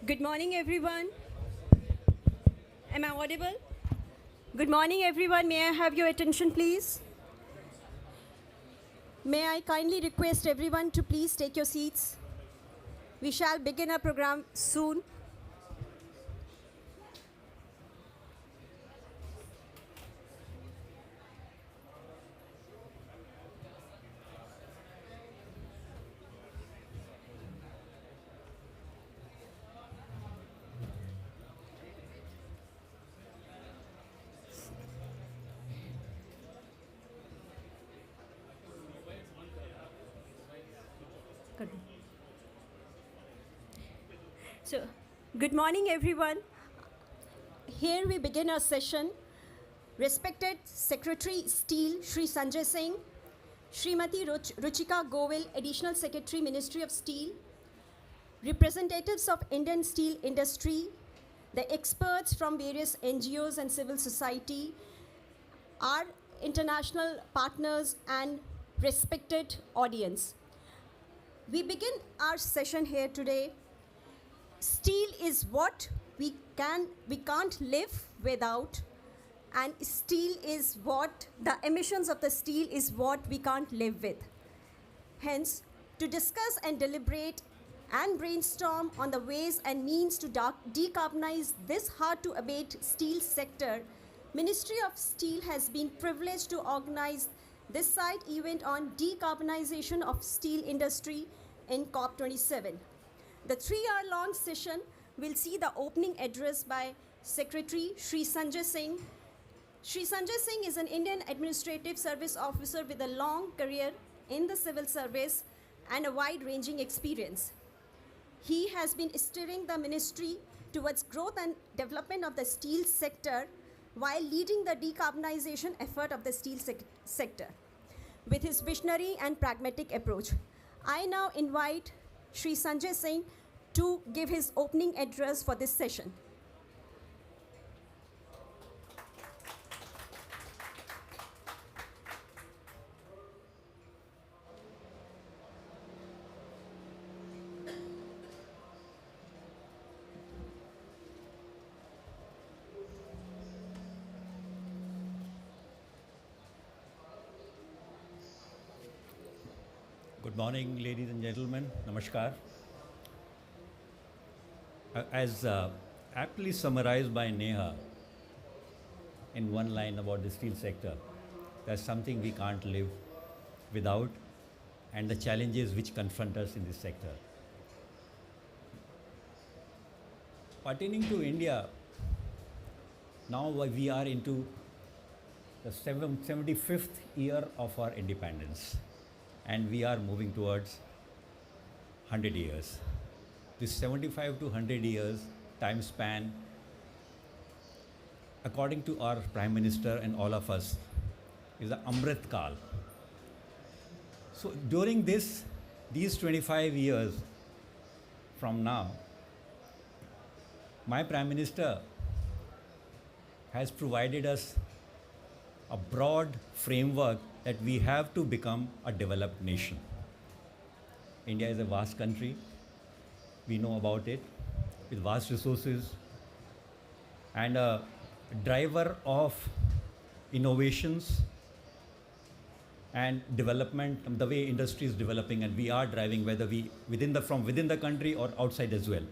Good morning, everyone. Am I audible? Good morning, everyone. May I have your attention, please? May I kindly request everyone to please take your seats? We shall begin our program soon. Good. So, good morning, everyone. Here we begin our session. Respected Secretary Steel, Shri Sanjay Singh, Srimati Ruchika Govil, Additional Secretary, Ministry of Steel, representatives of Indian steel industry, the experts from various NGOs and civil society, our international partners and respected audience. We begin our session here today. Steel is what we can't live without, and steel is what the emissions of the steel is what we can't live with. Hence, to discuss and deliberate and brainstorm on the ways and means to decarbonize this hard to abate steel sector, Ministry of Steel has been privileged to organize this side event on decarbonization of steel industry in COP27. The 3-hour long session will see the opening address by Secretary Shri Sanjay Singh. Shri Sanjay Singh is an Indian Administrative Service officer with a long career in the civil service and a wide-ranging experience. He has been steering the ministry towards growth and development of the steel sector while leading the decarbonization effort of the steel sector with his visionary and pragmatic approach. I now invite Shri Sanjay Singh to give his opening address for this session. Good morning, ladies and gentlemen. Namaskar. As aptly summarized by Neha in one line about the steel sector, there's something we can't live without, and the challenges which confront us in this sector. Pertaining to India, now we are into the 75th year of our independence, and we are moving towards 100 years. This 75 to 100 years time span, according to our Prime Minister and all of us, is the Amrit Kal. So during these 25 years from now, my Prime Minister has provided us a broad framework that we have to become a developed nation. India is a vast country. We know about it, with vast resources and a driver of innovations and development, the way industry is developing, and we are driving, whether we from within the country or outside as well.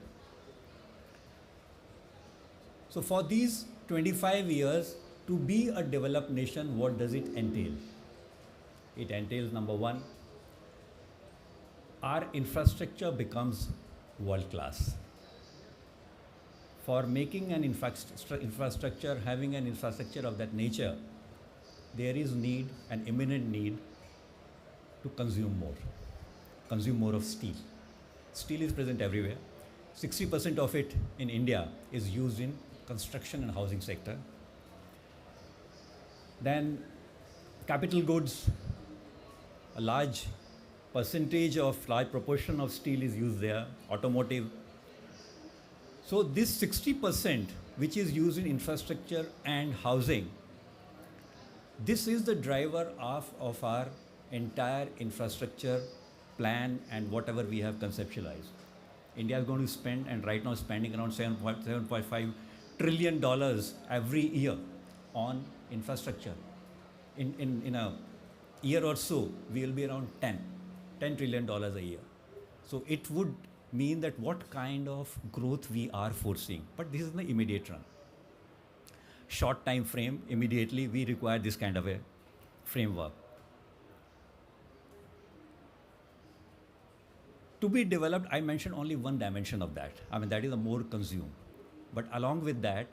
So for these 25 years, to be a developed nation, what does it entail? It entails, number one, our infrastructure becomes world class. For making an infrastructure, having an infrastructure of that nature, there is need, an imminent need, to consume more of steel. Steel is present everywhere. 60% of it in India is used in construction and housing sector. Then capital goods, a large proportion of steel is used there, automotive. So this 60% which is used in infrastructure and housing, this is the driver of our entire infrastructure plan and whatever we have conceptualized. India is going to spend, and right now spending around $7.5 trillion every year on infrastructure. In a year or so, we will be around $10 trillion a year. So it would mean that what kind of growth we are foreseeing. But this is the immediate run. Short time frame, immediately we require this kind of a framework. To be developed, I mentioned only one dimension of that. I mean, that is the more consume. But along with that,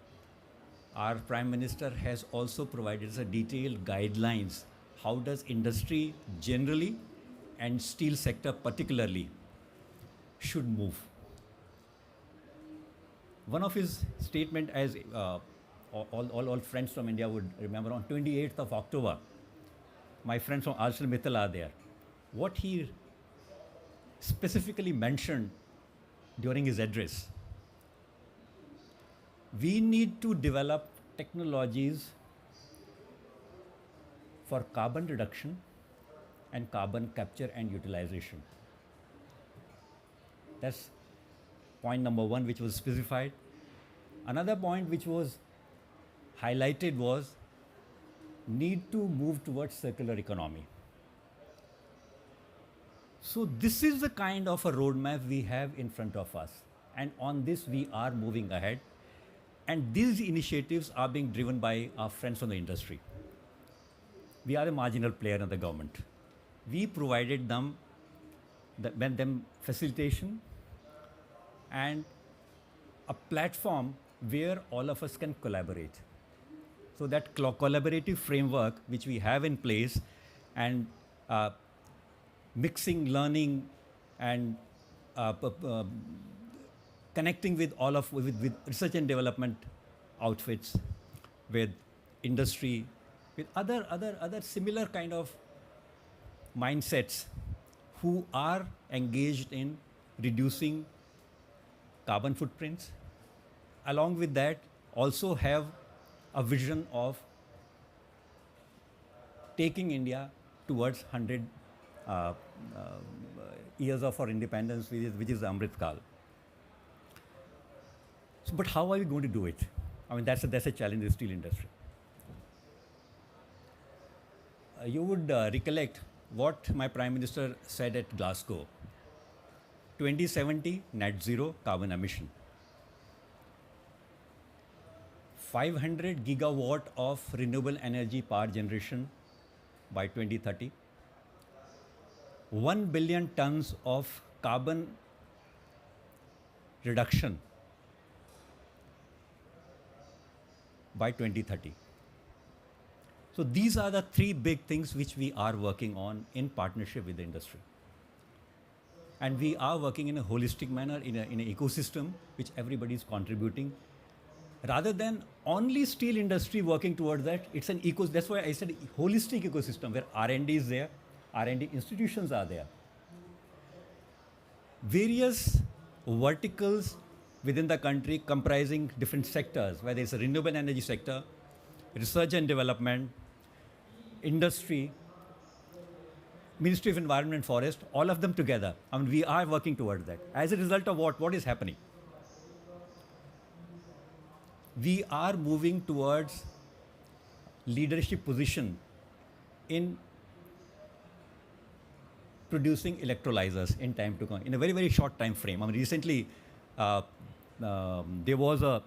our Prime Minister has also provided us a detailed guidelines. How does industry generally and steel sector particularly should move? One of his statement, as all friends from India would remember, on 28th of October, my friends from ArcelorMittal are there. What he specifically mentioned during his address, we need to develop technologies for carbon reduction and carbon capture and utilization. That's point number one, which was specified. Another point which was highlighted was need to move towards circular economy. So this is the kind of a roadmap we have in front of us. And on this, we are moving ahead. And these initiatives are being driven by our friends from the industry. We are a marginal player in the government. We provided them facilitation and a platform where all of us can collaborate. So that collaborative framework which we have in place, and mixing learning and connecting with with research and development outfits, with industry, with other similar kind of mindsets who are engaged in reducing carbon footprints. Along with that, also have a vision of taking India towards 100 years of our independence, which is the Amrit Kal. So, but how are we going to do it? I mean, that's a challenge in the steel industry. You would recollect what my Prime Minister said at Glasgow. 2070 net zero carbon emission. 500 gigawatt of renewable energy power generation by 2030. 1 billion tons of carbon reduction by 2030. So these are the three big things which we are working on in partnership with the industry. And we are working in a holistic manner, in an ecosystem which everybody is contributing. Rather than only steel industry working towards that, it's an that's why I said holistic ecosystem where R&D is there, R&D institutions are there. Various verticals within the country comprising different sectors, whether it's a renewable energy sector, research and development, industry, Ministry of Environment and Forest, all of them together. I mean, we are working towards that. As a result of what is happening? We are moving towards leadership position in producing electrolyzers in time to come, in a very, very short time frame. I mean, recently, there was a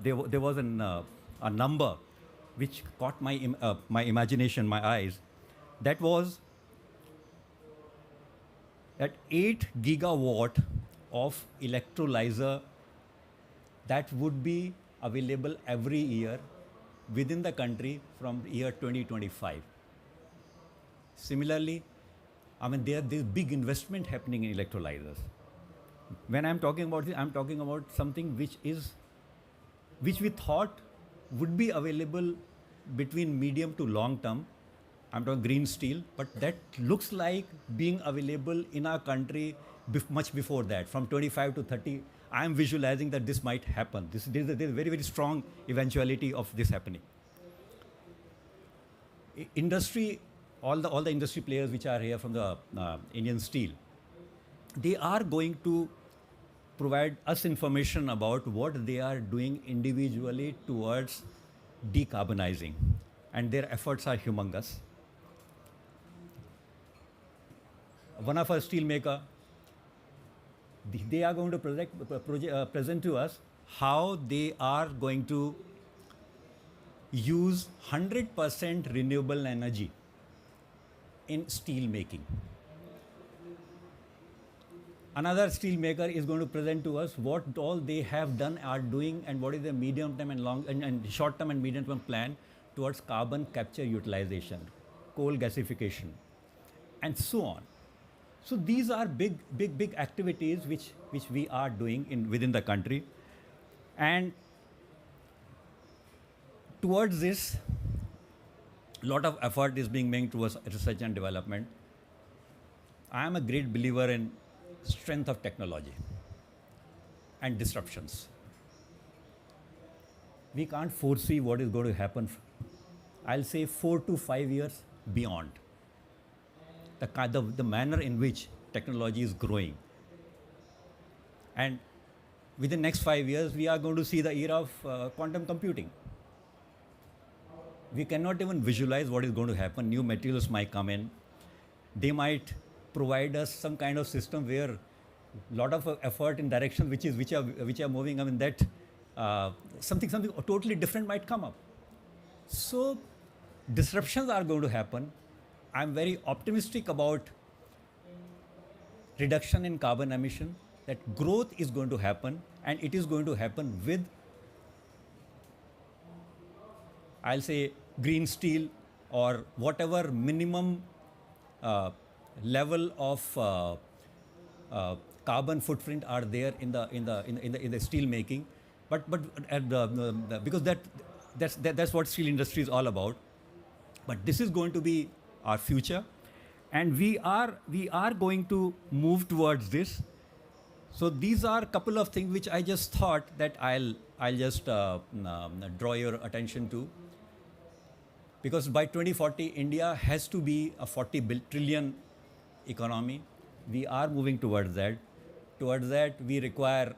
number which caught my imagination, my eyes. That was that 8 gigawatt of electrolyzer that would be available every year within the country from year 2025. Similarly, I mean, there's big investment happening in electrolyzers. When I'm talking about this, I'm talking about something which we thought would be available between medium to long term. I'm talking green steel, but that looks like being available in our country much before that, from 25 to 30. I'm visualizing that this might happen. There's a very, very strong eventuality of this happening. Industry, all the industry players which are here from the Indian steel, they are going to provide us information about what they are doing individually towards decarbonizing. And their efforts are humongous. One of our steelmaker, they are going to present to us how they are going to use 100% renewable energy in steel making. Another steel maker is going to present to us what all they have done, are doing, and what is the medium term and long and short term and medium term plan towards carbon capture utilization, coal gasification, and so on. So these are big activities which we are doing within the country, and towards this, a lot of effort is being made towards research and development. I am a great believer in strength of technology and disruptions. We can't foresee what is going to happen. I'll say 4 to 5 years beyond. The manner in which technology is growing. And within the next 5 years, we are going to see the era of quantum computing. We cannot even visualize what is going to happen. New materials might come in. They might provide us some kind of system where a lot of effort in direction which are moving. I mean that something totally different might come up. So disruptions are going to happen. I'm very optimistic about reduction in carbon emission. That growth is going to happen, and it is going to happen with, I'll say, green steel or whatever minimum level of carbon footprint are there in the steel making, but because that's what steel industry is all about. But this is going to be our future, and we are going to move towards this. So these are a couple of things which I just thought that I'll just draw your attention to, because by 2040 India has to be a 40 trillion economy. We are moving towards that. Towards that, we require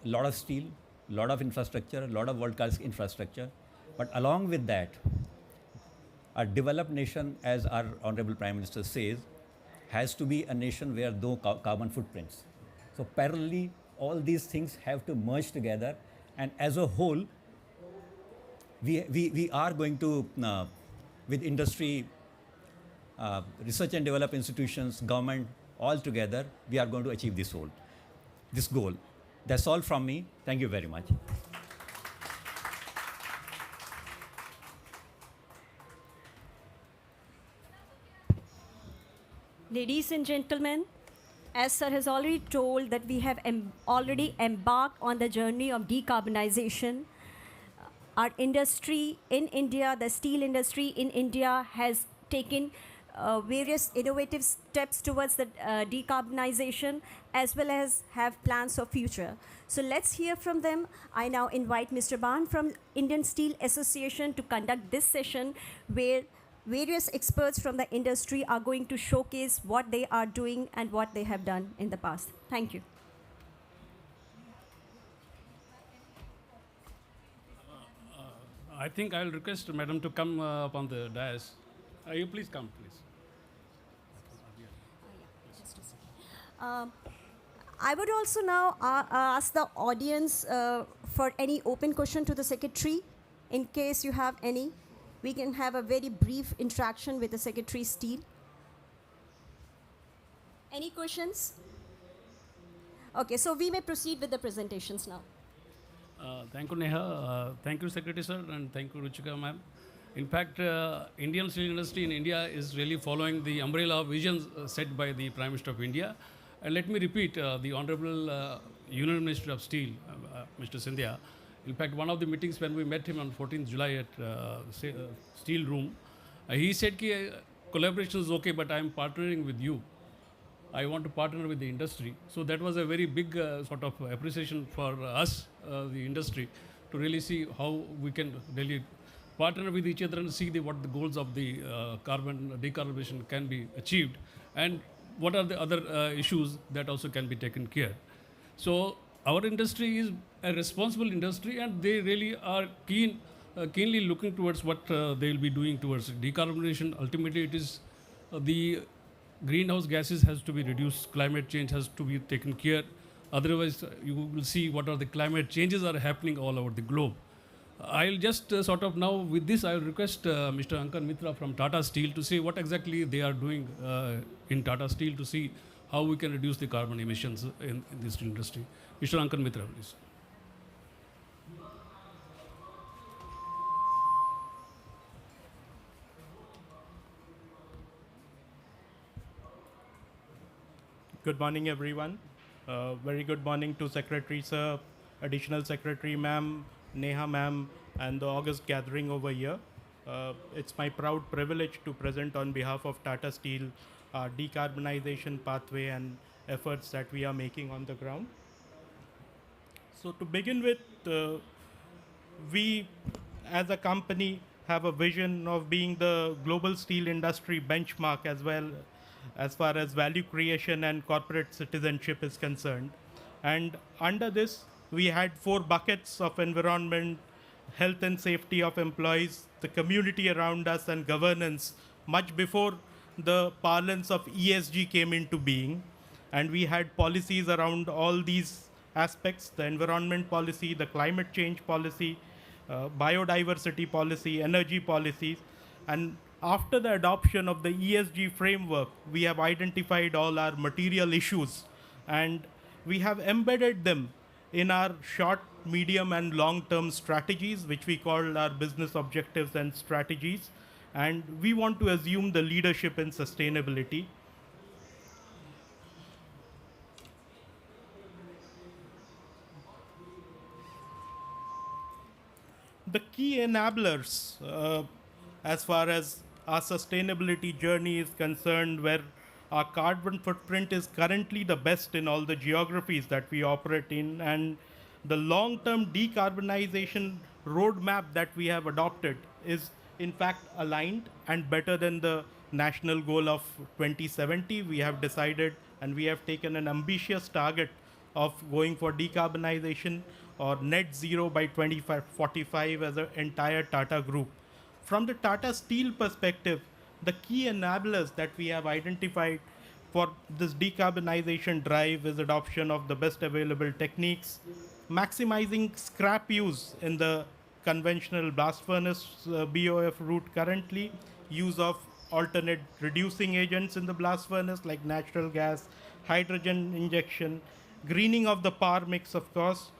a lot of steel, a lot of infrastructure, a lot of world-class infrastructure. But along with that, a developed nation, as our Honorable Prime Minister says, has to be a nation where no carbon footprints. So parallelly, all these things have to merge together, and as a whole, we are going to, with industry, research and development institutions, government, all together, we are going to achieve this goal. That's all from me. Thank you very much. Ladies and gentlemen, as sir has already told that we have already embarked on the journey of decarbonization. Our industry in India, the steel industry in India, has taken various innovative steps towards the decarbonization, as well as have plans for future. So let's hear from them. I now invite Mr. Ban from Indian Steel Association to conduct this session, where various experts from the industry are going to showcase what they are doing and what they have done in the past. Thank you. I think I'll request Madam to come up on the dais. You please come, please. I would also now ask the audience for any open question to the Secretary. In case you have any, we can have a very brief interaction with the Secretary Steel. Any questions? Okay, so we may proceed with the presentations now. Thank you, Neha. Thank you, Secretary Sir, and thank you, Ruchika Ma'am. In fact, Indian steel industry in India is really following the umbrella of visions set by the Prime Minister of India. And let me repeat, the Honorable Union Minister of Steel, Mr. Sindhya. In fact, one of the meetings when we met him on 14th July at Steel Room, he said that collaboration is okay, but I am partnering with you. I want to partner with the industry. So that was a very big sort of appreciation for us, the industry, to really see how we can really partner with each other and see what the goals of the carbon decarbonization can be achieved, and what are the other issues that also can be taken care. So our industry is a responsible industry, and they really are keenly looking towards what they will be doing towards decarbonization. Ultimately, it is the greenhouse gases has to be reduced, climate change has to be taken care. Otherwise, you will see what are the climate changes are happening all over the globe. I'll just sort of now with this, I'll request Mr. Ankan Mitra from Tata Steel to say what exactly they are doing in Tata Steel to see how we can reduce the carbon emissions in this industry. Mr. Ankan Mitra, please. Good morning, everyone. Very good morning to Secretary Sir, Additional Secretary Ma'am, Neha Ma'am, and the August gathering over here. It's my proud privilege to present on behalf of Tata Steel our decarbonization pathway and efforts that we are making on the ground. So to begin with, we as a company have a vision of being the global steel industry benchmark as well as far as value creation and corporate citizenship is concerned. And under this, we had 4 buckets of environment, health and safety of employees, the community around us, and governance much before the parlance of ESG came into being. And we had policies around all these aspects: the environment policy, the climate change policy, biodiversity policy, energy policies. And after the adoption of the ESG framework, we have identified all our material issues and we have embedded them in our short, medium, and long-term strategies, which we call our business objectives and strategies. And we want to assume the leadership in sustainability. The key enablers as far as our sustainability journey is concerned, where our carbon footprint is currently the best in all the geographies that we operate in, and the long-term decarbonization roadmap that we have adopted is in fact aligned and better than the national goal of 2070. We have decided and we have taken an ambitious target of going for decarbonization or net zero by 2045 as an entire Tata group. From the Tata Steel perspective, the key enablers that we have identified for this decarbonization drive is adoption of the best available techniques, maximizing scrap use in the conventional blast furnace BOF route currently, use of alternate reducing agents in the blast furnace like natural gas, hydrogen injection, greening of the power mix, of course,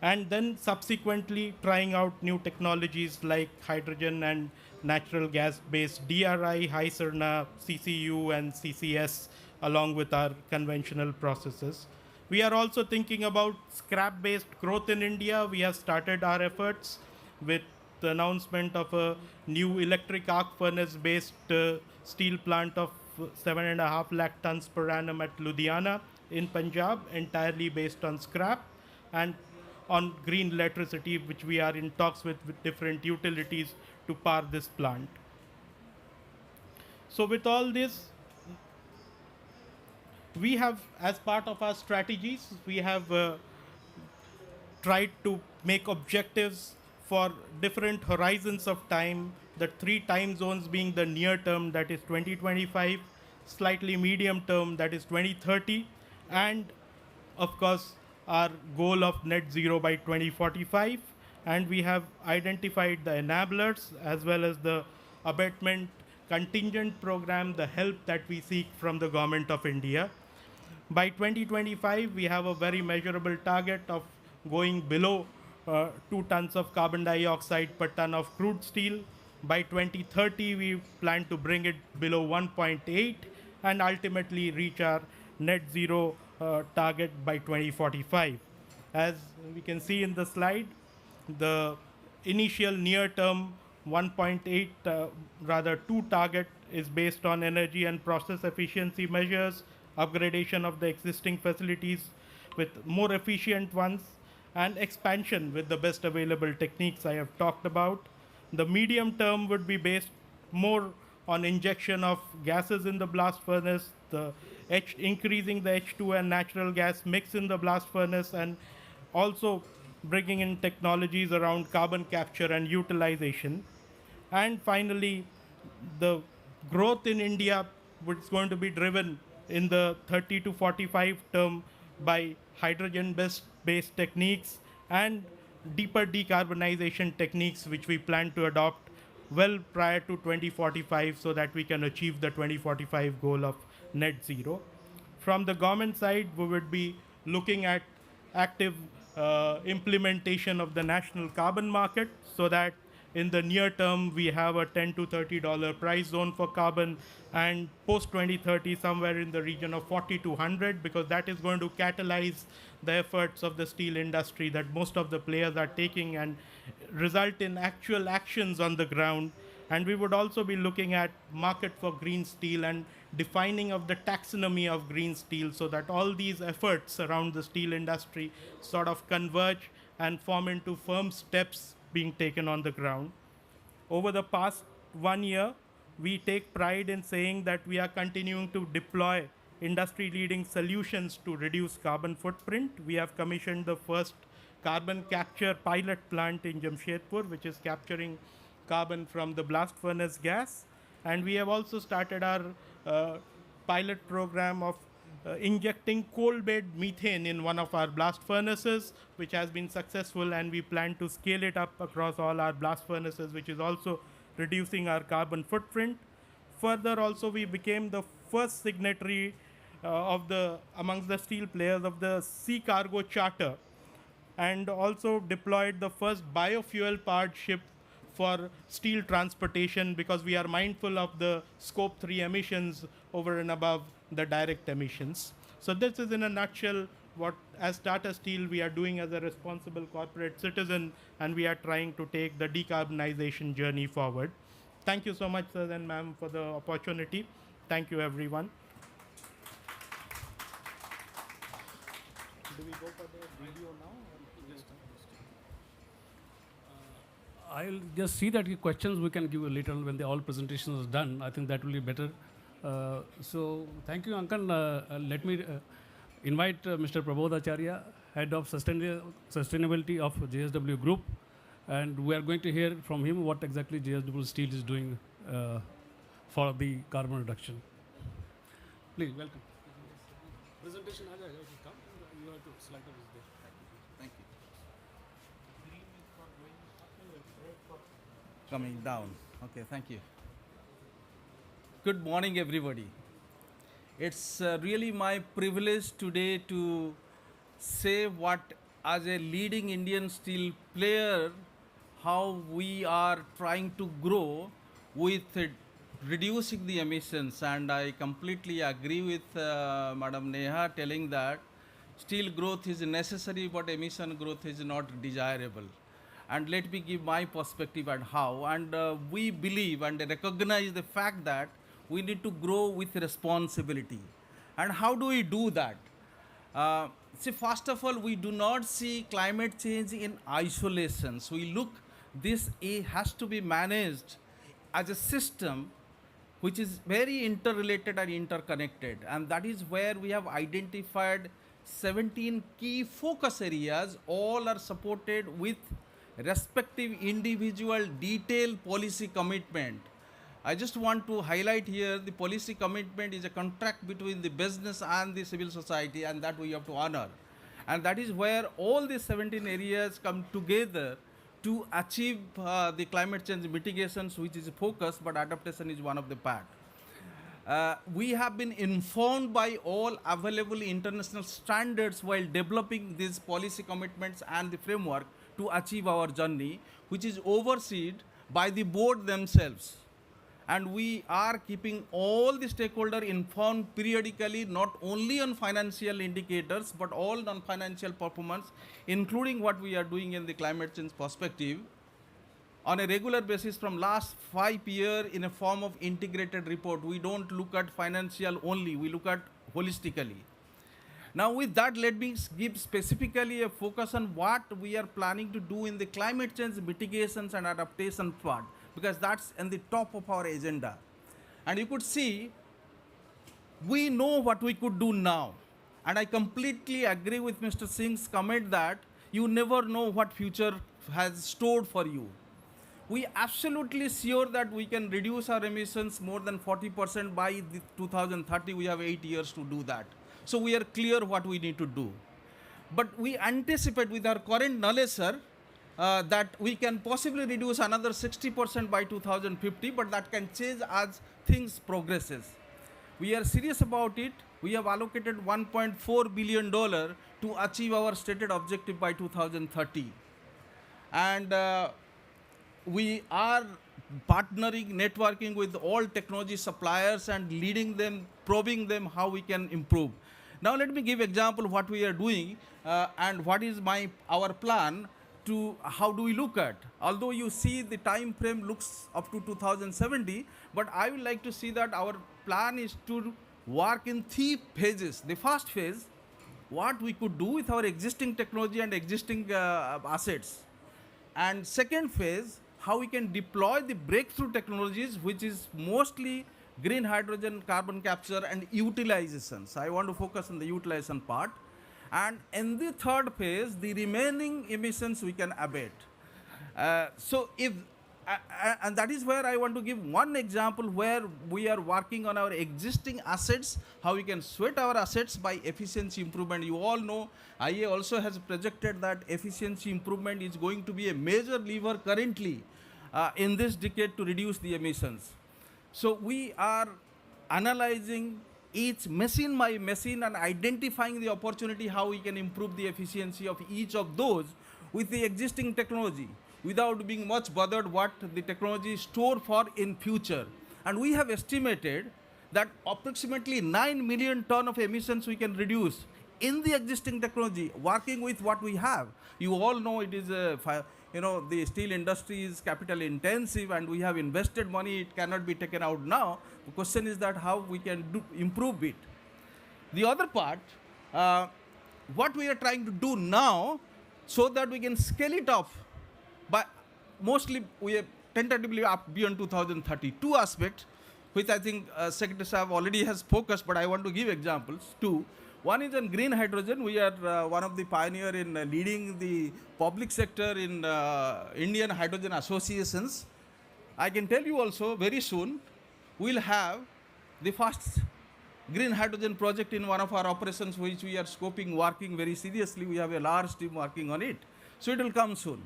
and then subsequently trying out new technologies like hydrogen and natural gas-based DRI, high Serna, CCU, and CCS, along with our conventional processes. We are also thinking about scrap-based growth in India. We have started our efforts with the announcement of a new electric arc furnace-based steel plant of 7.5 lakh tons per annum at Ludhiana in Punjab, entirely based on scrap, and on green electricity, which we are in talks with different utilities to power this plant. So with all this, we have, as part of our strategies, we have tried to make objectives for different horizons of time, the 3 time zones being the near term, that is 2025, slightly medium term, that is 2030, and of course, our goal of net zero by 2045. And we have identified the enablers as well as the abatement contingent program, the help that we seek from the government of India. By 2025, we have a very measurable target of going below 2 tons of carbon dioxide per ton of crude steel. By 2030, we plan to bring it below 1.8 and ultimately reach our net zero target by 2045. As we can see in the slide, the initial near-term 1.8, rather 2 target is based on energy and process efficiency measures, upgradation of the existing facilities with more efficient ones, and expansion with the best available techniques I have talked about. The medium term would be based more on injection of gases in the blast furnace, the increasing the H2 and natural gas mix in the blast furnace, and also bringing in technologies around carbon capture and utilization. And finally, the growth in India is going to be driven in the 30 to 45 term by hydrogen-based techniques and deeper decarbonization techniques, which we plan to adopt well prior to 2045 so that we can achieve the 2045 goal of net zero. From the government side, we would be looking at active implementation of the national carbon market so that in the near term we have a $10 to $30 price zone for carbon, and post 2030 somewhere in the region of 40 to 100, because that is going to catalyze the efforts of the steel industry that most of the players are taking and result in actual actions on the ground. And we would also be looking at market for green steel and defining of the taxonomy of green steel so that all these efforts around the steel industry sort of converge and form into firm steps being taken on the ground. Over the past 1 year, we take pride in saying that we are continuing to deploy industry-leading solutions to reduce carbon footprint. We have commissioned the first carbon capture pilot plant in Jamshedpur, which is capturing carbon from the blast furnace gas. And we have also started our pilot program of injecting coal-bed methane in one of our blast furnaces, which has been successful, and we plan to scale it up across all our blast furnaces, which is also reducing our carbon footprint. Further, also, we became the first signatory amongst the steel players of the Sea Cargo Charter, and also deployed the first biofuel-powered ship for steel transportation, because we are mindful of the scope 3 emissions over and above the direct emissions. So this is in a nutshell what, as Tata Steel, we are doing as a responsible corporate citizen, and we are trying to take the decarbonization journey forward. Thank you so much, sir and ma'am, for the opportunity. Thank you, everyone. Do we go for the video now? I'll just see that your questions we can give you later on when the all presentations are done. I think that will be better. So thank you, Ankan. Let me invite Mr. Prabodh Acharya, Head of Sustainability of JSW Group. And we are going to hear from him what exactly JSW Steel is doing for the carbon reduction. Please, welcome. Presentation, if you come, you have to slide up there. Thank you. Coming down. Okay, thank you. Good morning, everybody. It's really my privilege today to say what, as a leading Indian steel player, how we are trying to grow with reducing the emissions. And I completely agree with Madam Neha telling that steel growth is necessary, but emission growth is not desirable. And let me give my perspective on how. And we believe and recognize the fact that we need to grow with responsibility. And how do we do that? See, first of all, we do not see climate change in isolation. So we look, this has to be managed as a system which is very interrelated and interconnected. And that is where we have identified 17 key focus areas. All are supported with respective individual detailed policy commitment. I just want to highlight here the policy commitment is a contract between the business and the civil society, and that we have to honor. And that is where all the 17 areas come together to achieve the climate change mitigations, which is a focus, but adaptation is one of the part. We have been informed by all available international standards while developing these policy commitments and the framework to achieve our journey, which is overseen by the board themselves. And we are keeping all the stakeholders informed periodically, not only on financial indicators, but all non-financial performance, including what we are doing in the climate change perspective, on a regular basis from last 5 years in a form of integrated report. We don't look at financial only, we look at holistically. Now with that, let me give specifically a focus on what we are planning to do in the climate change mitigations and adaptation part, because that's in the top of our agenda. And you could see we know what we could do now. And I completely agree with Mr. Singh's comment that you never know what future has stored for you. We absolutely sure that we can reduce our emissions more than 40% by 2030. We have 8 years to do that. So we are clear what we need to do. But we anticipate with our current knowledge, sir, that we can possibly reduce another 60% by 2050, but that can change as things progresses. We are serious about it. We have allocated $1.4 billion to achieve our stated objective by 2030. And we are partnering, networking with all technology suppliers and leading them, probing them how we can improve. Now let me give example what we are doing and what is our plan to how do we look at. Although you see the time frame looks up to 2070, but I would like to see that our plan is to work in 3 phases. The first phase, what we could do with our existing technology and existing assets. And second phase, how we can deploy the breakthrough technologies, which is mostly green hydrogen, carbon capture, and utilization. So I want to focus on the utilization part. And in the third phase, the remaining emissions we can abate. And that is where I want to give one example where we are working on our existing assets, how we can sweat our assets by efficiency improvement. You all know IA also has projected that efficiency improvement is going to be a major lever currently in this decade to reduce the emissions. So we are analyzing each machine by machine and identifying the opportunity how we can improve the efficiency of each of those with the existing technology without being much bothered what the technology store for in future. And we have estimated that approximately 9 million ton of emissions we can reduce in the existing technology, working with what we have. You all know it is the steel industry is capital intensive and we have invested money, it cannot be taken out now. The question is that how we can improve it. The other part, what we are trying to do now so that we can scale it up, but mostly we are tentatively up beyond 2030. 2 aspects, which I think Secretary Saab already has focused, but I want to give examples. 2. One is on green hydrogen. We are one of the pioneer in leading the public sector in Indian hydrogen associations. I can tell you also very soon we'll have the first green hydrogen project in one of our operations which we are scoping, working very seriously. We have a large team working on it. So it will come soon.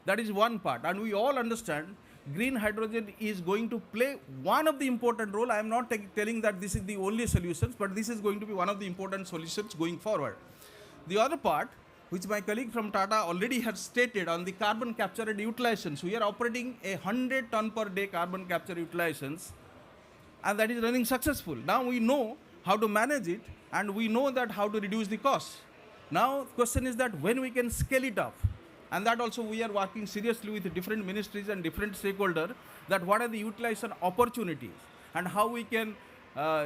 That is one part. And we all understand green hydrogen is going to play one of the important role. I am not telling that this is the only solution, but this is going to be one of the important solutions going forward. The other part, which my colleague from Tata already has stated on the carbon capture and utilizations, we are operating 100 ton per day carbon capture utilizations, and that is running successful. Now we know how to manage it, and we know that how to reduce the cost. Now the question is that when we can scale it up. And that also we are working seriously with different ministries and different stakeholders that what are the utilization opportunities and how we can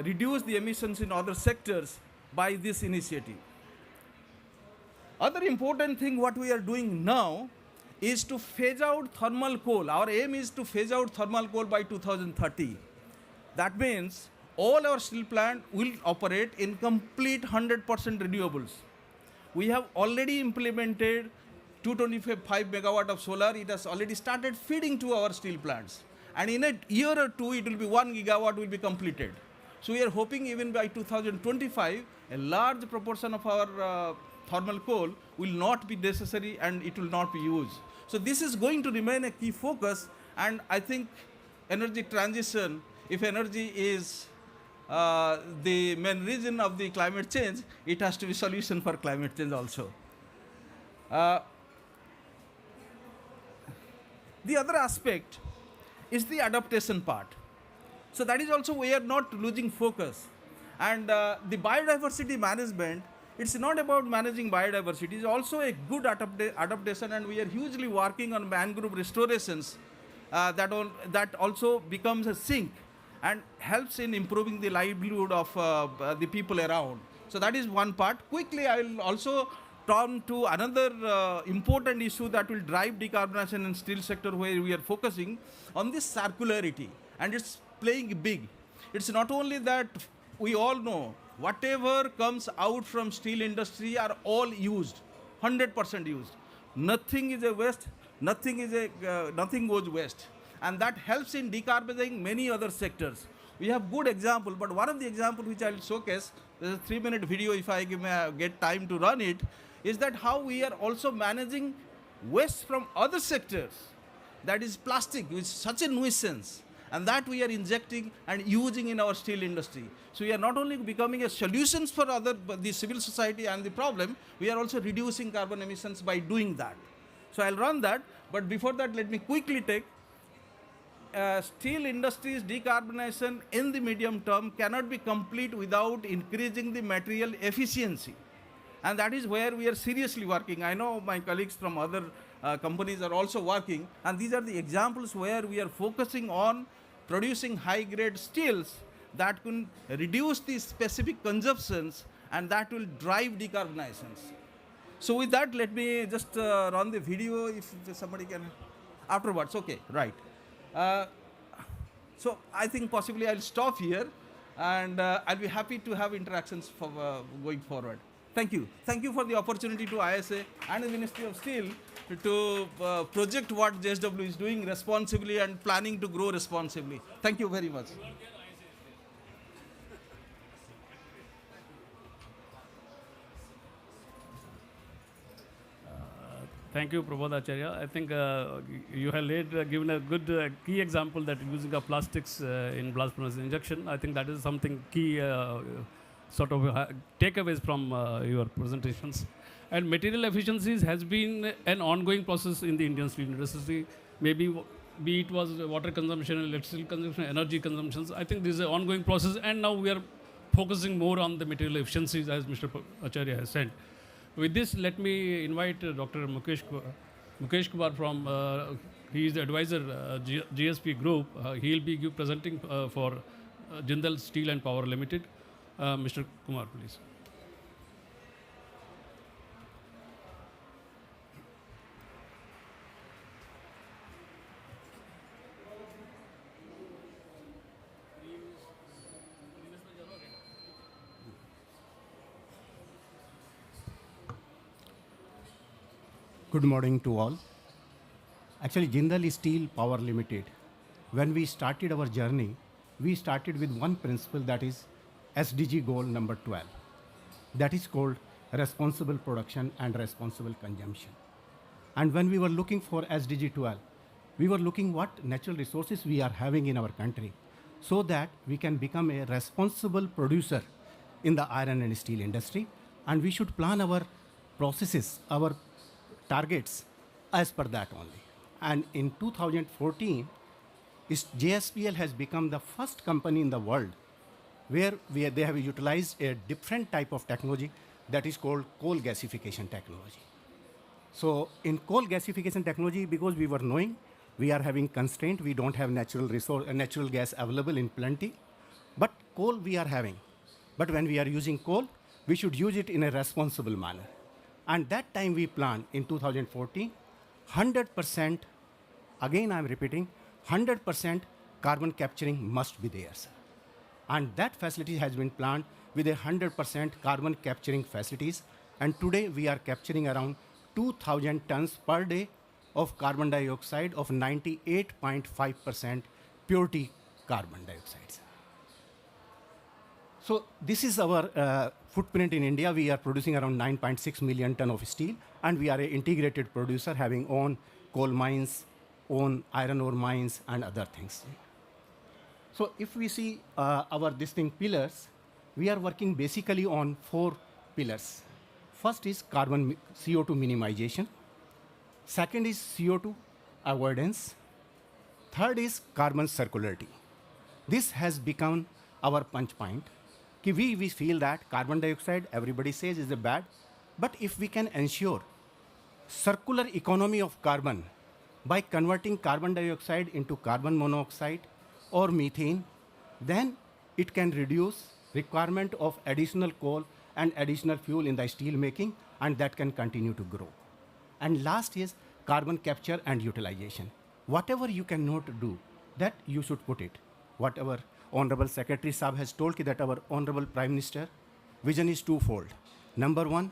reduce the emissions in other sectors by this initiative. Other important thing what we are doing now is to phase out thermal coal. Our aim is to phase out thermal coal by 2030. That means all our steel plant will operate in complete 100% renewables. We have already implemented 225 megawatt of solar. It has already started feeding to our steel plants. And in a year or 2, it will be 1 gigawatt will be completed. So we are hoping even by 2025, a large proportion of our thermal coal will not be necessary and it will not be used. So this is going to remain a key focus. And I think energy transition, if energy is the main reason of the climate change, it has to be solution for climate change also. The other aspect is the adaptation part. So that is also we are not losing focus. And the biodiversity management, it's not about managing biodiversity, it's also a good adaptation, and we are hugely working on mangrove restorations that also becomes a sink and helps in improving the livelihood of the people around. So that is one part. Quickly, I will also turn to another important issue that will drive decarbonization in steel sector, where we are focusing on this circularity, and it's playing big. It's not only that we all know whatever comes out from steel industry are all used, 100% used. Nothing is a waste, nothing goes waste. And that helps in decarbonizing many other sectors. We have good example, but one of the example which I will showcase, there's a 3-minute video if I get time to run it, is that how we are also managing waste from other sectors. That is plastic, which is such a nuisance, and that we are injecting and using in our steel industry. So we are not only becoming a solutions for the civil society and the problem, we are also reducing carbon emissions by doing that. So I'll run that, but before that, let me quickly take steel industry's decarbonization in the medium term cannot be complete without increasing the material efficiency. And that is where we are seriously working. I know my colleagues from other companies are also working, and these are the examples where we are focusing on producing high-grade steels that can reduce the specific consumptions, and that will drive decarbonizations. So with that, let me just run the video if somebody can afterwards. Okay, right. So I think possibly I'll stop here, and I'll be happy to have interactions for going forward. Thank you. Thank you for the opportunity to ISA and the Ministry of Steel to project what JSW is doing responsibly and planning to grow responsibly. Thank you very much. Thank you, Prabodh Acharya. I think you have given a good key example that using of plastics in blast furnace injection. I think that is something key sort of takeaways from your presentations. And material efficiencies has been an ongoing process in the Indian steel industry. Maybe be it was water consumption, electricity consumption, energy consumptions. I think this is an ongoing process, and now we are focusing more on the material efficiencies, as Mr. Acharya has said. With this, let me invite Dr. Mukesh Kumar from, he is the advisor, GSP Group. He will be presenting for Jindal Steel and Power Limited. Mr. Kumar, please. Good morning to all. Actually, Jindal Steel Power Limited, when we started our journey, we started with one principle, that is SDG goal number 12. That is called responsible production and responsible consumption. And when we were looking for SDG 12, we were looking what natural resources we are having in our country so that we can become a responsible producer in the iron and steel industry. And we should plan our processes, our targets as per that only. And in 2014, JSPL has become the first company in the world where they have utilized a different type of technology that is called coal gasification technology. So in coal gasification technology, because we were knowing we are having constraint, we don't have natural gas available in plenty, but coal we are having. But when we are using coal, we should use it in a responsible manner. And that time we planned in 2014, 100%, again I'm repeating, 100% carbon capturing must be there, sir. And that facility has been planned with 100% carbon capturing facilities. And today we are capturing around 2,000 tons per day of carbon dioxide of 98.5% purity carbon dioxide, sir. So this is our footprint in India. We are producing around 9.6 million ton of steel, and we are an integrated producer having own coal mines, own iron ore mines, and other things. So if we see our distinct pillars, we are working basically on 4 pillars. First is carbon CO2 minimization. Second is CO2 avoidance. Third is carbon circularity. This has become our punch point. We feel that carbon dioxide, everybody says, is a bad, but if we can ensure circular economy of carbon by converting carbon dioxide into carbon monoxide or methane, then it can reduce requirement of additional coal and additional fuel in the steel making, and that can continue to grow. And last is carbon capture and utilization. Whatever you cannot do, that you should put it. Whatever, Honorable Secretary Saab has told that our Honorable Prime Minister vision is twofold. Number one,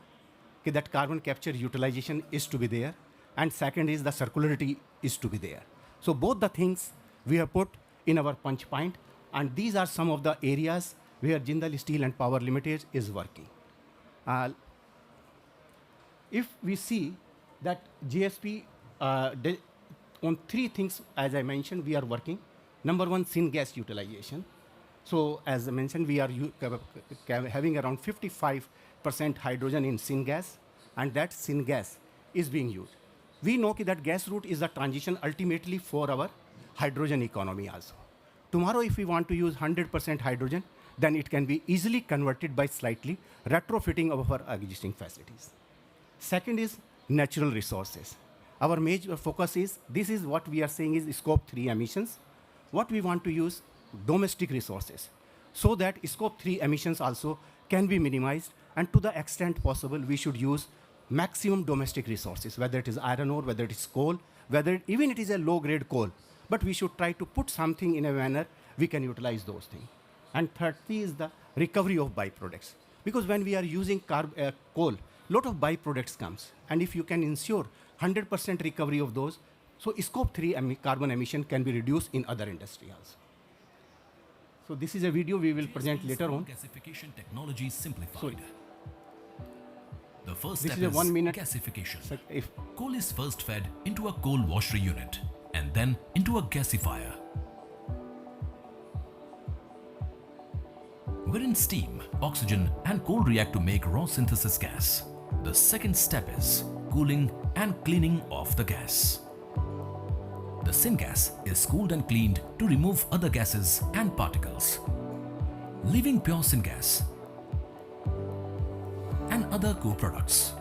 that carbon capture utilization is to be there, and second is the circularity is to be there. So both the things we have put in our punch point, and these are some of the areas where Jindal Steel and Power Limited is working. If we see that GSP, on three things, as I mentioned, we are working. Number one, syngas utilization. So as I mentioned, we are having around 55% hydrogen in syngas, and that syngas is being used. We know that gas route is the transition ultimately for our hydrogen economy also. Tomorrow, if we want to use 100% hydrogen, then it can be easily converted by slightly retrofitting of our existing facilities. Second is natural resources. Our major focus is, this is what we are saying is scope 3 emissions. What we want to use, domestic resources, so that scope 3 emissions also can be minimized, and to the extent possible, we should use maximum domestic resources, whether it is iron ore, whether it is coal, whether even it is a low-grade coal, but we should try to put something in a manner we can utilize those things. And thirdly is the recovery of byproducts. Because when we are using coal, lot of byproducts comes, and if you can ensure 100% recovery of those, so scope 3 carbon emission can be reduced in other industry also. So this is a video we will present later on. Gasification technology simplified. Sorry. The first This step is a is 1 minute. gasification. So if Coal is first fed into a coal washery unit and then into a gasifier, wherein steam, oxygen and coal react to make raw synthesis gas. The second step is cooling and cleaning of the gas. The syngas is cooled and cleaned to remove other gases and particles, leaving pure syngas and other co-products.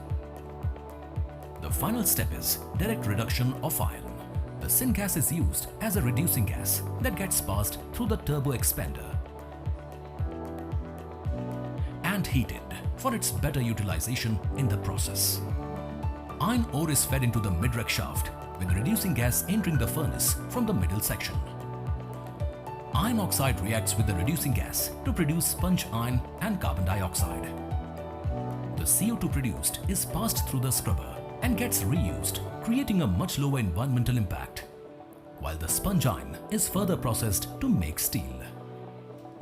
The final step is direct reduction of iron. The syngas is used as a reducing gas that gets passed through the turbo expander and heated for its better utilization in the process. Iron ore is fed into the mid-rack shaft with the reducing gas entering the furnace from the middle section. Iron oxide reacts with the reducing gas to produce sponge iron and carbon dioxide. The CO2 produced is passed through the scrubber and gets reused, creating a much lower environmental impact, while the sponge iron is further processed to make steel.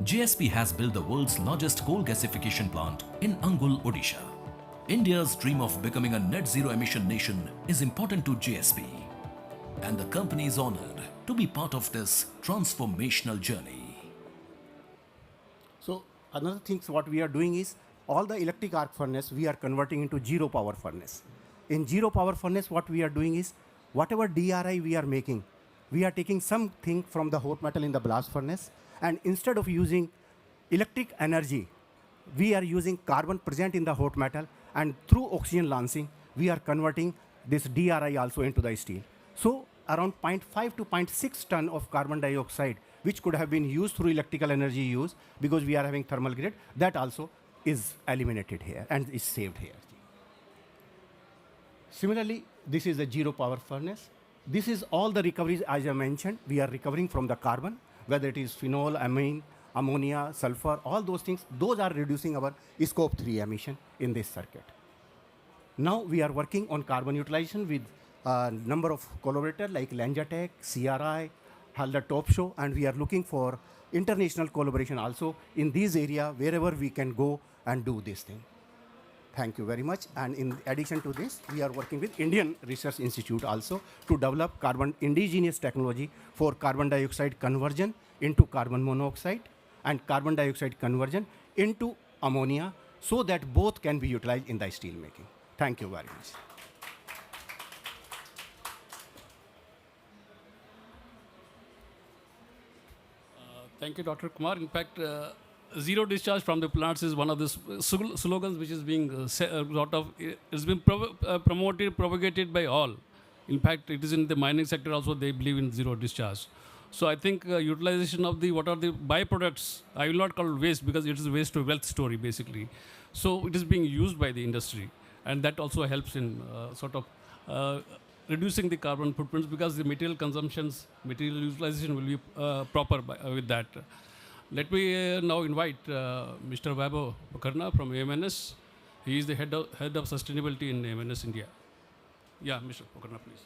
JSP has built the world's largest coal gasification plant in Angul, Odisha. India's dream of becoming a net zero emission nation is important to JSP, and the company is honored to be part of this transformational journey. so another thing what we are doing is, all the electric arc furnace we are converting into zero power furnace. In zero power furnace, what we are doing is, whatever DRI we are making, we are taking something from the hot metal in the blast furnace, and instead of using electric energy, we are using carbon present in the hot metal, and through oxygen lancing, we are converting this DRI also into the steel. So around 0.5 to 0.6 ton of carbon dioxide, which could have been used through electrical energy use, because we are having thermal grade, that also is eliminated here and is saved here. Similarly, this is a zero power furnace. This is all the recoveries, as I mentioned, we are recovering from the carbon, whether it is phenol, amine, ammonia, sulfur, all those things, those are reducing our scope 3 emission in this circuit. Now we are working on carbon utilization with a number of collaborators like Lanjatech, CRI, Halda Top Show, and we are looking for international collaboration also in this area, wherever we can go and do this thing. Thank you very much. And in addition to this, we are working with Indian Research Institute also to develop carbon indigenous technology for carbon dioxide conversion into carbon monoxide and carbon dioxide conversion into ammonia, so that both can be utilized in the steel making. Thank you very much. Thank you, Dr. Kumar. In fact, zero discharge from the plants is one of the slogans which is being it's been promoted, propagated by all. In fact, it is in the mining sector also, they believe in zero discharge. So I think utilization of what are the byproducts, I will not call it waste, because it is a waste to wealth story basically. So it is being used by the industry, and that also helps in reducing the carbon footprints, because the material consumptions, material utilization will be proper with that. Let me now invite Mr. Vaibhav Bakarna from AMNS. He is the head of sustainability in AMNS India. Yeah, Mr. Bakarna, please.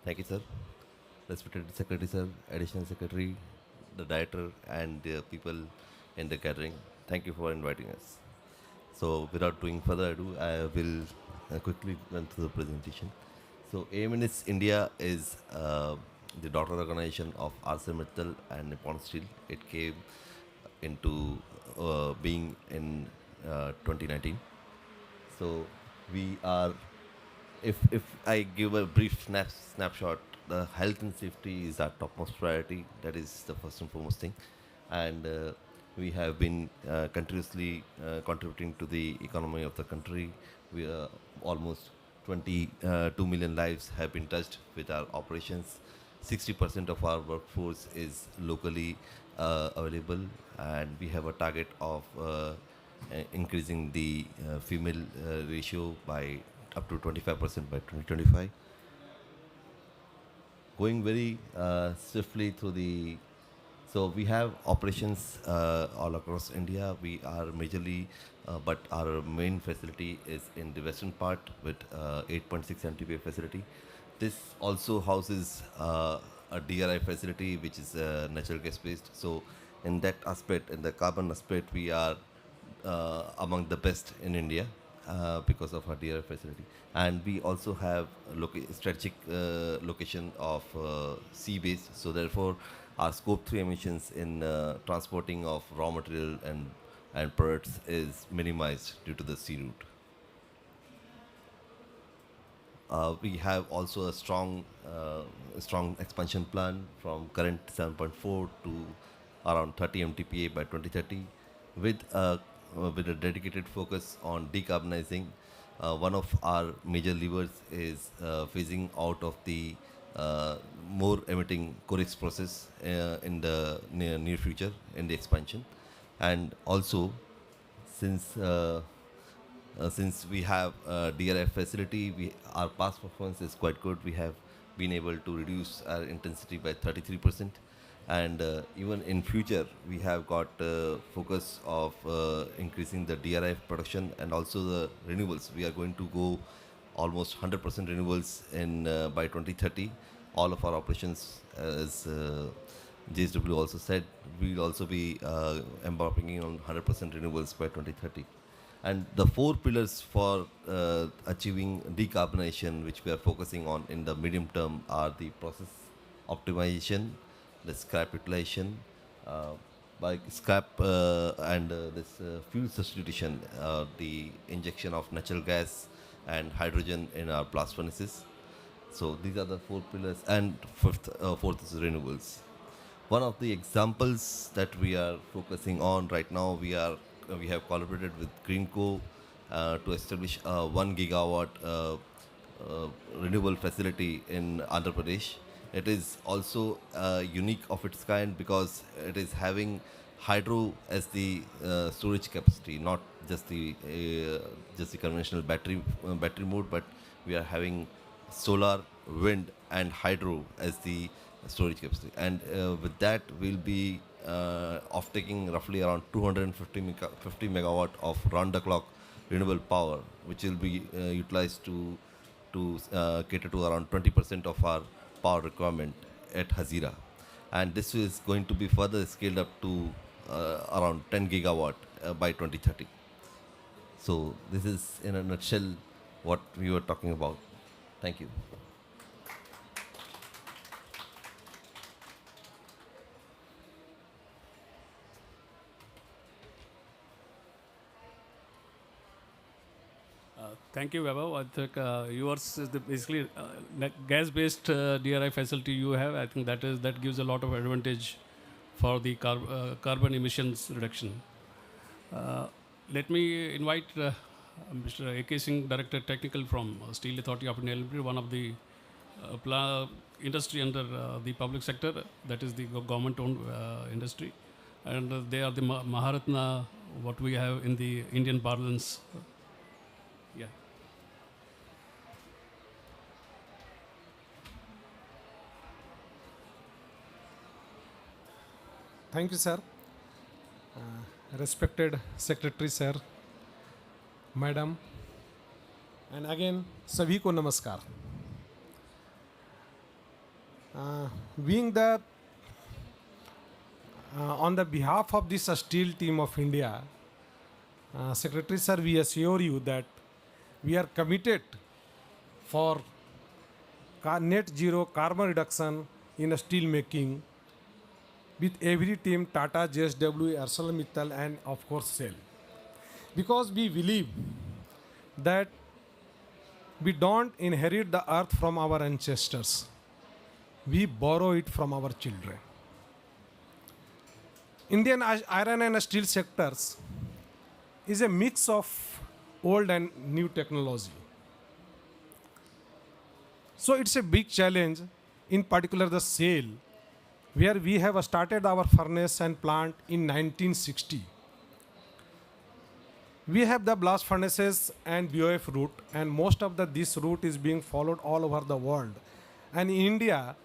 Thank you, sir. Respected Secretary, sir, Additional Secretary, the Director, and the people in the gathering. Thank you for inviting us. So, without doing further ado, I will quickly run through the presentation. So, AMNS India is the daughter organization of ArcelorMittal and Nippon Steel. It came into being in 2019. So, we are if I give a brief snapshot, the health and safety is our topmost priority. That is the first and foremost thing, and we have been continuously contributing to the economy of the country. We are almost 22 million lives have been touched with our operations. 60% of our workforce is locally available, and we have a target of increasing the female ratio by up to 25% by 2025. Going very swiftly through the, so we have operations all across India. We are majorly, but our main facility is in the western part with 8.6 MTPA facility. This also houses a DRI facility, which is natural gas based. So in that aspect, in the carbon aspect, we are among the best in India because of our DRI facility. And we also have strategic location of sea base. So therefore, our scope 3 emissions in transporting of raw material and products is minimized due to the sea route. We have also a strong expansion plan from current 7.4 to around 30 MTPA by 2030, with a dedicated focus on decarbonizing. One of our major levers is phasing out of the more emitting Corex process in the near future in the expansion. And also, since we have a DRF facility, our past performance is quite good. We have been able to reduce our intensity by 33%. And even in future, we have got focus of increasing the DRF production and also the renewables. We are going to go almost 100% renewables in by 2030. All of our operations, as JSW also said, we'll also be embarking on 100% renewables by 2030. And the 4 pillars for achieving decarbonization, which we are focusing on in the medium term, are the process optimization, the scrap utilization, by scrap and this fuel substitution, the injection of natural gas and hydrogen in our blast furnaces. So these are the 4 pillars, and fourth is renewables. One of the examples that we are focusing on right now, we have collaborated with Greenco to establish a 1 gigawatt renewable facility in Andhra Pradesh. It is also unique of its kind because it is having hydro as the storage capacity, not just the conventional battery mode, but we are having solar, wind, and hydro as the storage capacity. And with that, we'll be off-taking roughly around 250 megawatt of round-the-clock renewable power, which will be utilized to cater to around 20% of our power requirement at Hazira. And this is going to be further scaled up to around 10 gigawatt by 2030. So this is in a nutshell what we were talking about. Thank you. Thank you, Vaibhav. I think yours is basically gas-based DRI facility you have. I think that gives a lot of advantage for the carbon emissions reduction. Let me invite Mr. A.K. Singh, Director Technical from Steel Authority of India Limited, one of the industry under the public sector, that is the government-owned industry. And they are the Maharatna, what we have in the Indian parlance. Yeah. Thank you, sir. Respected Secretary, sir, Madam, and again, सभी को नमस्कार. Being the on the behalf of this steel team of India, Secretary, sir, we assure you that we are committed for net zero carbon reduction in steel making with every team, Tata, JSW, ArcelorMittal, and of course SAIL. Because we believe that we don't inherit the earth from our ancestors, we borrow it from our children. Indian iron and steel sectors is a mix of old and new technology. So it's a big challenge, in particular the SAIL, where we have started our furnace and plant in 1960. We have the blast furnaces and BOF route, and most of this route is being followed all over the world. And in India,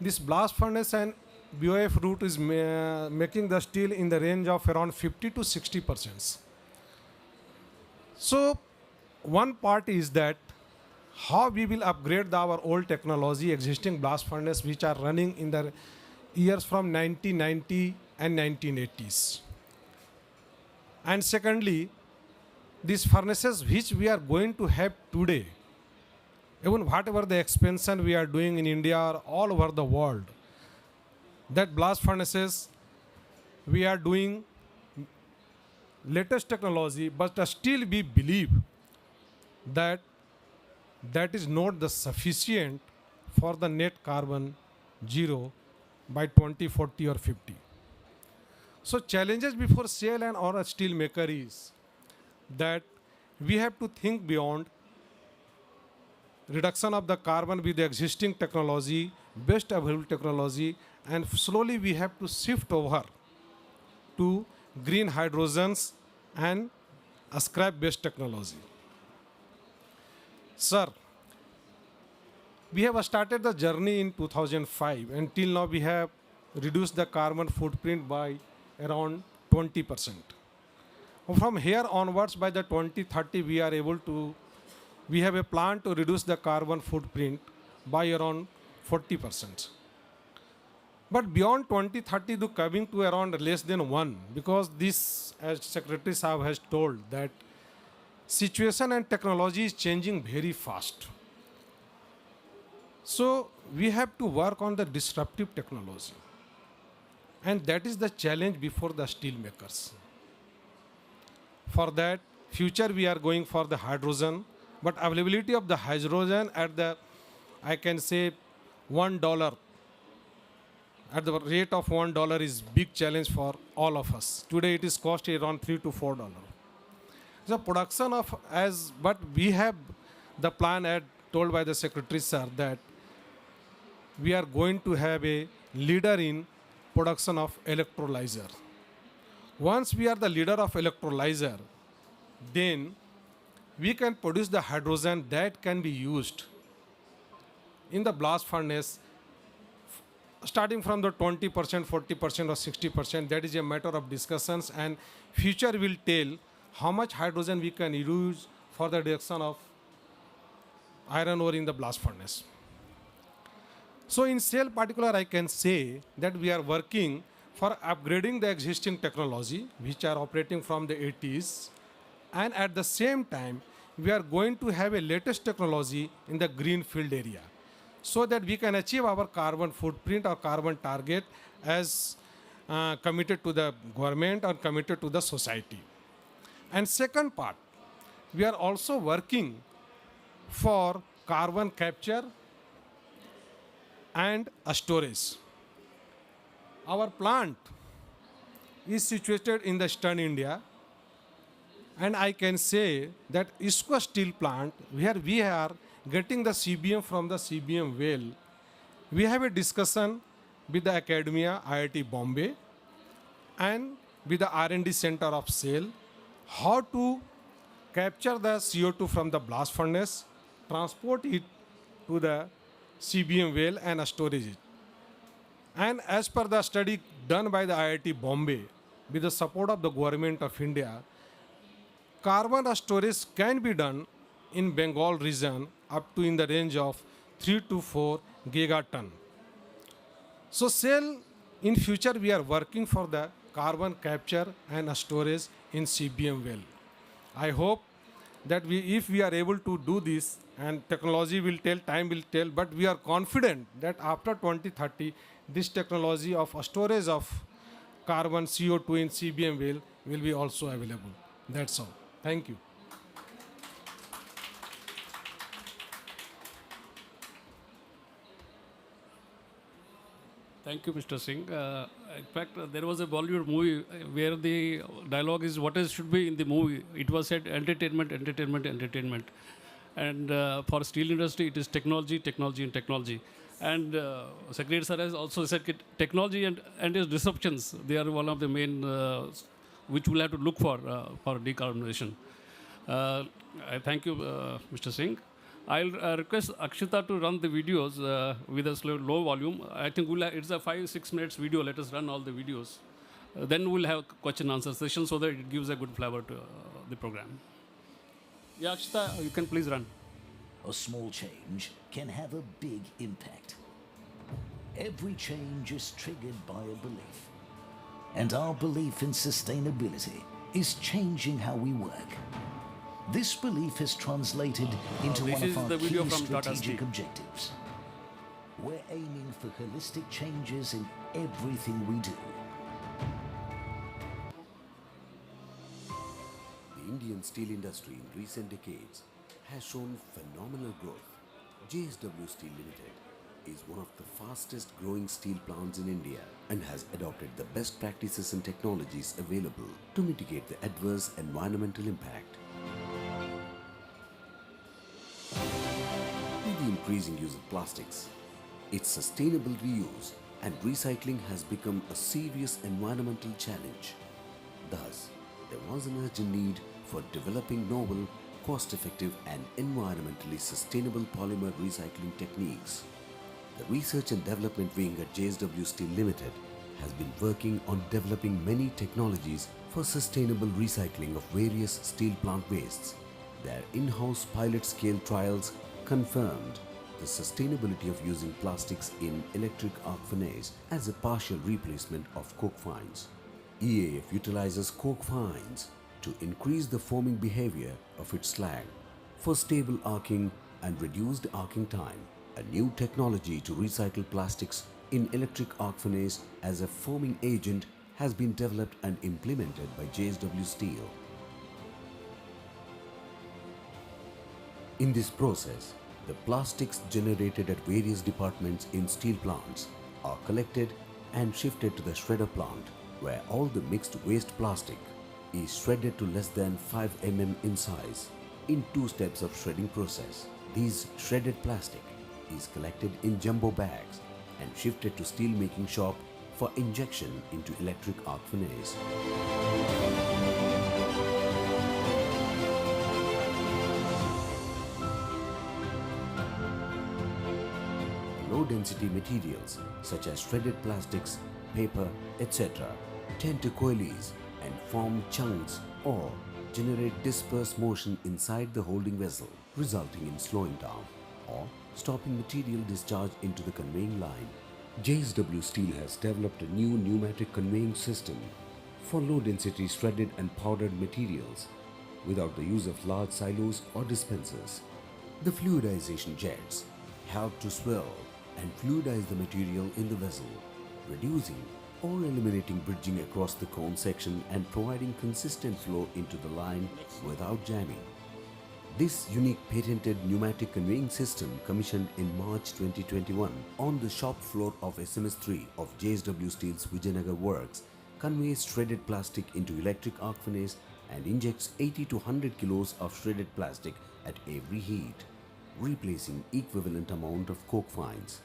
this blast furnace and BOF route is making the steel in the range of around 50 to 60%. So one part is that how we will upgrade our old technology, existing blast furnace which are running in the years from 1990 and 1980s. And secondly, these furnaces which we are going to have today, even whatever the expansion we are doing in India or all over the world, that blast furnaces we are doing latest technology, but still we believe that that is not the sufficient for the net carbon zero by 2040 or 50. So challenges before SAIL and or a steel maker is that we have to think beyond reduction of the carbon with the existing technology, best available technology, and slowly we have to shift over to green hydrogens and a scrap-based technology. Sir, we have started the journey in 2005, and till now we have reduced the carbon footprint by around 20%. From here onwards, by the 2030, we have a plan to reduce the carbon footprint by around 40%. But beyond 2030, to coming to around less than 1, because this, as Secretary Saab has told, that situation and technology is changing very fast. So we have to work on the disruptive technology. And that is the challenge before the steel makers. For that, future we are going for the hydrogen, but availability of the hydrogen at the, I can say, $1, at the rate of $1 is big challenge for all of us. Today it is cost around $3 to $4. The production of, but we have the plan as told by the Secretary, sir, that we are going to have a leader in production of electrolyzer. Once we are the leader of electrolyzer, then we can produce the hydrogen that can be used in the blast furnace, starting from the 20%, 40% or 60%. That is a matter of discussions, and future will tell how much hydrogen we can use for the reduction of iron ore in the blast furnace. So in SAIL particular, I can say that we are working for upgrading the existing technology which are operating from the 80s, and at the same time we are going to have a latest technology in the greenfield area, so that we can achieve our carbon footprint or carbon target as committed to the government or committed to the society. And second part, we are also working for carbon capture and storage. Our plant is situated in the eastern India, and I can say that ISCO steel plant, where we are getting the CBM from the CBM well, we have a discussion with the academia, IIT Bombay, and with the R&D center of SAIL, how to capture the CO2 from the blast furnace, transport it to the CBM well and storage it. And as per the study done by the IIT Bombay with the support of the government of India, carbon storage can be done in Bengal region up to in the range of 3 to 4 gigaton. So Shell, in future we are working for the carbon capture and storage in CBM well. I hope that if we are able to do this, and technology will tell, time will tell, but we are confident that after 2030, this technology of storage of carbon CO2 in CBM well will be also available. That's all. Thank you. Thank you, Mr. Singh. In fact, there was a Bollywood movie where the dialogue is what is should be in the movie. It was said entertainment, entertainment, entertainment. And for steel industry, it is technology, technology, and technology. And Secretary Sir has also said that technology and its disruptions, they are one of the main which we'll have to look for decarbonization. I thank you, Mr. Singh. I'll request Akshita to run the videos with a low volume. I think it's a 5-6 minutes video. Let us run all the videos. Then we'll have question answer session so that it gives a good flavor to the program. Yeah, Akshita, you can please run. A small change can have a big impact. Every change is triggered by a belief. And our belief in sustainability is changing how we work. This belief is translated into one of our key strategic objectives. We're aiming for holistic changes in everything we do. The Indian steel industry in recent decades has shown phenomenal growth. JSW Steel Limited is one of the fastest growing steel plants in India and has adopted the best practices and technologies available to mitigate the adverse environmental impact. With the increasing use of plastics, its sustainable reuse and recycling has become a serious environmental challenge. Thus, there was an urgent need for developing novel, cost-effective and environmentally sustainable polymer recycling techniques. The research and development wing at JSW Steel Limited has been working on developing many technologies for sustainable recycling of various steel plant wastes. Their in-house pilot-scale trials confirmed the sustainability of using plastics in electric arc furnace as a partial replacement of coke fines. EAF utilizes coke fines to increase the foaming behavior of its slag for stable arcing and reduced arcing time. A new technology to recycle plastics in electric arc furnace as a foaming agent has been developed and implemented by JSW Steel. In this process, the plastics generated at various departments in steel plants are collected and shifted to the shredder plant, where all the mixed waste plastic is shredded to less than 5 mm in size in 2 steps of shredding process. These shredded plastic is collected in jumbo bags and shifted to steel making shop for injection into electric arc furnace. Low density materials such as shredded plastics, paper, etc. tend to coalesce and form chunks or generate dispersed motion inside the holding vessel, resulting in slowing down or stopping material discharge into the conveying line. JSW Steel has developed a new pneumatic conveying system for low density shredded and powdered materials without the use of large silos or dispensers. The fluidization jets help to swirl and fluidize the material in the vessel, reducing or eliminating bridging across the cone section and providing consistent flow into the line without jamming. This unique patented pneumatic conveying system commissioned in March 2021 on the shop floor of SMS3 of JSW Steel's Vijayanagar works conveys shredded plastic into electric arc furnace and injects 80 to 100 kilos of shredded plastic at every heat, replacing equivalent amount of coke fines.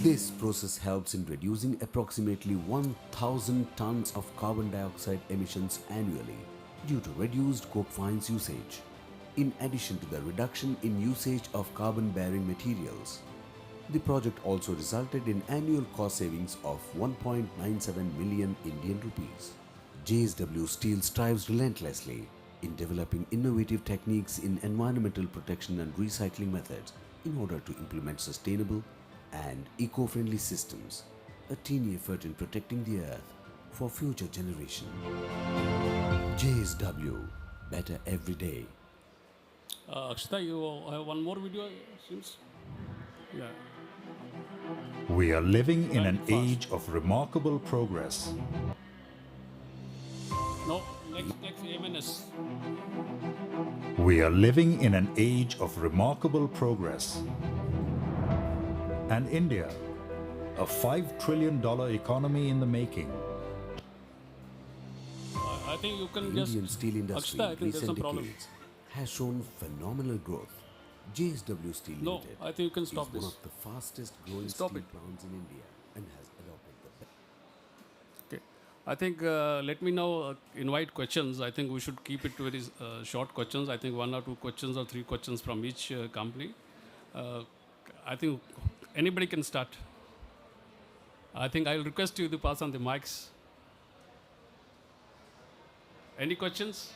This process helps in reducing approximately 1,000 tons of carbon dioxide emissions annually due to reduced coke fines usage. In addition to the reduction in usage of carbon-bearing materials, The project also resulted in annual cost savings of 1.97 million Indian rupees. JSW Steel strives relentlessly in developing innovative techniques in environmental protection and recycling methods in order to implement sustainable and eco-friendly systems, a teeny effort in protecting the earth for future generations. JSW, better every day. Akshita, you have one more video, seems? Yeah. We are living in an age of remarkable progress. No, next MNS. We are living in an age of remarkable progress. And India, a $5 trillion economy in the making. I think you can The just... Indian steel industry Akshita, I in think there's some recent problem. decades has shown phenomenal growth. JSW Steel No, Limited I think you can stop is this. one of the fastest growing Stop steel it. plants in India and has adopted the best. Okay. I think let me now invite questions. I think we should keep it very short questions. I think 1 or 2 questions or 3 questions from each company. I think anybody can start. I think I'll request you to pass on the mics. Any questions?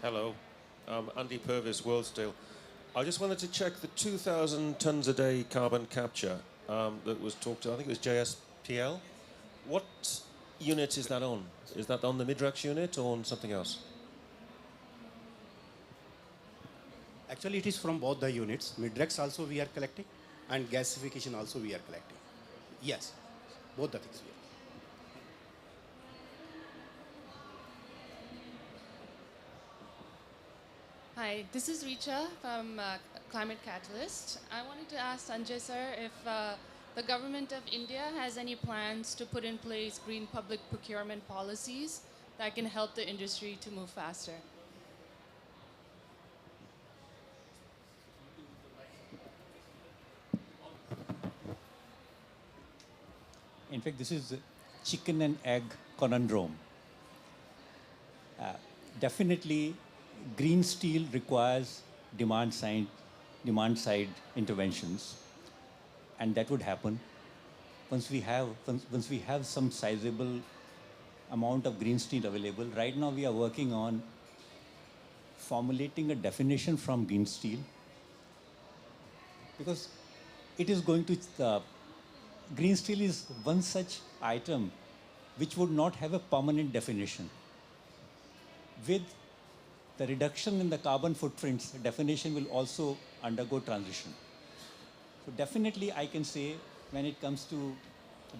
Hello, Andy Purvis, World Steel. I just wanted to check the 2,000 tons a day carbon capture that was talked to. I think it was JSPL. What unit is that on? Is that on the Midrex unit or on something else? Actually, it is from both the units. Midrex also we are collecting, and gasification also we are collecting. Yes, both the things we are. Hi, this is Richa from Climate Catalyst. I wanted to ask Sanjay sir if the government of India has any plans to put in place green public procurement policies that can help the industry to move faster. In fact, this is a chicken and egg conundrum. Definitely, green steel requires demand side interventions, and that would happen once we have some sizable amount of green steel available. Right now, we are working on formulating a definition from green steel, because it is going to green steel is one such item which would not have a permanent definition. With the reduction in the carbon footprints, the definition will also undergo transition. So definitely I can say when it comes to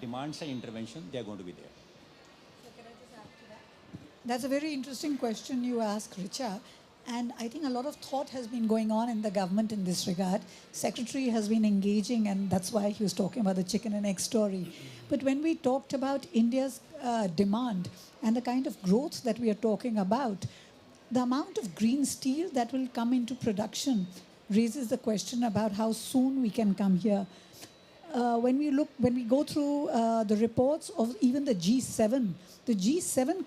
demand side intervention, they are going to be there. So can I just add to that? That's a very interesting question you ask, Richa. And I think a lot of thought has been going on in the government in this regard. Secretary has been engaging, and that's why he was talking about the chicken and egg story. But when we talked about India's demand and the kind of growth that we are talking about, the amount of green steel that will come into production raises the question about how soon we can come here. When we go through the reports of even the G7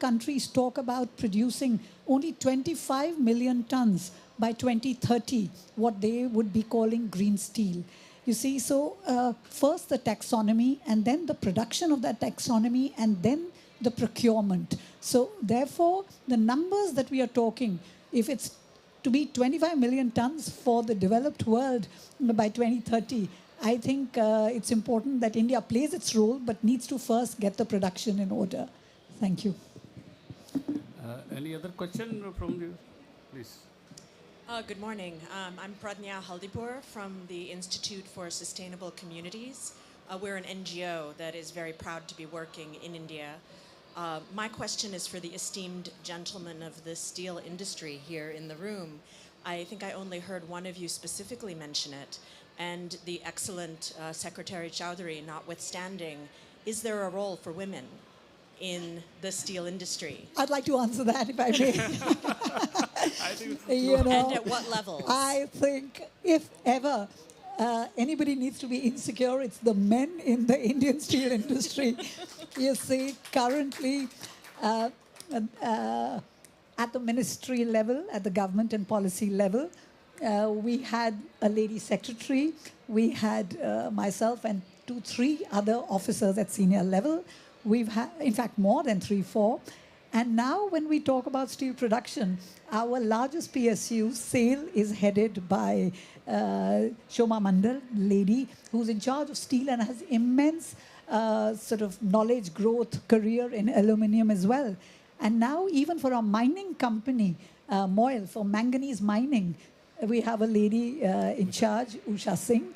countries talk about producing only 25 million tons by 2030, what they would be calling green steel. You see, so first the taxonomy, and then the production of that taxonomy, and then the procurement. So therefore, the numbers that we are talking, if it's to be 25 million tons for the developed world by 2030, I think it's important that India plays its role, but needs to first get the production in order. Thank you. Any other question from you? Please. Good morning. I'm Pradnya Haldipur from the Institute for Sustainable Communities. We're an NGO that is very proud to be working in India. My question is for the esteemed gentlemen of the steel industry here in the room. I think I only heard one of you specifically mention it, and the excellent Secretary Chowdhury notwithstanding. Is there a role for women in the steel industry? I'd like to answer that, if I may. And at what levels? I think if ever anybody needs to be insecure, it's the men in the Indian steel industry. You see, currently at the ministry level, at the government and policy level, We had a lady secretary, we had myself and 3 other officers at senior level. We've had, in fact, more than 3, 4. And now when we talk about steel production, our largest PSU, SAIL, is headed by Shoma Mandal, lady, who's in charge of steel and has immense sort of knowledge growth career in aluminium as well. And now even for our mining company, Moil, for manganese mining, we have a lady in charge, Usha Singh.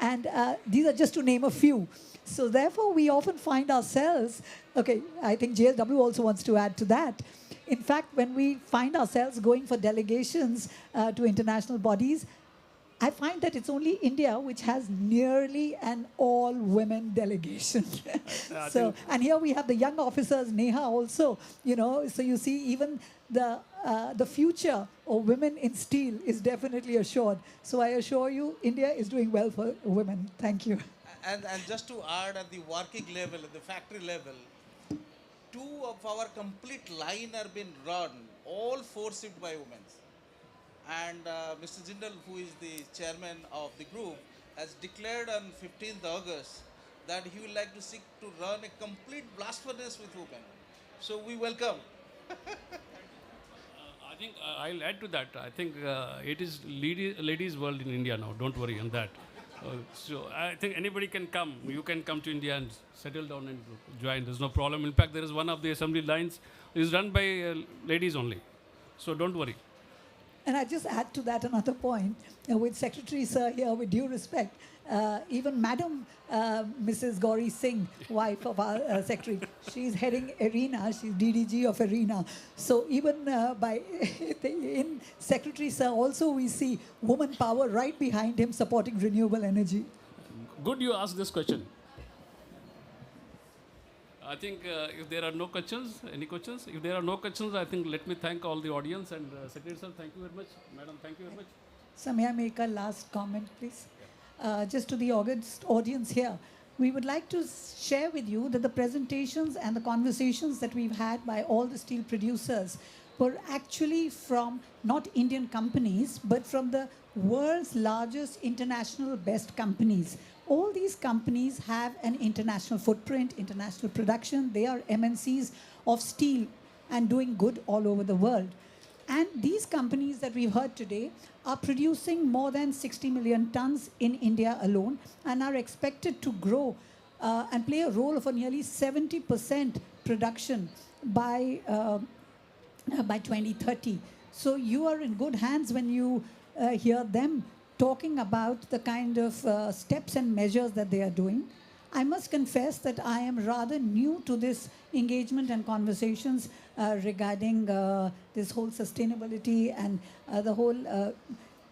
And these are just to name a few. So therefore, we often find ourselves, okay, I think JSW also wants to add to that. In fact, when we find ourselves going for delegations to international bodies, I find that it's only India which has nearly an all-women delegation. So, and here we have the young officers, Neha also, you know, so you see even the future of women in steel is definitely assured. So I assure you, India is doing well for women. Thank you. And just to add, at the working level, at the factory level, 2 of our complete line are being run, all 4 shift by women. And Mr. Jindal, who is the chairman of the group, has declared on 15th August that he would like to seek to run a complete blast furnace with women. So we welcome. I think I'll add to that. I think it is ladies' world in India now. Don't worry on that. So I think anybody can come. You can come to India and settle down and join. There's no problem. In fact, there is one of the assembly lines is run by ladies only. So don't worry. And I just add to that another point. With Secretary Sir here, with due respect, even Madam Mrs. Gauri Singh, wife of our Secretary, she's heading ARENA, she's DDG of ARENA. So even in Secretary Sir also we see woman power right behind him supporting renewable energy. Good you asked this question. I think if there are no questions, any questions? If there are no questions, I think let me thank all the audience and Secretary Sir, thank you very much. Madam, thank you very much. So may I make a last comment, please? Just to the August audience here, we would like to share with you that the presentations and the conversations that we've had by all the steel producers were actually from not Indian companies, but from the world's largest international best companies. All these companies have an international footprint, international production. They are MNCs of steel and doing good all over the world. And these companies that we've heard today are producing more than 60 million tons in India alone and are expected to grow and play a role for nearly 70% production by 2030. So you are in good hands when you hear them talking about the kind of steps and measures that they are doing. I must confess that I am rather new to this engagement and conversations regarding this whole sustainability and the whole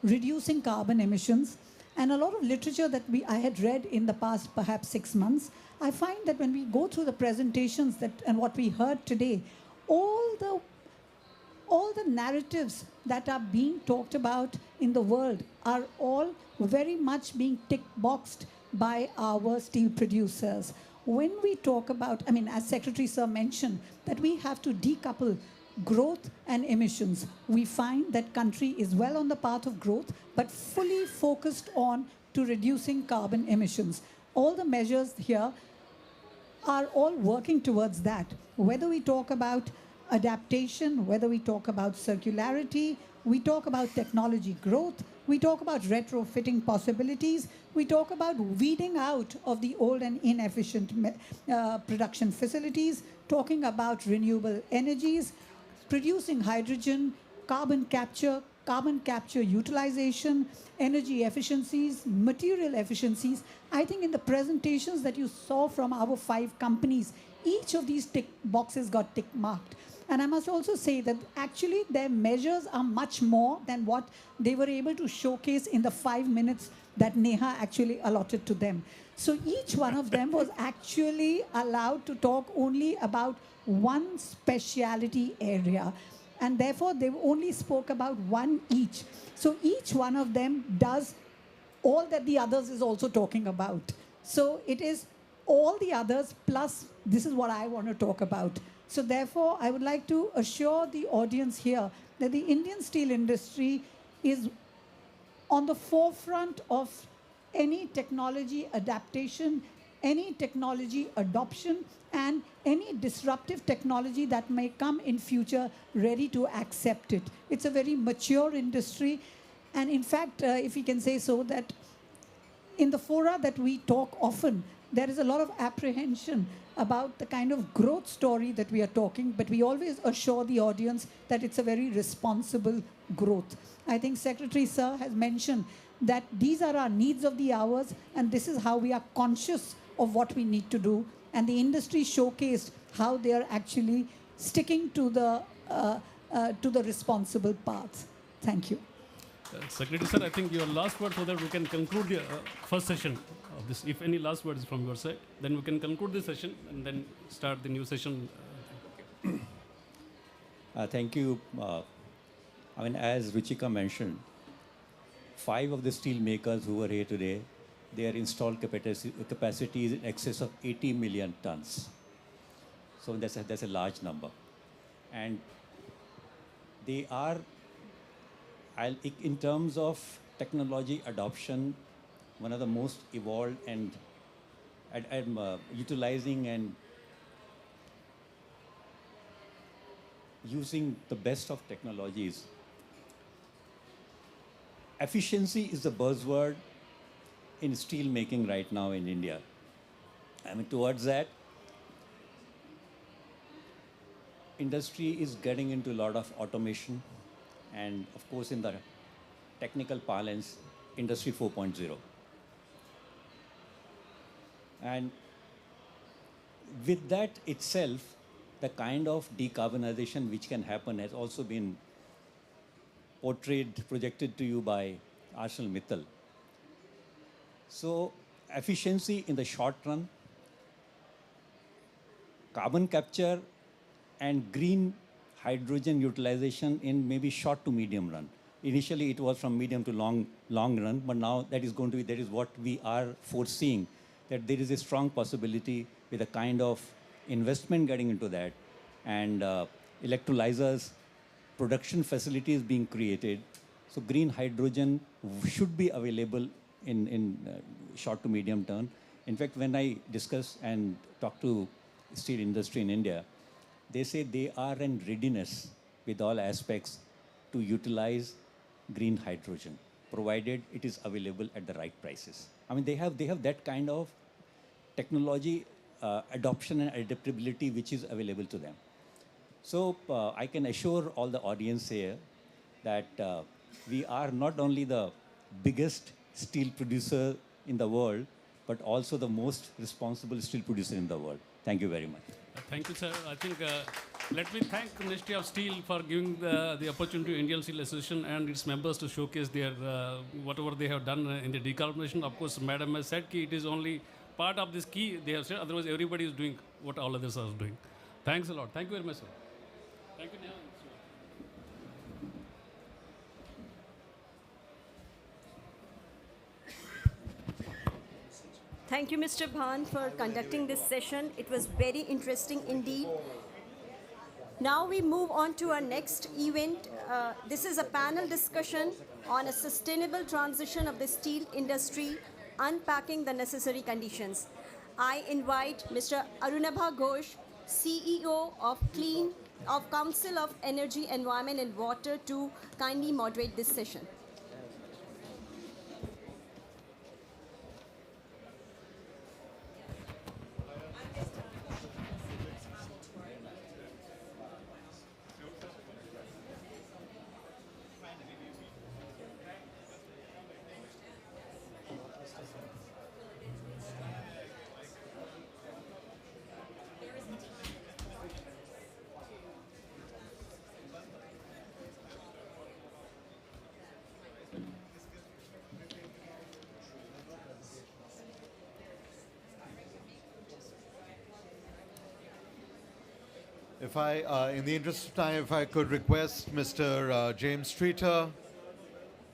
reducing carbon emissions. And a lot of literature that I had read in the past perhaps 6 months, I find that when we go through the presentations and what we heard today, all the narratives that are being talked about in the world are all very much being tick-boxed by our steel producers. When we talk about, I mean, as Secretary Sir mentioned, that we have to decouple growth and emissions, we find that country is well on the path of growth, but fully focused on to reducing carbon emissions. All the measures here are all working towards that. Whether we talk about adaptation, whether we talk about circularity, we talk about technology growth, we talk about retrofitting possibilities, we talk about weeding out of the old and inefficient production facilities, talking about renewable energies, producing hydrogen, carbon capture utilization, energy efficiencies, material efficiencies. I think in the presentations that you saw from our 5 companies, each of these tick boxes got tick marked. And I must also say that actually their measures are much more than what they were able to showcase in the 5 minutes that Neha actually allotted to them. So each one of them was actually allowed to talk only about one specialty area. And therefore, they only spoke about one each. So each one of them does all that the others is also talking about. So it is all the others plus this is what I want to talk about. So therefore, I would like to assure the audience here that the Indian steel industry is on the forefront of any technology adaptation, any technology adoption, and any disruptive technology that may come in future, ready to accept it. It's a very mature industry. And in fact, if we can say so, that in the fora that we talk often, there is a lot of apprehension about the kind of growth story that we are talking, but we always assure the audience that it's a very responsible growth. I think Secretary Sir has mentioned that these are our needs of the hours, and this is how we are conscious of what we need to do. And the industry showcased how they are actually sticking to the responsible path. Thank you. Secretary Sir, I think your last word so that we can conclude the first session of this. If any last words from your side, then we can conclude the session and then start the new session. Thank you. I mean, as Ruchika mentioned, 5 of the steel makers who are here today, their installed capacity is in excess of 80 million tons. So that's a large number. And they are, in terms of technology adoption, one of the most evolved and utilizing and using the best of technologies. Efficiency is the buzzword in steel making right now in India. I mean, towards that, industry is getting into a lot of automation, and of course, in the technical parlance, Industry 4.0. And with that itself, the kind of decarbonization which can happen has also been projected to you by ArcelorMittal. So efficiency in the short run, carbon capture and green hydrogen utilization in maybe short to medium run. Initially, it was from medium to long run, but now that is what we are foreseeing, that there is a strong possibility with a kind of investment getting into that, and electrolyzers, production facilities being created. So green hydrogen should be available in short to medium term. In fact, when I discuss and talk to steel industry in India, they say they are in readiness with all aspects to utilize green hydrogen, provided it is available at the right prices. I mean, they have that kind of technology adoption and adaptability which is available to them. So I can assure all the audience here that we are not only the biggest steel producer in the world, but also the most responsible steel producer in the world. Thank you very much. Thank you, sir. I think let me thank the Ministry of Steel for giving the opportunity to Indian Steel Association and its members to showcase their whatever they have done in the decarbonization. Of course, Madam has said it is only part of this key they have said. Otherwise, everybody is doing what all others are doing. Thanks a lot. Thank you very much, sir. Thank you, Neha. Thank you, Mr. Bhan, for conducting this session. It was very interesting indeed. Now we move on to our next event. This is a panel discussion on a sustainable transition of the steel industry, unpacking the necessary conditions. I invite Mr. Arunabha Ghosh, CEO of Council of Energy, Environment and Water, to kindly moderate this session. If I, in the interest of time, if I could request Mr. James Streeter,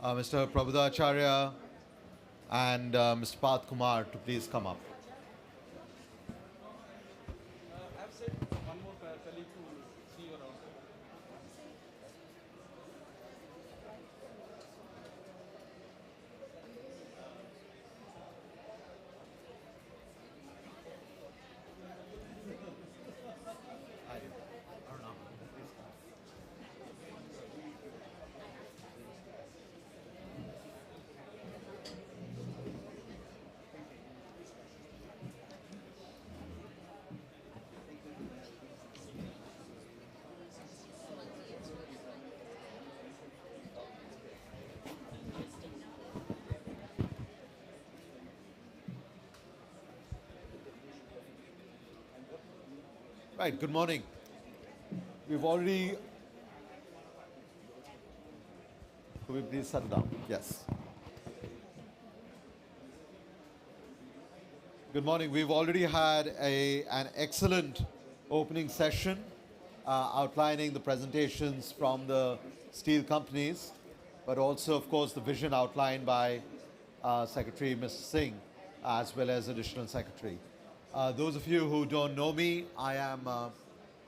Mr. Prabhudacharya, and Mr. Path Kumar to please come up. I've said one more colleague to see you around. Right, good morning. We've already... Could we please settle down? Yes. Good morning. We've already had an excellent opening session outlining the presentations from the steel companies, but also, of course, the vision outlined by Secretary Mr. Singh, as well as Additional Secretary. Those of you who don't know me, I am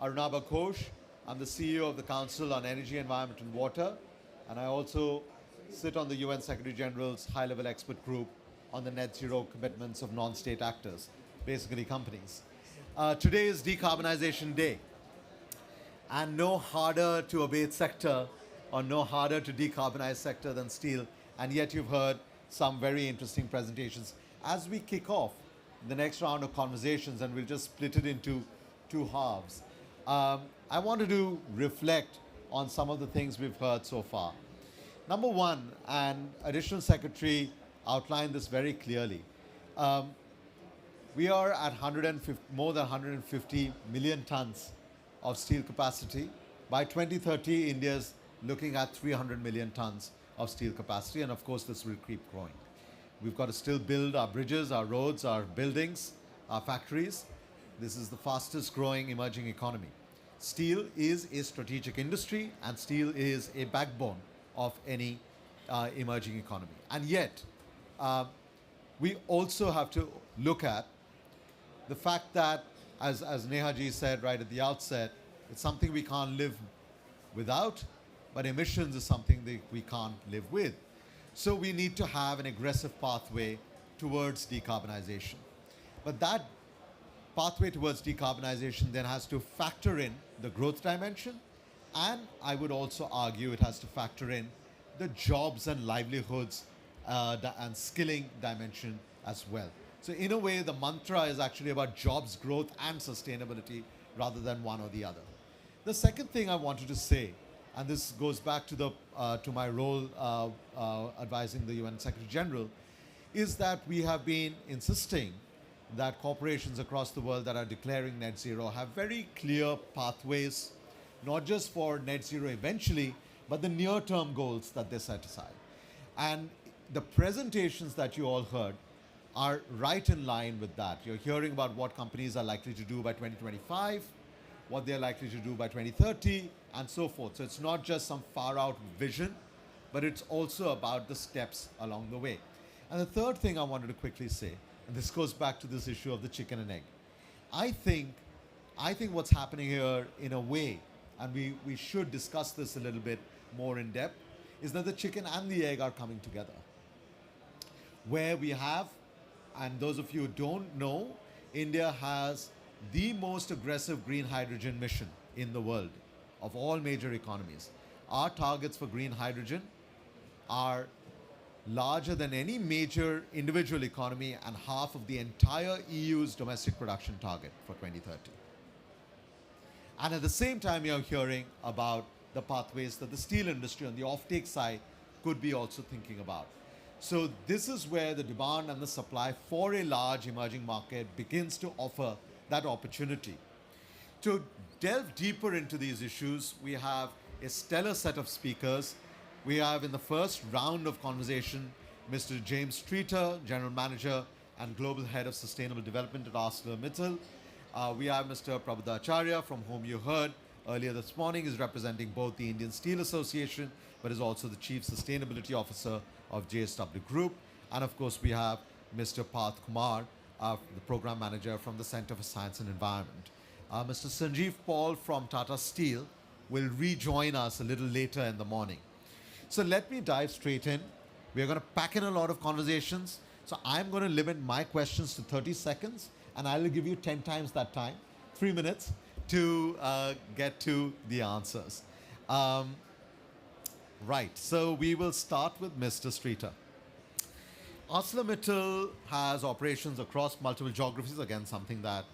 Arunabha Ghosh. I'm the CEO of the Council on Energy, Environment and Water, and I also sit on the UN Secretary General's high-level expert group on the net zero commitments of non-state actors, basically companies. Today is Decarbonization Day, and no harder to abate sector or no harder to decarbonize sector than steel, and yet you've heard some very interesting presentations. As we kick off the next round of conversations, and we'll just split it into two halves, I wanted to reflect on some of the things we've heard so far. Number one, and Additional Secretary outlined this very clearly, we are at more than 150 million tons of steel capacity. By 2030, India's looking at 300 million tons of steel capacity, and of course this will keep growing. We've got to still build our bridges, our roads, our buildings, our factories. This is the fastest growing emerging economy. Steel is a strategic industry, and steel is a backbone of any emerging economy. And yet, we also have to look at the fact that, as Neha ji said right at the outset, it's something we can't live without, but emissions is something that we can't live with. So we need to have an aggressive pathway towards decarbonization. But that pathway towards decarbonization then has to factor in the growth dimension, and I would also argue it has to factor in the jobs and livelihoods and skilling dimension as well. So in a way, the mantra is actually about jobs, growth, and sustainability rather than one or the other. The second thing I wanted to say, and this goes back to my role advising the UN Secretary General, is that we have been insisting that corporations across the world that are declaring net zero have very clear pathways, not just for net zero eventually, but the near-term goals that they set aside. And the presentations that you all heard are right in line with that. You're hearing about what companies are likely to do by 2025, what they're likely to do by 2030, and so forth. So it's not just some far-out vision, but it's also about the steps along the way. And the third thing I wanted to quickly say, and this goes back to this issue of the chicken and egg. I think what's happening here in a way, and we should discuss this a little bit more in depth, is that the chicken and the egg are coming together. Where we have, and those of you who don't know, India has the most aggressive green hydrogen mission in the world of all major economies. Our targets for green hydrogen are larger than any major individual economy and half of the entire EU's domestic production target for 2030. And at the same time, you're hearing about the pathways that the steel industry on the offtake side could be also thinking about. So this is where the demand and the supply for a large emerging market begins to offer that opportunity. To delve deeper into these issues, we have a stellar set of speakers. We have in the first round of conversation, Mr. James Streeter, General Manager and Global Head of Sustainable Development at ArcelorMittal. We have Mr. Prabodha Acharya, from whom you heard earlier this morning, is representing both the Indian Steel Association, but is also the Chief Sustainability Officer of JSW Group. And of course, we have Mr. Parth Kumar, the Program Manager from the Center for Science and Environment. Mr. Sanjeev Paul from Tata Steel will rejoin us a little later in the morning. So let me dive straight in. We're going to pack in a lot of conversations. So I'm going to limit my questions to 30 seconds, and I will give you 10 times that time, 3 minutes, to get to the answers. Right, so we will start with Mr. Streeter. ArcelorMittal has operations across multiple geographies, again, something that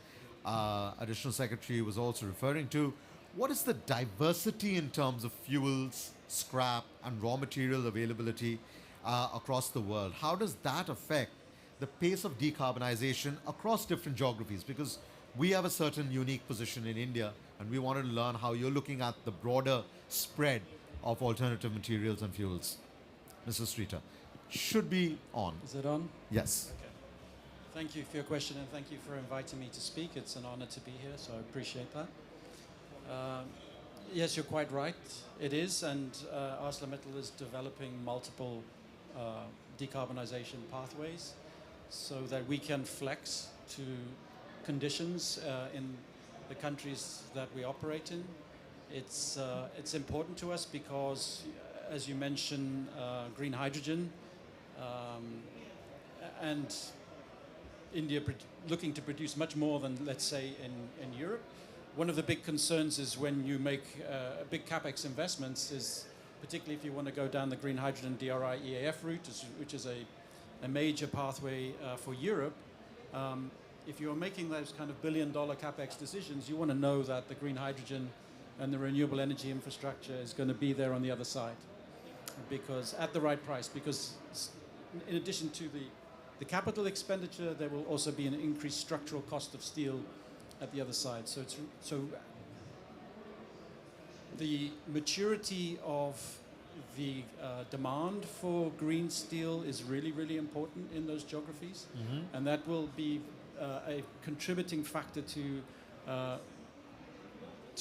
Additional Secretary was also referring to. What is the diversity in terms of fuels, scrap, and raw material availability across the world? How does that affect the pace of decarbonization across different geographies? Because we have a certain unique position in India, and we wanted to learn how you're looking at the broader spread of alternative materials and fuels. Mr. Streeter, should be on. Is it on? Yes. Okay. Thank you for your question, and thank you for inviting me to speak. It's an honor to be here, so I appreciate that. Yes, you're quite right. It is, and ArcelorMittal is developing multiple decarbonization pathways so that we can flex to conditions in the countries that we operate in. It's important to us because, as you mentioned, green hydrogen and India looking to produce much more than, let's say, in Europe. One of the big concerns is when you make big capex investments is, particularly if you want to go down the green hydrogen DRI EAF route, which is a major pathway for Europe. If you're making those kind of billion-dollar capex decisions, you want to know that the green hydrogen and the renewable energy infrastructure is going to be there on the other side, because at the right price. Because in addition to the capital expenditure, there will also be an increased structural cost of steel at the other side. So the maturity of the demand for green steel is really, really important in those geographies, and that will be a contributing factor to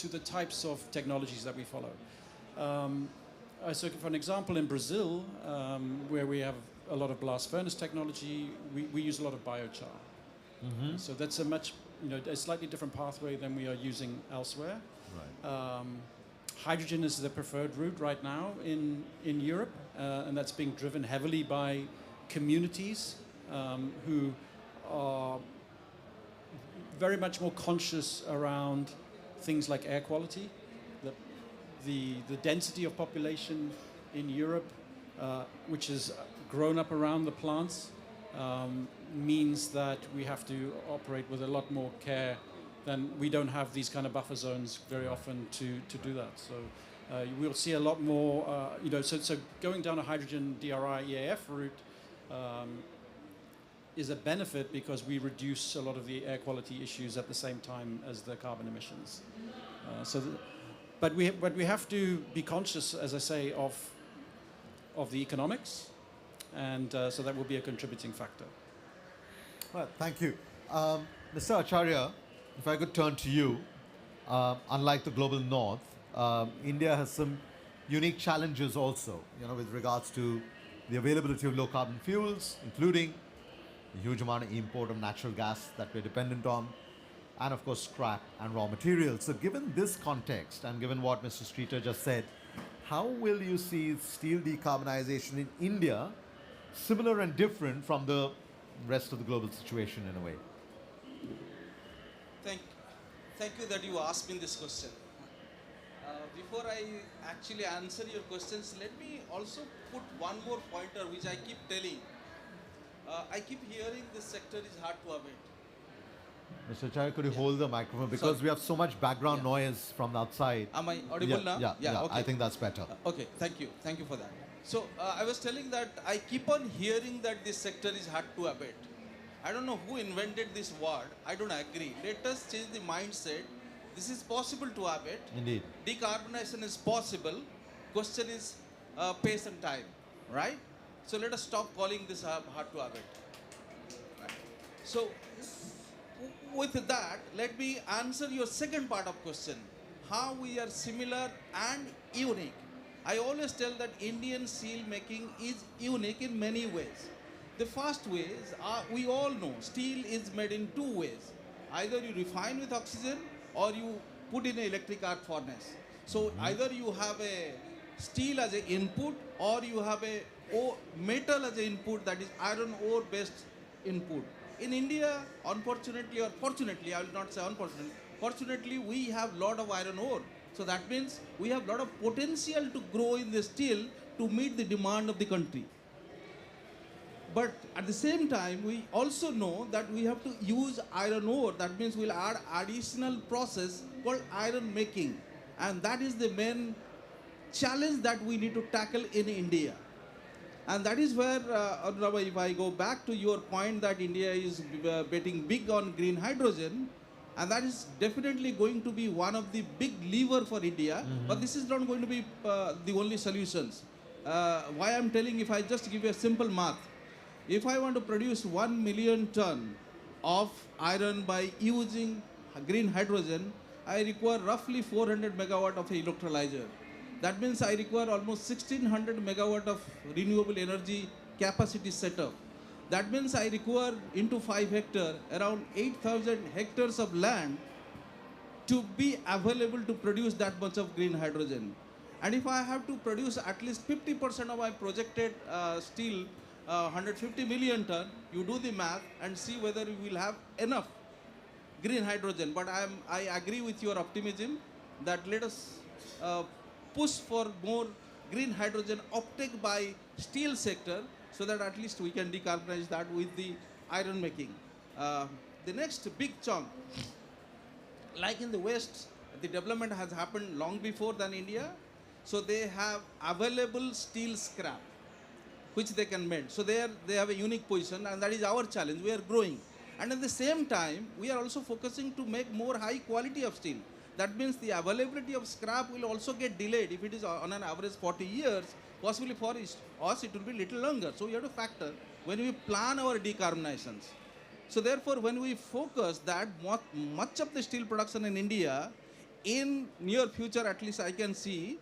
the types of technologies that we follow. So for an example, in Brazil, where we have a lot of blast furnace technology, we use a lot of biochar. So that's a slightly different pathway than we are using elsewhere. Right. Hydrogen is the preferred route right now in Europe, and that's being driven heavily by communities who are very much more conscious around things like air quality. The density of population in Europe, which has grown up around the plants, means that we have to operate with a lot more care. Then we don't have these kind of buffer zones very often to do that. So we'll see a lot more, so going down a hydrogen DRI EAF route is a benefit because we reduce a lot of the air quality issues at the same time as the carbon emissions. But we have to be conscious, as I say, of the economics, and so that will be a contributing factor. Well, thank you. Mr. Acharya, if I could turn to you, unlike the global north, India has some unique challenges also, with regards to the availability of low carbon fuels, including the huge amount of import of natural gas that we're dependent on, and of course scrap and raw materials. So given this context and given what Mr. Streeter just said, how will you see steel decarbonization in India similar and different from the rest of the global situation in a way? Thank you that you asked me this question. Before I actually answer your questions, let me also put one more pointer which I keep telling. I keep hearing this sector is hard to abate. Mr. Acharya, could you hold the microphone? Because Sorry. we have so much background noise from the outside. Am I audible now? Yeah, okay. I think that's better. Okay, thank you. Thank you for that. So I was telling that I keep on hearing that this sector is hard to abate. I don't know who invented this word. I don't agree. Let us change the mindset. This is possible to abate. Indeed. Decarbonization is possible. Question is pace and time, right? So let us stop calling this hard to abate. Right. So with that, let me answer your second part of question. How we are similar and unique. I always tell that Indian steel making is unique in many ways. The first way is, we all know steel is made in two ways. Either you refine with oxygen or you put in an electric arc furnace. So either you have a steel as an input or you have a metal as an input, that is iron ore based input. In India, unfortunately or fortunately, I will not say unfortunately, fortunately we have lot of iron ore. So that means we have lot of potential to grow in the steel to meet the demand of the country. But at the same time, we also know that we have to use iron ore. That means we'll add additional process called iron making. And that is the main challenge that we need to tackle in India. And that is where, if I go back to your point that India is betting big on green hydrogen, And that is definitely going to be one of the big lever for India. But this is not going to be the only solutions. Why I'm telling, if I just give you a simple math, if I want to produce 1 million ton of iron by using green hydrogen, I require roughly 400 megawatt of electrolyzer. That means I require almost 1600 megawatt of renewable energy capacity setup. That means I require into 5 hectare around 8,000 hectares of land to be available to produce that much of green hydrogen. And if I have to produce at least 50% of my projected steel, 150 million ton, you do the math and see whether we will have enough green hydrogen. But I agree with your optimism that let us push for more green hydrogen uptake by steel sector, so that at least we can decarbonize that with the iron making. The next big chunk, like in the West, the development has happened long before than India. So they have available steel scrap, which they can melt. So they have a unique position, and that is our challenge. We are growing. And at the same time, we are also focusing to make more high quality of steel. That means the availability of scrap will also get delayed. If it is on an average 40 years, possibly for us it will be little longer. So we have to factor when we plan our decarbonizations. So therefore, when we focus that much of the steel production in India, in near future at least I can see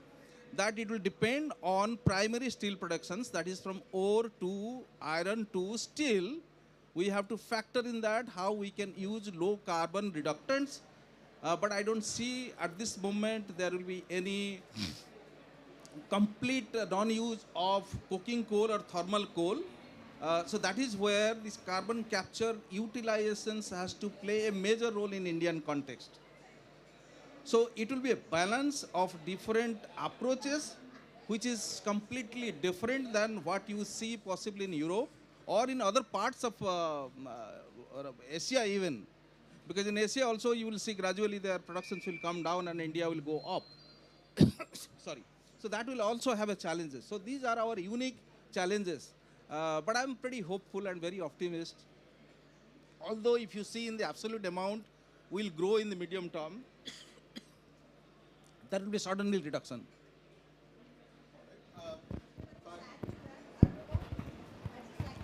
that it will depend on primary steel productions, that is from ore to iron to steel. We have to factor in that how we can use low carbon reductants. But I don't see at this moment there will be any complete non-use of coking coal or thermal coal. So that is where this carbon capture utilizations has to play a major role in Indian context. So it will be a balance of different approaches, which is completely different than what you see possibly in Europe or in other parts of Asia even. Because in Asia also you will see gradually their productions will come down and India will go up. Sorry. So that will also have a challenges. So these are our unique challenges. But I'm pretty hopeful and very optimist. Although if you see in the absolute amount, we'll grow in the medium term, there will be suddenly reduction.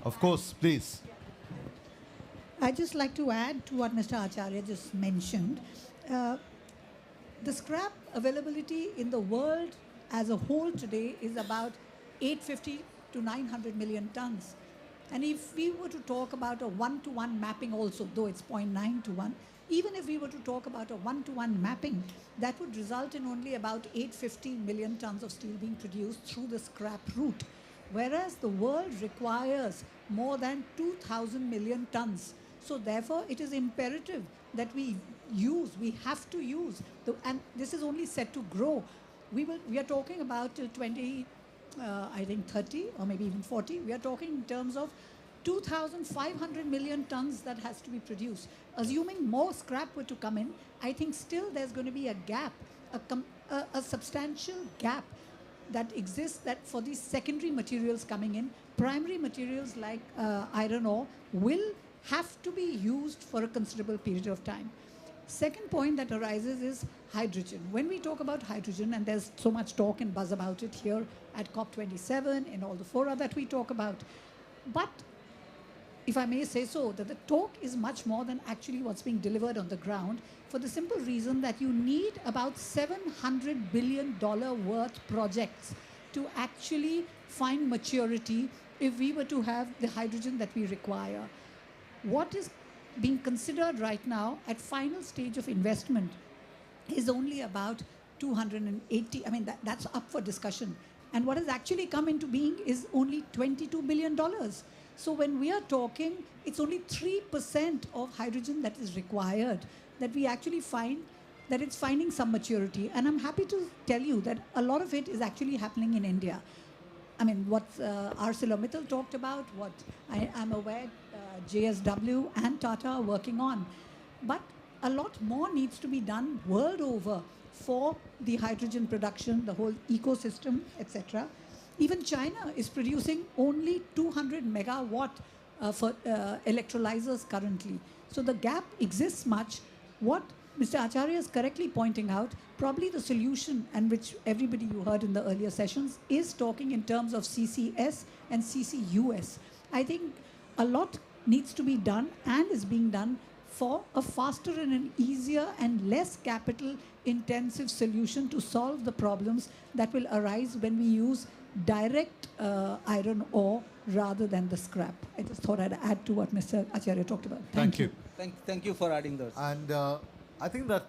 Of course, please. I'd just like to add to what Mr. Acharya just mentioned. The scrap availability in the world as a whole today is about 850 to 900 million tons. And if we were to talk about a one-to-one mapping also, though it's 0.9 to 1, even if we were to talk about a one-to-one mapping, that would result in only about 850 million tons of steel being produced through the scrap route. Whereas the world requires more than 2,000 million tons. So therefore, it is imperative that we have to use, and this is only set to grow. We are talking about till 30 or maybe even 40. We are talking in terms of 2,500 million tons that has to be produced. Assuming more scrap were to come in, I think still there's going to be a gap, a substantial gap that exists that for these secondary materials coming in. Primary materials like iron ore will have to be used for a considerable period of time. Second point that arises is hydrogen. When we talk about hydrogen, and there's so much talk and buzz about it here at COP27, in all the fora that we talk about, but if I may say so, that the talk is much more than actually what's being delivered on the ground, for the simple reason that you need about $700 billion worth projects to actually find maturity if we were to have the hydrogen that we require. What is being considered right now at final stage of investment is only about 280, that's up for discussion. And what has actually come into being is only $22 billion. So when we are talking, it's only 3% of hydrogen that is required, that we actually find that it's finding some maturity. And I'm happy to tell you that a lot of it is actually happening in India. What ArcelorMittal talked about, what I'm aware JSW and Tata are working on. But a lot more needs to be done world over for the hydrogen production, the whole ecosystem, etc. Even China is producing only 200 megawatt for electrolyzers currently. So the gap exists much. what Mr. Acharya is correctly pointing out, probably the solution, and which everybody you heard in the earlier sessions, is talking in terms of CCS and CCUS. I think a lot needs to be done and is being done for a faster and an easier and less capital intensive solution to solve the problems that will arise when we use direct iron ore rather than the scrap. I just thought I'd add to what Mr. Acharya talked about. Thank you. Thank you for adding those. And I think that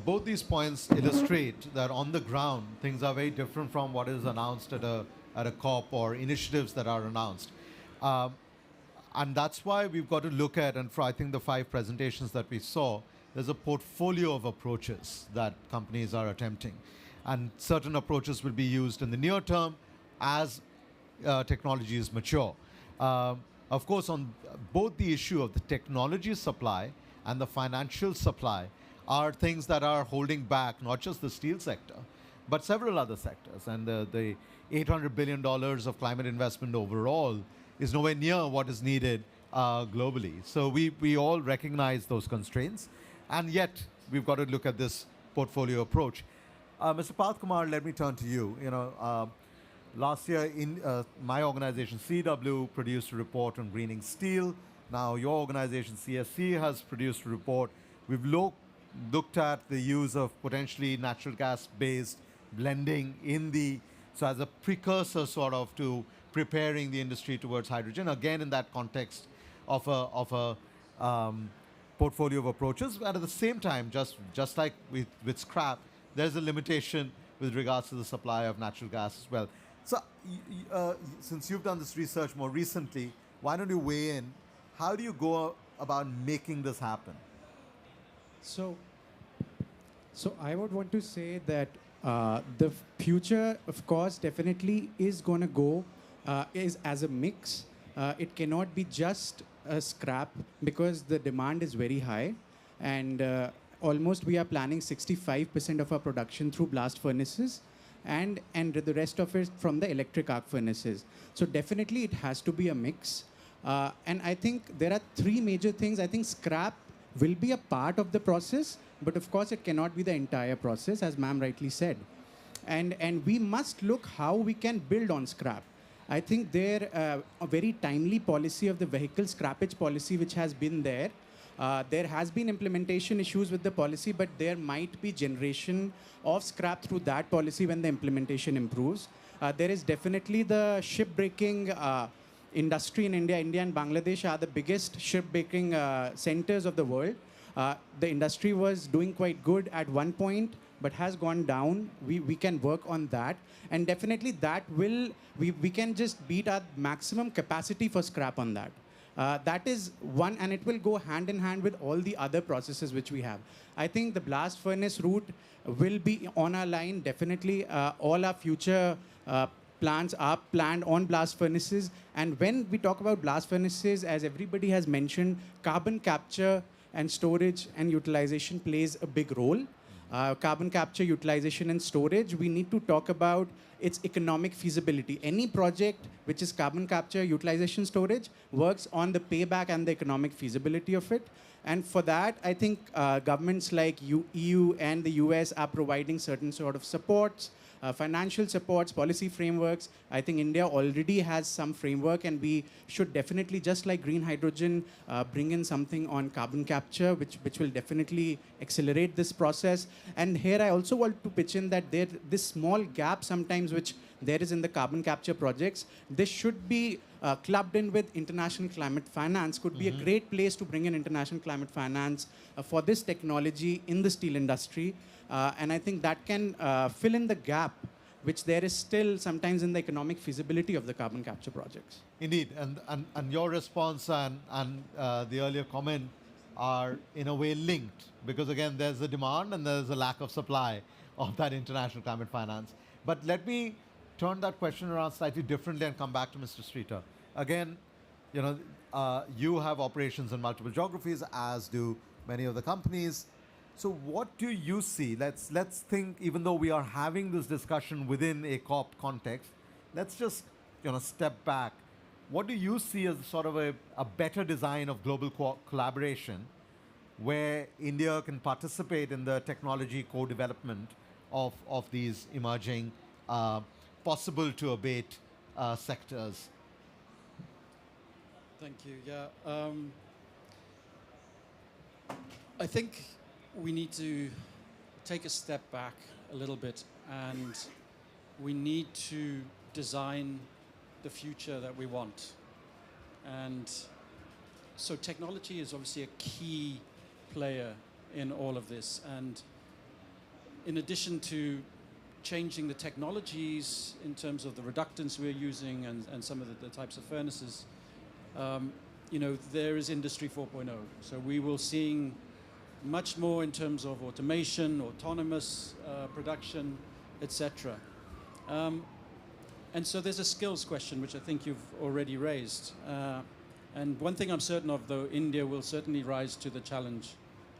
both these points illustrate that on the ground, things are very different from what is announced at a COP or initiatives that are announced. And that's why we've got to look at, and for I think the 5 presentations that we saw, there's a portfolio of approaches that companies are attempting. And certain approaches will be used in the near term as technology is mature. Of course, on both the issue of the technology supply and the financial supply are things that are holding back not just the steel sector, but several other sectors. And the $800 billion of climate investment overall is nowhere near what is needed globally. So we all recognize those constraints, and yet we've got to look at this portfolio approach. Mr. Parth Kumar, let me turn to you. Last year, in my organization, CW, produced a report on greening steel. Now your organization, CSC, has produced a report. We've looked at the use of potentially natural gas-based blending so as a precursor sort of to preparing the industry towards hydrogen, again in that context of a portfolio of approaches. And at the same time, just like with scrap, there's a limitation with regards to the supply of natural gas as well. So since you've done this research more recently, why don't you weigh in? How do you go about making this happen? So I would want to say that the future, of course, definitely is going to go is as a mix. It cannot be just a scrap because the demand is very high, and almost we are planning 65% of our production through blast furnaces, and the rest of it from the electric arc furnaces. So definitely it has to be a mix. And I think there are 3 major things. I think scrap will be a part of the process, but of course it cannot be the entire process, as ma'am rightly said. And we must look how we can build on scrap. I think a very timely policy of the vehicle scrappage policy which has been there. There has been implementation issues with the policy, but there might be generation of scrap through that policy when the implementation improves. There is definitely the shipbreaking industry in India. India and Bangladesh are the biggest shipbreaking centers of the world. The industry was doing quite good at one point, but has gone down. We can work on that. And definitely that we can just beat our maximum capacity for scrap on that. That is one, and it will go hand in hand with all the other processes which we have. I think the blast furnace route will be on our line. Definitely all our future plants are planned on blast furnaces. And when we talk about blast furnaces, as everybody has mentioned, carbon capture and storage and utilization plays a big role. Carbon capture, utilization, and storage, we need to talk about its economic feasibility. Any project which is carbon capture, utilization, storage works on the payback and the economic feasibility of it. And for that, I think governments like EU and the US are providing certain sort of supports, financial supports, policy frameworks. I think India already has some framework, and we should definitely, just like green hydrogen, bring in something on carbon capture, which will definitely accelerate this process. And here I also want to pitch in that this small gap sometimes which there is in the carbon capture projects, this should be clubbed in with international climate finance, could be a great place to bring in international climate finance for this technology in the steel industry. And I think that can fill in the gap which there is still sometimes in the economic feasibility of the carbon capture projects. Indeed, and your response and the earlier comment are in a way linked, because again, there's a demand and there's a lack of supply of that international climate finance. But let me turn that question around slightly differently and come back to Mr. Streeter. Again, you have operations in multiple geographies, as do many of the companies. So what do you see? Let's think, even though we are having this discussion within a COP context, let's just step back. What do you see as sort of a better design of global collaboration where India can participate in the technology co-development of these emerging, possible to abate sectors? Thank you. Yeah. I think we need to take a step back a little bit, and we need to design the future that we want. And so technology is obviously a key player in all of this. And in addition to changing the technologies in terms of the reductants we're using and some of the types of furnaces, there is Industry 4.0. So we will seeing much more in terms of automation, autonomous production, etc. And so there's a skills question, which I think you've already raised. And one thing I'm certain of, though, India will certainly rise to the challenge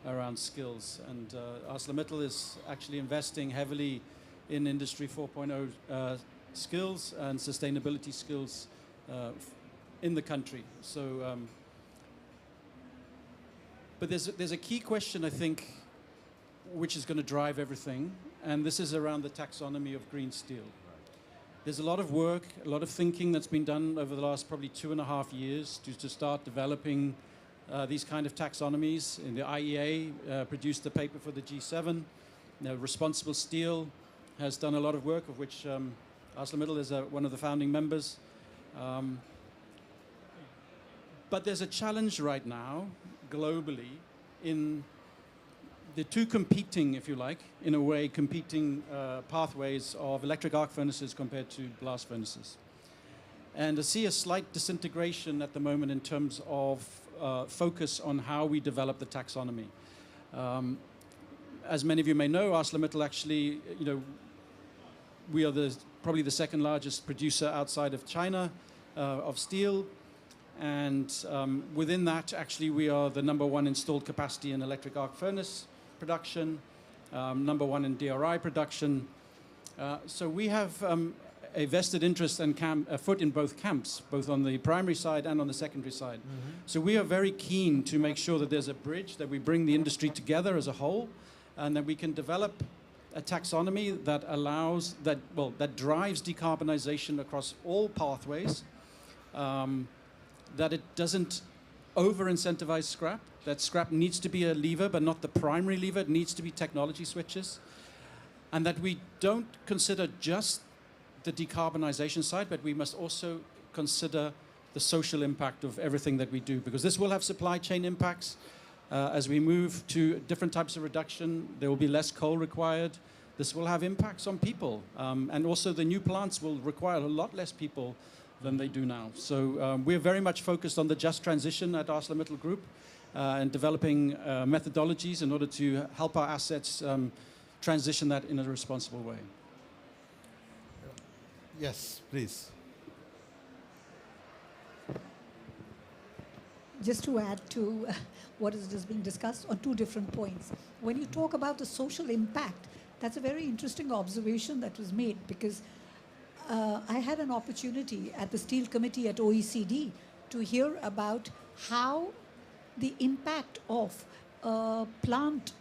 around skills. And ArcelorMittal is actually investing heavily in Industry 4.0 skills and sustainability skills in the country. So, but there's a key question, I think, which is going to drive everything, and this is around the taxonomy of green steel. There's a lot of work, a lot of thinking that's been done over the last probably 2.5 years to start developing these kind of taxonomies. In the IEA produced the paper for the G7. Responsible Steel has done a lot of work, of which ArcelorMittal is one of the founding members. But there's a challenge right now, globally, in the two competing, if you like, in a way, competing pathways of electric arc furnaces compared to blast furnaces. And I see a slight disintegration at the moment in terms of focus on how we develop the taxonomy. As many of you may know, ArcelorMittal actually, we are probably the second largest producer outside of China of steel. And within that, actually, we are the #1 installed capacity in electric arc furnace production, #1 in DRI production. So we have a vested interest and a foot in both camps, both on the primary side and on the secondary side. So we are very keen to make sure that there's a bridge, that we bring the industry together as a whole, and that we can develop a taxonomy that allows, that drives decarbonization across all pathways, that it doesn't over-incentivize scrap, that scrap needs to be a lever, but not the primary lever. It needs to be technology switches. And that we don't consider just the decarbonization side, but we must also consider the social impact of everything that we do, because this will have supply chain impacts. As we move to different types of reduction, there will be less coal required. This will have impacts on people. And also the new plants will require a lot less people than they do now. So we're very much focused on the just transition at ArcelorMittal Group and developing methodologies in order to help our assets transition that in a responsible way. Yes, please. Just to add to what is just being discussed on two different points. When you talk about the social impact, that's a very interesting observation that was made, because I had an opportunity at the Steel Committee at OECD to hear about how the impact of a plant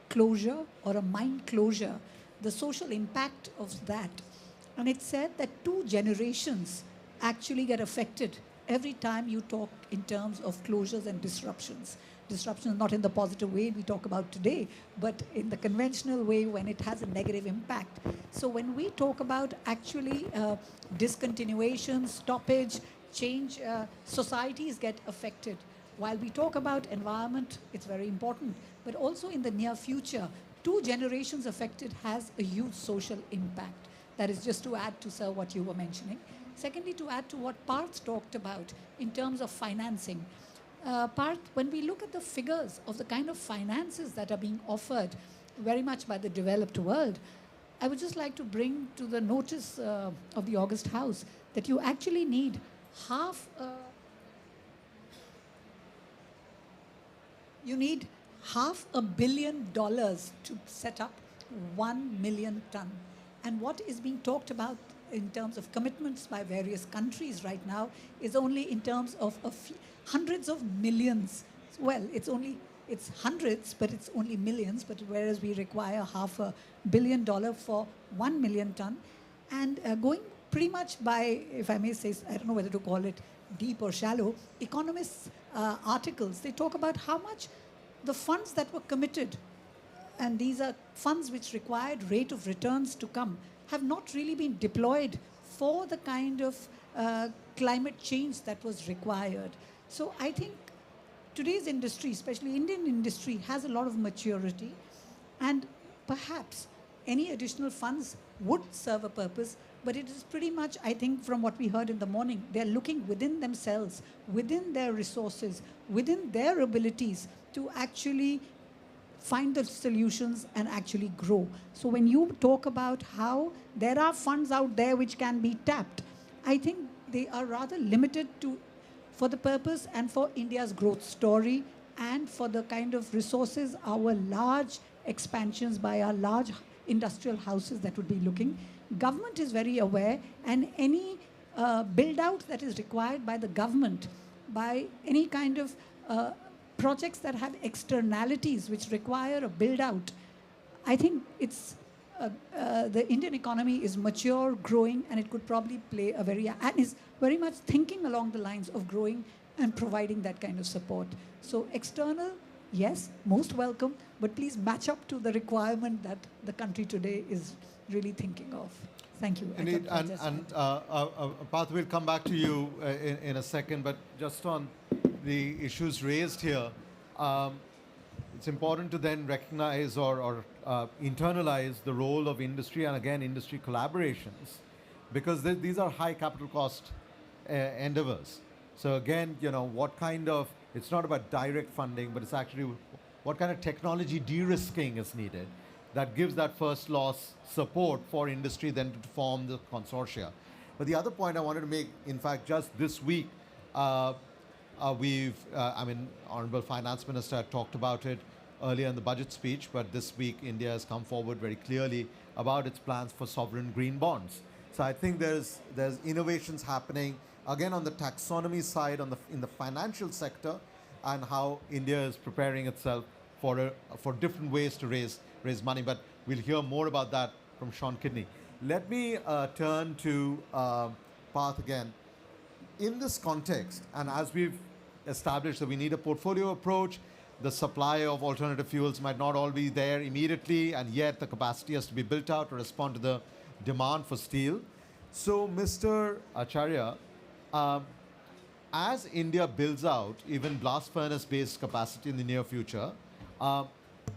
closure or a mine closure, the social impact of that. And it said that 2 generations actually get affected every time you talk in terms of closures and disruptions. Disruptions not in the positive way we talk about today, but in the conventional way when it has a negative impact. So when we talk about actually discontinuation, stoppage, change, societies get affected. While we talk about environment, it's very important, but also in the near future, 2 generations affected has a huge social impact. That is just to add to, sir, what you were mentioning. Secondly, to add to what Parth talked about in terms of financing. Parth, when we look at the figures of the kind of finances that are being offered very much by the developed world, I would just like to bring to the notice of the August House that you actually need $500 million to set up 1 million ton. And what is being talked about in terms of commitments by various countries right now is only in terms of hundreds of millions. Well, it's only it's hundreds, but it's only millions, but whereas we require $500 million for 1 million ton. And going pretty much by, if I may say, I don't know whether to call it deep or shallow, economists' articles, they talk about how much the funds that were committed, and these are funds which required rate of returns to come, have not really been deployed for the kind of climate change that was required. So I think today's industry, especially Indian industry, has a lot of maturity, and perhaps any additional funds would serve a purpose, but it is pretty much, I think, from what we heard in the morning, they're looking within themselves, within their resources, within their abilities to actually find the solutions and actually grow. So when you talk about how there are funds out there which can be tapped, I think they are rather limited to for the purpose and for India's growth story and for the kind of resources, our large expansions by our large industrial houses that would be looking. Government is very aware, and any build out that is required by the government, by any kind of projects that have externalities which require a build out, I think it's the Indian economy is mature, growing, and it could probably play a and is very much thinking along the lines of growing and providing that kind of support. So external, yes, most welcome, but please match up to the requirement that the country today is really thinking of. Thank you. Indeed, and Path, we'll come back to you in a second, but just on the issues raised here, it's important to then recognize or internalize the role of industry and again industry collaborations, because these are high capital cost endeavors. So again, you know, what kind of, it's not about direct funding, but it's actually what kind of technology de-risking is needed that gives that first loss support for industry then to form the consortia. But the other point I wanted to make, in fact, just this week, I mean, Honorable Finance Minister talked about it earlier in the budget speech, but this week India has come forward very clearly about its plans for sovereign green bonds. So I think there's innovations happening, again, on the taxonomy side, in the financial sector, and how India is preparing itself for different ways to raise money. But we'll hear more about that from Sean Kidney. Let me turn to Path again. In this context, and as we've established that we need a portfolio approach, the supply of alternative fuels might not all be there immediately, and yet the capacity has to be built out to respond to the demand for steel. So, Mr. Acharya, as India builds out even blast furnace-based capacity in the near future,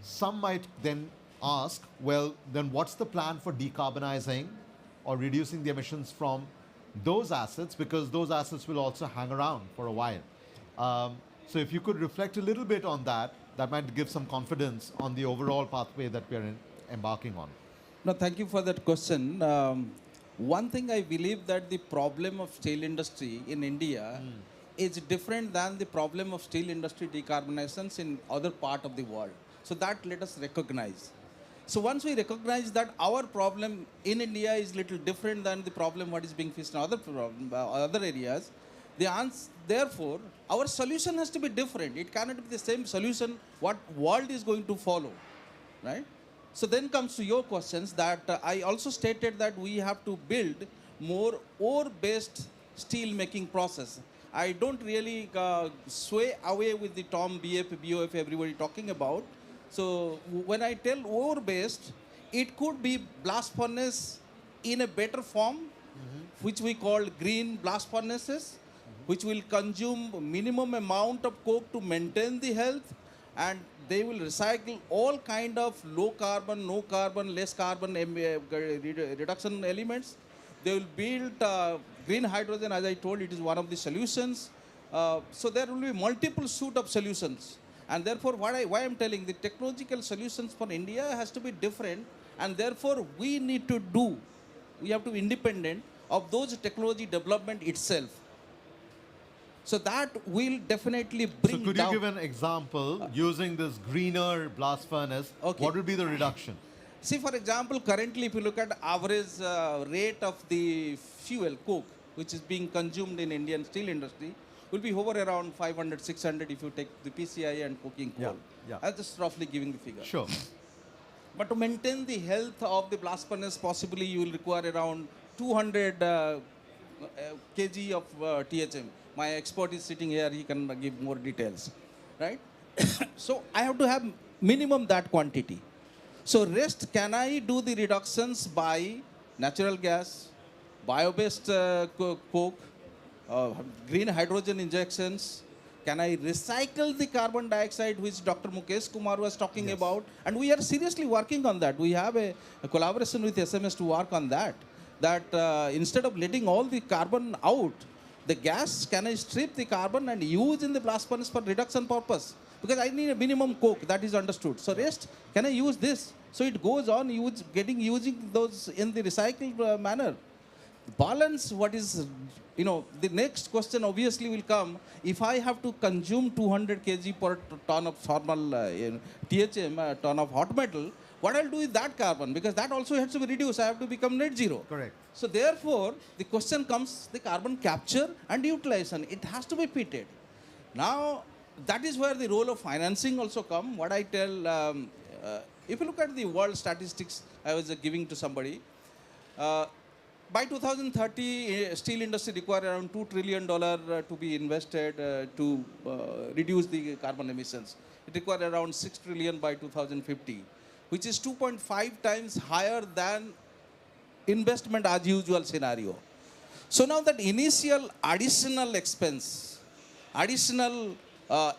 some might then ask, well, then what's the plan for decarbonizing or reducing the emissions from those assets, because those assets will also hang around for a while. So if you could reflect a little bit on that, that might give some confidence on the overall pathway that we are embarking on. No, thank you for that question. One thing I believe that the problem of steel industry in India is different than the problem of steel industry decarbonizations in other part of the world. So that let us recognize. So once we recognize that our problem in India is little different than the problem what is being faced in other areas, therefore, our solution has to be different. It cannot be the same solution what world is going to follow, right? So then comes to your questions that I also stated that we have to build more ore-based steel making process. I don't really sway away with the term BF, BOF everybody talking about. So when I tell ore-based, it could be blast furnace in a better form, which we call green blast furnaces, which will consume minimum amount of coke to maintain the health, and they will recycle all kind of low carbon, no carbon, less carbon reduction elements. They will build green hydrogen, as I told, it is one of the solutions. So there will be multiple suite of solutions. And therefore, why I'm telling, the technological solutions for India has to be different, and therefore we need to we have to be independent of those technology development itself. So that will definitely bring So could you give an example using this greener blast furnace? Okay. What would be the reduction? See, for example, currently if you look at average rate of the fuel, coke, which is being consumed in Indian steel industry, will be over around 500, 600 if you take the PCI and coking coal. Yeah. I'm just roughly giving the figure. Sure. But to maintain the health of the blast furnace, possibly you will require around 200 kg of THM. My expert is sitting here, he can give more details, right? So I have to have minimum that quantity. So rest, can I do the reductions by natural gas, bio-based coke, green hydrogen injections? Can I recycle the carbon dioxide which Dr. Mukesh Kumar was talking about? And we are seriously working on that. We have a collaboration with SMS to work on that. That instead of letting all the carbon out, the gas, can I strip the carbon and use in the blast furnace for reduction purpose? Because I need a minimum coke, that is understood. So rest, can I use this? So it goes on using those in the recycled manner. Balance, what is, the next question obviously will come, if I have to consume 200 kg per ton of thermal THM, ton of hot metal, what I'll do with that carbon? Because that also has to be reduced. I have to become net zero. Correct. So therefore, the question comes, the carbon capture and utilization. It has to be pitted. Now, that is where the role of financing also come. What I tell, if you look at the world statistics I was giving to somebody, by 2030, steel industry require around $2 trillion to be invested to reduce the carbon emissions. It require around 6 trillion by 2050, which is 2.5 times higher than investment as usual scenario. So now that initial additional expense, additional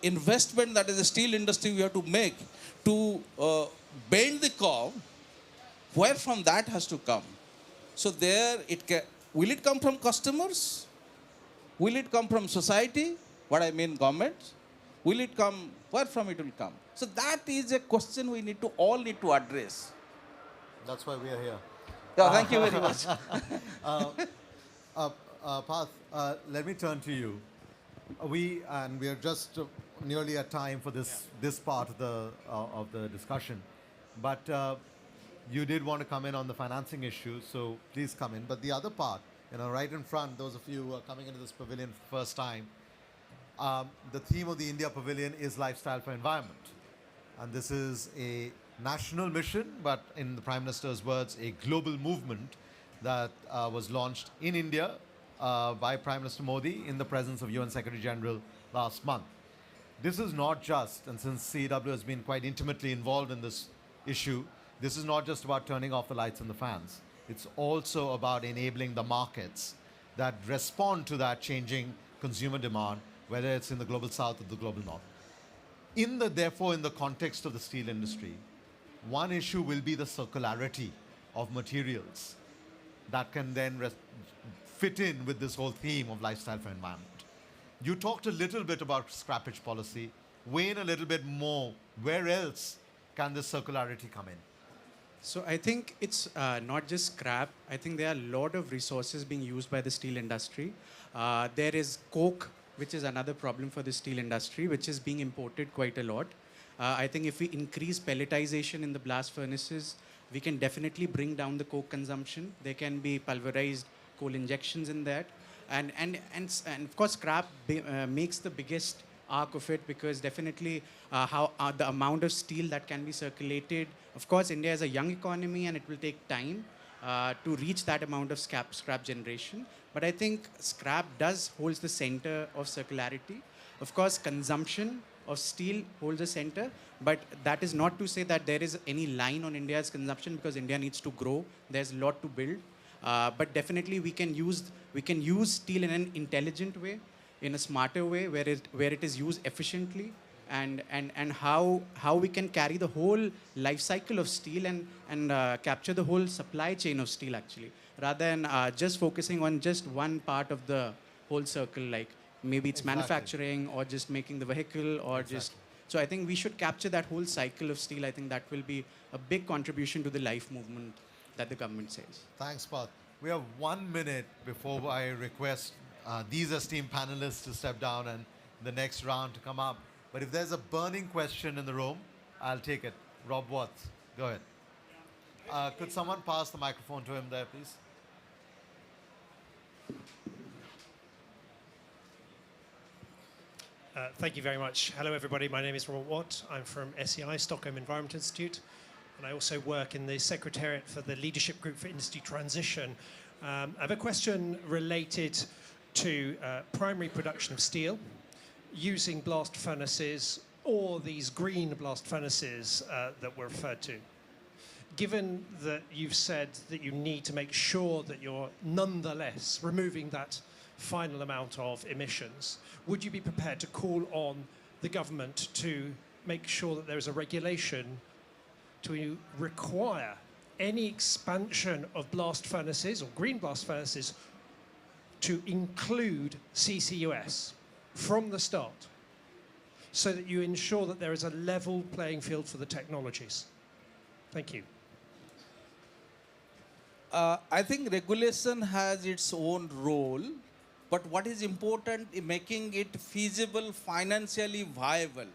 investment that is the steel industry we have to make to bend the curve, where from that has to come? So there, will it come from customers? Will it come from society? What I mean government? Will it come, where from it will come? So that is a question we all need to address. That's why we are here. Yeah, thank you very much. Parth, let me turn to you. We are just nearly at time for this part of the discussion, but you did want to come in on the financing issue, so please come in. But the other part, right in front, those of you who are coming into this pavilion for the first time, the theme of the India Pavilion is Lifestyle for Environment. And this is a national mission, but in the Prime Minister's words, a global movement that was launched in India by Prime Minister Modi in the presence of UN Secretary General last month. This is not just, and since CEW has been quite intimately involved in this issue, this is not just about turning off the lights and the fans. It's also about enabling the markets that respond to that changing consumer demand, whether it's in the global south or the global north. Therefore, in the context of the steel industry, one issue will be the circularity of materials that can then fit in with this whole theme of lifestyle for environment. You talked a little bit about scrappage policy. Weigh in a little bit more. Where else can this circularity come in? So I think it's not just scrap. I think there are a lot of resources being used by the steel industry. There is coke, which is another problem for the steel industry, which is being imported quite a lot. I think if we increase pelletization in the blast furnaces, we can definitely bring down the coke consumption. There can be pulverized coal injections in that. And of course, scrap makes the biggest arc of it, because definitely the amount of steel that can be circulated. Of course, India is a young economy and it will take time to reach that amount of scrap generation. But I think scrap holds the center of circularity. Of course, consumption of steel holds the center, but that is not to say that there is any line on India's consumption, because India needs to grow. There's a lot to build. But definitely we can use steel in an intelligent way, in a smarter way, where it is used efficiently, and how we can carry the whole life cycle of steel and capture the whole supply chain of steel, actually, rather than just focusing on just one part of the whole circle, like maybe it's manufacturing or just making the vehicle or just. So I think we should capture that whole cycle of steel. I think that will be a big contribution to the life movement that the government says. Thanks, Parth. We have 1 minute before I request these esteemed panelists to step down and the next round to come up. But if there's a burning question in the room, I'll take it. Rob Watts, go ahead. Could someone pass the microphone to him there, please? Thank you very much. Hello, everybody. My name is Robert Watt. I'm from SEI, Stockholm Environment Institute, and I also work in the Secretariat for the Leadership Group for Industry Transition. I have a question related to primary production of steel using blast furnaces or these green blast furnaces that were referred to. Given that you've said that you need to make sure that you're nonetheless removing that final amount of emissions, would you be prepared to call on the government to make sure that there is a regulation to require any expansion of blast furnaces or green blast furnaces to include CCUS from the start, so that you ensure that there is a level playing field for the technologies? Thank you. I think regulation has its own role, but what is important is making it feasible, financially viable.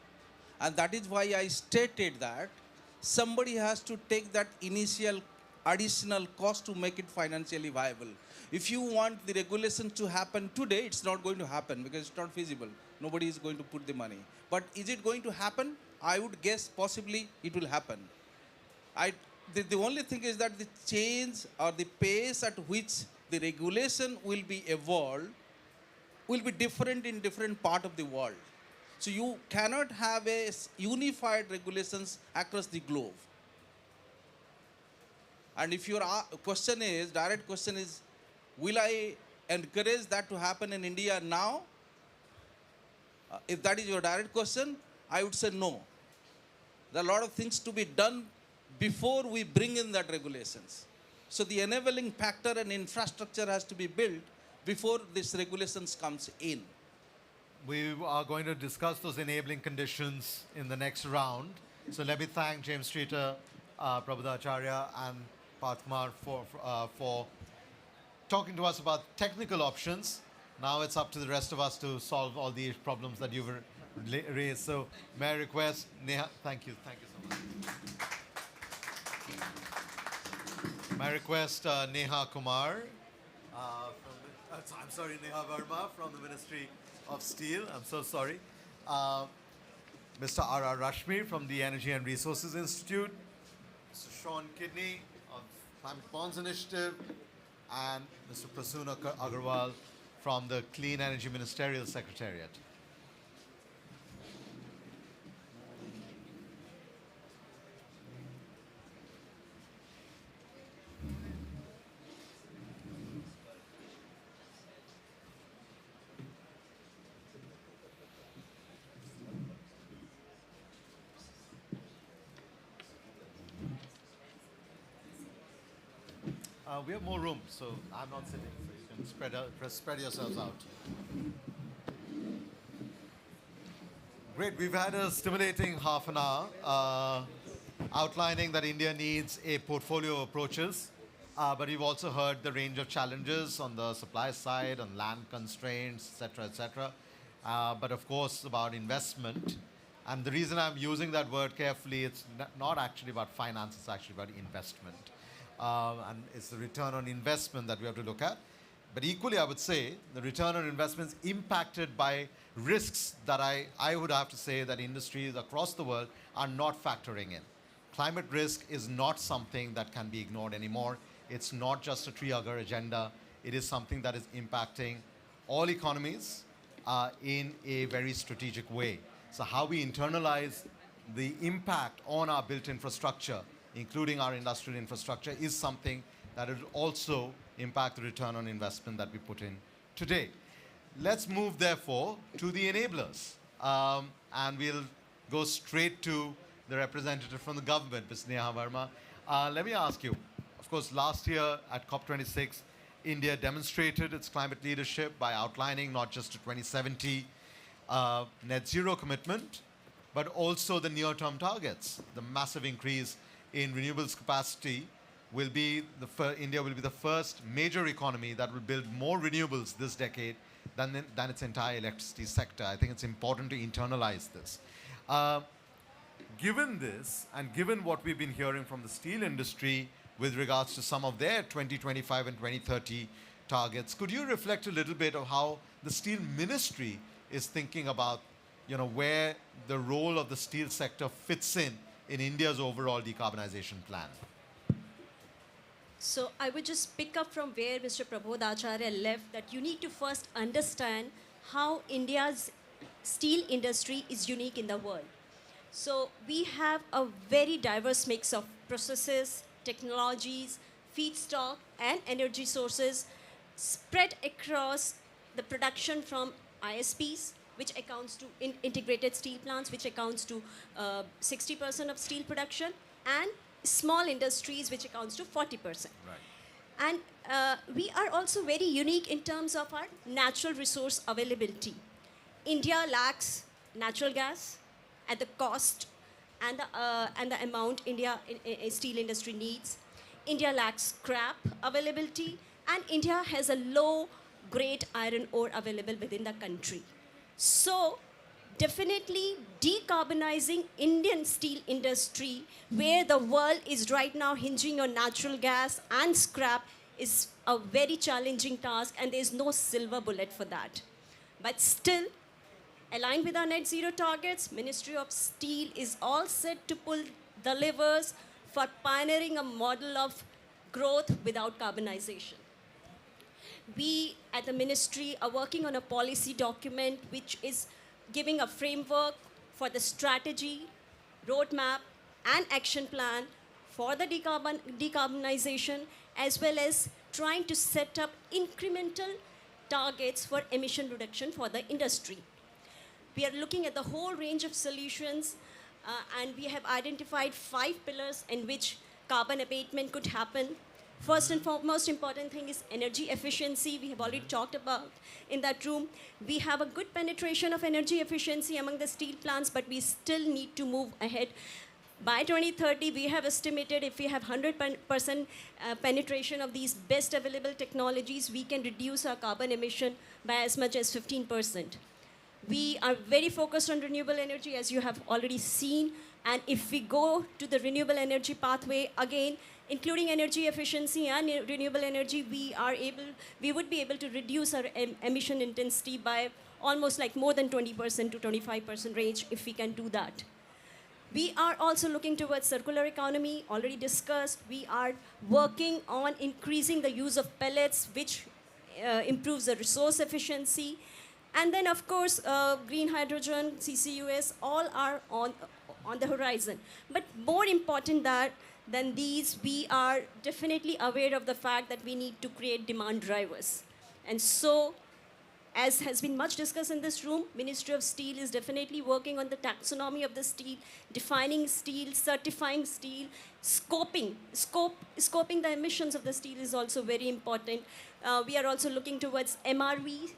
And that is why I stated that somebody has to take that initial additional cost to make it financially viable. If you want the regulation to happen today, it's not going to happen because it's not feasible. Nobody is going to put the money. But is it going to happen? I would guess possibly it will happen. The only thing is that the change or the pace at which the regulation will be evolved will be different in different part of the world. So you cannot have a unified regulations across the globe. And if your question is, direct question is, will I encourage that to happen in India now? If that is your direct question, I would say no. There are a lot of things to be done before we bring in that regulations. So the enabling factor and infrastructure has to be built before this regulations comes in. We are going to discuss those enabling conditions in the next round. So let me thank James Streeter, Prabhuda Acharya, and Parth Kumar for talking to us about technical options. Now it's up to the rest of us to solve all the problems that you've raised. So may I request Neha? Thank you so much. May I request Neha Kumar, I'm sorry, Neha Verma from the Ministry of Steel. I'm so sorry. Mr. R.R. Rashmi from the Energy and Resources Institute, Mr. Sean Kidney of Climate Bonds Initiative, and Mr. Prasoon Agarwal from the Clean Energy Ministerial Secretariat. We have more room, so I'm not sitting, so you can spread yourselves out. Great, we've had a stimulating half an hour outlining that India needs a portfolio of approaches, but we've also heard the range of challenges on the supply side, on land constraints, et cetera, but of course about investment. And the reason I'm using that word carefully, it's not actually about finance, it's actually about investment. And it's the return on investment that we have to look at. But equally, I would say the return on investment is impacted by risks that I would have to say that industries across the world are not factoring in. Climate risk is not something that can be ignored anymore. It's not just a tree-hugger agenda. It is something that is impacting all economies in a very strategic way. So how we internalize the impact on our built infrastructure, including our industrial infrastructure, is something that will also impact the return on investment that we put in today. Let's move, therefore, to the enablers. And we'll go straight to the representative from the government, Ms. Neha Verma. Let me ask you, of course, last year at COP26, India demonstrated its climate leadership by outlining not just a 2070 net zero commitment, but also the near-term targets. The massive increase in renewables capacity will be India will be the first major economy that will build more renewables this decade than its entire electricity sector. I think it's important to internalize this. Given this, and given what we've been hearing from the steel industry with regards to some of their 2025 and 2030 targets, could you reflect a little bit of how the steel ministry is thinking about where the role of the steel sector fits in India's overall decarbonization plan. So I would just pick up from where Mr. Prabodh Acharya left, that you need to first understand how India's steel industry is unique in the world. So we have a very diverse mix of processes, technologies, feedstock, and energy sources spread across the production from ISPs, which accounts to integrated steel plants, which accounts to 60% of steel production, and small industries, which accounts to 40%. Right. And we are also very unique in terms of our natural resource availability. India lacks natural gas at the cost and the amount India steel industry needs. India lacks scrap availability, and India has a low grade iron ore available within the country. So definitely decarbonizing Indian steel industry, where the world is right now hinging on natural gas and scrap, is a very challenging task, and there is no silver bullet for that. But still, aligned with our net zero targets, Ministry of Steel is all set to pull the levers for pioneering a model of growth without carbonization. We at the ministry are working on a policy document which is giving a framework for the strategy, roadmap, and action plan for the decarbonization, as well as trying to set up incremental targets for emission reduction for the industry. We are looking at the whole range of solutions, and we have identified 5 pillars in which carbon abatement could happen. First and foremost important thing is energy efficiency. We have already talked about in that room. We have a good penetration of energy efficiency among the steel plants, but we still need to move ahead. By 2030, we have estimated if we have 100% penetration of these best available technologies, we can reduce our carbon emission by as much as 15%. We are very focused on renewable energy, as you have already seen. And if we go to the renewable energy pathway, again, including energy efficiency and renewable energy, we would be able to reduce our emission intensity by almost like more than 20% to 25% range if we can do that. We are also looking towards circular economy, already discussed. We are working on increasing the use of pellets, which improves the resource efficiency. And then, of course, green hydrogen, CCUS, all are on the horizon. But more important than these, we are definitely aware of the fact that we need to create demand drivers. And so, as has been much discussed in this room, Ministry of Steel is definitely working on the taxonomy of the steel, defining steel, certifying steel, scoping the emissions of the steel is also very important. We are also looking towards MRV,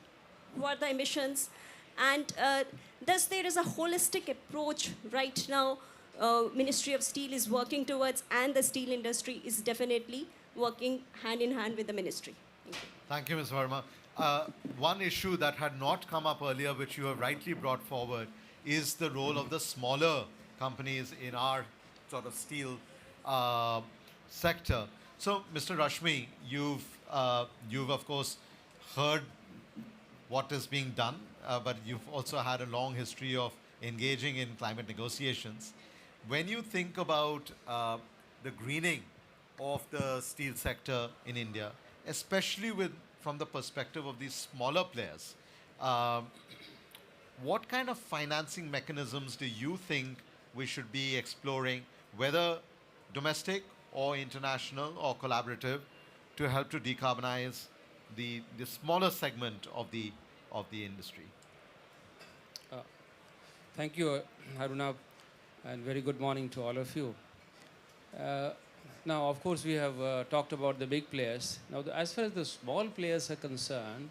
what are the emissions, and thus there is a holistic approach right now Ministry of Steel is working towards, and the steel industry is definitely working hand in hand with the ministry. Thank you, Ms. Verma. One issue that had not come up earlier, which you have rightly brought forward, is the role of the smaller companies in our sort of steel sector. So, Mr. Rashmi, you've of course heard what is being done, but you've also had a long history of engaging in climate negotiations. When you think about the greening of the steel sector in India, especially from the perspective of these smaller players, what kind of financing mechanisms do you think we should be exploring, whether domestic or international or collaborative, to help to decarbonize the smaller segment of the industry? Thank you, Haruna, and very good morning to all of you. Now, of course, we have talked about the big players. Now, as far as the small players are concerned,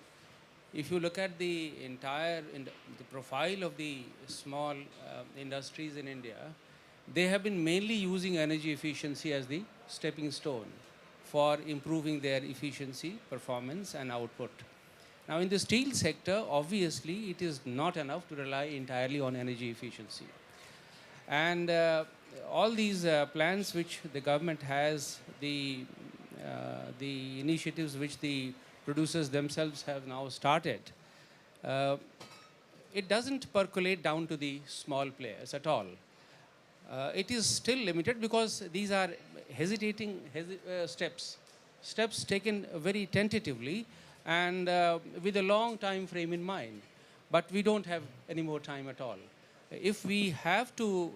if you look at the entire the profile of the small industries in India, they have been mainly using energy efficiency as the stepping stone for improving their efficiency, performance, and output. Now, in the steel sector, obviously, it is not enough to rely entirely on energy efficiency. And all these plans which the government has, the initiatives which the producers themselves have now started, it doesn't percolate down to the small players at all. It is still limited because these are hesitating steps taken very tentatively and with a long time frame in mind. But we don't have any more time at all. If we have to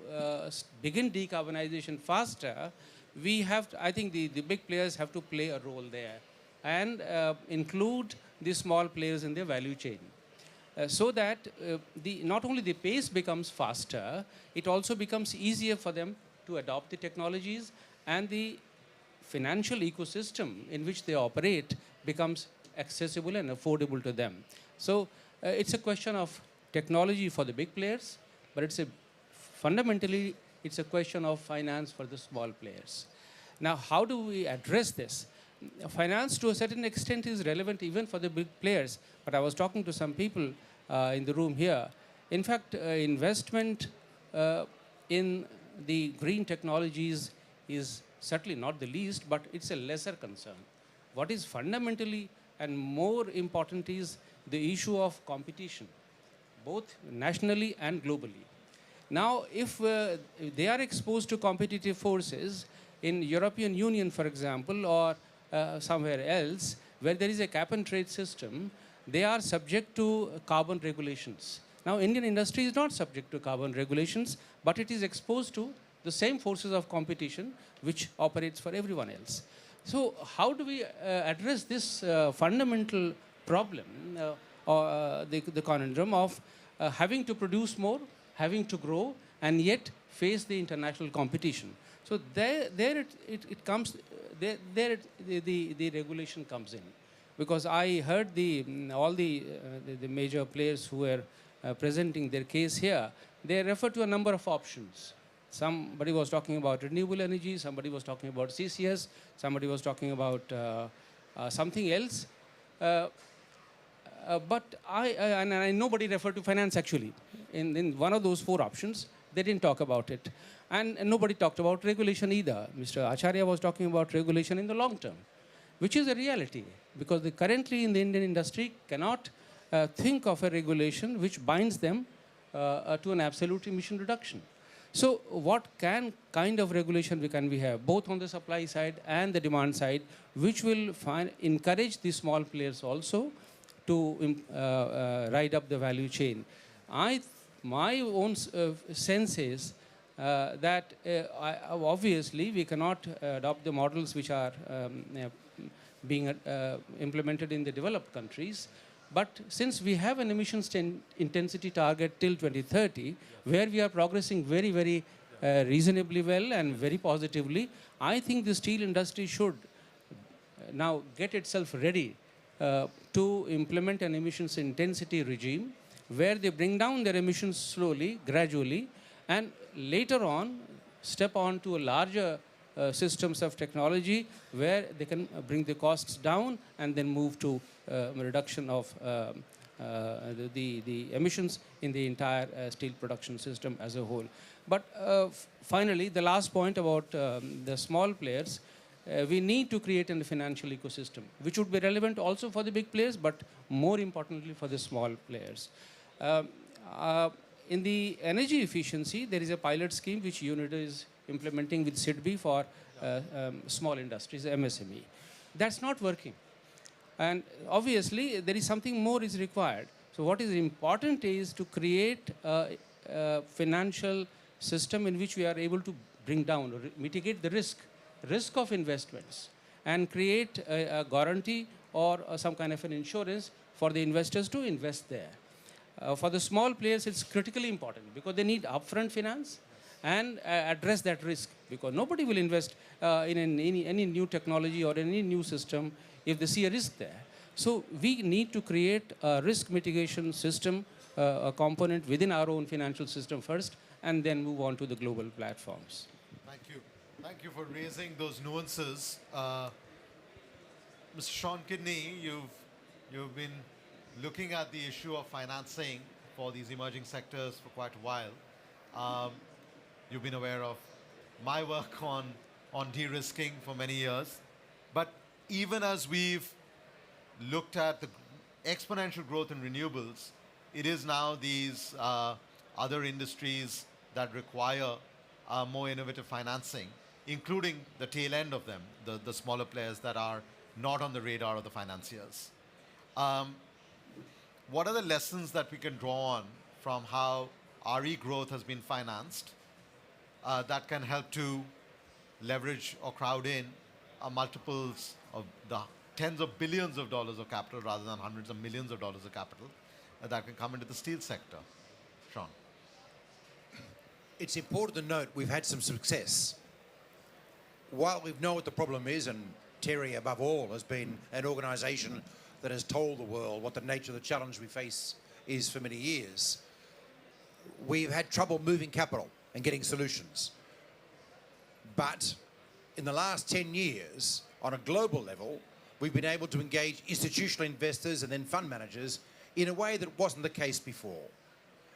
begin decarbonization faster, I think the big players have to play a role there and include the small players in their value chain. So that not only the pace becomes faster, it also becomes easier for them to adopt the technologies, and the financial ecosystem in which they operate becomes accessible and affordable to them. So it's a question of technology for the big players, but fundamentally it's a question of finance for the small players. Now, how do we address this? Finance to a certain extent is relevant even for the big players, but I was talking to some people in the room here. In fact, investment in the green technologies is certainly not the least, but it's a lesser concern. What is fundamentally and more important is the issue of competition, both nationally and globally. Now, if they are exposed to competitive forces in European Union, for example, or somewhere else, where there is a cap and trade system, they are subject to carbon regulations. Now, Indian industry is not subject to carbon regulations, but it is exposed to the same forces of competition which operates for everyone else. So how do we address this fundamental problem, or the conundrum of having to produce more, having to grow, and yet face the international competition? So the regulation comes in, because I heard all the major players who were presenting their case here. They refer to a number of options. Somebody was talking about renewable energy, somebody was talking about CCS, somebody was talking about something else. But nobody referred to finance actually. In one of those four options, they didn't talk about it. And nobody talked about regulation either. Mr. Acharya was talking about regulation in the long term, which is a reality, because currently in the Indian industry cannot think of a regulation which binds them to an absolute emission reduction. So what kind of regulation can we have, both on the supply side and the demand side, which will encourage the small players also to ride up the value chain? My own sense is that obviously we cannot adopt the models which are being implemented in the developed countries. But since we have an emissions intensity target till 2030, where we are progressing very, very reasonably well and very positively, I think the steel industry should now get itself ready to implement an emissions intensity regime where they bring down their emissions slowly, gradually, and later on step on to a larger systems of technology where they can bring the costs down and then move to reduction of the emissions in the entire steel production system as a whole. But finally, the last point about the small players, we need to create a financial ecosystem, which would be relevant also for the big players, but more importantly for the small players. In the energy efficiency, there is a pilot scheme which UNIDO is implementing with SIDBI for small industries, MSME. That's not working. And obviously, there is something more is required. So what is important is to create a financial system in which we are able to bring down or mitigate the risk of investments, and create a guarantee or some kind of an insurance for the investors to invest there. For the small players, it's critically important because they need upfront finance and address that risk, because nobody will invest in any new technology or any new system if they see a risk there. So we need to create a risk mitigation system, a component within our own financial system first, and then move on to the global platforms. Thank you. Thank you for raising those nuances. Mr. Sean Kidney, you've been looking at the issue of financing for these emerging sectors for quite a while. You've been aware of my work on de-risking for many years. But even as we've looked at the exponential growth in renewables, it is now these other industries that require more innovative financing, including the tail end of them, the smaller players that are not on the radar of the financiers. What are the lessons that we can draw on from how RE growth has been financed that can help to leverage or crowd in multiples of the tens of billions of dollars of capital rather than hundreds of millions of dollars of capital that can come into the steel sector? Sean. It's important to note we've had some success. While we know what the problem is, and Terry above all has been an organisation that has told the world what the nature of the challenge we face is for many years, we've had trouble moving capital and getting solutions. But in the last 10 years, on a global level, we've been able to engage institutional investors and then fund managers in a way that wasn't the case before.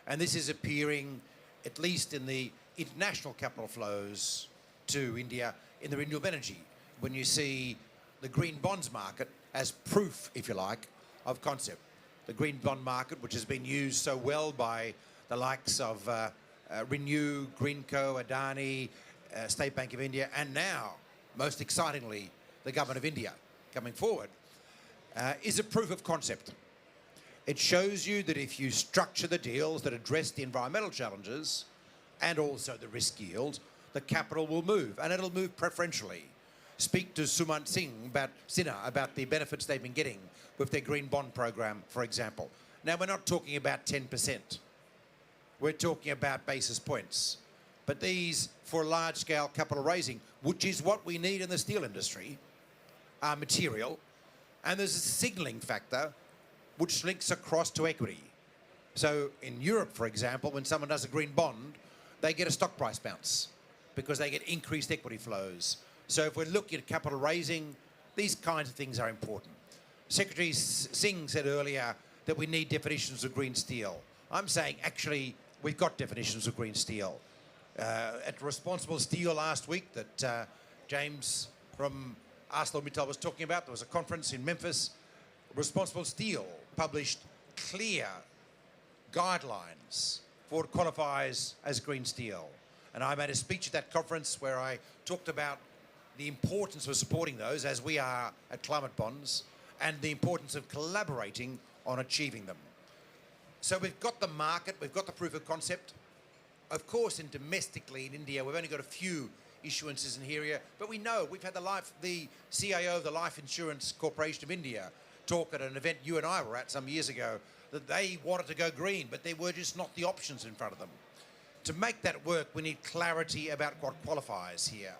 And this is appearing, at least in the international capital flows to India in the renewable energy, when you see the green bonds market as proof, if you like, of concept. The green bond market, which has been used so well by the likes of Renew, Greenco, Adani, State Bank of India, and now, most excitingly, the Government of India coming forward, is a proof of concept. It shows you that if you structure the deals that address the environmental challenges and also the risk yield, the capital will move, and it'll move preferentially. Speak to Sumant Singh Sinha about the benefits they've been getting with their green bond program, for example. Now, we're not talking about 10%. We're talking about basis points. But these, for large-scale capital raising, which is what we need in the steel industry, are material. And there's a signalling factor which links across to equity. So in Europe, for example, when someone does a green bond, they get a stock price bounce because they get increased equity flows. So if we're looking at capital raising, these kinds of things are important. Secretary Singh said earlier that we need definitions of green steel. I'm saying, actually, we've got definitions of green steel. At Responsible Steel last week that James from ArcelorMittal was talking about, there was a conference in Memphis. Responsible Steel published clear guidelines for what qualifies as green steel. And I made a speech at that conference where I talked about the importance of supporting those, as we are at Climate Bonds, and the importance of collaborating on achieving them. So we've got the market, we've got the proof of concept. Of course, domestically in India, we've only got a few issuances in here, but we know we've had the CIO of the Life Insurance Corporation of India talk at an event you and I were at some years ago, that they wanted to go green, but there were just not the options in front of them. To make that work, we need clarity about what qualifies here.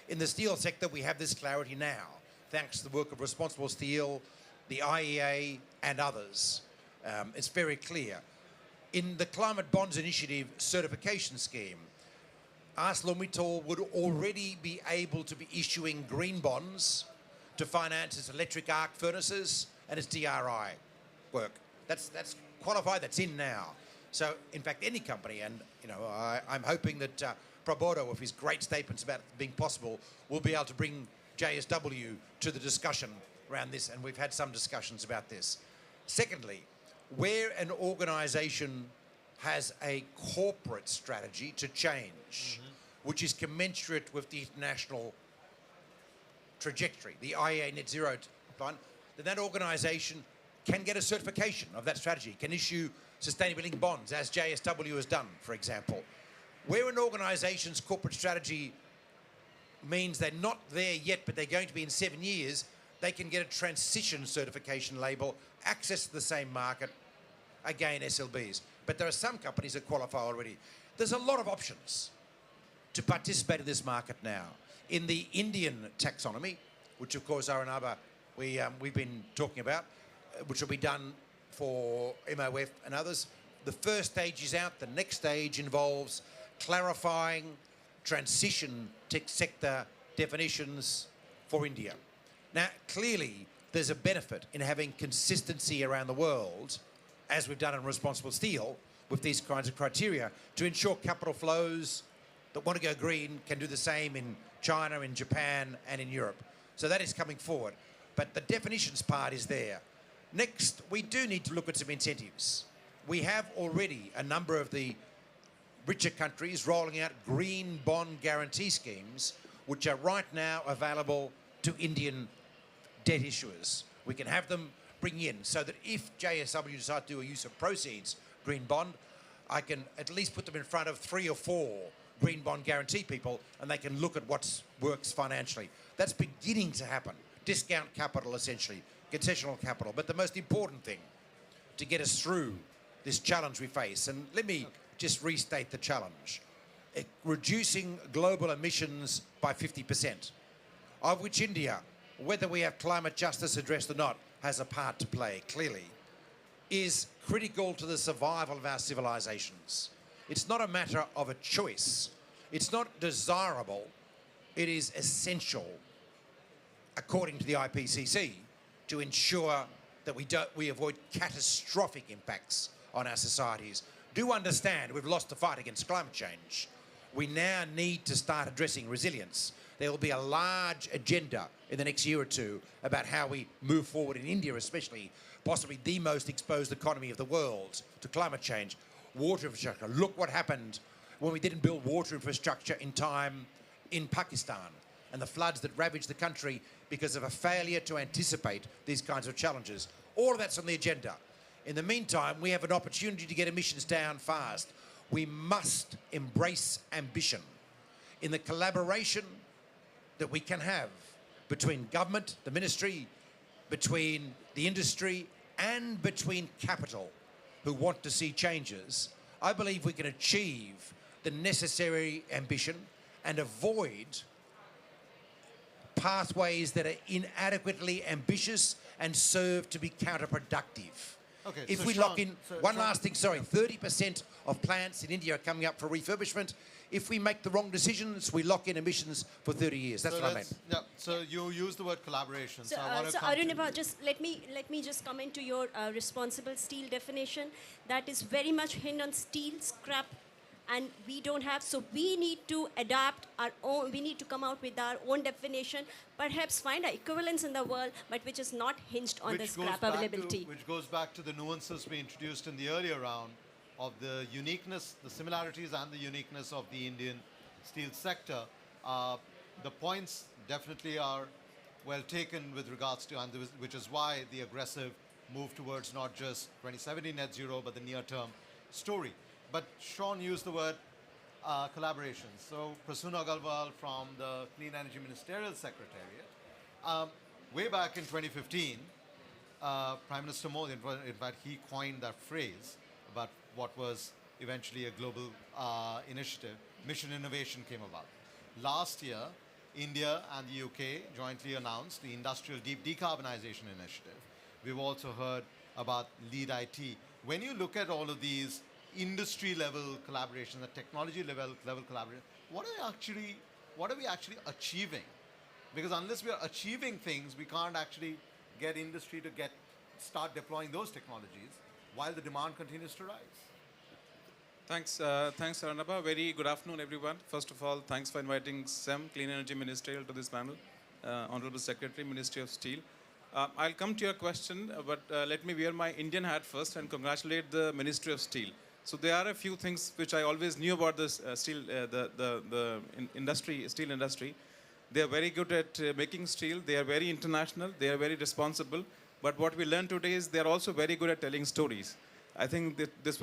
In the steel sector, we have this clarity now, thanks to the work of Responsible Steel, the IEA, and others. It's very clear. In the Climate Bonds Initiative certification scheme, ArcelorMittal would already be able to be issuing green bonds to finance its electric arc furnaces and its DRI work. That's qualified, that's in now. So, in fact, any company, and I'm hoping that Prabodo, with his great statements about it being possible, will be able to bring JSW to the discussion around this, and we've had some discussions about this. Secondly, where an organisation has a corporate strategy to change, which is commensurate with the international trajectory, the IEA Net Zero Fund, then that organisation can get a certification of that strategy, can issue sustainability bonds, as JSW has done, for example. Where an organisation's corporate strategy means they're not there yet, but they're going to be in 7 years, they can get a transition certification label, access to the same market, again, SLBs. But there are some companies that qualify already. There's a lot of options to participate in this market now. In the Indian taxonomy, which of course Arunabha, we've been talking about, which will be done for MOF and others, the first stage is out. The next stage involves clarifying transition sector definitions for India. Now, clearly, there's a benefit in having consistency around the world, as we've done in Responsible Steel, with these kinds of criteria, to ensure capital flows that want to go green can do the same in China, in Japan, and in Europe. So that is coming forward. But the definitions part is there. Next, we do need to look at some incentives. We have already a number of the richer countries rolling out green bond guarantee schemes, which are right now available to Indian debt issuers. We can have them bring in so that if JSW decide to do a use of proceeds green bond, I can at least put them in front of 3 or 4 green bond guarantee people and they can look at what works financially. That's beginning to happen. Discount capital, essentially, concessional capital. But the most important thing to get us through this challenge we face, and let me just restate the challenge, reducing global emissions by 50%, of which India, whether we have climate justice addressed or not, has a part to play, clearly, is critical to the survival of our civilizations. It's not a matter of a choice. It's not desirable. It is essential, according to the IPCC, to ensure that we avoid catastrophic impacts on our societies. Do understand we've lost the fight against climate change. We now need to start addressing resilience. There will be a large agenda in the next year or two about how we move forward in India, especially, possibly the most exposed economy of the world to climate change. Water infrastructure. Look what happened when we didn't build water infrastructure in time in Pakistan and the floods that ravaged the country because of a failure to anticipate these kinds of challenges. All of that's on the agenda. In the meantime, we have an opportunity to get emissions down fast. We must embrace ambition in the collaboration that we can have between government, the ministry, between the industry, and between capital who want to see changes. I believe we can achieve the necessary ambition and avoid pathways that are inadequately ambitious and serve to be counterproductive. Okay, If so we Sean, lock in, one last thing, sorry, 30% of plants in India are coming up for refurbishment. If we make the wrong decisions, we lock in emissions for 30 years. That's So what I let's- meant. Yeah, so you use the word collaboration. So, I want to so come to- Arunabha, just let me just come into your responsible steel definition. That is very much hinged on steel scrap, and we don't have. So we need to adapt our own. We need to come out with our own definition. Perhaps find an equivalence in the world, but which is not hinged on the scrap availability. Which goes back to the nuances we introduced in the earlier round of the uniqueness, the similarities and the uniqueness of the Indian steel sector. The points definitely are well taken with regards to, and which is why the aggressive move towards not just 2070 net zero, but the near-term story. But Sean used the word collaboration. So Prasoon Agarwal from the Clean Energy Ministerial Secretariat, way back in 2015, Prime Minister Modi, in fact, he coined that phrase about what was eventually a global initiative. Mission Innovation came about. Last year, India and the UK jointly announced the Industrial Deep Decarbonization Initiative. We've also heard about Lead IT. When you look at all of these industry-level collaboration, the technology-level collaboration, what are we actually achieving? Because unless we are achieving things, we can't actually get industry to start deploying those technologies while the demand continues to rise. Thanks, Arunabha. Very good afternoon, everyone. First of all, thanks for inviting SEM, Clean Energy Ministerial, to this panel. Honorable Secretary, Ministry of Steel. I'll come to your question, but let me wear my Indian hat first and congratulate the Ministry of Steel. So there are a few things which I always knew about this steel industry. They are very good at making steel. They are very international. They are very responsible. But what we learned today is they are also very good at telling stories. I think that this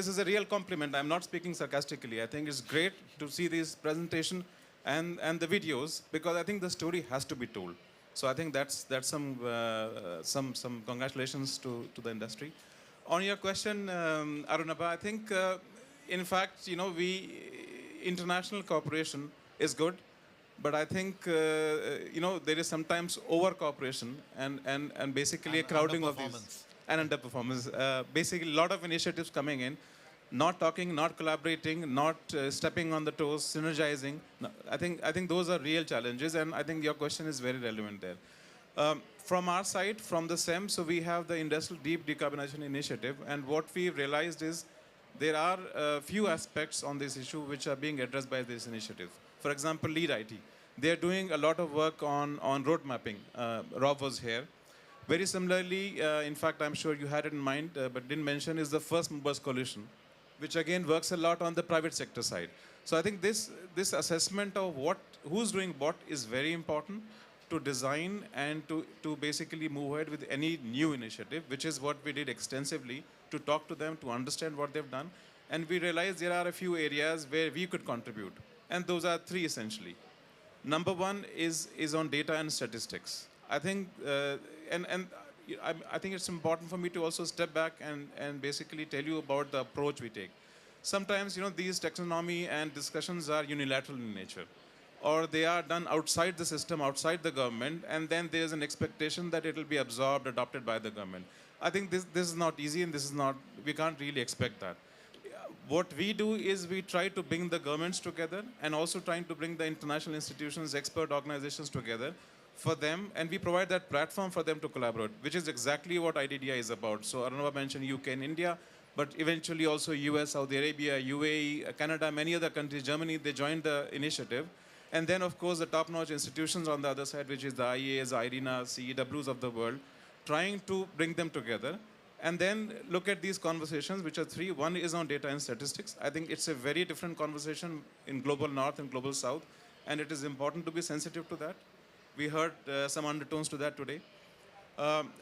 is a real compliment. I'm not speaking sarcastically. I think it's great to see this presentation and the videos, because I think the story has to be told. So I think that's some congratulations to the industry. On your question, Arunabha, I think in fact, international cooperation is good, but I think there is sometimes over cooperation and basically a crowding of these and underperformance. Basically, a lot of initiatives coming in, not talking, not collaborating, not stepping on the toes, synergizing. No, I think those are real challenges, and I think your question is very relevant there. From our side, from the SEM, so we have the Industrial Deep Decarbonization Initiative, and what we've realized is there are a few aspects on this issue which are being addressed by this initiative. For example, Lead IT. They're doing a lot of work on road mapping. Rob was here. Very similarly, in fact, I'm sure you had it in mind, but didn't mention, is the First Movers Coalition, which again works a lot on the private sector side. So I think this assessment of who's doing what is very important to design and to basically move ahead with any new initiative, which is what we did extensively, to talk to them, to understand what they've done. And we realized there are a few areas where we could contribute. And those are three essentially. Number one is on data and statistics. I think, I think it's important for me to also step back and basically tell you about the approach we take. Sometimes, these taxonomy and discussions are unilateral in nature, or they are done outside the system, outside the government, and then there's an expectation that it will be absorbed, adopted by the government. I think this is not easy, and we can't really expect that. What we do is we try to bring the governments together and also trying to bring the international institutions, expert organizations together for them, and we provide that platform for them to collaborate, which is exactly what IDDI is about. So Arunabha mentioned UK and India, but eventually also US, Saudi Arabia, UAE, Canada, many other countries, Germany, they joined the initiative. And then, of course, the top-notch institutions on the other side, which is the IAs, IRENA, CEWs of the world, trying to bring them together. And then look at these conversations, which are three. One is on data and statistics. I think it's a very different conversation in global north and global south, and it is important to be sensitive to that. We heard some undertones to that today.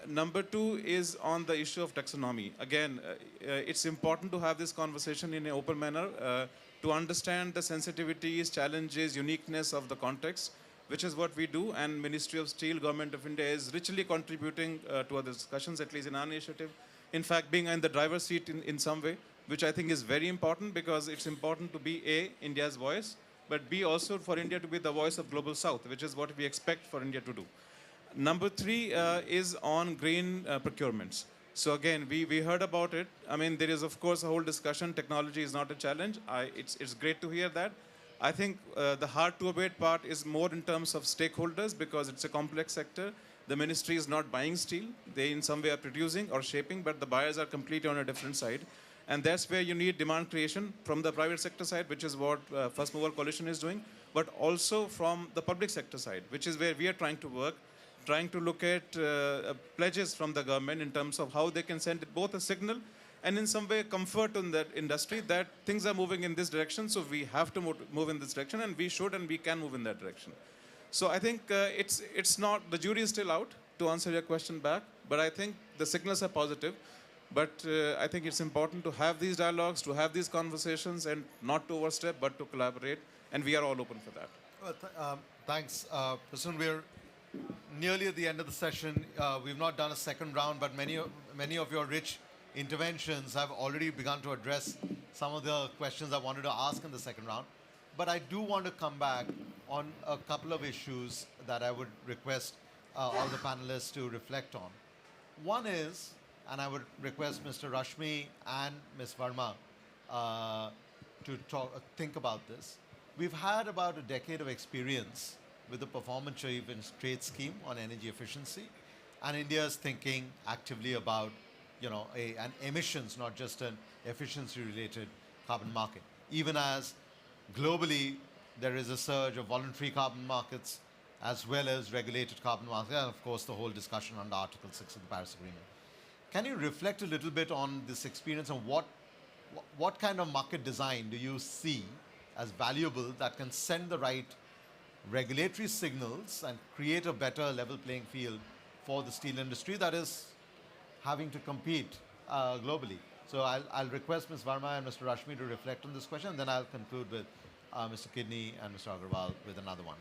Number two is on the issue of taxonomy. Again, it's important to have this conversation in an open manner to understand the sensitivities, challenges, uniqueness of the context, which is what we do. And Ministry of Steel, Government of India is richly contributing to other discussions, at least in our initiative. In fact, being in the driver's seat in some way, which I think is very important, because it's important to be A, India's voice, but B, also for India to be the voice of Global South, which is what we expect for India to do. Number three is on green procurements. So again, we heard about it. I mean, there is, of course, a whole discussion. Technology is not a challenge. It's great to hear that. I think the hard-to-abate part is more in terms of stakeholders, because it's a complex sector. The ministry is not buying steel. They, in some way, are producing or shaping, but the buyers are completely on a different side. And that's where you need demand creation from the private sector side, which is what First Mover Coalition is doing, but also from the public sector side, which is where we are trying to work, trying to look at pledges from the government in terms of how they can send both a signal and in some way comfort in that industry that things are moving in this direction, so we have to move in this direction, and we should and we can move in that direction. So I think it's not, the jury is still out, to answer your question back, but I think the signals are positive. But I think it's important to have these dialogues, to have these conversations, and not to overstep, but to collaborate, and we are all open for that. Well, thanks, President. We're nearly at the end of the session. We've not done a second round, but many of your rich interventions have already begun to address some of the questions I wanted to ask in the second round. But I do want to come back on a couple of issues that I would request all the panelists to reflect on. One is, and I would request Mr. Rashmi and Ms. Verma to think about this. We've had about a decade of experience with the performance achievement trade scheme on energy efficiency, and India is thinking actively about, an emissions, not just an efficiency-related carbon market. Even as globally there is a surge of voluntary carbon markets as well as regulated carbon markets, and of course the whole discussion under Article 6 of the Paris Agreement. Can you reflect a little bit on this experience and what kind of market design do you see as valuable that can send the right regulatory signals and create a better level playing field for the steel industry that is having to compete globally? So I'll request Ms. Verma and Mr. Rashmi to reflect on this question, and then I'll conclude with Mr. Kidney and Mr. Agarwal with another one.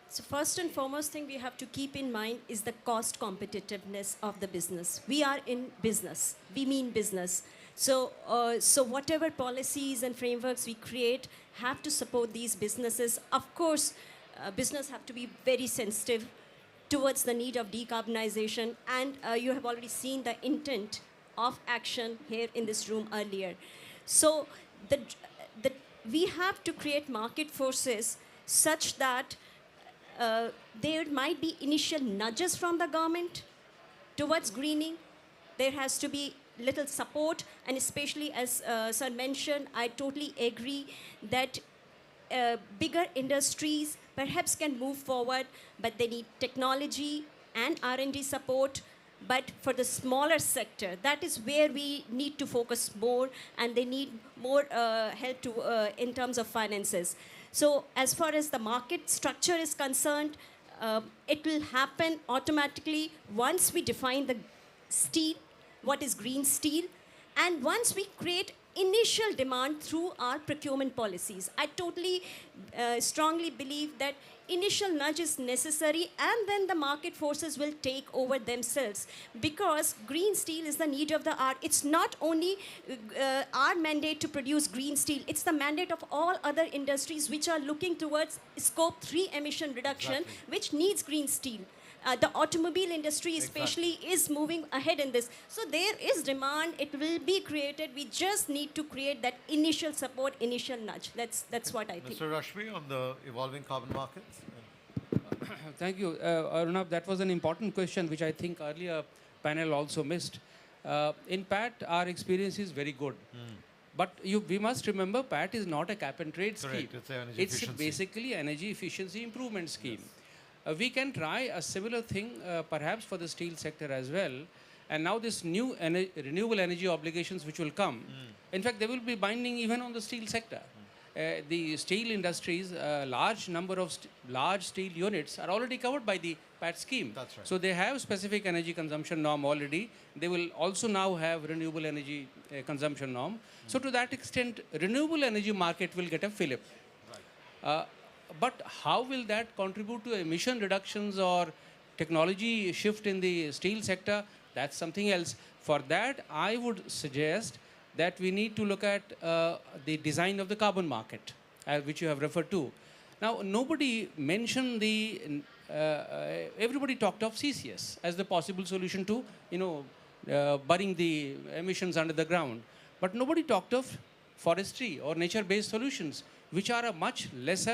So first and foremost thing we have to keep in mind is the cost competitiveness of the business. We are in business. We mean business. So whatever policies and frameworks we create have to support these businesses. Of course, business have to be very sensitive towards the need of decarbonization, and you have already seen the intent of action here in this room earlier. So we have to create market forces such that there might be initial nudges from the government towards greening. There has to be little support, and especially as Sir mentioned, I totally agree that bigger industries perhaps can move forward, but they need technology and R&D support But for the smaller sector, that is where we need to focus more, and they need more help in terms of finances. So as far as the market structure is concerned, it will happen automatically once we define the steel, what is green steel, and once we create initial demand through our procurement policies. I totally strongly believe that initial nudge is necessary, and then the market forces will take over themselves, because green steel is the need of the hour. It's not only our mandate to produce green steel, it's the mandate of all other industries which are looking towards scope 3 emission reduction, which needs green steel. The automobile industry especially is moving ahead in this. So there is demand, it will be created. We just need to create that initial support, initial nudge. That's what I think. Mr. Rashmi, on the evolving carbon markets? Thank you. Arunabh, that was an important question which I think earlier panel also missed. In PAT, our experience is very good. But we must remember, PAT is not a cap and trade scheme. It's basically energy efficiency improvement scheme. We can try a similar thing perhaps for the steel sector as well. And now this new renewable energy obligations which will come, in fact, they will be binding even on the steel sector. The steel industries, large number of large steel units are already covered by the PAT scheme. That's right. So they have specific energy consumption norm already. They will also now have renewable energy consumption norm. So to that extent, renewable energy market will get a fillip. But how will that contribute to emission reductions or technology shift in the steel sector? That's something else. For that, I would suggest that we need to look at the design of the carbon market, which you have referred to. Now, nobody mentioned everybody talked of CCS as the possible solution to, burying the emissions under the ground. But nobody talked of forestry or nature-based solutions, which are a much less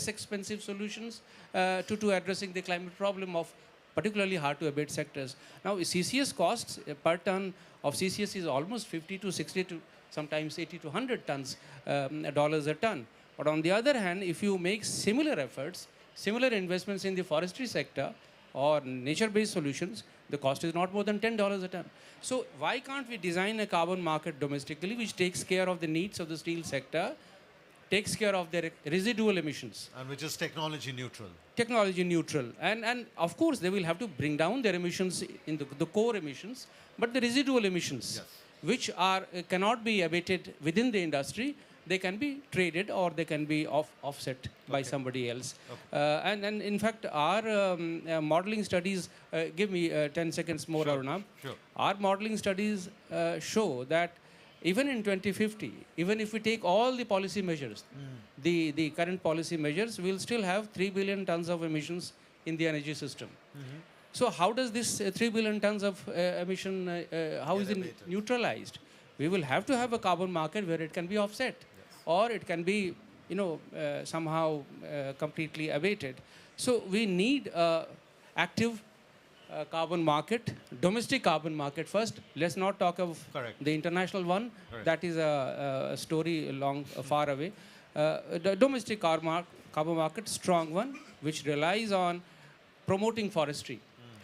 expensive solutions to addressing the climate problem of particularly hard to abate sectors. Now, CCS costs per ton of CCS is almost 50 to 60 to sometimes 80 to 100 dollars a ton. But on the other hand, if you make similar efforts, similar investments in the forestry sector or nature-based solutions, the cost is not more than $10 a ton. So why can't we design a carbon market domestically which takes care of the needs of the steel sector, takes care of their residual emissions? And which is technology neutral. Technology neutral. And of course, they will have to bring down their emissions in the core emissions, but the residual emissions, which cannot be abated within the industry, they can be traded or they can be offset by somebody else. And in fact, our modeling studies, give me 10 seconds more, Arunabh. Sure. Our modeling studies show that even in 2050, even if we take all the policy measures, the current policy measures, we'll still have 3 billion tons of emissions in the energy system. So how does this 3 billion tons of emission, how is it neutralized? We will have to have a carbon market where it can be offset, or it can be, somehow completely abated. So we need active carbon market, domestic carbon market first. Let's not talk of the international one. That is a story far away. The domestic carbon market, strong one, which relies on promoting forestry.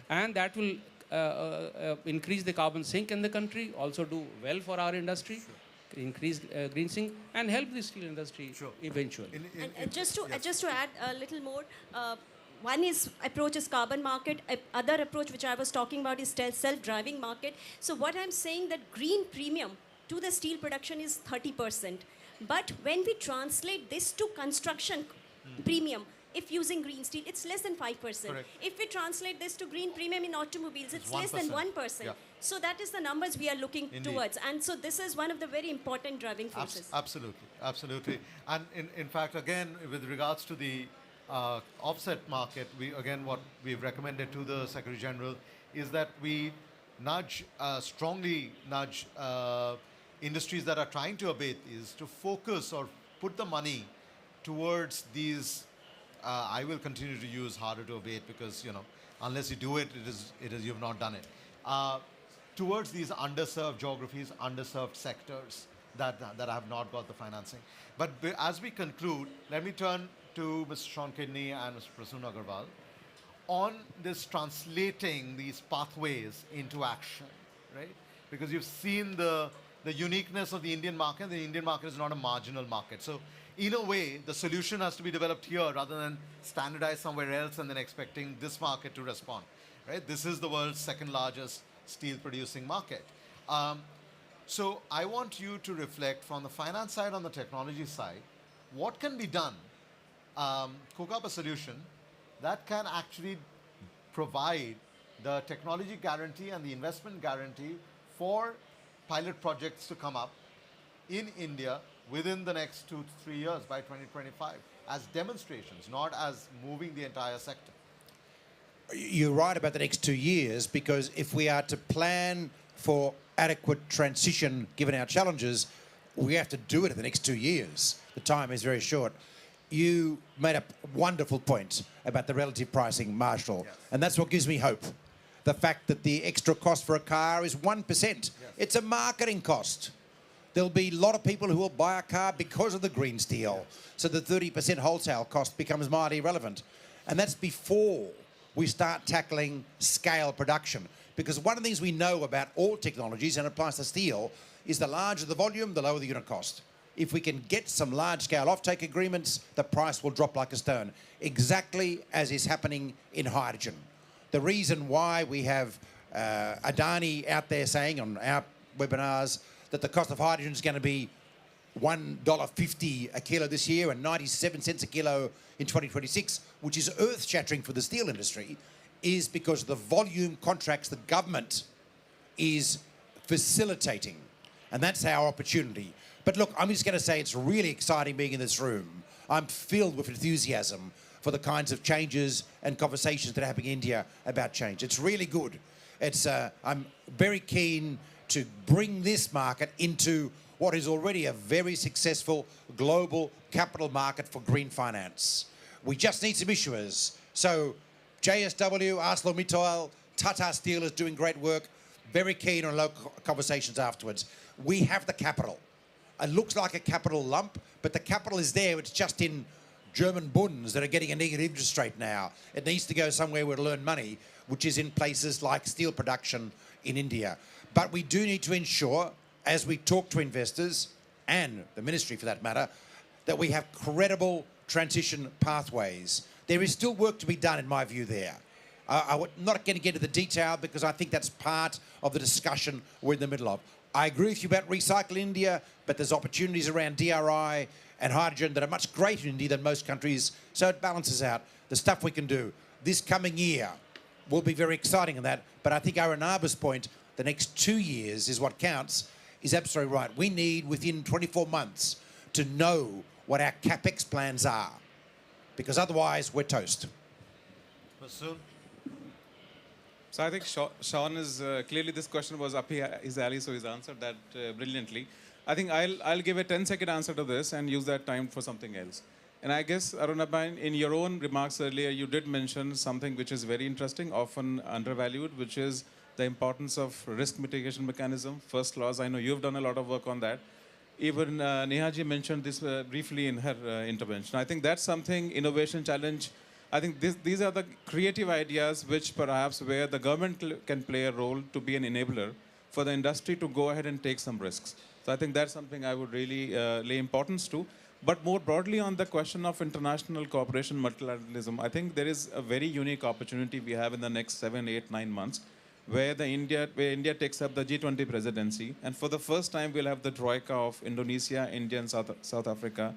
And that will increase the carbon sink in the country, also do well for our industry, increase green sink, and help the steel industry eventually. And just to add a little more, one approach is carbon market. Other approach which I was talking about is self-driving market. So what I'm saying that green premium to the steel production is 30%. But when we translate this to construction premium, if using green steel, it's less than 5%. Correct. If we translate this to green premium in automobiles, it's less than 1%. Yeah. So that is the numbers we are looking towards. And so this is one of the very important driving forces. Absolutely. And in fact, again, with regards to the offset market, what we've recommended to the Secretary General is that we strongly nudge industries that are trying to abate is to focus or put the money towards these. I will continue to use harder to abate because, unless you do it, you've not done it. Towards these underserved geographies, underserved sectors that have not got the financing. But as we conclude, let me turn to Mr. Sean Kidney and Mr. Prasoon Agarwal on this translating these pathways into action, right? Because you've seen the uniqueness of the Indian market. The Indian market is not a marginal market. So in a way, the solution has to be developed here rather than standardized somewhere else and then expecting this market to respond, right? This is the world's second largest steel producing market. So I want you to reflect from the finance side on the technology side, what can be done, cook up a solution that can actually provide the technology guarantee and the investment guarantee for pilot projects to come up in India within the next 2 to 3 years by 2025 as demonstrations, not as moving the entire sector. You're right about the next 2 years, because if we are to plan for adequate transition given our challenges, we have to do it in the next 2 years. The time is very short. You made a wonderful point about the relative pricing, Marshall, yes. And that's what gives me hope. The fact that the extra cost for a car is 1%. Yes. It's a marketing cost. There'll be a lot of people who will buy a car because of the green steel. Yes. So the 30% wholesale cost becomes mildly irrelevant. And that's before we start tackling scale production. Because one of the things we know about all technologies, and it applies to steel, is the larger the volume, the lower the unit cost. If we can get some large-scale offtake agreements, the price will drop like a stone, exactly as is happening in hydrogen. The reason why we have Adani out there saying on our webinars that the cost of hydrogen is going to be $1.50 a kilo this year and 97 cents a kilo in 2026, which is earth-shattering for the steel industry, is because of the volume contracts the government is facilitating. And that's our opportunity. But look, I'm just going to say it's really exciting being in this room. I'm filled with enthusiasm for the kinds of changes and conversations that are happening in India about change. It's really good. I'm very keen to bring this market into what is already a very successful global capital market for green finance. We just need some issuers. So JSW, ArcelorMittal, Tata Steel is doing great work. Very keen on local conversations afterwards. We have the capital. It looks like a capital lump, but the capital is there. It's just in German bunds that are getting a negative interest rate now. It needs to go somewhere where it'll earn money, which is in places like steel production in India. But we do need to ensure, as we talk to investors, and the ministry for that matter, that we have credible transition pathways. There is still work to be done, in my view, there. I'm not going to get into the detail because I think that's part of the discussion we're in the middle of. I agree with you about Recycle India, but there's opportunities around DRI and hydrogen that are much greater in India than most countries, so it balances out the stuff we can do. This coming year will be very exciting in that, but I think Arunaba's point, the next 2 years is what counts, is absolutely right. We need, within 24 months, to know what our CapEx plans are, because otherwise we're toast. Masood? So I think Sean is, clearly this question was up his alley, so he's answered that brilliantly. I think I'll give a 10-second answer to this and use that time for something else. And I guess, Arunabha, in your own remarks earlier, you did mention something which is very interesting, often undervalued, which is the importance of risk mitigation mechanism, first clause. I know you've done a lot of work on that. Even Nehaji mentioned this briefly in her intervention. I think that's something, innovation challenge. I think these are the creative ideas which perhaps where the government can play a role to be an enabler for the industry to go ahead and take some risks. So I think that's something I would really lay importance to. But more broadly on the question of international cooperation, multilateralism, I think there is a very unique opportunity we have in the next 7, 8, 9 months where India takes up the G20 presidency. And for the first time, we'll have the troika of Indonesia, India, and South Africa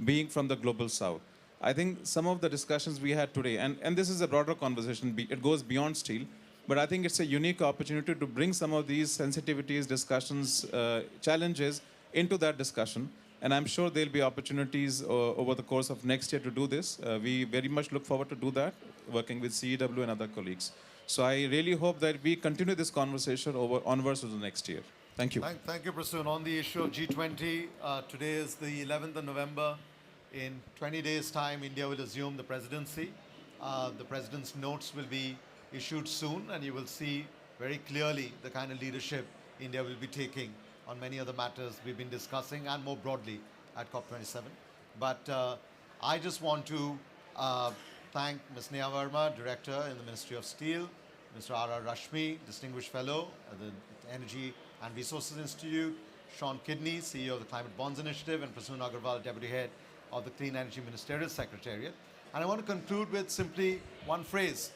being from the global south. I think some of the discussions we had today, and this is a broader conversation, it goes beyond steel, but I think it's a unique opportunity to bring some of these sensitivities, discussions, challenges into that discussion. And I'm sure there'll be opportunities over the course of next year to do this. We very much look forward to do that, working with CEW and other colleagues. So I really hope that we continue this conversation onwards to the next year. Thank you. Thank you, Prasoon. On the issue of G20, today is the 11th of November. In 20 days' time, India will assume the presidency. The president's notes will be issued soon, and you will see very clearly the kind of leadership India will be taking on many other matters we've been discussing, and more broadly at COP27. But I just want to thank Ms. Neha Verma, Director in the Ministry of Steel, Mr. R.R. Rashmi, Distinguished Fellow at the Energy and Resources Institute, Sean Kidney, CEO of the Climate Bonds Initiative, and Prasoon Agarwal, Deputy Head of the Clean Energy Ministerial Secretariat. And I want to conclude with simply one phrase.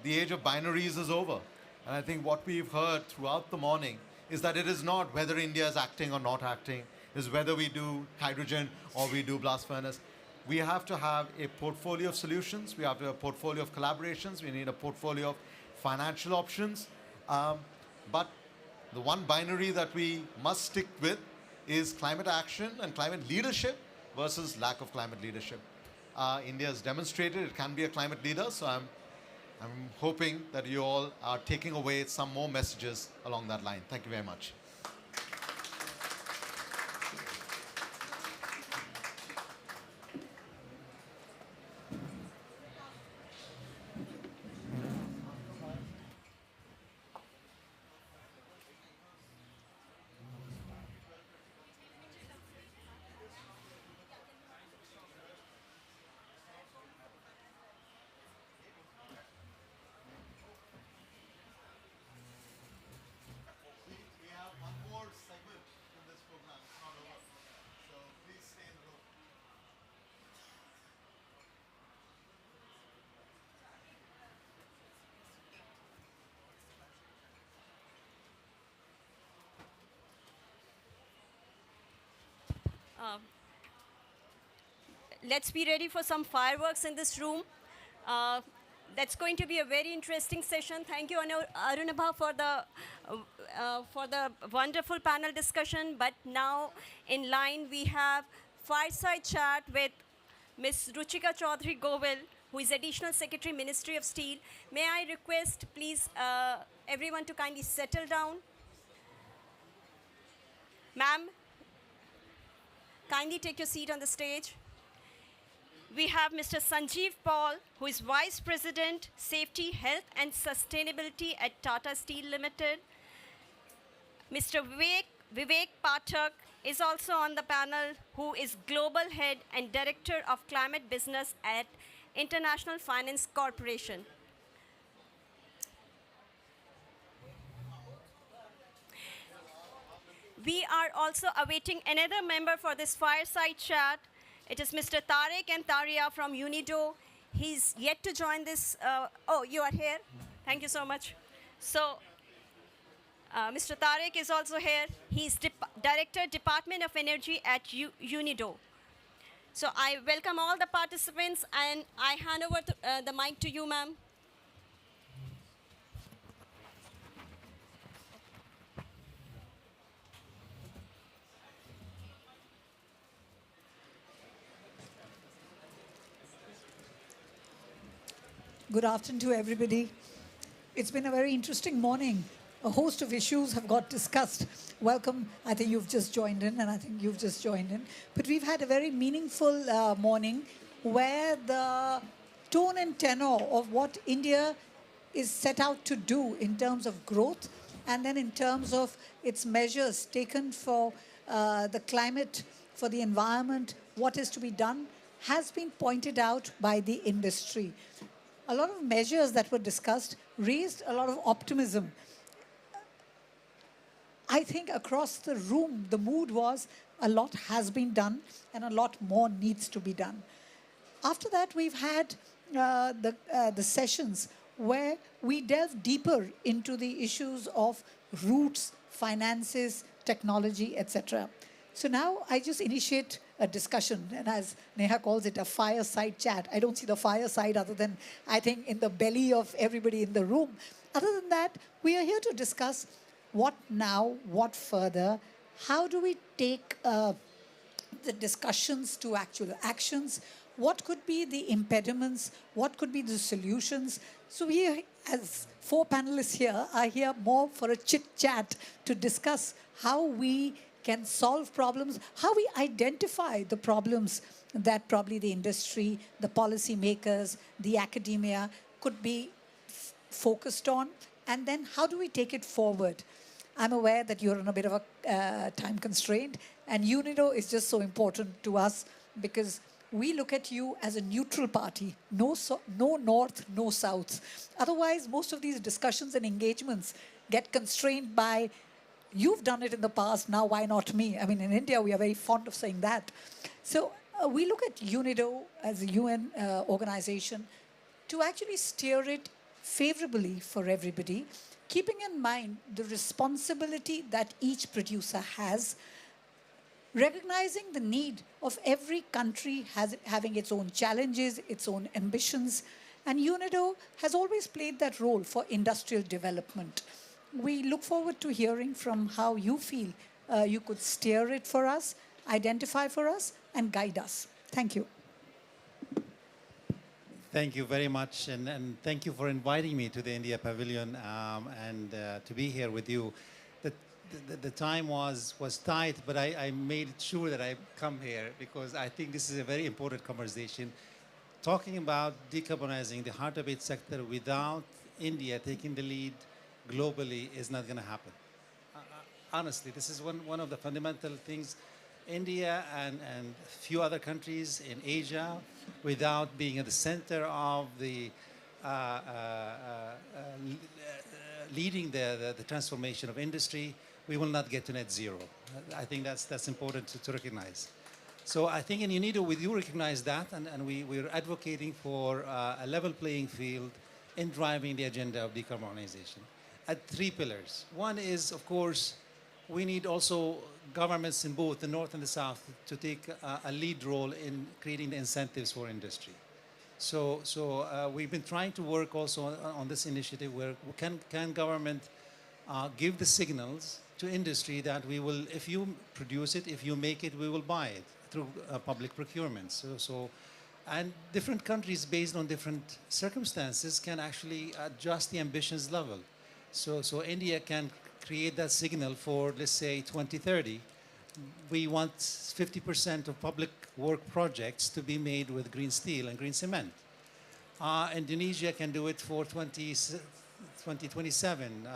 The age of binaries is over. And I think what we've heard throughout the morning is that it is not whether India is acting or not acting, it is whether we do hydrogen or we do blast furnace. We have to have a portfolio of solutions. We have to have a portfolio of collaborations. We need a portfolio of financial options. But the one binary that we must stick with is climate action and climate leadership versus lack of climate leadership. India has demonstrated it can be a climate leader, so I'm hoping that you all are taking away some more messages along that line. Thank you very much. Let's be ready for some fireworks in this room. That's going to be a very interesting session. Thank you, Arunabha, for the wonderful panel discussion. But now, in line, we have fireside chat with Ms. Ruchika Chaudhary Govil, who is Additional Secretary, Ministry of Steel. May I request, please, everyone to kindly settle down. Ma'am, kindly take your seat on the stage. We have Mr. Sanjeev Paul, who is Vice President, Safety, Health and Sustainability at Tata Steel Limited. Mr. Vivek Pathak is also on the panel, who is Global Head and Director of Climate Business at International Finance Corporation. We are also awaiting another member for this fireside chat. It is Mr. Tariq and Taria from UNIDO. He's yet to join this. Oh, you are here? Thank you so much. So, Mr. Tariq is also here. He's Director, Department of Energy at UNIDO. So I welcome all the participants, and I hand over the mic to you, ma'am. Good afternoon to everybody. It's been a very interesting morning. A host of issues have got discussed. Welcome. I think you've just joined in, and I think you've just joined in. But we've had a very meaningful morning where the tone and tenor of what India is set out to do in terms of growth and then in terms of its measures taken for the climate, for the environment, what is to be done, has been pointed out by the industry. A lot of measures that were discussed raised a lot of optimism. I think across the room, the mood was a lot has been done and a lot more needs to be done. After that, we've had the sessions where we delve deeper into the issues of roots, finances, technology, etc. So now I just initiate a discussion, and as Neha calls it, a fireside chat. I don't see the fireside other than, I think, in the belly of everybody in the room. Other than that, we are here to discuss what now, what further, how do we take the discussions to actual actions, what could be the impediments, what could be the solutions. So we, as four panelists here, are here more for a chit-chat to discuss how we can solve problems, how we identify the problems that probably the industry, the policymakers, the academia could be focused on, and then how do we take it forward? I'm aware that you're on a bit of a time constraint, and UNIDO is just so important to us because we look at you as a neutral party, no, no north, no south. Otherwise, most of these discussions and engagements get constrained by, you've done it in the past, now why not me? I mean, in India, we are very fond of saying that. So we look at UNIDO as a UN organization to actually steer it favorably for everybody, keeping in mind the responsibility that each producer has, recognizing the need of every country having its own challenges, its own ambitions, and UNIDO has always played that role for industrial development. We look forward to hearing from how you feel you could steer it for us, identify for us, and guide us. Thank you. Thank you very much, and thank you for inviting me to the India Pavilion and to be here with you. The time was tight, but I made sure that I come here because I think this is a very important conversation. Talking about decarbonizing the hard-to-abate sector without India taking the lead globally is not going to happen. Honestly, this is one of the fundamental things. India and a few other countries in Asia, without being at the center of the leading the transformation of industry, we will not get to net zero. I think that's important to recognize. So I think in UNIDO, we do recognize that, and we're advocating for a level playing field in driving the agenda of decarbonization at 3 pillars. One is, of course, we need also governments in both the North and the South to take a lead role in creating the incentives for industry. So we've been trying to work also on this initiative where can government give the signals to industry that we will, if you produce it, if you make it, we will buy it through public procurement. And different countries, based on different circumstances, can actually adjust the ambitions level. So India can create that signal for, let's say, 2030. We want 50% of public work projects to be made with green steel and green cement. Indonesia can do it for 2027.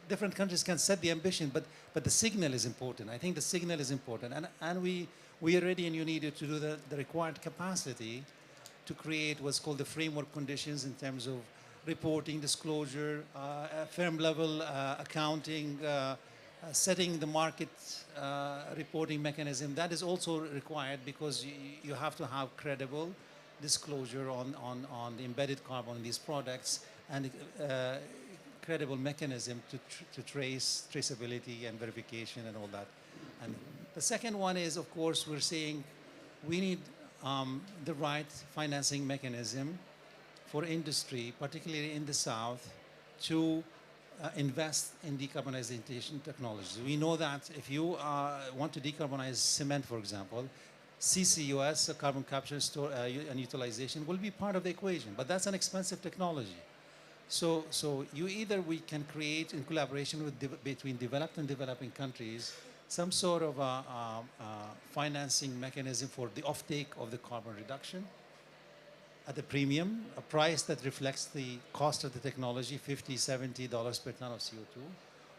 Different countries can set the ambition, but the signal is important. I think the signal is important. And we are ready and you needed to do the required capacity to create what's called the framework conditions in terms of reporting, disclosure, firm level accounting, setting the market reporting mechanism. That is also required because you have to have credible disclosure on the embedded carbon in these products and credible mechanism to trace traceability and verification and all that. And the second one is, of course, we're saying we need the right financing mechanism for industry, particularly in the South, to invest in decarbonization technologies. We know that if you want to decarbonize cement, for example, CCUS, carbon capture and utilization, will be part of the equation, but that's an expensive technology. So we can create in collaboration between developed and developing countries some sort of financing mechanism for the offtake of the carbon reduction at a premium, a price that reflects the cost of the technology, $50, $70 per ton of CO2,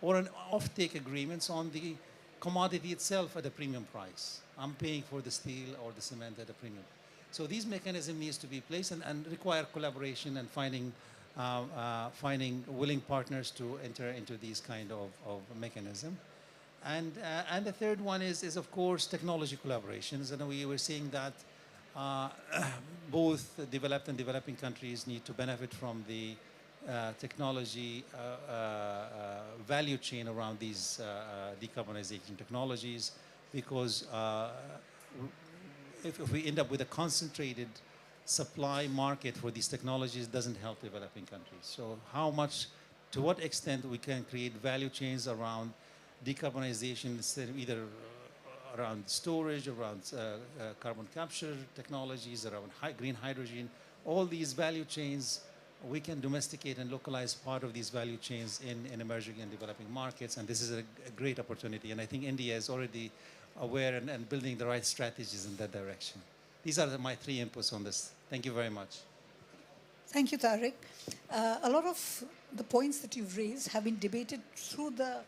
or an offtake agreements on the commodity itself at a premium price. I'm paying for the steel or the cement at a premium. So these mechanisms needs to be placed and require collaboration and finding willing partners to enter into these kind of mechanism. And the third one is of course technology collaborations, and we were seeing that both developed and developing countries need to benefit from the technology value chain around these decarbonization technologies, because if we end up with a concentrated supply market for these technologies, it doesn't help developing countries. So to what extent we can create value chains around decarbonization, either around storage, around carbon capture technologies, around green hydrogen, all these value chains, we can domesticate and localize part of these value chains in emerging and developing markets, and this is a great opportunity. And I think India is already aware and building the right strategies in that direction. These are my 3 inputs on this. Thank you very much. Thank you, Tariq. A lot of the points that you've raised have been debated through the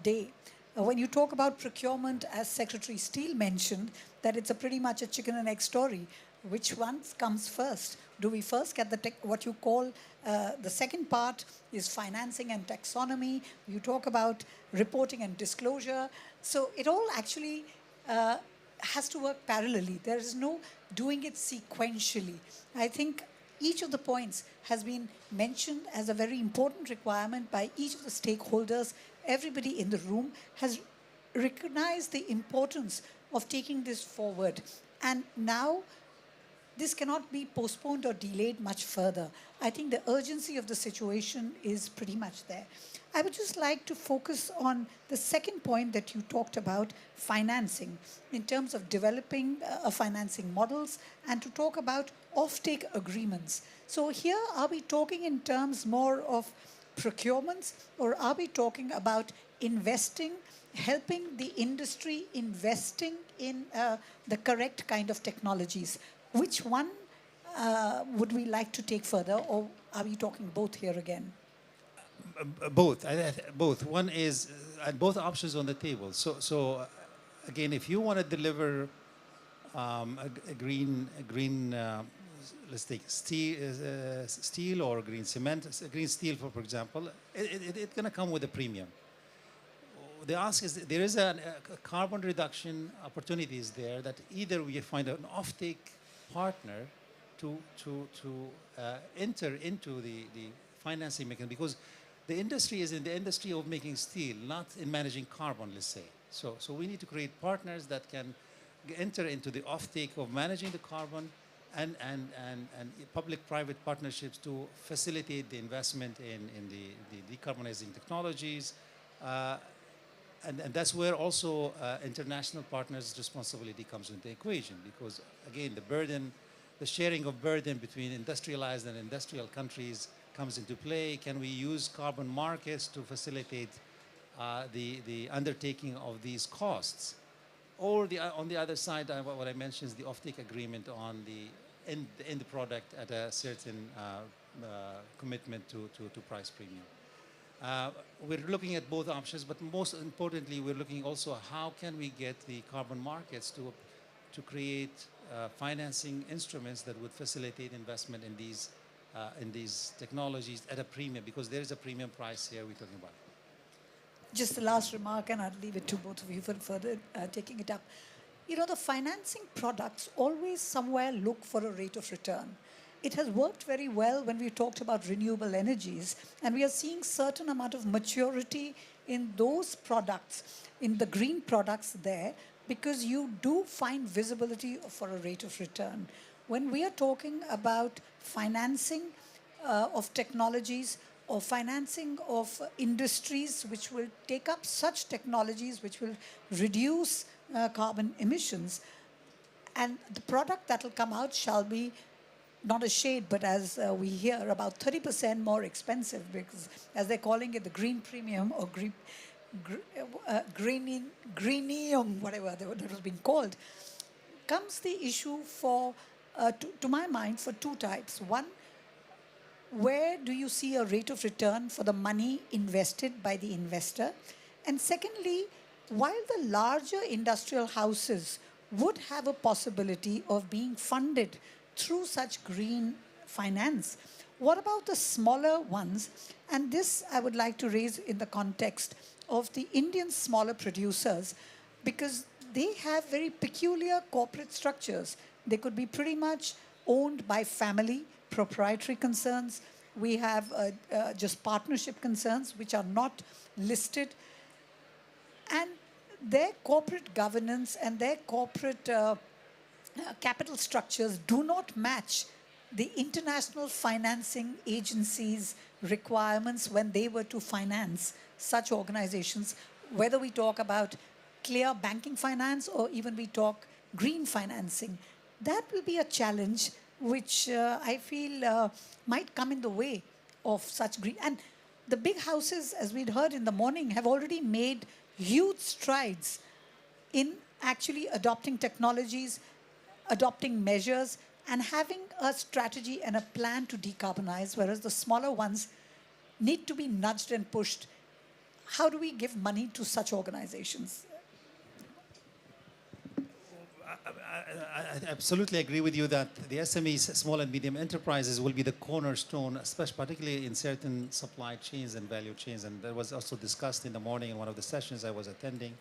day. When you talk about procurement, as Secretary Steele mentioned, that it's a pretty much a chicken and egg story. Which one comes first? Do we first get what you call the second part is financing and taxonomy. You talk about reporting and disclosure. So it all actually has to work parallelly. There is no doing it sequentially. I think each of the points has been mentioned as a very important requirement by each of the stakeholders. Everybody in the room has recognized the importance of taking this forward. And now this cannot be postponed or delayed much further. I think the urgency of the situation is pretty much there. I would just like to focus on the second point that you talked about, financing, in terms of developing financing models and to talk about offtake agreements. So here, are we talking in terms more of procurements, or are we talking about investing, helping the industry investing in the correct kind of technologies? Which one would we like to take further, or are we talking both here again? Both. Both. One is both options on the table. So again, if you want to deliver a green, let's take steel or green cement, green steel, for example, it's going to come with a premium. The ask is, there is a carbon reduction opportunities there that either we find an offtake partner to enter into the financing mechanism, because the industry is in the industry of making steel, not in managing carbon, let's say. So we need to create partners that can enter into the offtake of managing the carbon and public-private partnerships to facilitate the investment in the decarbonizing technologies. And that's where also international partners' responsibility comes into the equation, because again, the sharing of burden between industrialized and industrial countries comes into play. Can we use carbon markets to facilitate the undertaking of these costs? Or on the other side, what I mentioned is the offtake agreement on the end product at a certain commitment to price premium. We're looking at both options, but most importantly, we're looking also how can we get the carbon markets to create financing instruments that would facilitate investment in these technologies at a premium, because there is a premium price here we're talking about. Just the last remark, and I'll leave it to both of you for further taking it up. You know, the financing products always somewhere look for a rate of return. It has worked very well when we talked about renewable energies, and we are seeing certain amount of maturity in those products, in the green products there, because you do find visibility for a rate of return. When we are talking about financing of technologies or financing of industries which will take up such technologies which will reduce carbon emissions, and the product that will come out shall be not a shade, but as we hear, about 30% more expensive, because as they're calling it, the green premium or greenium, whatever that was being called, comes the issue for, to my mind, for two types. One, where do you see a rate of return for the money invested by the investor? And secondly, while the larger industrial houses would have a possibility of being funded through such green finance, what about the smaller ones? And this I would like to raise in the context of the Indian smaller producers, because they have very peculiar corporate structures. They could be pretty much owned by family, proprietary concerns. We have just partnership concerns which are not listed. And their corporate governance and their corporate capital structures do not match the international financing agencies' requirements when they were to finance such organizations, whether we talk about clear banking finance or even we talk green financing. That will be a challenge which I feel might come in the way of such green. And the big houses, as we'd heard in the morning, have already made huge strides in actually adopting technologies, adopting measures, and having a strategy and a plan to decarbonize, whereas the smaller ones need to be nudged and pushed. How do we give money to such organizations? I absolutely agree with you that the SMEs, small and medium enterprises, will be the cornerstone, especially particularly in certain supply chains and value chains. And that was also discussed in the morning in one of the sessions I was attending.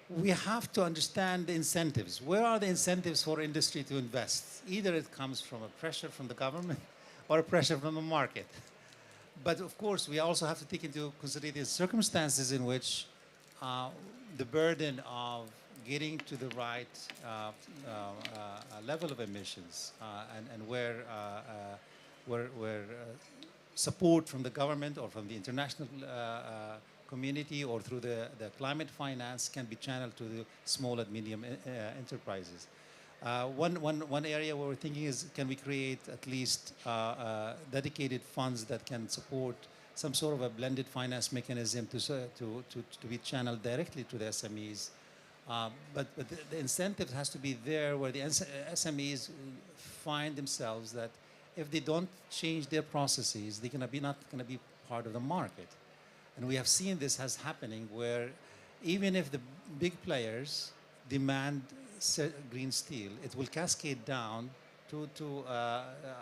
We have to understand the incentives. Where are the incentives for industry to invest? Either it comes from a pressure from the government or a pressure from the market. But of course, we also have to take into consideration the circumstances in which the burden of getting to the right level of emissions and where support from the government or from the international community or through the climate finance can be channeled to the small and medium enterprises. One area where we're thinking is, can we create at least dedicated funds that can support some sort of a blended finance mechanism to be channeled directly to the SMEs. But the incentive has to be there where the SMEs find themselves that if they don't change their processes, they're not going to be part of the market. And we have seen this as happening where even if the big players demand green steel, it will cascade down to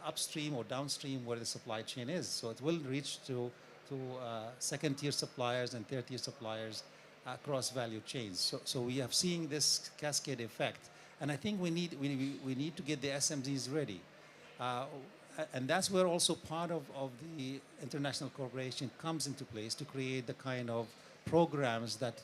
upstream or downstream where the supply chain is. So it will reach to second-tier suppliers and third-tier suppliers across value chains. So we have seen this cascade effect. And I think we need to get the SMEs ready. And that's where also part of the international cooperation comes into place to create the kind of programs that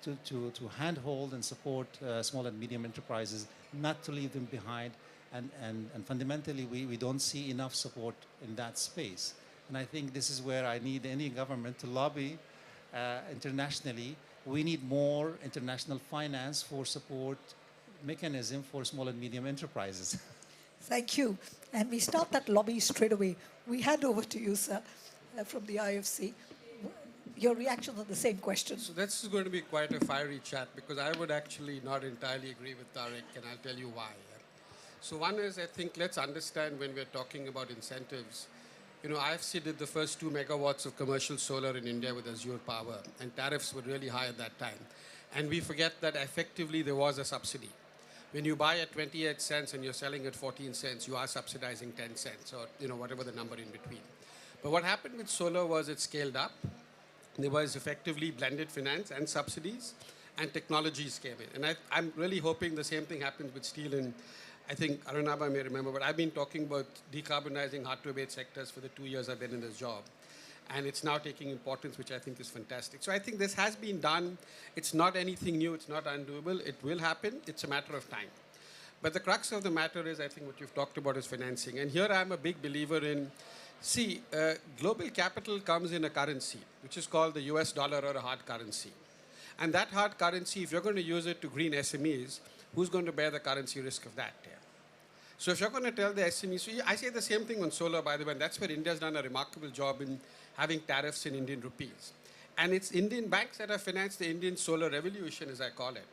to handhold and support small and medium enterprises, not to leave them behind. And fundamentally, we don't see enough support in that space. And I think this is where I need any government to lobby internationally. We need more international finance for support mechanism for small and medium enterprises. Thank you. And we start that lobby straight away. We hand over to you, sir, from the IFC. Your reaction on the same question. So this is going to be quite a fiery chat because I would actually not entirely agree with Tariq, and I'll tell you why. So one is, I think, let's understand when we're talking about incentives. You know, IFC did the first 2 megawatts of commercial solar in India with Azure Power, and tariffs were really high at that time. And we forget that effectively there was a subsidy. When you buy at 28 cents and you're selling at 14 cents, you are subsidizing 10 cents or, you know, whatever the number in between. But what happened with solar was it scaled up. There was effectively blended finance and subsidies, and technologies came in. And I'm really hoping the same thing happens with steel. And I think Arunabha may remember, but I've been talking about decarbonizing hard-to-abate sectors for the 2 years I've been in this job. And it's now taking importance, which I think is fantastic. So I think this has been done. It's not anything new. It's not undoable. It will happen. It's a matter of time. But the crux of the matter is, I think what you've talked about is financing. And here I'm a big believer in, global capital comes in a currency, which is called the US dollar or a hard currency. And that hard currency, if you're going to use it to green SMEs, who's going to bear the currency risk of that? Yeah. So if you're going to tell the SMEs, so I say the same thing on solar, by the way, and that's where India's done a remarkable job in having tariffs in Indian rupees. And it's Indian banks that have financed the Indian solar revolution, as I call it.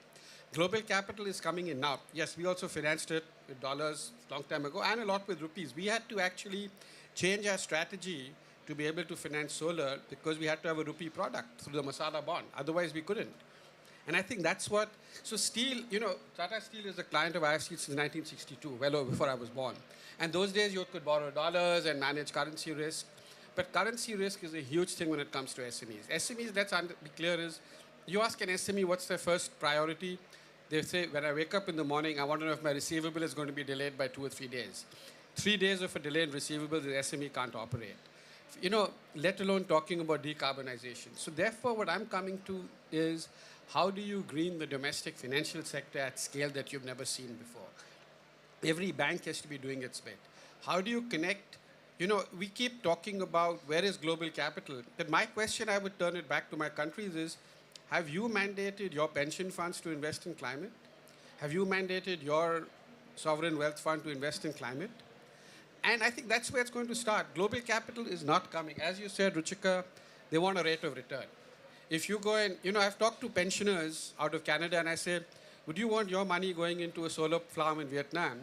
Global capital is coming in now. Yes, we also financed it with dollars a long time ago and a lot with rupees. We had to actually change our strategy to be able to finance solar because we had to have a rupee product through the Masala bond. Otherwise, we couldn't. And I think that's what, so steel, you know, Tata Steel is a client of IFC since 1962, well over before I was born. And those days you could borrow dollars and manage currency risk. But currency risk is a huge thing when it comes to SMEs. SMEs, let's be clear, is you ask an SME what's their first priority. They say, when I wake up in the morning, I want to know if my receivable is going to be delayed by 2 or 3 days. 3 days of a delay in receivables, the SME can't operate. You know, let alone talking about decarbonization. So therefore, what I'm coming to is, how do you green the domestic financial sector at scale that you've never seen before? Every bank has to be doing its bit. How do you connect? You know, we keep talking about where is global capital. But my question, I would turn it back to my countries, is have you mandated your pension funds to invest in climate? Have you mandated your sovereign wealth fund to invest in climate? And I think that's where it's going to start. Global capital is not coming. As you said, Ruchika, they want a rate of return. If you go and, you know, I've talked to pensioners out of Canada and I say, would you want your money going into a solar farm in Vietnam?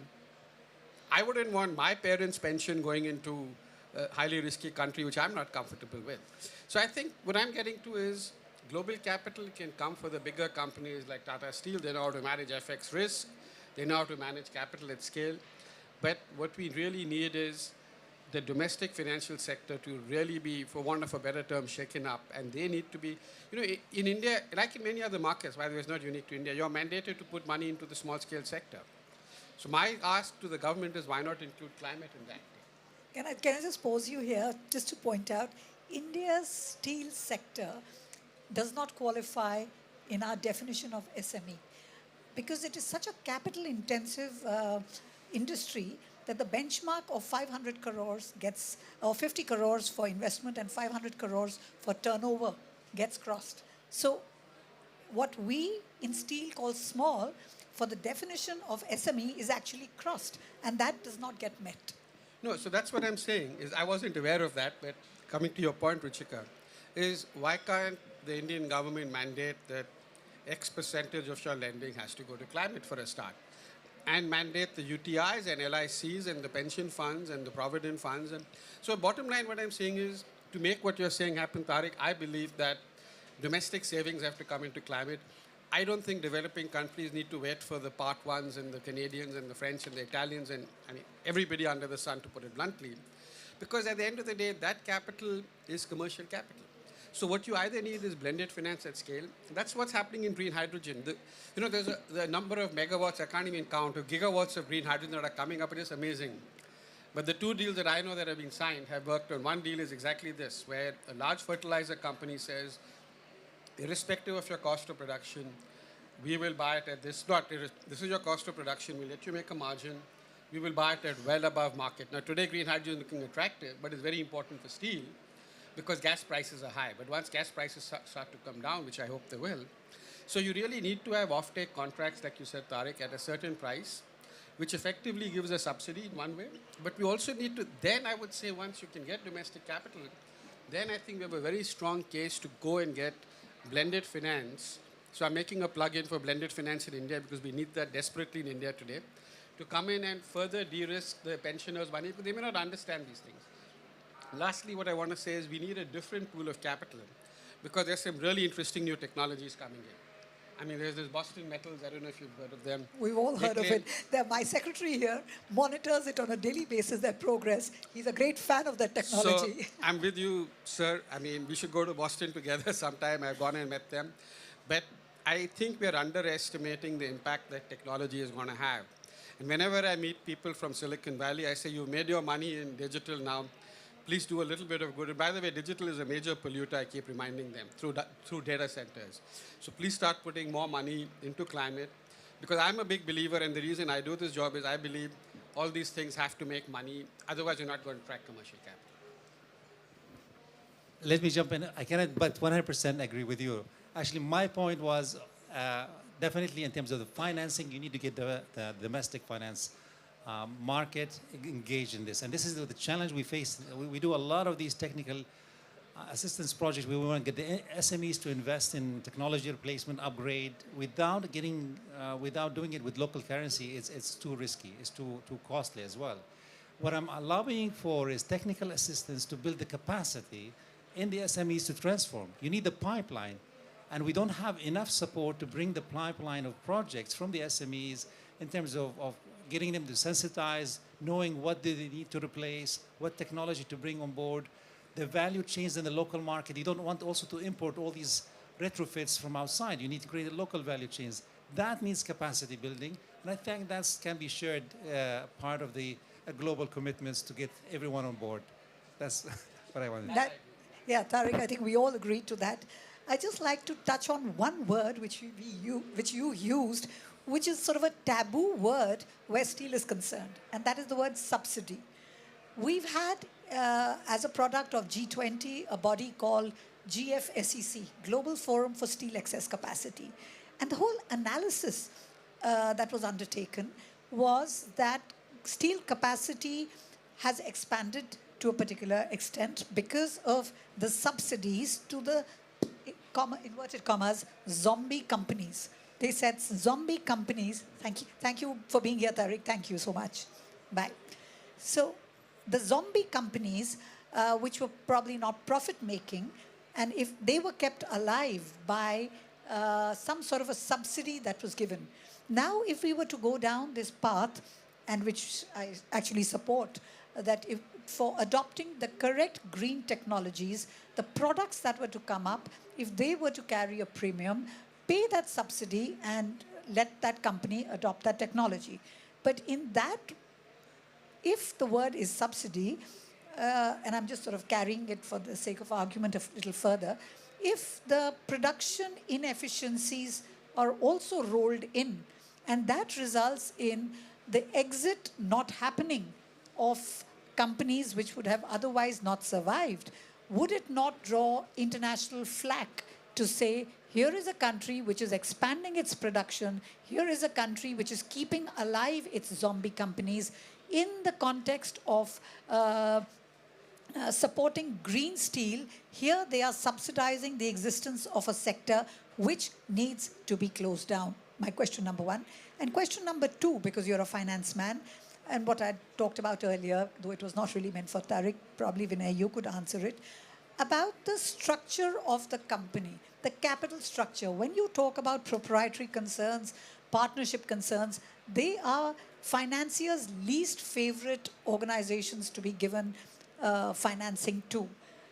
I wouldn't want my parents' pension going into a highly risky country, which I'm not comfortable with. So I think what I'm getting to is global capital can come for the bigger companies like Tata Steel. They know how to manage FX risk. They know how to manage capital at scale. But what we really need is the domestic financial sector to really be, for want of a better term, shaken up. And they need to be, in India, like in many other markets, by the way, it's not unique to India, you're mandated to put money into the small-scale sector. So my ask to the government is, why not include climate in that? Can I just pause you here just to point out, India's steel sector does not qualify in our definition of SME because it is such a capital-intensive industry that the benchmark of 500 crores gets, or 50 crores for investment and 500 crores for turnover gets crossed. So what we in steel call small, for the definition of SME is actually crossed, and that does not get met. No, so that's what I'm saying, is I wasn't aware of that, but coming to your point, Ruchika, is why can't the Indian government mandate that X percentage of your lending has to go to climate for a start? And mandate the UTIs and LICs and the pension funds and the provident funds. And so bottom line, what I'm saying is, to make what you're saying happen, Tariq, I believe that domestic savings have to come into climate. I don't think developing countries need to wait for the part ones and the Canadians and the French and the Italians and everybody under the sun, to put it bluntly. Because at the end of the day, that capital is commercial capital. So what you either need is blended finance at scale. That's what's happening in green hydrogen. There's the number of megawatts, I can't even count, of gigawatts of green hydrogen that are coming up. It is amazing. But the two deals that I know that have been signed have worked on. One deal is exactly this, where a large fertilizer company says, irrespective of your cost of production, we will buy it at this. This is your cost of production. We'll let you make a margin. We will buy it at well above market. Now, today, green hydrogen is looking attractive, but it's very important for steel because gas prices are high. But once gas prices start to come down, which I hope they will, so you really need to have offtake contracts, like you said, Tariq, at a certain price, which effectively gives a subsidy in one way. But we also need to, then I would say, once you can get domestic capital, then I think we have a very strong case to go and get blended finance. So I'm making a plug-in for blended finance in India because we need that desperately in India today, to come in and further de-risk the pensioners' money, because they may not understand these things. Lastly, what I want to say is we need a different pool of capital because there's some really interesting new technologies coming in. I mean, there's this Boston Metals, I don't know if you've heard of them. We've all heard of it. My secretary here monitors it on a daily basis, their progress. He's a great fan of that technology. So I'm with you, sir. I mean, we should go to Boston together sometime. I've gone and met them. But I think we're underestimating the impact that technology is going to have. And whenever I meet people from Silicon Valley, I say, you made your money in digital now. Please do a little bit of good. And by the way, digital is a major polluter, I keep reminding them, through data centers. So please start putting more money into climate. Because I'm a big believer, and the reason I do this job is I believe all these things have to make money. Otherwise, you're not going to track commercial capital. Let me jump in. I cannot but 100% agree with you. Actually, my point was definitely in terms of the financing, you need to get the domestic finance market engaged in this. And this is the challenge we face. We do a lot of these technical assistance projects. We want to get the SMEs to invest in technology replacement, upgrade, without doing it with local currency. It's too risky. It's too costly as well. What I'm lobbying for is technical assistance to build the capacity in the SMEs to transform. You need the pipeline. And we don't have enough support to bring the pipeline of projects from the SMEs in terms of getting them to sensitize, knowing what do they need to replace, what technology to bring on board, the value chains in the local market. You don't want also to import all these retrofits from outside. You need to create local value chains. That needs capacity building. And I think that can be shared part of the global commitments to get everyone on board. That's what I wanted. Yeah, Tariq, I think we all agree to that. I'd just like to touch on one word which you used, which is sort of a taboo word where steel is concerned, and that is the word subsidy. We've had, as a product of G20, a body called GFSEC, Global Forum for Steel Excess Capacity. And the whole analysis that was undertaken was that steel capacity has expanded to a particular extent because of the subsidies to the inverted commas, zombie companies. They said zombie companies, thank you for being here, Tariq, thank you so much. Bye. So the zombie companies, which were probably not profit-making, and if they were kept alive by some sort of a subsidy that was given. Now, if we were to go down this path, and which I actually support, that if for adopting the correct green technologies, the products that were to come up, if they were to carry a premium, pay that subsidy and let that company adopt that technology. But in that, if the word is subsidy, and I'm just sort of carrying it for the sake of argument a little further, if the production inefficiencies are also rolled in, and that results in the exit not happening of companies which would have otherwise not survived, would it not draw international flack to say, here is a country which is expanding its production, here is a country which is keeping alive its zombie companies in the context of supporting green steel, here they are subsidizing the existence of a sector which needs to be closed down. My question number one. And question number two, because you're a finance man, and what I talked about earlier, though it was not really meant for Tariq, probably Vinay, you could answer it, about the structure of the company, the capital structure. When you talk about proprietary concerns, partnership concerns, they are financiers' least favorite organizations to be given financing to.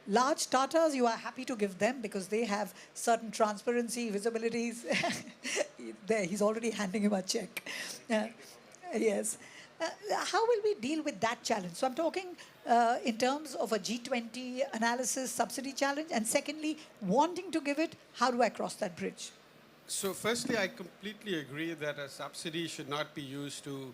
Large Tatas, you are happy to give them because they have certain transparency, visibilities. There, he's already handing him a check. Yes. How will we deal with that challenge? So I'm talking in terms of a G20 analysis subsidy challenge, and secondly, wanting to give it, how do I cross that bridge? So firstly, I completely agree that a subsidy should not be used to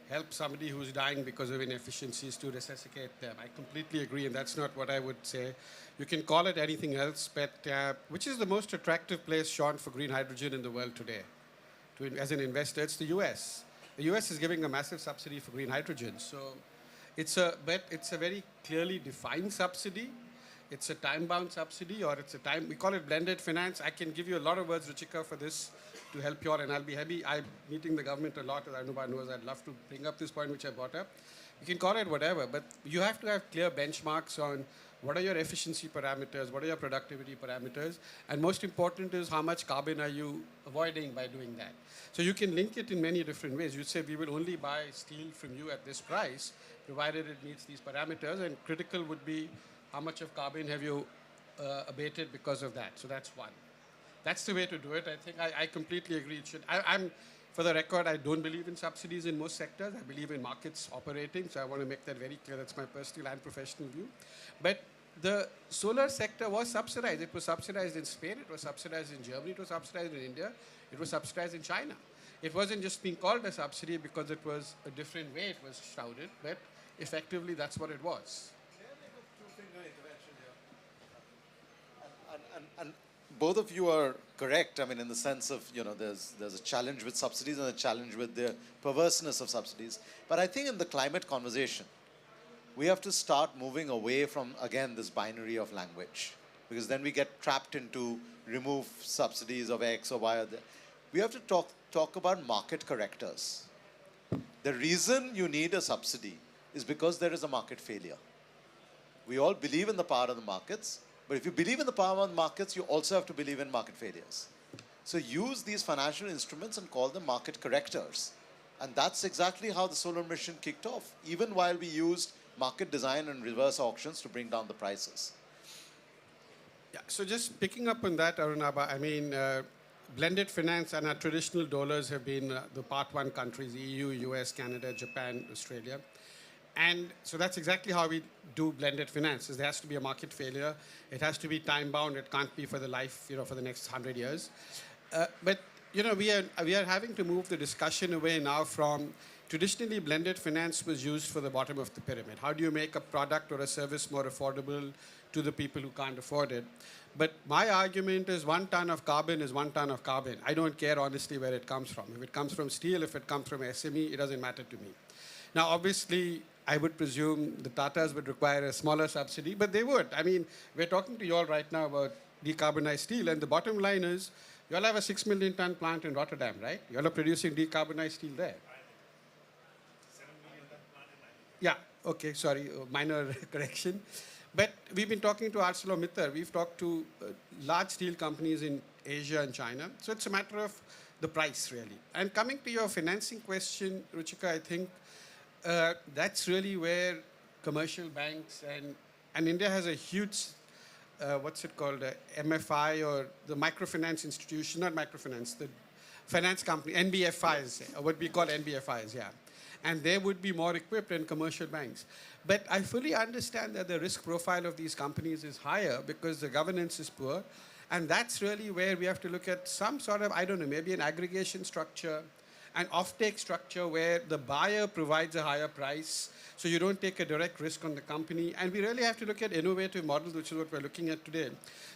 help somebody who's dying because of inefficiencies to resuscitate them. I completely agree, and that's not what I would say. You can call it anything else, but which is the most attractive place, Sean, for green hydrogen in the world today? As an investor, it's the US. The US is giving a massive subsidy for green hydrogen. So it's a very clearly defined subsidy. It's a time-bound subsidy, or we call it blended finance. I can give you a lot of words, Ruchika, for this to help you out, and I'll be happy. I'm meeting the government a lot, as Anubha knows. I'd love to bring up this point which I brought up. You can call it whatever, but you have to have clear benchmarks on what are your efficiency parameters, what are your productivity parameters, and most important is how much carbon are you avoiding by doing that. So you can link it in many different ways. You'd say we will only buy steel from you at this price, provided it meets these parameters, and critical would be how much of carbon have you abated because of that. So that's one. That's the way to do it. I think I completely agree. It should. For the record, I don't believe in subsidies in most sectors. I believe in markets operating, so I want to make that very clear. That's my personal and professional view. But the solar sector was subsidized. It was subsidized in Spain. It was subsidized in Germany. It was subsidized in India. It was subsidized in China. It wasn't just being called a subsidy because it was a different way it was shrouded, but effectively that's what it was. And both of you are correct. I mean, in the sense of, there's a challenge with subsidies and a challenge with the perverseness of subsidies. But I think in the climate conversation, we have to start moving away from, again, this binary of language. Because then we get trapped into remove subsidies of X or Y or Z. We have to talk about market correctors. The reason you need a subsidy is because there is a market failure. We all believe in the power of the markets. But if you believe in the power of the markets, you also have to believe in market failures. So use these financial instruments and call them market correctors. And that's exactly how the solar mission kicked off, even while we used market design and reverse auctions to bring down the prices. Yeah, so just picking up on that, Arunabha, I mean, blended finance and our traditional dollars have been the part one countries, EU, US, Canada, Japan, Australia. And so that's exactly how we do blended finance. There has to be a market failure. It has to be time-bound. It can't be for the life, for the next 100 years. But, we are having to move the discussion away now from traditionally blended finance was used for the bottom of the pyramid. How do you make a product or a service more affordable to the people who can't afford it? But my argument is 1 ton of carbon is 1 ton of carbon. I don't care, honestly, where it comes from. If it comes from steel, if it comes from SME, it doesn't matter to me. Now, obviously, I would presume the Tatas would require a smaller subsidy, but they would. I mean, we're talking to you all right now about decarbonized steel, and the bottom line is, you all have a 6 million ton plant in Rotterdam, right? You all are producing decarbonized steel there. 7 million ton plant in Nigeria. Yeah, okay, sorry, minor correction. But we've been talking to ArcelorMittal. We've talked to large steel companies in Asia and China. So it's a matter of the price, really. And coming to your financing question, Ruchika, I think that's really where commercial banks and India has a huge, what's it called, MFI or the microfinance institution, not microfinance, the finance company, NBFIs, what we call NBFIs, yeah. And they would be more equipped than commercial banks. But I fully understand that the risk profile of these companies is higher because the governance is poor. And that's really where we have to look at some sort of, I don't know, maybe an aggregation structure, an offtake structure where the buyer provides a higher price, so you don't take a direct risk on the company. And we really have to look at innovative models, which is what we're looking at today.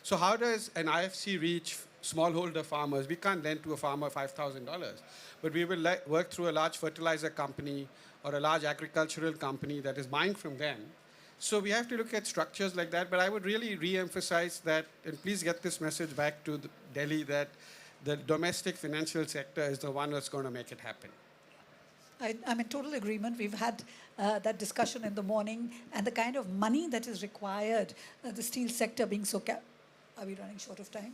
So how does an IFC reach smallholder farmers? We can't lend to a farmer $5,000, but we will work through a large fertilizer company or a large agricultural company that is buying from them. So we have to look at structures like that, but I would really re-emphasize that, and please get this message back to Delhi, that the domestic financial sector is the one that's going to make it happen. I'm in total agreement. We've had that discussion in the morning, and the kind of money that is required, the steel sector being so... Are we running short of time?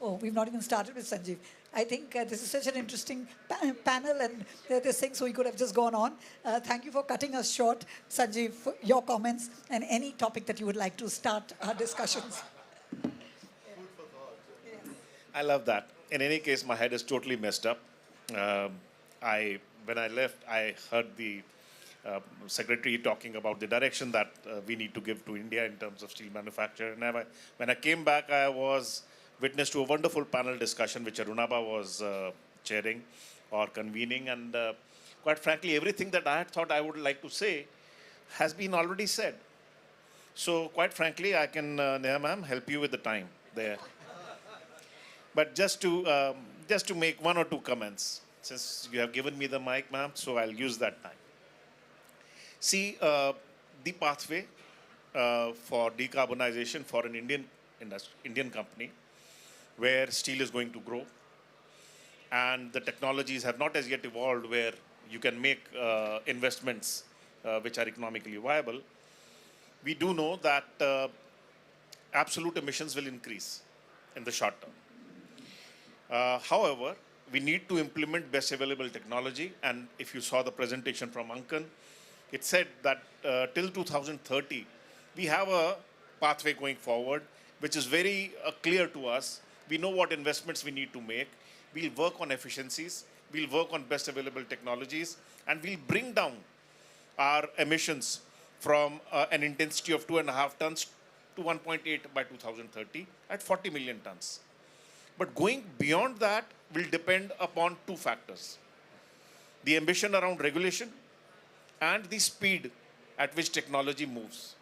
Oh, we've not even started with Sanjeev. I think this is such an interesting panel, and there's things we could have just gone on. Thank you for cutting us short, Sanjeev, for your comments, and any topic that you would like to start our discussions. I love that. In any case, my head is totally messed up. When I left, I heard the secretary talking about the direction that we need to give to India in terms of steel manufacture. And when I came back, I was witness to a wonderful panel discussion which Arunabha was chairing or convening. And quite frankly, everything that I had thought I would like to say has been already said. So quite frankly, I can, Neha ma'am, help you with the time there. But just to make one or two comments, since you have given me the mic, ma'am, so I'll use that time. See, the pathway for decarbonization for an Indian company, where steel is going to grow, and the technologies have not as yet evolved where you can make investments which are economically viable. We do know that absolute emissions will increase in the short term. However, we need to implement best available technology, and if you saw the presentation from Ankan, it said that till 2030, we have a pathway going forward, which is very clear to us. We know what investments we need to make. We'll work on efficiencies. We'll work on best available technologies, and we'll bring down our emissions from an intensity of 2.5 tons to 1.8 by 2030 at 40 million tons. But going beyond that will depend upon two factors: the ambition around regulation and the speed at which technology moves.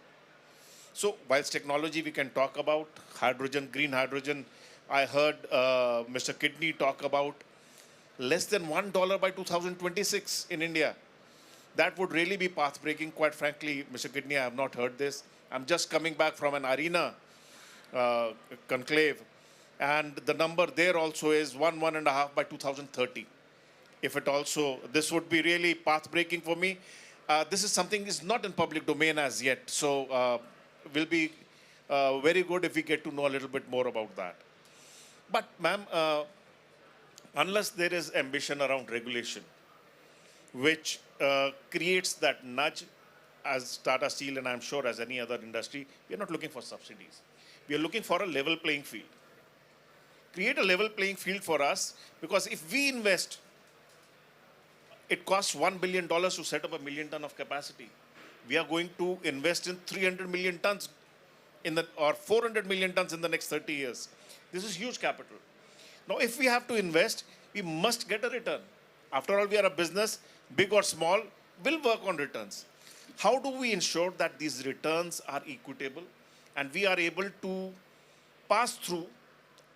So whilst technology we can talk about, hydrogen, green hydrogen, I heard Mr. Kidney talk about less than $1 by 2026 in India. That would really be path-breaking. Quite frankly, Mr. Kidney, I have not heard this. I'm just coming back from an arena conclave, and the number there also is 1.5 by 2030. If it also, this would be really path-breaking for me. This is something is not in public domain as yet, so will be very good if we get to know a little bit more about that. But ma'am, unless there is ambition around regulation, which creates that nudge, as Tata Steel and I'm sure as any other industry, we are not looking for subsidies. We are looking for a level playing field. Create a level playing field for us, because if we invest, it costs $1 billion to set up 1 million ton of capacity. We are going to invest in 300 million tons or 400 million tons in the next 30 years. This is huge capital. Now, if we have to invest, we must get a return. After all, we are a business, big or small, we'll work on returns. How do we ensure that these returns are equitable and we are able to pass through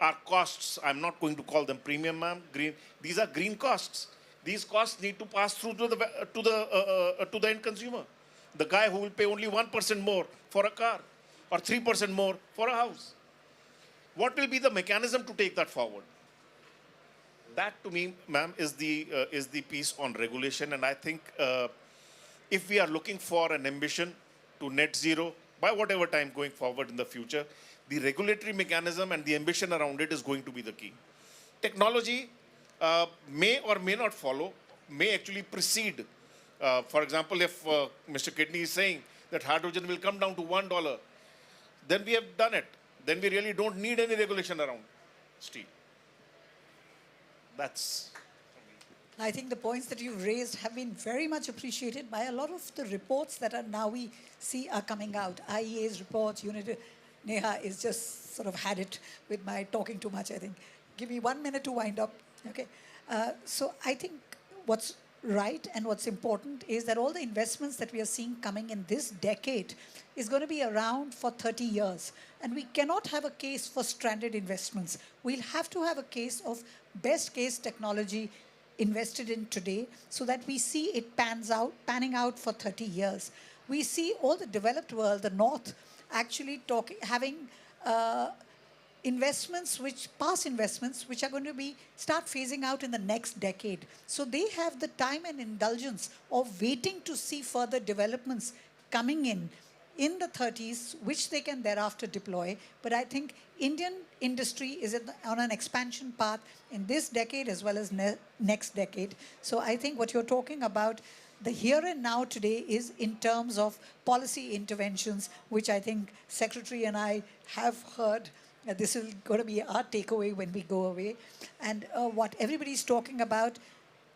our costs? I'm not going to call them premium, ma'am. Green. These are green costs. These costs need to pass through to the end consumer. The guy who will pay only 1% more for a car or 3% more for a house. What will be the mechanism to take that forward? That, to me, ma'am, is the piece on regulation. And I think if we are looking for an ambition to net zero by whatever time going forward in the future, the regulatory mechanism and the ambition around it is going to be the key. Technology may or may not follow, may actually precede. For example, if Mr. Kidney is saying that hydrogen will come down to $1, then we have done it. Then we really don't need any regulation around steel. That's... I think the points that you've raised have been very much appreciated by a lot of the reports that are now we see are coming out. IEA's reports, Neha is just sort of had it with my talking too much, I think. Give me 1 minute to wind up. Okay. So I think what's right and what's important is that all the investments that we are seeing coming in this decade is going to be around for 30 years. And we cannot have a case for stranded investments. We'll have to have a case of best case technology invested in today so that we see it panning out for 30 years. We see all the developed world, the North, actually having past investments, which are going to start phasing out in the next decade. So they have the time and indulgence of waiting to see further developments coming in the 30s, which they can thereafter deploy. But I think Indian industry is on an expansion path in this decade as well as next decade. So I think what you're talking about, the here and now today, is in terms of policy interventions, which I think Secretary and I have heard. This is going to be our takeaway when we go away. And what everybody's talking about,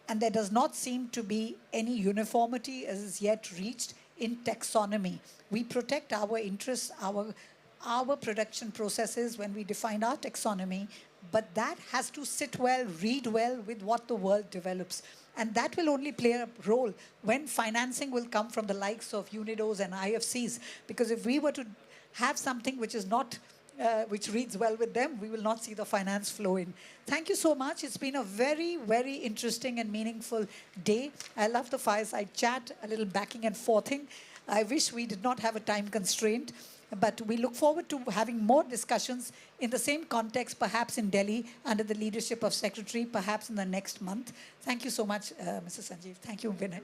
and there does not seem to be any uniformity as yet reached in taxonomy. We protect our interests, our production processes when we define our taxonomy, but that has to sit well, read well with what the world develops. And that will only play a role when financing will come from the likes of UNIDOs and IFCs. Because if we were to have something which is not which reads well with them, we will not see the finance flow in. Thank you so much. It's been a very, very interesting and meaningful day. I love the fireside chat, a little backing and forthing. I wish we did not have a time constraint, but we look forward to having more discussions in the same context, perhaps in Delhi, under the leadership of Secretary, perhaps in the next month. Thank you so much, Mr. Sanjeev. Thank you, Vinay.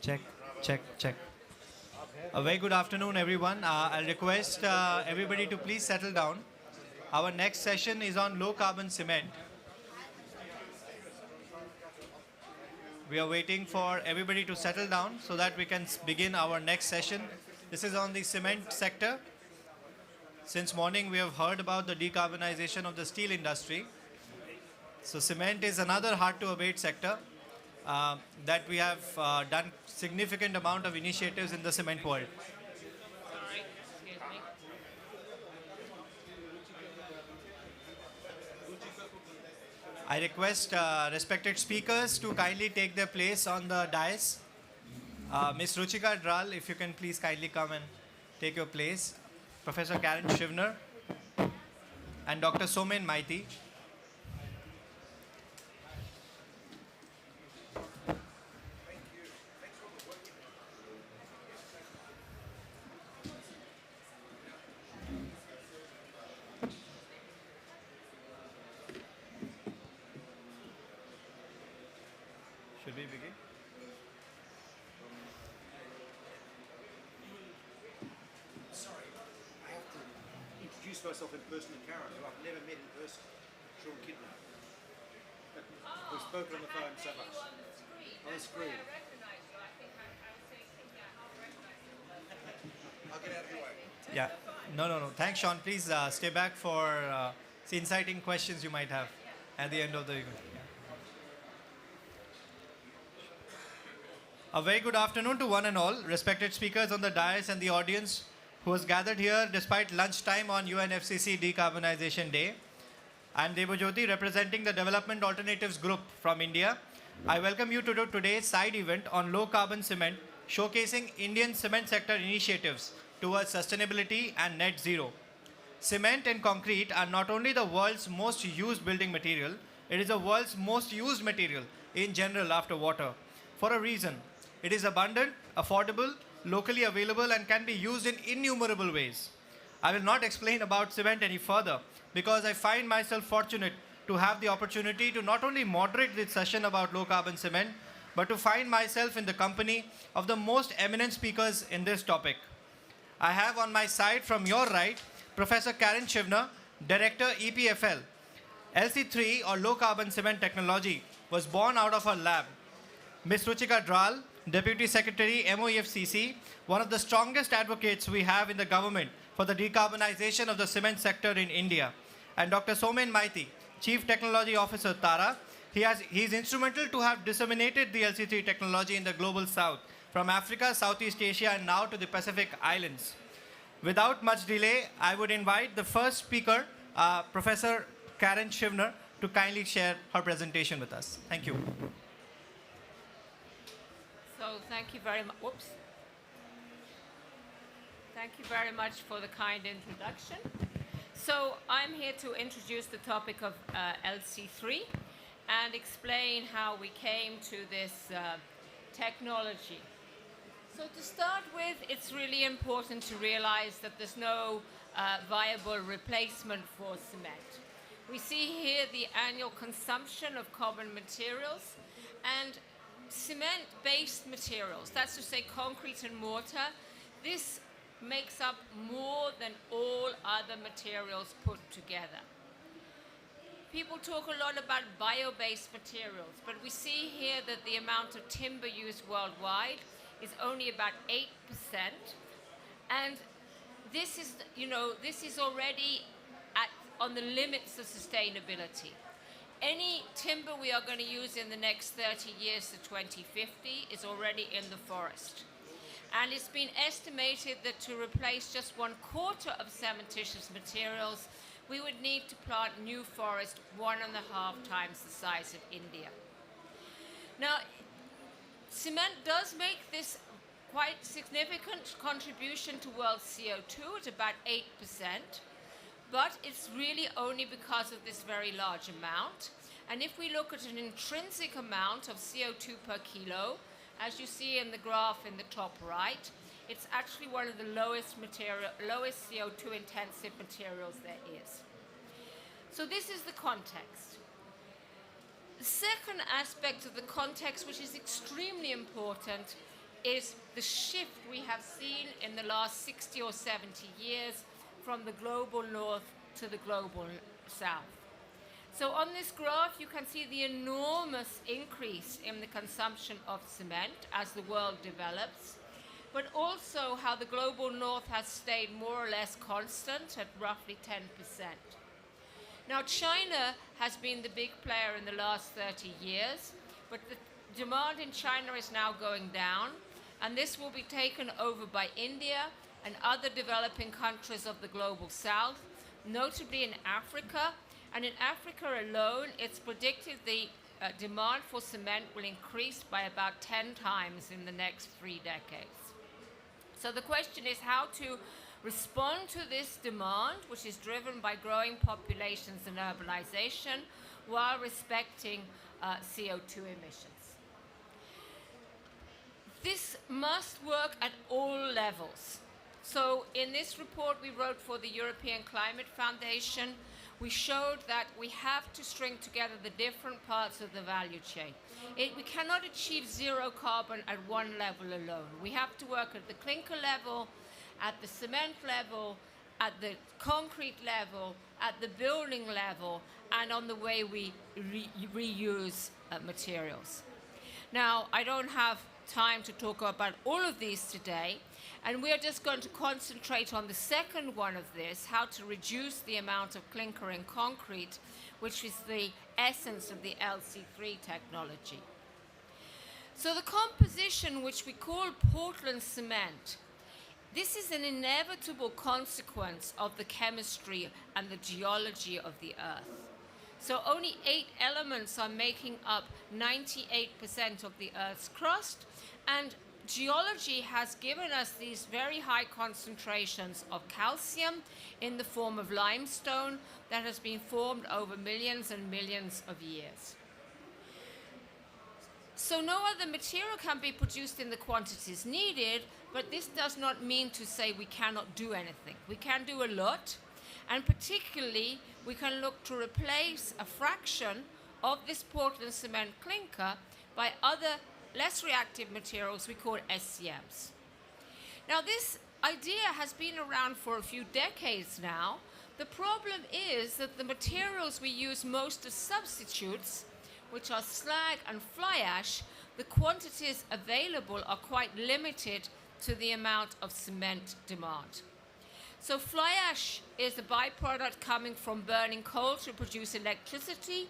Check, check, check. A very good afternoon, everyone. I'll request everybody to please settle down. Our next session is on low carbon cement. We are waiting for everybody to settle down so that we can begin our next session. This is on the cement sector. Since morning, we have heard about the decarbonization of the steel industry. So cement is another hard to abate sector that we have done significant amount of initiatives in the cement world. I request respected speakers to kindly take their place on the dais. Ms. Ruchika Dral, if you can please kindly come and take your place. Professor Karen Shivner and Dr. Somen Maiti. introduce myself in person to Karen, who I've never met in person. Sean Kidner. We've spoken on the phone so much. On the screen. I'll get out of your way. Yeah. No. Thanks, Sean. Please stay back for the inciting questions you might have at the end of the event. A very good afternoon to one and all, respected speakers on the dais and the audience who has gathered here despite lunchtime on UNFCCC Decarbonization Day. I'm Debojyoti, representing the Development Alternatives Group from India. I welcome you to today's side event on low carbon cement, showcasing Indian cement sector initiatives towards sustainability and net zero. Cement and concrete are not only the world's most used building material, it is the world's most used material in general after water. For a reason, it is abundant, affordable, locally available, and can be used in innumerable ways. I will not explain about cement any further because I find myself fortunate to have the opportunity to not only moderate this session about low carbon cement, but to find myself in the company of the most eminent speakers in this topic. I have on my side from your right, Professor Karen Shivner, Director EPFL. LC3 or low carbon cement technology was born out of her lab. Ms. Ruchika Dral, Deputy Secretary MOEFCC, one of the strongest advocates we have in the government for the decarbonization of the cement sector in India. And Dr. Somen Maiti, Chief Technology Officer Tara. He is instrumental to have disseminated the LC3 technology in the global south, from Africa, Southeast Asia, and now to the Pacific Islands. Without much delay, I would invite the first speaker, Professor Karen Shivner, to kindly share her presentation with us. Thank you. So thank you very much. Whoops. Thank you very much for the kind introduction. So I'm here to introduce the topic of LC3 and explain how we came to this technology. So to start with, it's really important to realize that there's no viable replacement for cement. We see here the annual consumption of common materials and cement-based materials, that's to say concrete and mortar. This makes up more than all other materials put together. People talk a lot about bio-based materials, but we see here that the amount of timber used worldwide is only about 8%. And this is, this is already on the limits of sustainability. Any timber we are going to use in the next 30 years to 2050 is already in the forest. And it's been estimated that to replace just 1/4 of cementitious materials, we would need to plant new forest 1.5 times the size of India. Now, cement does make this quite significant contribution to world CO2 at about 8%, but it's really only because of this very large amount. And if we look at an intrinsic amount of CO2 per kilo, as you see in the graph in the top right, it's actually one of the lowest CO2 intensive materials there is. So this is the context. The second aspect of the context, which is extremely important, is the shift we have seen in the last 60 or 70 years from the global north to the global south. So on this graph, you can see the enormous increase in the consumption of cement as the world develops, but also how the global north has stayed more or less constant at roughly 10%. Now, China has been the big player in the last 30 years, but the demand in China is now going down, and this will be taken over by India and other developing countries of the global south, notably in Africa. And in Africa alone, it's predicted the demand for cement will increase by about 10 times in the next 3 decades. So the question is how to respond to this demand, which is driven by growing populations and urbanization, while respecting CO2 emissions. This must work at all levels. So in this report we wrote for the European Climate Foundation, we showed that we have to string together the different parts of the value chain. We cannot achieve zero carbon at one level alone. We have to work at the clinker level, at the cement level, at the concrete level, at the building level, and on the way we reuse materials. Now, I don't have time to talk about all of these today, and we are just going to concentrate on the second one of this, how to reduce the amount of clinker in concrete, which is the essence of the LC3 technology. So the composition, which we call Portland cement, this is an inevitable consequence of the chemistry and the geology of the Earth. So only 8 elements are making up 98% of the Earth's crust, and geology has given us these very high concentrations of calcium in the form of limestone that has been formed over millions and millions of years. So no other material can be produced in the quantities needed, but this does not mean to say we cannot do anything. We can do a lot, and particularly we can look to replace a fraction of this Portland cement clinker by other less reactive materials we call SCMs. Now, this idea has been around for a few decades now. The problem is that the materials we use most as substitutes, which are slag and fly ash, the quantities available are quite limited to the amount of cement demand. So fly ash is a byproduct coming from burning coal to produce electricity.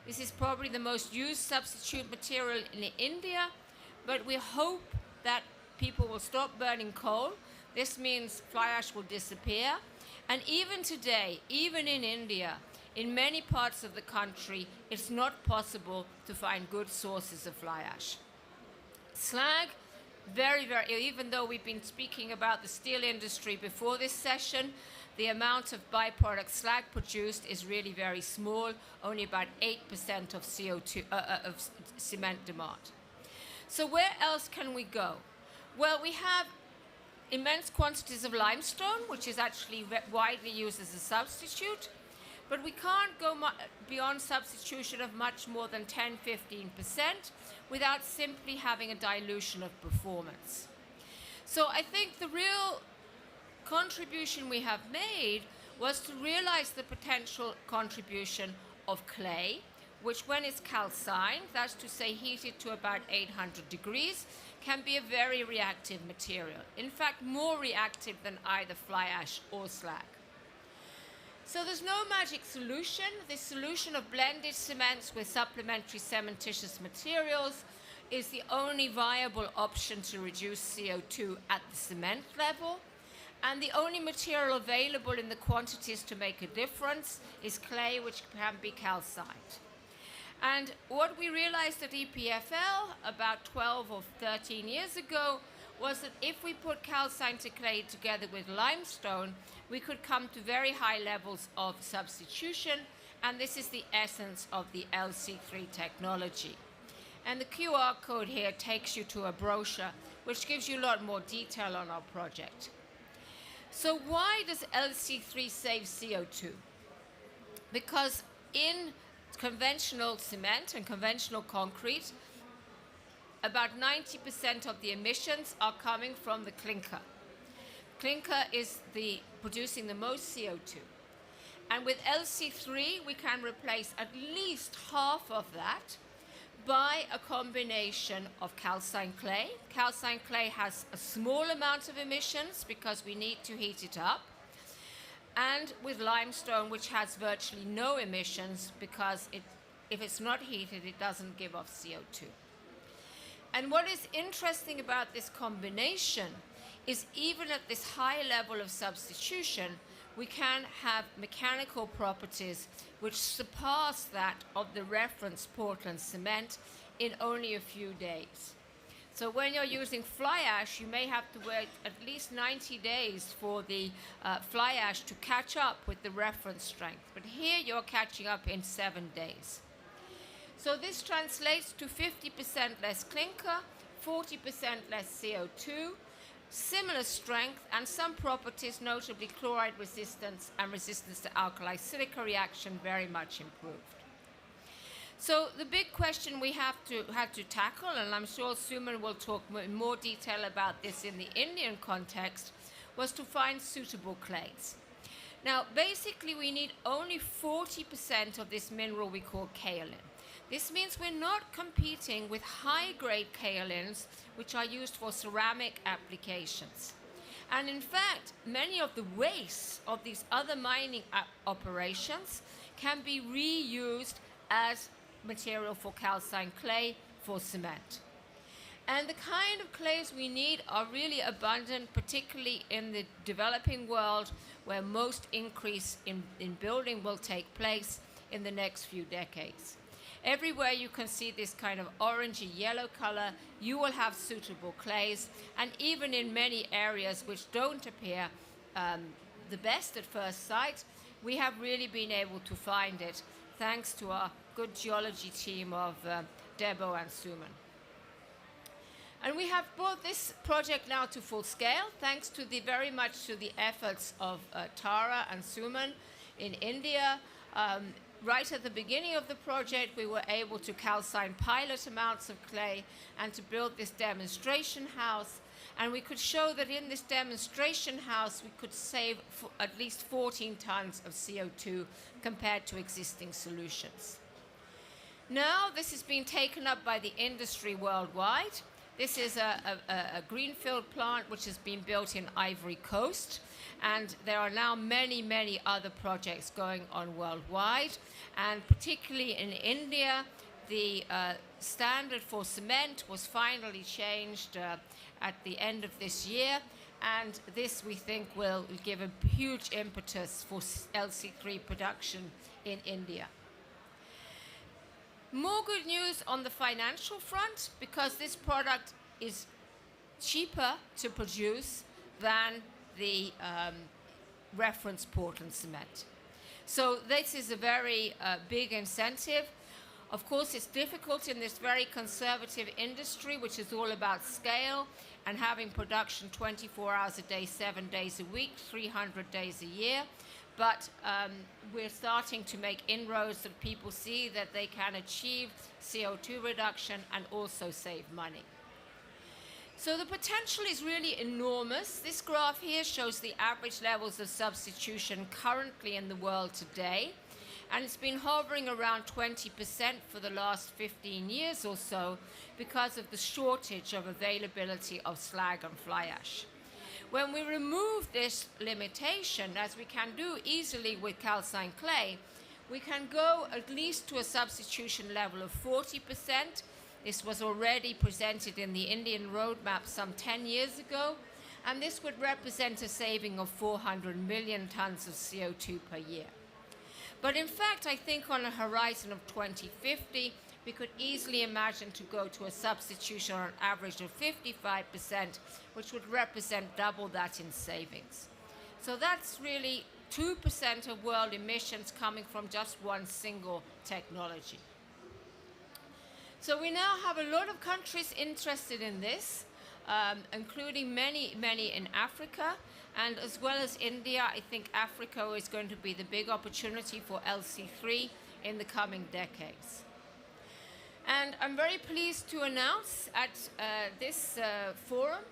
This is probably the most used substitute material in India, but we hope that people will stop burning coal. This means fly ash will disappear. And even today, even in India, in many parts of the country, it's not possible to find good sources of fly ash. Slag, even though we've been speaking about the steel industry before this session, the amount of byproduct slag produced is really very small, only about 8% of CO2 of cement demand. So where else can we go? Well, we have immense quantities of limestone, which is actually widely used as a substitute, but we can't go beyond substitution of much more than 10-15% without simply having a dilution of performance. So I think the real contribution we have made was to realize the potential contribution of clay, which when it's calcined, that's to say heated to about 800 degrees, can be a very reactive material. In fact, more reactive than either fly ash or slag. So there's no magic solution. This solution of blended cements with supplementary cementitious materials is the only viable option to reduce CO2 at the cement level. And the only material available in the quantities to make a difference is clay, which can be calcined. And what we realized at EPFL about 12 or 13 years ago was that if we put calcined to clay together with limestone, we could come to very high levels of substitution, and this is the essence of the LC3 technology. And the QR code here takes you to a brochure which gives you a lot more detail on our project. So why does LC3 save CO2? Because in conventional cement and conventional concrete, about 90% of the emissions are coming from the clinker. Clinker is producing the most CO2. And with LC3, we can replace at least half of that by a combination of calcined clay. Calcined clay has a small amount of emissions because we need to heat it up. And with limestone, which has virtually no emissions because if it's not heated, it doesn't give off CO2. And what is interesting about this combination is even at this high level of substitution, we can have mechanical properties which surpass that of the reference Portland cement in only a few days. So when you're using fly ash, you may have to wait at least 90 days for the fly ash to catch up with the reference strength. But here you're catching up in 7 days. So this translates to 50% less clinker, 40% less CO2, similar strength, and some properties, notably chloride resistance and resistance to alkali silica reaction, very much improved. So the big question we had to tackle, and I'm sure Suman will talk in more detail about this in the Indian context, was to find suitable clays. Now, basically, we need only 40% of this mineral we call kaolin. This means we're not competing with high-grade kaolins, which are used for ceramic applications. And in fact, many of the waste of these other mining operations can be reused as material for calcined clay for cement. And the kind of clays we need are really abundant, particularly in the developing world, where most increase in building will take place in the next few decades. Everywhere you can see this kind of orangey yellow color, you will have suitable clays, and even in many areas which don't appear the best at first sight, we have really been able to find it, thanks to our good geology team of Debo and Suman. And we have brought this project now to full scale, thanks to very much to the efforts of Tara and Suman in India. Right at the beginning of the project, we were able to calcine pilot amounts of clay and to build this demonstration house. And we could show that in this demonstration house, we could save at least 14 tons of CO2 compared to existing solutions. Now, this is being taken up by the industry worldwide. This is a greenfield plant which has been built in Ivory Coast. And there are now many, many other projects going on worldwide. And particularly in India, the standard for cement was finally changed at the end of this year. And this, we think, will give a huge impetus for LC3 production in India. More good news on the financial front, because this product is cheaper to produce than the reference Portland cement. So this is a very big incentive. Of course, it's difficult in this very conservative industry, which is all about scale and having production 24 hours a day, 7 days a week, 300 days a year. But we're starting to make inroads that people see that they can achieve CO2 reduction and also save money. So the potential is really enormous. This graph here shows the average levels of substitution currently in the world today. And it's been hovering around 20% for the last 15 years or so because of the shortage of availability of slag and fly ash. When we remove this limitation, as we can do easily with calcined clay, we can go at least to a substitution level of 40%. This was already presented in the Indian roadmap some 10 years ago, and this would represent a saving of 400 million tons of CO2 per year. But in fact, I think on a horizon of 2050, we could easily imagine to go to a substitution on average of 55%, which would represent double that in savings. So that's really 2% of world emissions coming from just one single technology. So we now have a lot of countries interested in this, including many, many in Africa. And as well as India, I think Africa is going to be the big opportunity for LC3 in the coming decades. And I'm very pleased to announce at this forum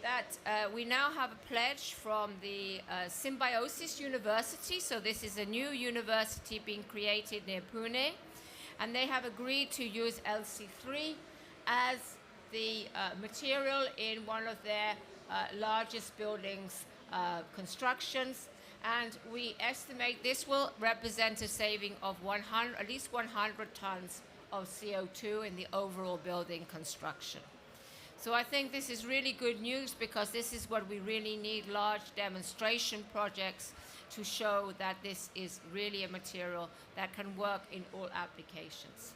that we now have a pledge from the Symbiosis University. So this is a new university being created near Pune. And they have agreed to use LC3 as the material in one of their largest buildings constructions. And we estimate this will represent a saving of at least 100 tons of CO2 in the overall building construction. So I think this is really good news, because this is what we really need, large demonstration projects to show that this is really a material that can work in all applications.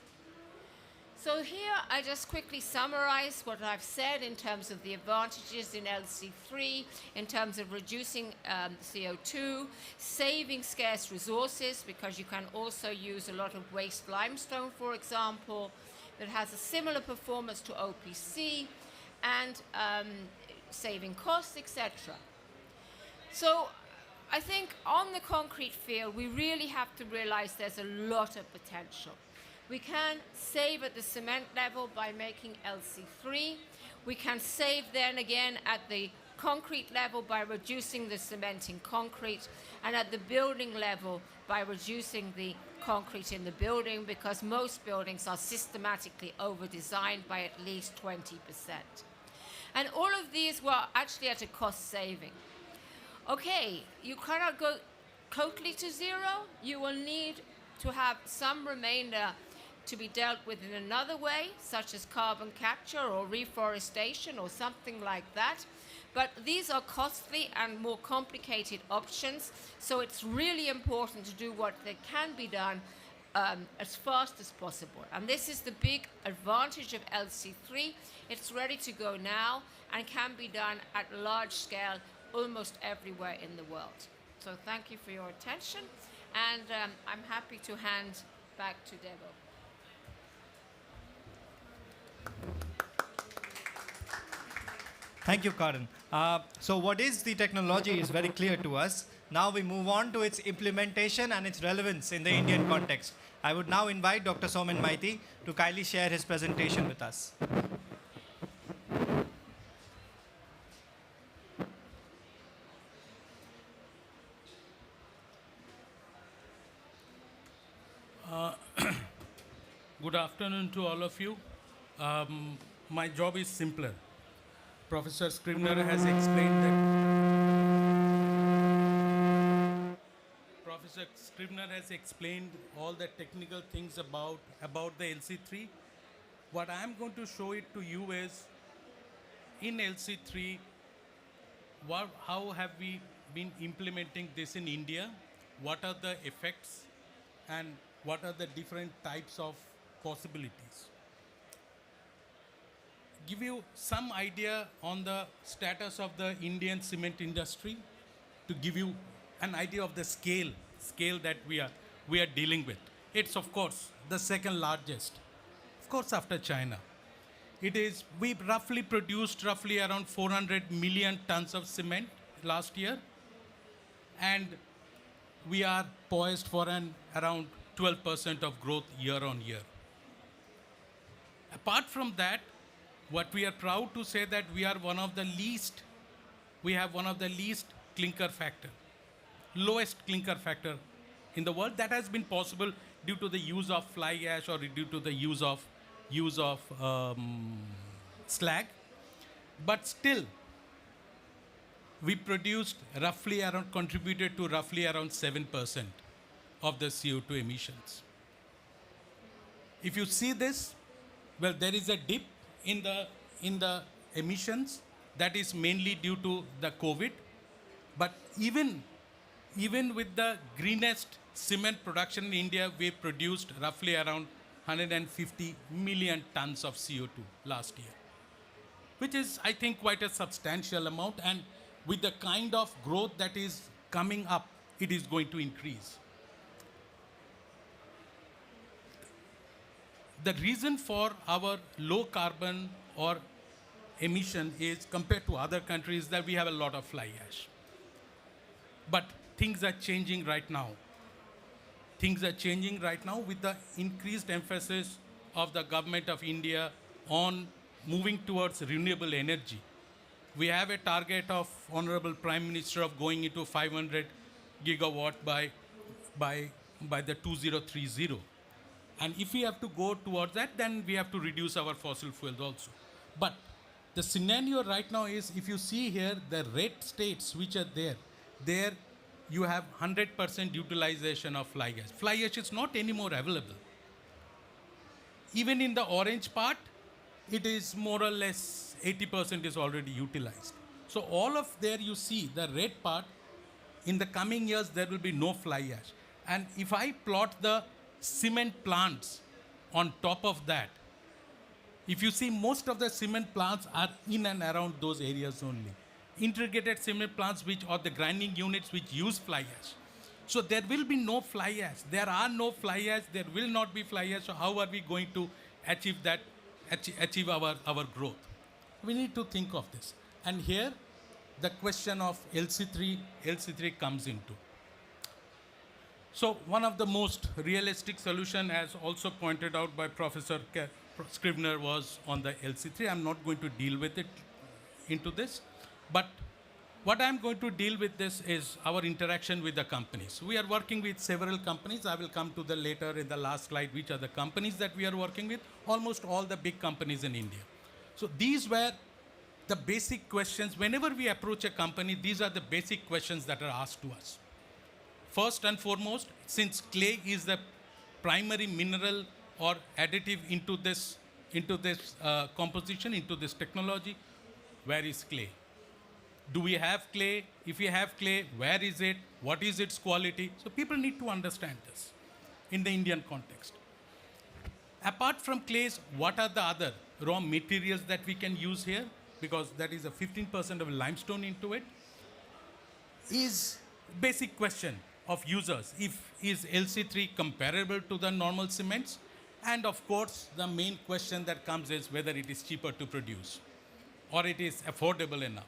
So here I just quickly summarize what I've said in terms of the advantages in LC3, in terms of reducing CO2, saving scarce resources, because you can also use a lot of waste limestone, for example, that has a similar performance to OPC, and saving costs, etc. So I think on the concrete field, we really have to realize there's a lot of potential. We can save at the cement level by making LC3. We can save then again at the concrete level by reducing the cement in concrete. and at the building level by reducing the concrete in the building, because most buildings are systematically over-designed by at least 20%. And all of these were actually at a cost saving. Okay, you cannot go totally to zero. You will need to have some remainder to be dealt with in another way, such as carbon capture or reforestation or something like that. But these are costly and more complicated options, so it's really important to do what can be done as fast as possible. And this is the big advantage of LC3. It's ready to go now and can be done at large scale almost everywhere in the world. So thank you for your attention, and I'm happy to hand back to Debo. Thank you, Karan. So what is the technology is very clear to us. Now we move on to its implementation and its relevance in the Indian context. I would now invite Dr. Somen Maiti to kindly share his presentation with us. Good afternoon to all of you. My job is simpler. Professor Scribner has explained that. Professor Scribner has explained all the technical things about the LC3. What I am going to show it to you is, in LC3, how have we been implementing this in India? What are the effects, and what are the different types of possibilities? Give you some idea on the status of the Indian cement industry, to give you an idea of the scale that we are dealing with. It's of course the second largest, of course after China. We roughly produced around 400 million tons of cement last year, and we are poised for around 12% of growth year on year. Apart from that, what we are proud to say that we have one of the least clinker factor, lowest clinker factor in the world. That has been possible due to the use of fly ash or due to the use of slag. But still, we contributed to roughly around 7% of the CO2 emissions. If you see this, well, there is a dip in the emissions. That is mainly due to the COVID. But even with the greenest cement production in India, we produced roughly around 150 million tons of CO2 last year, which is, I think, quite a substantial amount. And with the kind of growth that is coming up, it is going to increase. The reason for our low carbon or emission is, compared to other countries, that we have a lot of fly ash. But things are changing right now. Things are changing right now with the increased emphasis of the government of India on moving towards renewable energy. We have a target of Honorable Prime Minister of going into 500 gigawatt by the 2030. And if we have to go towards that, then we have to reduce our fossil fuels also. But the scenario right now is, if you see here, the red states which are there you have 100% utilization of fly ash. Fly ash is not anymore available. Even in the orange part, it is more or less 80% is already utilized. So all of there you see, the red part, in the coming years there will be no fly ash. And if I plot the cement plants on top of that, if you see, most of the cement plants are in and around those areas only. Integrated cement plants or the grinding units which use fly ash. So there will be no fly ash. There are no fly ash, there will not be fly ash. So how are we going to achieve that, achieve our growth? We need to think of this. And here, the question of LC3 comes into. So one of the most realistic solution, as also pointed out by Professor Scribner, was on the LC3. I'm not going to deal with it into this. But what I'm going to deal with this is our interaction with the companies. We are working with several companies. I will come to the later in the last slide, which are the companies that we are working with, almost all the big companies in India. So these were the basic questions. Whenever we approach a company, these are the basic questions that are asked to us. First and foremost, since clay is the primary mineral or additive into this composition, into this technology, where is clay? Do we have clay? If we have clay, where is it? What is its quality? So people need to understand this in the Indian context. Apart from clays, what are the other raw materials that we can use here? Because that is a 15% of limestone into it. Is basic question of users. Is LC3 comparable to the normal cements? And of course, the main question that comes is whether it is cheaper to produce or it is affordable enough.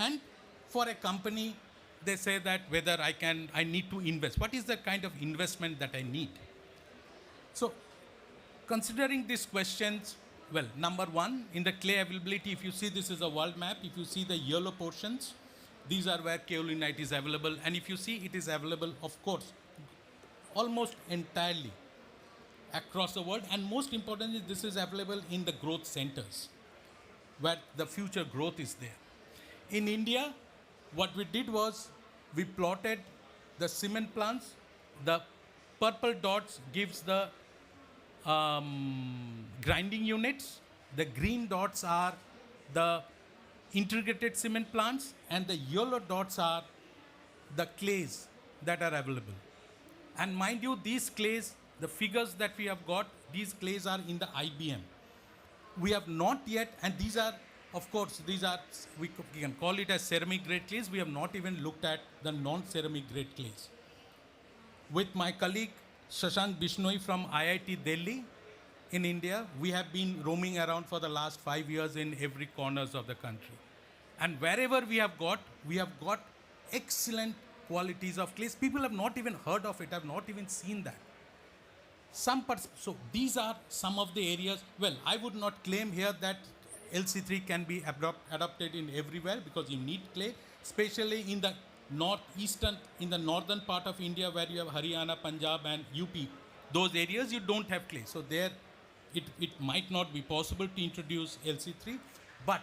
And for a company, they say that whether I need to invest. What is the kind of investment that I need? So considering these questions, well, number one, in the clay availability, if you see this is a world map, if you see the yellow portions, these are where kaolinite is available. And if you see it is available, of course, almost entirely across the world. And most importantly, this is available in the growth centers where the future growth is there. In India, what we did was we plotted the cement plants. The purple dots gives the grinding units. The green dots are the integrated cement plants, and the yellow dots are the clays that are available. And mind you, these clays, the figures that we have got, these clays are in the IBM. We have not yet, and these are, of course, these are, we can call it as ceramic grade clays. We have not even looked at the non-ceramic grade clays. With my colleague Shashank Bishnoi from IIT Delhi in India, we have been roaming around for the last 5 years in every corners of the country. And wherever we have got excellent qualities of clays. People have not even heard of it, have not even seen that. So these are some of the areas. Well, I would not claim here that LC3 can be adopted in everywhere, because you need clay, especially in the northern part of India where you have Haryana, Punjab and UP. Those areas you don't have clay. So there it might not be possible to introduce LC3, but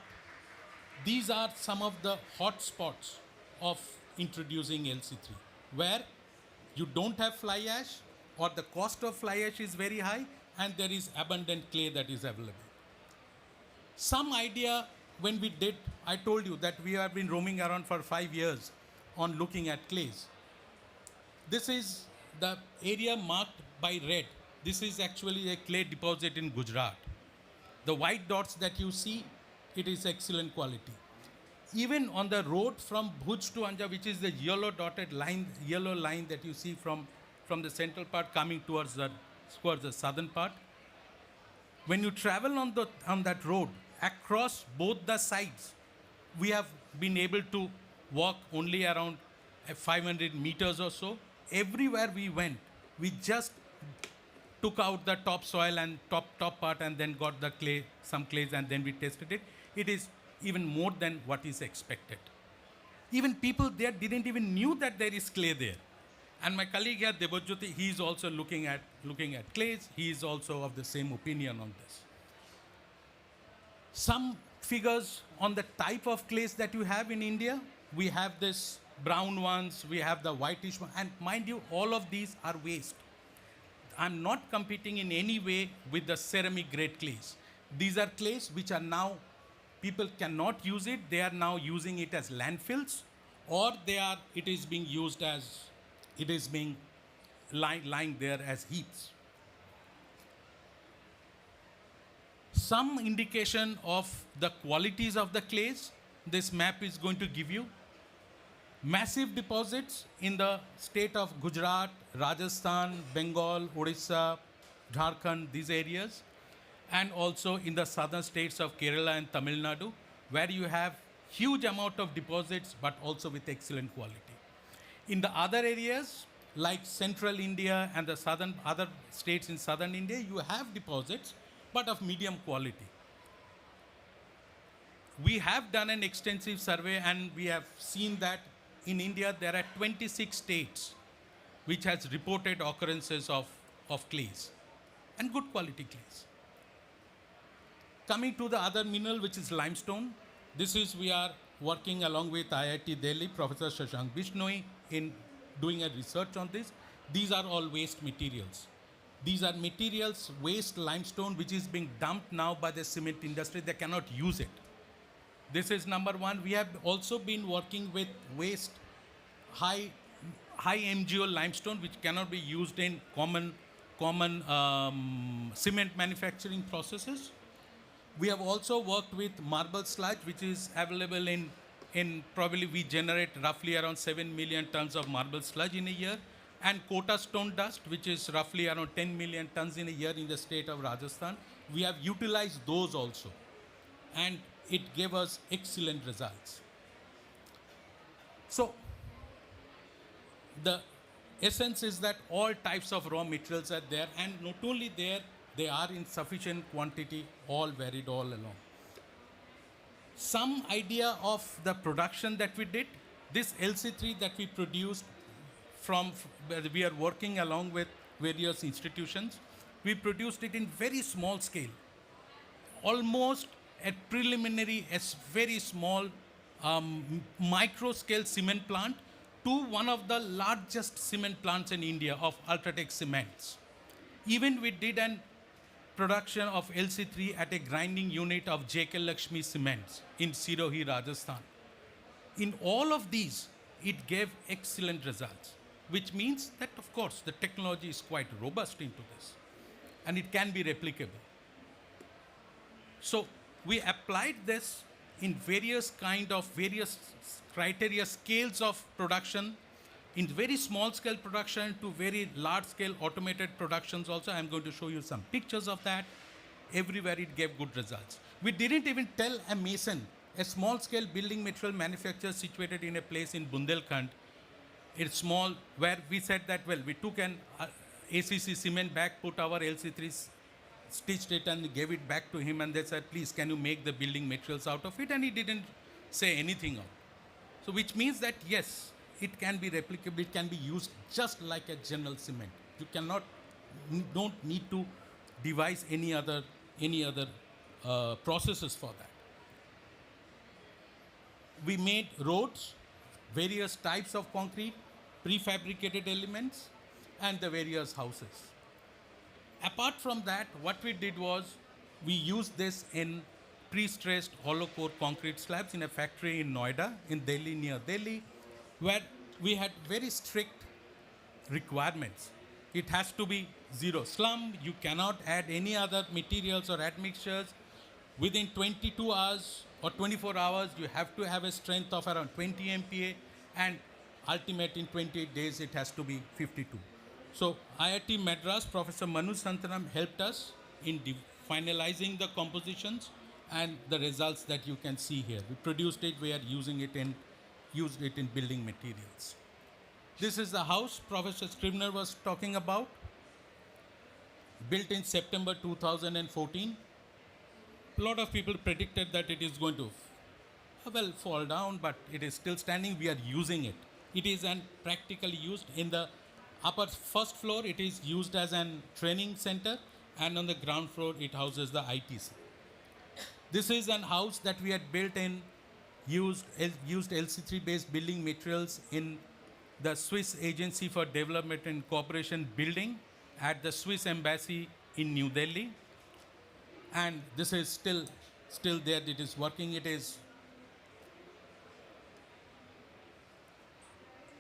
these are some of the hot spots of introducing LC3, where you don't have fly ash, or the cost of fly ash is very high, and there is abundant clay that is available. Some idea when we did, I told you that we have been roaming around for 5 years on looking at clays. This is the area marked by red. This is actually a clay deposit in Gujarat. The white dots that you see, it is excellent quality. Even on the road from Bhuj to Anja, which is the yellow dotted line, yellow line that you see from the central part coming towards the southern part, when you travel on that road, across both the sides, we have been able to walk only around 500 meters or so. Everywhere we went, we just took out the topsoil and top part and then got the clay, some clays, and then we tested it. It is even more than what is expected. Even people there didn't even knew that there is clay there. And my colleague here, Debojyoti, he is also looking at clays. He is also of the same opinion on this. Some figures on the type of clays that you have in India. We have this brown ones, we have the whitish one, and mind you, all of these are waste. I'm not competing in any way with the ceramic grade clays. These are clays which are now, people cannot use it. They are now using it as landfills, or it is being used as, it is being lying there as heaps. Some indication of the qualities of the clays this map is going to give you. Massive deposits in the state of Gujarat, Rajasthan, Bengal, Odisha, Jharkhand, these areas, and also in the southern states of Kerala and Tamil Nadu, where you have huge amount of deposits, but also with excellent quality. In the other areas, like central India and the other states in southern India, you have deposits, but of medium quality. we have done an extensive survey and we have seen that in India there are 26 states which has reported occurrences of clays and good quality clays. Coming to the other mineral, which is limestone, we are working along with IIT Delhi, Professor Shashank Bishnoi, in doing a research on this. These are all waste materials. These are materials, waste limestone, which is being dumped now by the cement industry. They cannot use it. This is number one. We have also been working with waste, high MgO limestone, which cannot be used in common cement manufacturing processes. We have also worked with marble sludge, which is available in probably we generate roughly around 7 million tons of marble sludge in a year, and Kota stone dust, which is roughly around 10 million tons in a year in the state of Rajasthan. We have utilized those also, and it gave us excellent results. So the essence is that all types of raw materials are there, and not only there, they are in sufficient quantity, all varied all along. Some idea of the production that we did, this LC3 that we produced we are working along with various institutions. We produced it in very small scale, almost a preliminary, a very small micro scale cement plant to one of the largest cement plants in India of Ultratech Cements. Even we did an production of LC3 at a grinding unit of JK Lakshmi Cements in Sirohi, Rajasthan. In all of these, it gave excellent results, which means that, of course, the technology is quite robust into this, and it can be replicable. So we applied this in various criteria scales of production, in very small scale production to very large scale automated productions also. I'm going to show you some pictures of that. Everywhere it gave good results. We didn't even tell a mason, a small scale building material manufacturer situated in a place in Bundelkhand. It's small, where we said that, well, we took an ACC cement bag, put our LC3, stitched it and gave it back to him, and they said, please, can you make the building materials out of it? And he didn't say anything of. So which means that, yes, it can be replicable, it can be used just like a general cement. You don't need to devise any other processes for that. We made roads, various types of concrete, prefabricated elements, and the various houses. Apart from that, what we did was we used this in pre-stressed hollow core concrete slabs in a factory in Noida, in Delhi, near Delhi, where we had very strict requirements. It has to be zero slump. You cannot add any other materials or admixtures. Within 22 hours or 24 hours, you have to have a strength of around 20 MPa, and ultimate in 28 days, it has to be 52. So IIT Madras, Professor Manu Santanam helped us in finalizing the compositions and the results that you can see here. We produced it, we are used it in building materials. This is the house Professor Scrivener was talking about, built in September 2014. A lot of people predicted that it is going to fall down, but it is still standing. We are using it. It is practically used in the upper first floor. It is used as a training center, and on the ground floor it houses the ITC. This is an house that we had built in, used LC3 based building materials in the Swiss Agency for Development and Cooperation building at the Swiss Embassy in New Delhi. And this is still there. It is working. It is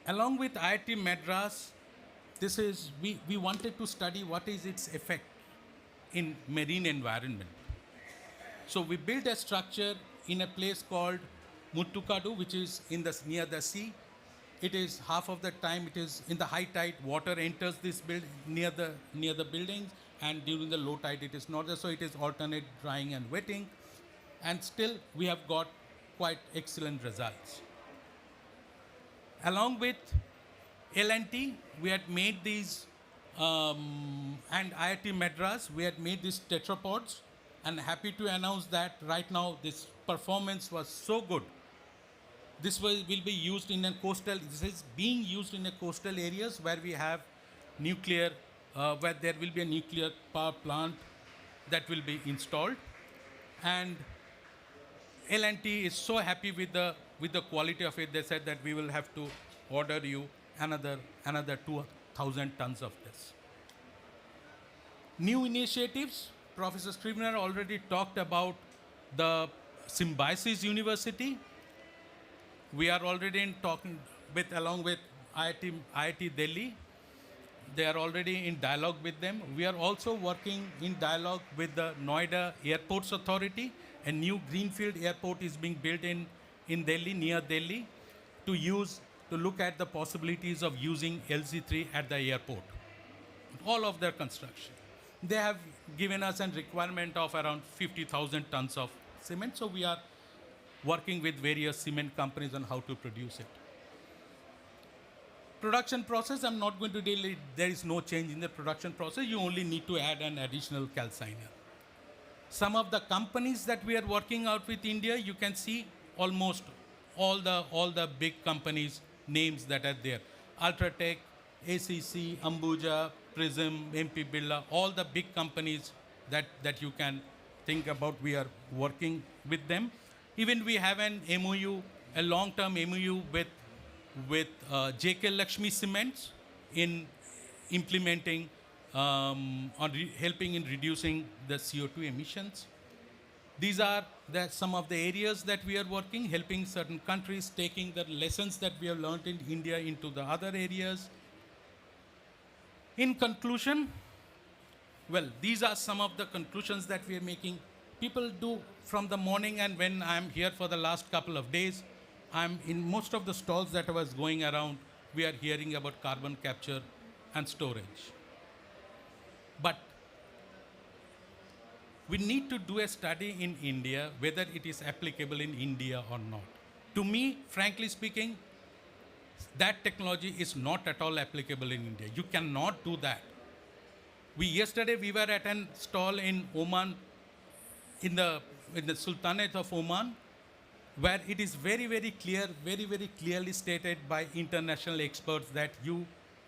along with IIT Madras. We wanted to study what is its effect in marine environment. So we built a structure in a place called Muttukadu, which is near the sea. It is half of the time it is in the high tide, water enters this building near the buildings, and during the low tide it is not there. So it is alternate drying and wetting, and still we have got quite excellent results. Along with L&T, we had made these, and IIT Madras, we had made these tetrapods, and happy to announce that right now this performance was so good. This will be used in a coastal, this is being used in a coastal areas where we have nuclear, where there will be a nuclear power plant that will be installed. And L&T is so happy with the quality of it, they said that we will have to order you another 2,000 tons of this. New initiatives, Professor Scrivener already talked about the Symbiosis University. We are already in talking with, along with IIT Delhi. They are already in dialogue with them. We are also working in dialogue with the Noida Airports Authority. A new greenfield airport is being built in Delhi, near Delhi, to look at the possibilities of using LC3 at the airport. All of their construction. They have given us a requirement of around 50,000 tons of cement, so we are working with various cement companies on how to produce it. Production process, I'm not going to deal with, there is no change in the production process, you only need to add an additional calciner. Some of the companies that we are working out with India, you can see almost all the big companies, names that are there. Ultratech, ACC, Ambuja, Prism, MP Birla, all the big companies that you can think about, we are working with them. Even we have an MOU, a long-term MOU with JK Lakshmi Cements in implementing, helping in reducing the CO2 emissions. These are some of the areas that we are working, helping certain countries, taking the lessons that we have learned in India into the other areas. In conclusion, well, these are some of the conclusions that we are making. People do from the morning, and when I'm here for the last couple of days, I'm in most of the stalls that I was going around, we are hearing about carbon capture and storage. But we need to do a study in India whether it is applicable in India or not. To me, frankly speaking, that technology is not at all applicable in India. You cannot do that. Yesterday we were at a stall in Oman, in the Sultanate of Oman, where it is very, very clear, very, very clearly stated by international experts that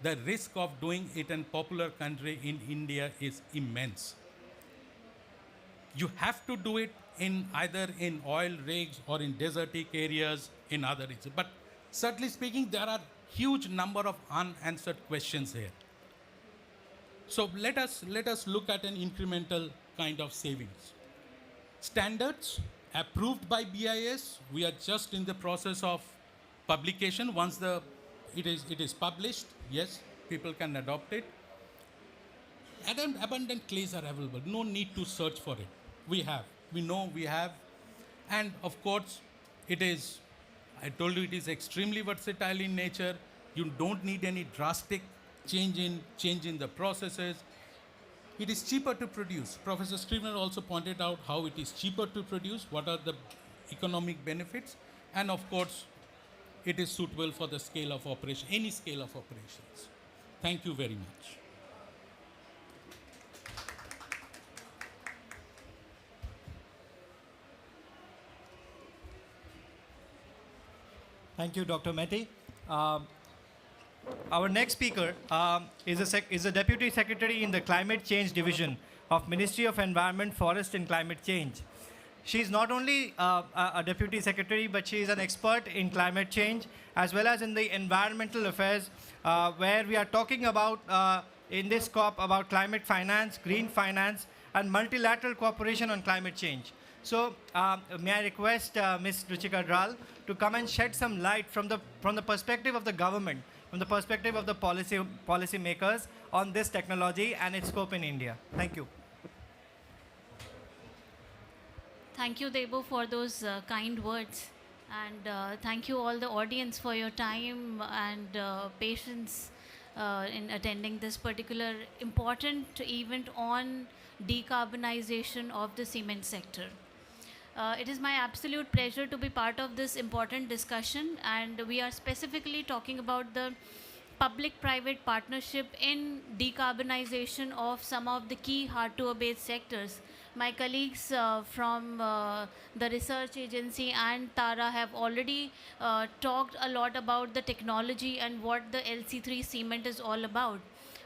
the risk of doing it in a popular country in India is immense. You have to do it either in oil rigs or in desertic areas in other regions. But certainly speaking, there are huge number of unanswered questions here. So let us look at an incremental kind of savings. Standards approved by BIS. We are just in the process of publication. Once it is published, yes, people can adopt it. Abundant clays are available. No need to search for it. We know we have. And of course, I told you it is extremely versatile in nature. You don't need any drastic change in the processes. It is cheaper to produce. Professor Scrivener also pointed out how it is cheaper to produce, what are the economic benefits, and of course, it is suitable for the scale of operation, any scale of operations. Thank you very much. Thank you, Dr. Mehti. Our next speaker is a Deputy Secretary in the Climate Change Division of Ministry of Environment, Forest and Climate Change. She is not only a Deputy Secretary, but she is an expert in climate change as well as in the environmental affairs, where we are talking about, in this COP, about climate finance, green finance, and multilateral cooperation on climate change. So may I request Ms. Ruchika Dral to come and shed some light from the perspective of the government, from the perspective of the policy makers on this technology and its scope in India. Thank you. Thank you, Debo, for those kind words. And thank you all the audience for your time and patience in attending this particular important event on decarbonization of the cement sector. It is my absolute pleasure to be part of this important discussion, and we are specifically talking about the public-private partnership in decarbonization of some of the key hard-to-abate sectors. My colleagues from the research agency and Tara have already talked a lot about the technology and what the LC3 cement is all about.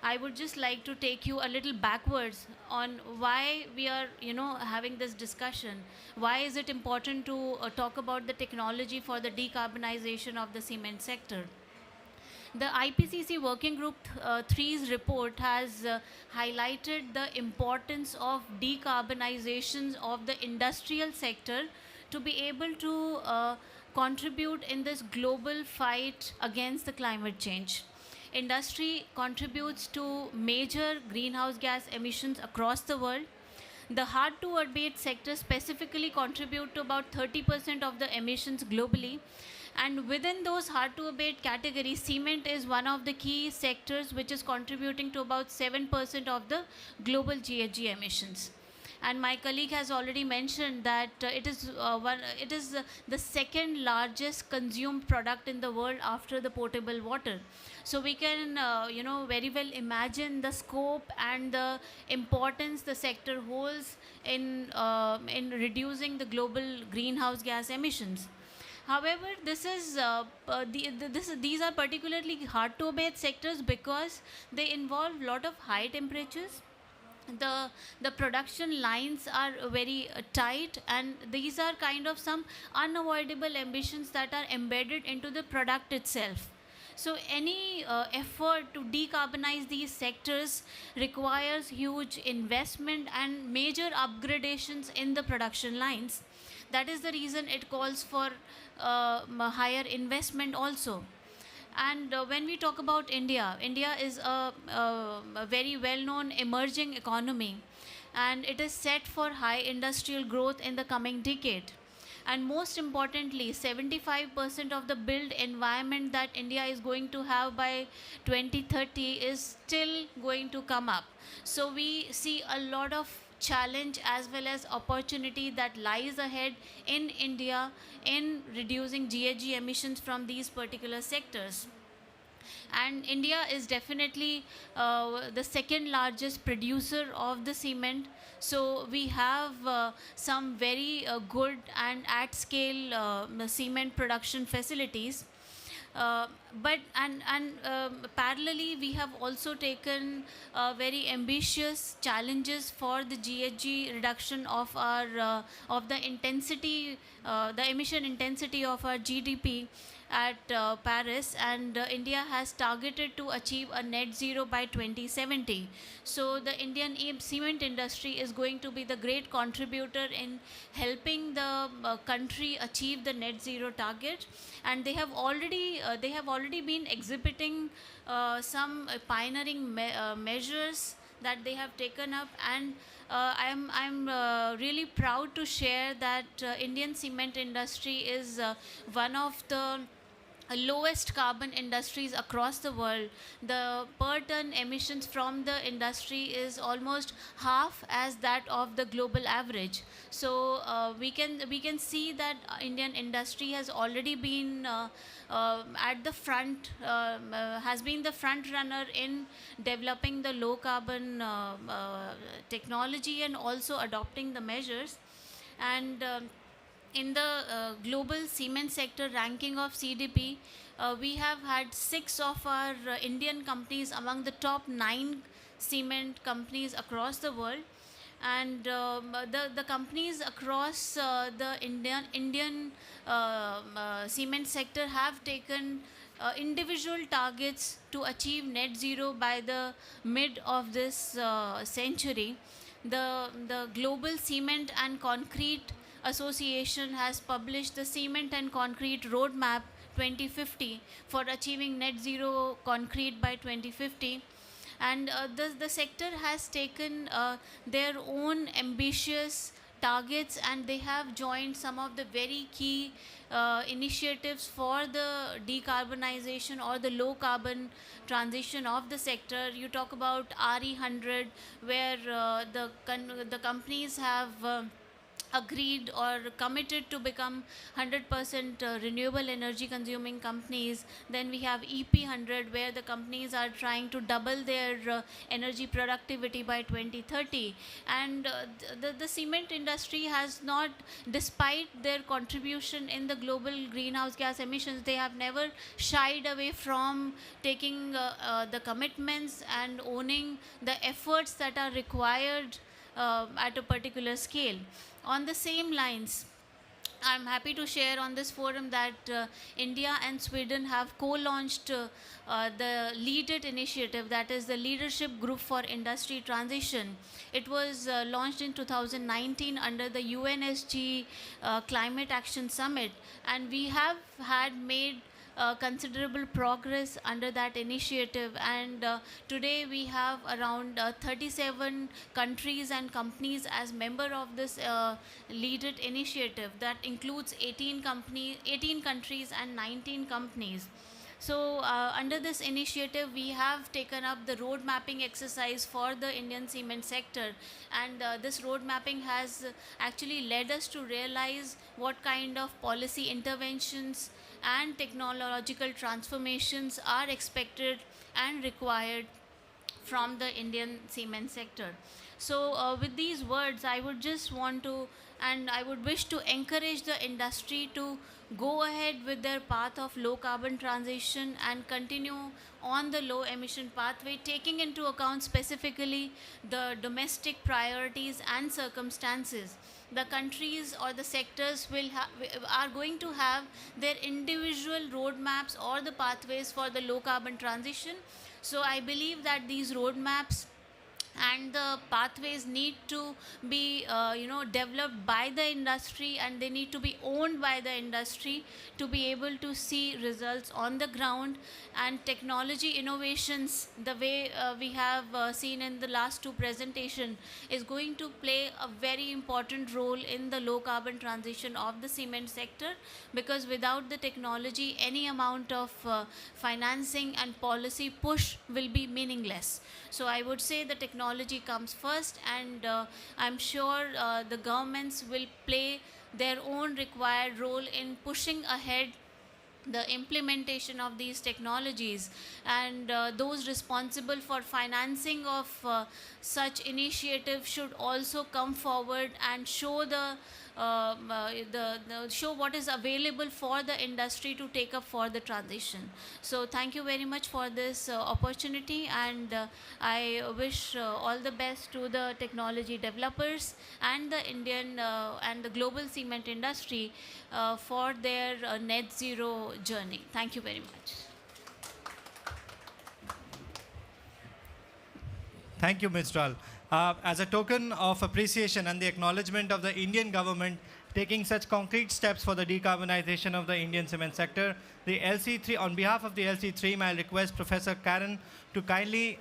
I would just like to take you a little backwards on why we are, having this discussion. Why is it important to talk about the technology for the decarbonization of the cement sector? The IPCC Working Group 3's report has highlighted the importance of decarbonization of the industrial sector to be able to contribute in this global fight against the climate change. Industry contributes to major greenhouse gas emissions across the world. The hard-to-abate sector specifically contribute to about 30% of the emissions globally. And within those hard-to-abate categories, cement is one of the key sectors which is contributing to about 7% of the global GHG emissions. And my colleague has already mentioned that it is the second largest consumed product in the world after the potable water. So we can, very well imagine the scope and the importance the sector holds in reducing the global greenhouse gas emissions. However, these are particularly hard to abate sectors because they involve a lot of high temperatures. The production lines are very tight, and these are kind of some unavoidable emissions that are embedded into the product itself. So any effort to decarbonize these sectors requires huge investment and major upgradations in the production lines. That is the reason it calls for higher investment also. And when we talk about India, India is a very well-known emerging economy, and it is set for high industrial growth in the coming decade. And most importantly, 75% of the built environment that India is going to have by 2030 is still going to come up. So we see a lot of challenge as well as opportunity that lies ahead in India in reducing GHG emissions from these particular sectors. And India is definitely the second largest producer of the cement. So we have some very good and at scale cement production facilities. But parallelly, we have also taken very ambitious challenges for the GHG reduction of our of the intensity, the emission intensity of our GDP at Paris, and India has targeted to achieve a net zero by 2070. So the Indian cement industry is going to be the great contributor in helping the country achieve the net zero target, and they have already been exhibiting some pioneering measures that they have taken up, and I'm really proud to share that Indian cement industry is one of the lowest carbon industries across the world. The per ton emissions from the industry is almost half as that of the global average. So we can see that Indian industry has already been at the front, has been the front runner in developing the low carbon technology and also adopting the measures. And in the global cement sector ranking of CDP, we have had 6 of our Indian companies among the top 9 cement companies across the world. And the companies across the Indian cement sector have taken individual targets to achieve net zero by the mid of this century. The Global Cement and Concrete Association has published the Cement and Concrete Roadmap 2050 for achieving net zero concrete by 2050. And the sector has taken their own ambitious targets, and they have joined some of the very key initiatives for the decarbonization or the low carbon transition of the sector. You talk about RE100, where the companies have agreed or committed to become 100% renewable energy consuming companies. Then we have EP100, where the companies are trying to double their energy productivity by 2030. And the cement industry has not, despite their contribution in the global greenhouse gas emissions, they have never shied away from taking the commitments and owning the efforts that are required at a particular scale. On the same lines, I'm happy to share on this forum that India and Sweden have co-launched the Lead It initiative, that is the Leadership Group for Industry Transition. It was launched in 2019 under the UNSG Climate Action Summit, and we have had made considerable progress under that initiative, and today we have around 37 countries and companies as member of this Lead It initiative. That includes 18 countries and 19 companies. So under this initiative, we have taken up the road mapping exercise for the Indian cement sector, and this road mapping has actually led us to realize what kind of policy interventions and technological transformations are expected and required from the Indian cement sector. So with these words, I would just want to, and I would wish to encourage the industry to go ahead with their path of low carbon transition and continue on the low emission pathway, taking into account specifically the domestic priorities and circumstances. The countries or the sectors are going to have their individual roadmaps or the pathways for the low carbon transition. So I believe that these roadmaps and the pathways need to be developed by the industry, and they need to be owned by the industry to be able to see results on the ground. And technology innovations, the way we have seen in the last two presentations, is going to play a very important role in the low carbon transition of the cement sector, because without the technology, any amount of financing and policy push will be meaningless. So I would say the technology comes first, and I'm sure the governments will play their own required role in pushing ahead the implementation of these technologies, and those responsible for financing of such initiatives should also come forward and show show what is available for the industry to take up for the transition. So thank you very much for this opportunity, and I wish all the best to the technology developers and the Indian and the global cement industry for their net zero journey. Thank you very much. Thank you, Ms. Dral. As a token of appreciation and the acknowledgement of the Indian government taking such concrete steps for the decarbonization of the Indian cement sector, the LC3, on behalf of the LC3, may I request Professor Karen to kindly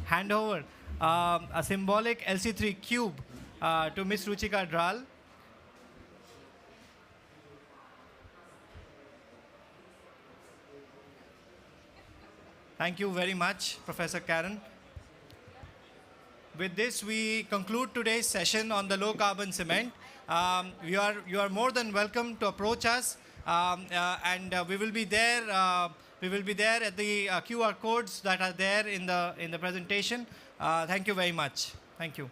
hand over a symbolic LC3 cube to Ms. Ruchika Dral. Thank you very much, Professor Karen. With this, we conclude today's session on the low carbon cement. You are more than welcome to approach us, and we will be there. We will be there at the QR codes that are there in the presentation. Thank you very much. Thank you.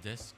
Just.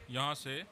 यहाँ से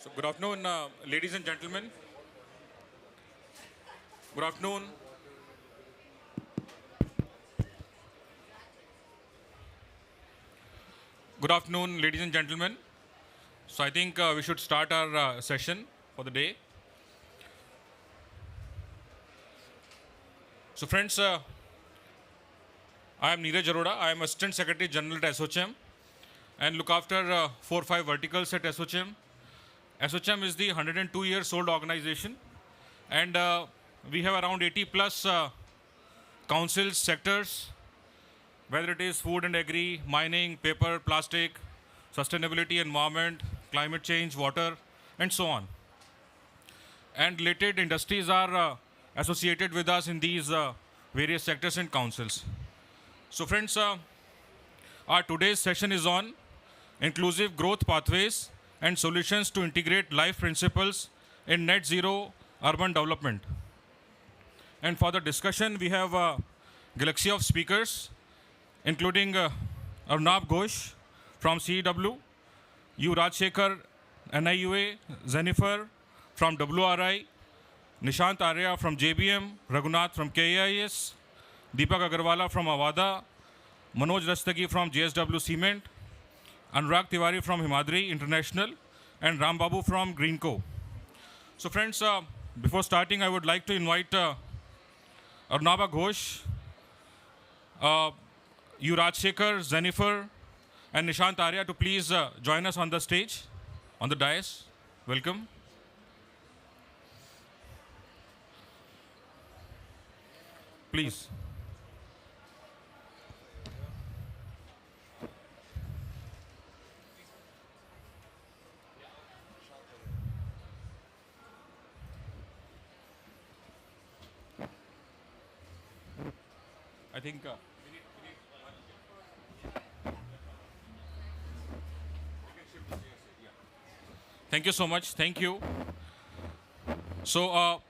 So good afternoon, ladies and gentlemen. Good afternoon. Good afternoon, ladies and gentlemen. So I think we should start our session for the day. So friends, I am Neeraj Arora. I am Assistant Secretary General at SOCHM and look after 4 or 5 verticals at SOCHM. SOCHM is the 102 years old organization, and we have around 80 plus councils, sectors, whether it is food and agri, mining, paper, plastic, sustainability, environment, climate change, water, and so on. And related industries are associated with us in these various sectors and councils. So friends, our today's session is on inclusive growth pathways and solutions to integrate life principles in net zero urban development. And for the discussion, we have a galaxy of speakers, including Arnab Ghosh from CEW, U. Rajshekhar, NIUA, Jennifer from WRI, Nishant Arya from JBM, Raghunath from KAIS, Deepak Agarwala from Avada, Manoj Rastagi from JSW Cement, Anurag Tiwari from Himadri International, and Ram Babu from Greenco. So friends, before starting, I would like to invite Arnaba Ghosh, U. Rajshekhar, Jennifer, and Nishant Arya to please join us on the stage, on the dais. Welcome. Please. I think thank you so much. Thank you. So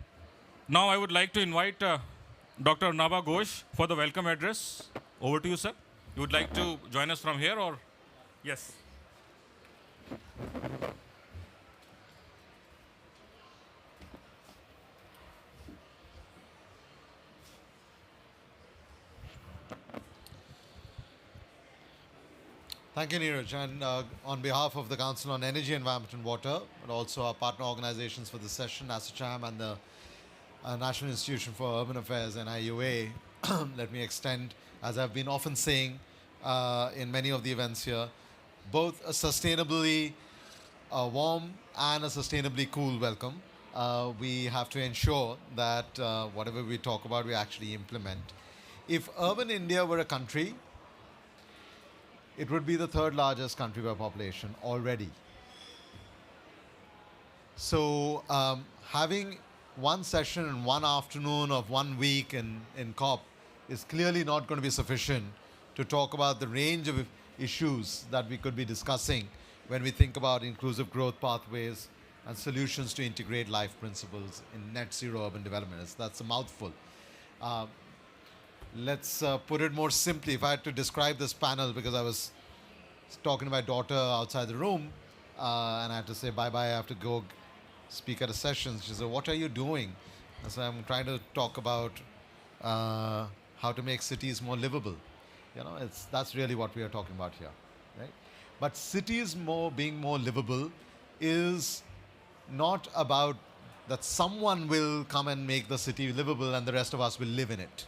now I would like to invite Dr. Arnaba Ghosh for the welcome address. Over to you, sir. You would like to join us from here or? Yes. Thank you, Neeraj. And on behalf of the Council on Energy, Environment and Water, but also our partner organizations for this session, ASSOCHAM and the National Institution for Urban Affairs, NIUA, let me extend, as I've been often saying in many of the events here, both a sustainably warm and a sustainably cool welcome. We have to ensure that whatever we talk about, we actually implement. If urban India were a country, it would be the 3rd largest country by population already. So having one session in one afternoon of 1 week in COP is clearly not going to be sufficient to talk about the range of issues that we could be discussing when we think about inclusive growth pathways and solutions to integrate life principles in net zero urban development. That's a mouthful. Let's put it more simply. If I had to describe this panel, because I was talking to my daughter outside the room, and I had to say bye-bye, I have to go speak at a session. She said, what are you doing? I said, I'm trying to talk about how to make cities more livable. You know, that's really what we are talking about here, right? But cities being more livable is not about that someone will come and make the city livable and the rest of us will live in it.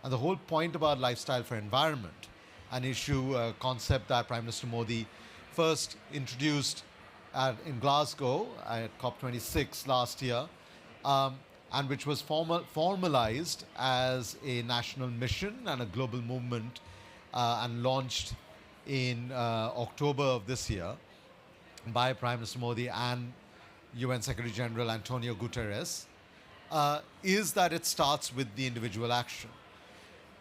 And the whole point about lifestyle for environment, an issue, a concept that Prime Minister Modi first introduced in Glasgow at COP26 last year, and which was formalized as a national mission and a global movement and launched in October of this year by Prime Minister Modi and UN Secretary General Antonio Guterres, is that it starts with the individual action.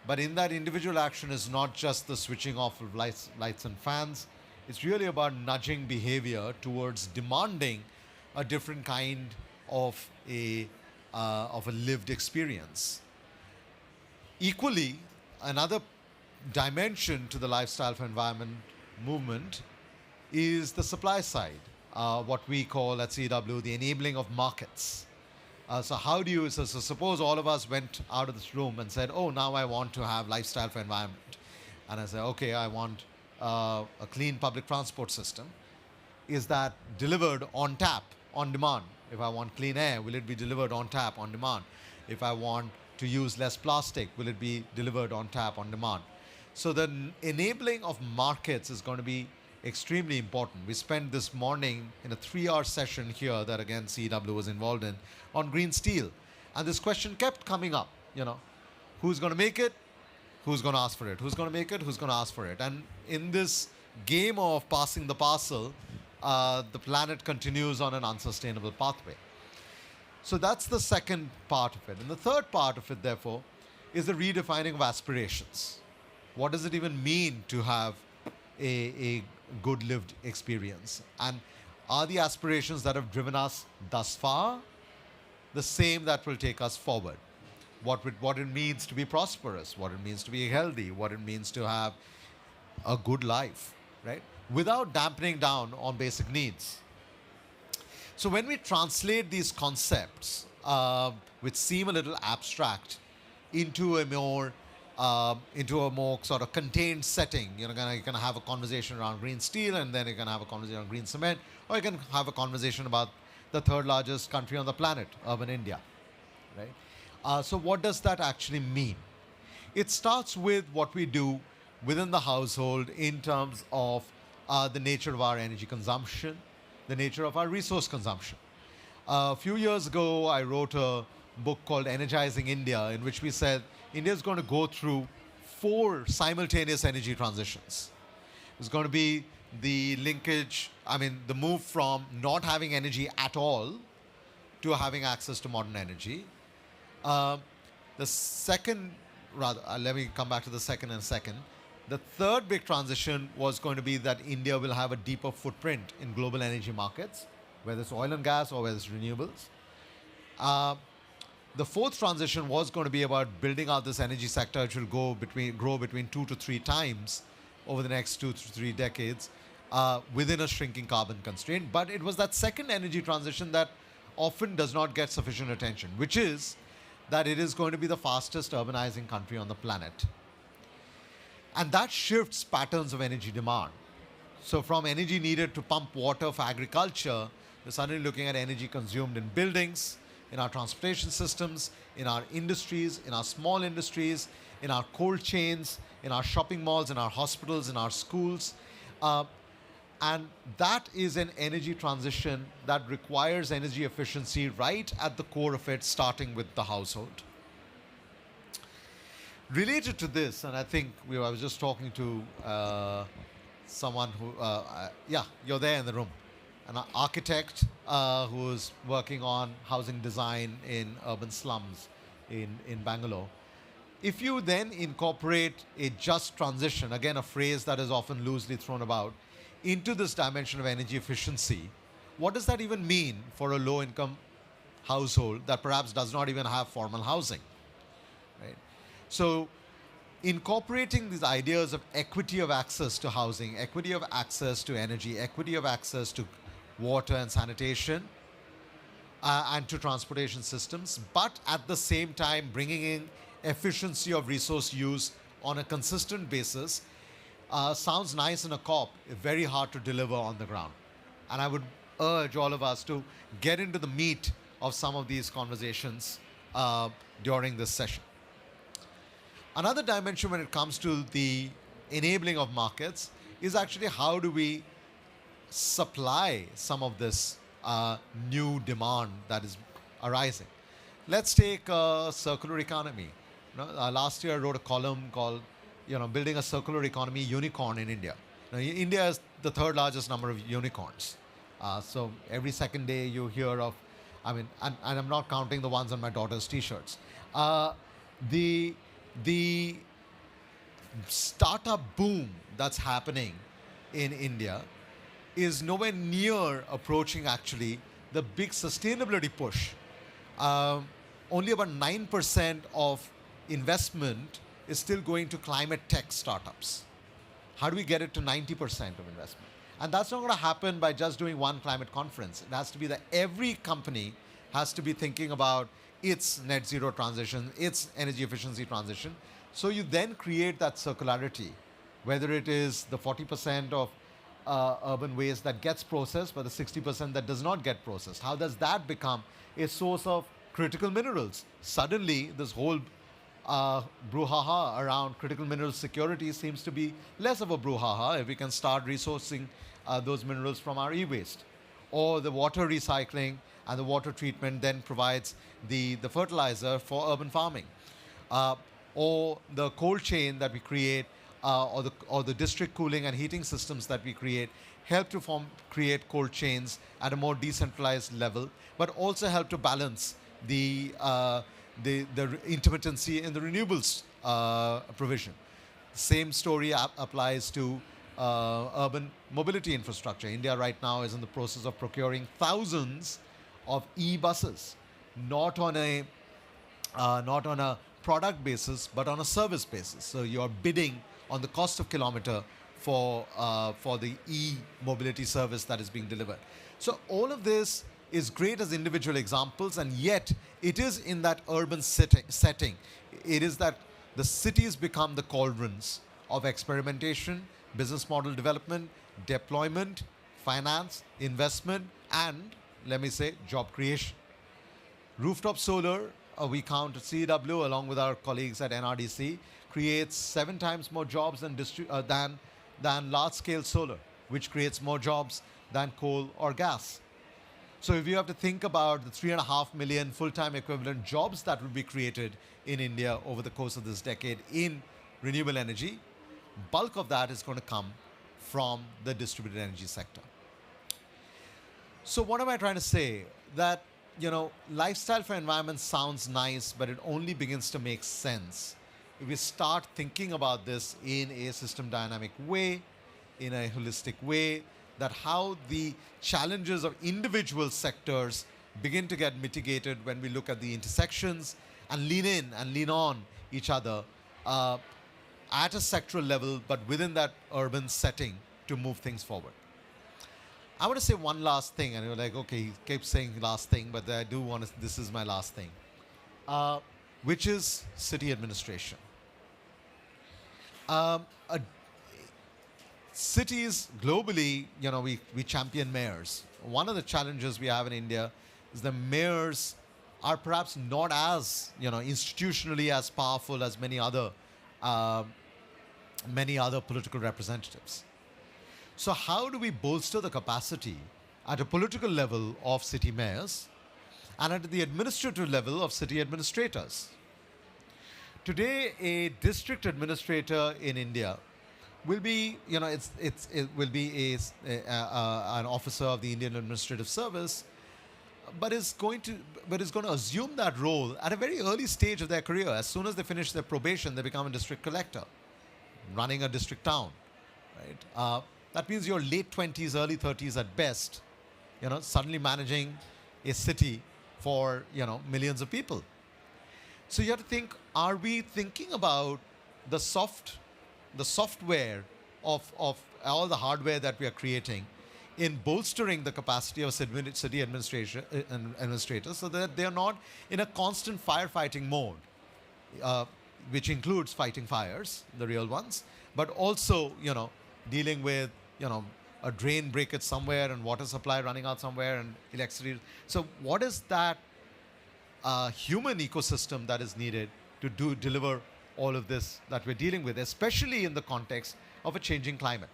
But in that individual action is not just the switching off of lights and fans. It's really about nudging behavior towards demanding a different kind of a lived experience. Equally, another dimension to the lifestyle for environment movement is the supply side. what we call at CW the enabling of markets. So how do you, so suppose all of us went out of this room and said, oh, now I want to have lifestyle for environment. And I say, okay, I want a clean public transport system. Is that delivered on tap, on demand? If I want clean air, will it be delivered on tap, on demand? If I want to use less plastic, will it be delivered on tap, on demand? So the enabling of markets is going to be extremely important. We spent this morning in a 3-hour session here that again CW was involved in on green steel. And this question kept coming up, who's going to make it? Who's going to ask for it? Who's going to make it? Who's going to ask for it? And in this game of passing the parcel, the planet continues on an unsustainable pathway. So that's the second part of it. And the third part of it, therefore, is the redefining of aspirations. What does it even mean to have a good lived experience? And are the aspirations that have driven us thus far the same that will take us forward? What it means to be prosperous, what it means to be healthy, what it means to have a good life, right? Without dampening down on basic needs. So when we translate these concepts, which seem a little abstract, into a more sort of contained setting, you can have a conversation around green steel, and then you can have a conversation on green cement, or you can have a conversation about the third largest country on the planet, urban India, right? So what does that actually mean? It starts with what we do within the household in terms of the nature of our energy consumption, the nature of our resource consumption. A few years ago, I wrote a book called Energizing India, in which we said India is going to go through 4 simultaneous energy transitions. It's going to be the the move from not having energy at all to having access to modern energy. The second, let me come back to the second in a second. The third big transition was going to be that India will have a deeper footprint in global energy markets, whether it's oil and gas or whether it's renewables. The fourth transition was going to be about building out this energy sector, which will grow between 2 to 3 times over the next 2 to 3 decades within a shrinking carbon constraint. But it was that second energy transition that often does not get sufficient attention, which is that it is going to be the fastest urbanizing country on the planet. And that shifts patterns of energy demand. So from energy needed to pump water for agriculture, we're suddenly looking at energy consumed in buildings, in our transportation systems, in our industries, in our small industries, in our cold chains, in our shopping malls, in our hospitals, in our schools. And that is an energy transition that requires energy efficiency right at the core of it, starting with the household. Related to this, and I think I was just talking to someone who, you're there in the room, an architect who's working on housing design in urban slums in Bangalore. If you then incorporate a just transition, again a phrase that is often loosely thrown about, into this dimension of energy efficiency, what does that even mean for a low-income household that perhaps does not even have formal housing? Right? So incorporating these ideas of equity of access to housing, equity of access to energy, equity of access to water and sanitation, and to transportation systems, but at the same time bringing in efficiency of resource use on a consistent basis, sounds nice in a COP, very hard to deliver on the ground. And I would urge all of us to get into the meat of some of these conversations during this session. Another dimension when it comes to the enabling of markets is actually how do we supply some of this new demand that is arising. Let's take a circular economy. Last year I wrote a column called building a circular economy unicorn in India. Now, India is the third largest number of unicorns. So every second day you hear of, and I'm not counting the ones on my daughter's t-shirts. The startup boom that's happening in India is nowhere near approaching actually the big sustainability push. Only about 9% of investment is still going to climate tech startups. How do we get it to 90% of investment? And that's not going to happen by just doing one climate conference. It has to be that every company has to be thinking about its net zero transition, its energy efficiency transition. So you then create that circularity, whether it is the 40% of urban waste that gets processed, but the 60% that does not get processed. How does that become a source of critical minerals? Suddenly, this whole brouhaha around critical mineral security seems to be less of a brouhaha if we can start resourcing those minerals from our e-waste. Or the water recycling and the water treatment then provides the fertilizer for urban farming. Or the cold chain that we create, or the district cooling and heating systems that we create help to create cold chains at a more decentralized level, but also help to balance the intermittency in the renewables provision. Same story applies to urban mobility infrastructure. India right now is in the process of procuring thousands of e-buses, not on a product basis, but on a service basis. So you're bidding on the cost of kilometer for the e-mobility service that is being delivered. So all of this is great as individual examples, and yet it is in that urban setting. It is that the cities become the cauldrons of experimentation, business model development, deployment, finance, investment, and, let me say, job creation. Rooftop solar, we count at CW along with our colleagues at NRDC, creates 7 times more jobs than large-scale solar, which creates more jobs than coal or gas. So if you have to think about the 3.5 million full-time equivalent jobs that will be created in India over the course of this decade in renewable energy, bulk of that is going to come from the distributed energy sector. So what am I trying to say? That, lifestyle for environment sounds nice, but it only begins to make sense if we start thinking about this in a system dynamic way, in a holistic way, that how the challenges of individual sectors begin to get mitigated when we look at the intersections and lean in and lean on each other at a sectoral level, but within that urban setting to move things forward. I want to say one last thing, and you're like, okay, he keeps saying last thing, but I do want to, this is my last thing, which is city administration. Cities globally, we champion mayors. One of the challenges we have in India is the mayors are perhaps not as, institutionally as powerful as many other political representatives. So how do we bolster the capacity at a political level of city mayors and at the administrative level of city administrators? Today, a district administrator in India will be, it will be an officer of the Indian Administrative Service, but is going to assume that role at a very early stage of their career. As soon as they finish their probation, they become a district collector, running a district town, right? That means your late 20s, early 30s at best, suddenly managing a city for, millions of people. So you have to think, are we thinking about the software of all the hardware that we are creating in bolstering the capacity of city administrators so that they are not in a constant firefighting mode, which includes fighting fires, the real ones, but also, dealing with, a drain breakage somewhere and water supply running out somewhere and electricity. So what is that human ecosystem that is needed to deliver all of this that we're dealing with, especially in the context of a changing climate,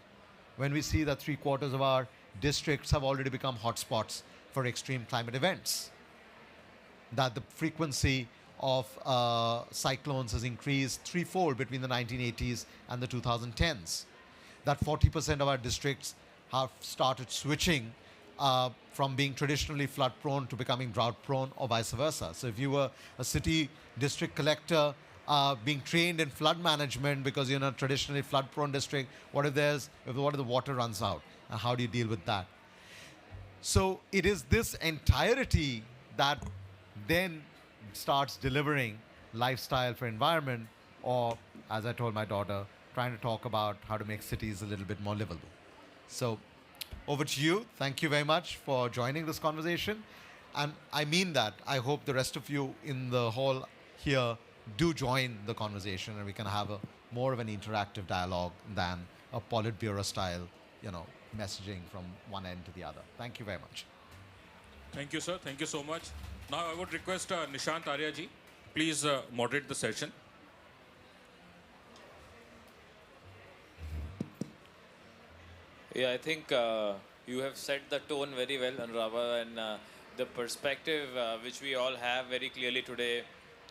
when we see that 3/4 of our districts have already become hotspots for extreme climate events, that the frequency of cyclones has increased 3-fold between the 1980s and the 2010s, that 40% of our districts have started switching from being traditionally flood-prone to becoming drought-prone, or vice versa. So if you were a city district collector being trained in flood management because you're in a traditionally flood-prone district, what if the water runs out? And how do you deal with that? So it is this entirety that then starts delivering lifestyle for environment, or, as I told my daughter, trying to talk about how to make cities a little bit more livable. So over to you. Thank you very much for joining this conversation. And I mean that. I hope the rest of you in the hall here do join the conversation and we can have a more of an interactive dialogue than a Politburo style, messaging from one end to the other. Thank you very much. Thank you, sir. Thank you so much. Now I would request Nishant Arya ji, please moderate the session. Yeah, I think you have set the tone very well, Anurava, and the perspective which we all have very clearly today,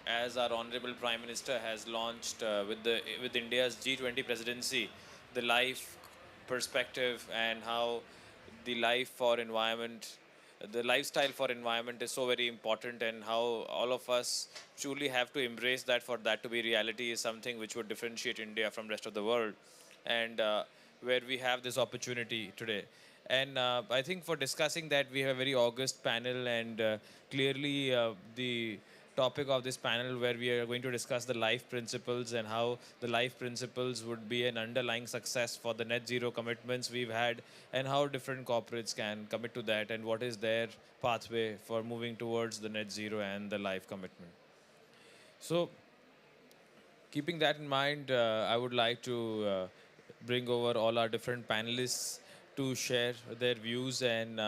as our Honorable Prime Minister has launched with India's G20 presidency, the life perspective and how the lifestyle for environment is so very important, and how all of us truly have to embrace that for that to be reality is something which would differentiate India from rest of the world, and where we have this opportunity today. And I think for discussing that, we have a very august panel, and clearly the topic of this panel where we are going to discuss the life principles and how the life principles would be an underlying success for the net zero commitments we've had, and how different corporates can commit to that, and what is their pathway for moving towards the net zero and the life commitment. So keeping that in mind, I would like to bring over all our different panelists to share their views, and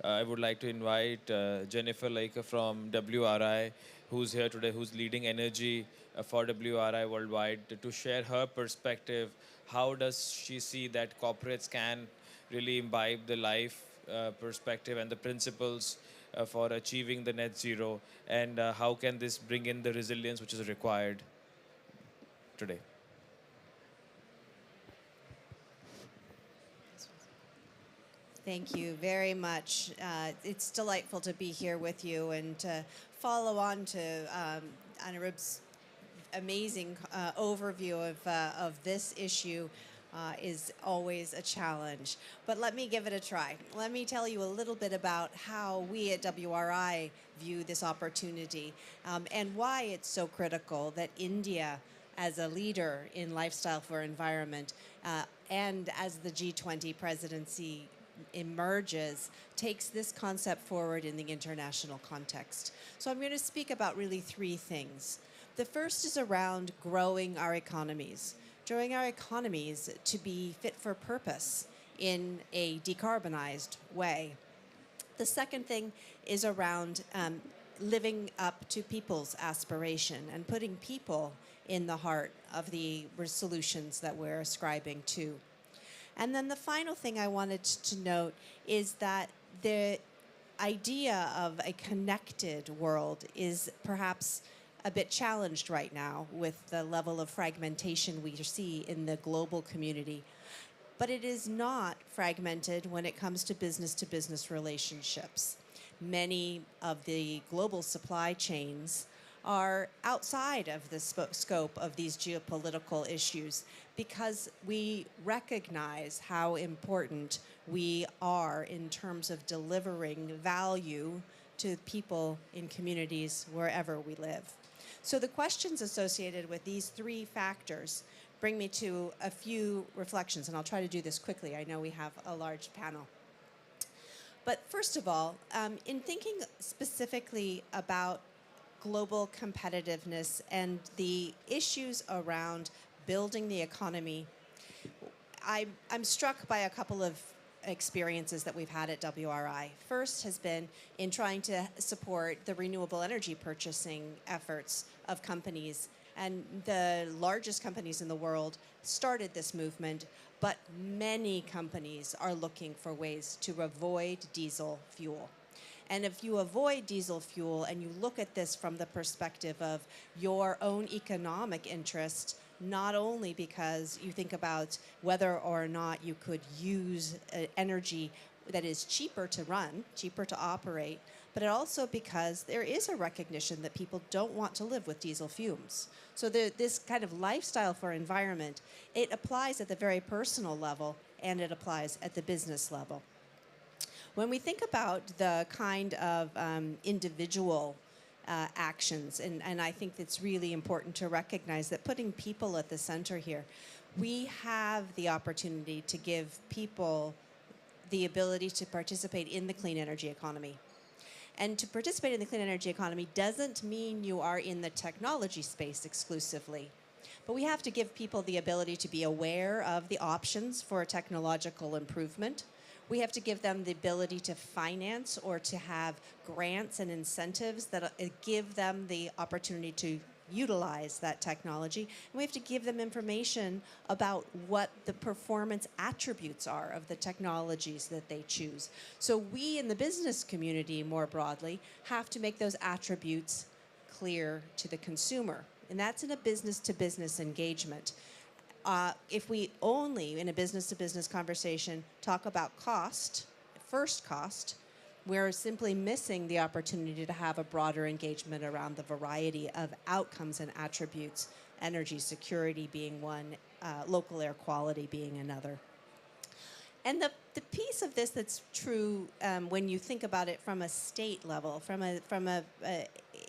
I would like to invite Jennifer Laker from WRI, who's here today, who's leading energy for WRI worldwide, to share her perspective. How does she see that corporates can really imbibe the life perspective and the principles for achieving the net zero, and how can this bring in the resilience which is required today? Thank you very much. It's delightful to be here with you and to follow on to Anirudh's amazing overview of this issue is always a challenge. But let me give it a try. Let me tell you a little bit about how we at WRI view this opportunity and why it's so critical that India, as a leader in lifestyle for environment and as the G20 presidency emerges, takes this concept forward in the international context. So I'm going to speak about really three things. The first is around growing our economies to be fit for purpose in a decarbonized way. The second thing is around living up to people's aspiration and putting people in the heart of the solutions that we're ascribing to. And then the final thing I wanted to note is that the idea of a connected world is perhaps a bit challenged right now with the level of fragmentation we see in the global community. But it is not fragmented when it comes to business relationships. Many of the global supply chains are outside of the scope of these geopolitical issues, because we recognize how important we are in terms of delivering value to people in communities wherever we live. So the questions associated with these three factors bring me to a few reflections, and I'll try to do this quickly. I know we have a large panel. But first of all, in thinking specifically about global competitiveness and the issues around building the economy, I'm struck by a couple of experiences that we've had at WRI. First has been in trying to support the renewable energy purchasing efforts of companies. And the largest companies in the world started this movement, but many companies are looking for ways to avoid diesel fuel. And if you avoid diesel fuel and you look at this from the perspective of your own economic interest, not only because you think about whether or not you could use energy that is cheaper to run, cheaper to operate, but also because there is a recognition that people don't want to live with diesel fumes. So this kind of lifestyle for environment, it applies at the very personal level and it applies at the business level. When we think about the kind of individual actions, and I think it's really important to recognize that putting people at the center here, we have the opportunity to give people the ability to participate in the clean energy economy. And to participate in the clean energy economy doesn't mean you are in the technology space exclusively. But we have to give people the ability to be aware of the options for technological improvement. We have to give them the ability to finance or to have grants and incentives that give them the opportunity to utilize that technology. And we have to give them information about what the performance attributes are of the technologies that they choose. So we in the business community more broadly have to make those attributes clear to the consumer. And that's in a business-to-business engagement. If we only, in a business-to-business conversation, talk about cost, first cost, we're simply missing the opportunity to have a broader engagement around the variety of outcomes and attributes, energy security being one, local air quality being another. And the piece of this that's true when you think about it from a state level,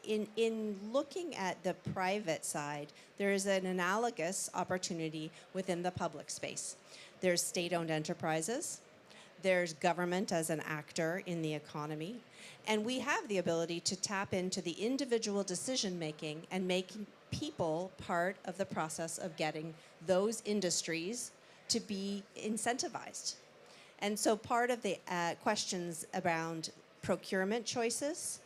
in looking at the private side, there is an analogous opportunity within the public space. There's state-owned enterprises, there's government as an actor in the economy, and we have the ability to tap into the individual decision-making and make people part of the process of getting those industries to be incentivized. And so part of the questions around procurement choices,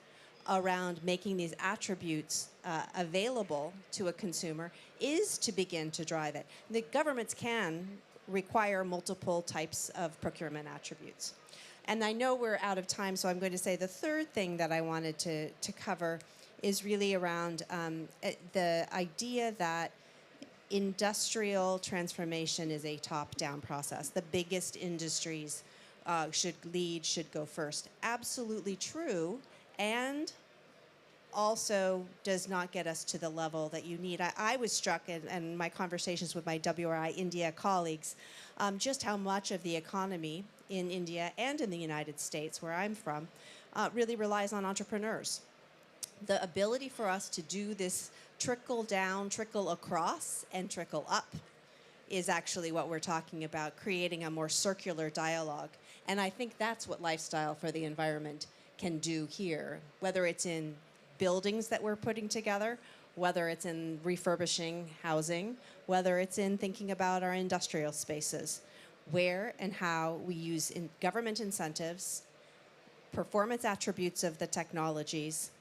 around making these attributes available to a consumer is to begin to drive it. The governments can require multiple types of procurement attributes. And I know we're out of time, so I'm going to say the third thing that I wanted to cover is really around the idea that industrial transformation is a top-down process. The biggest industries should lead, should go first. Absolutely true, and also does not get us to the level that you need. I was struck in my conversations with my WRI India colleagues just how much of the economy in India and in the United States, where I'm from, really relies on entrepreneurs. The ability for us to do this trickle down, trickle across, and trickle up is actually what we're talking about, creating a more circular dialogue. And I think that's what Lifestyle for the Environment can do here, whether it's in buildings that we're putting together, whether it's in refurbishing housing, whether it's in thinking about our industrial spaces, where and how we use government incentives, performance attributes of the technologies,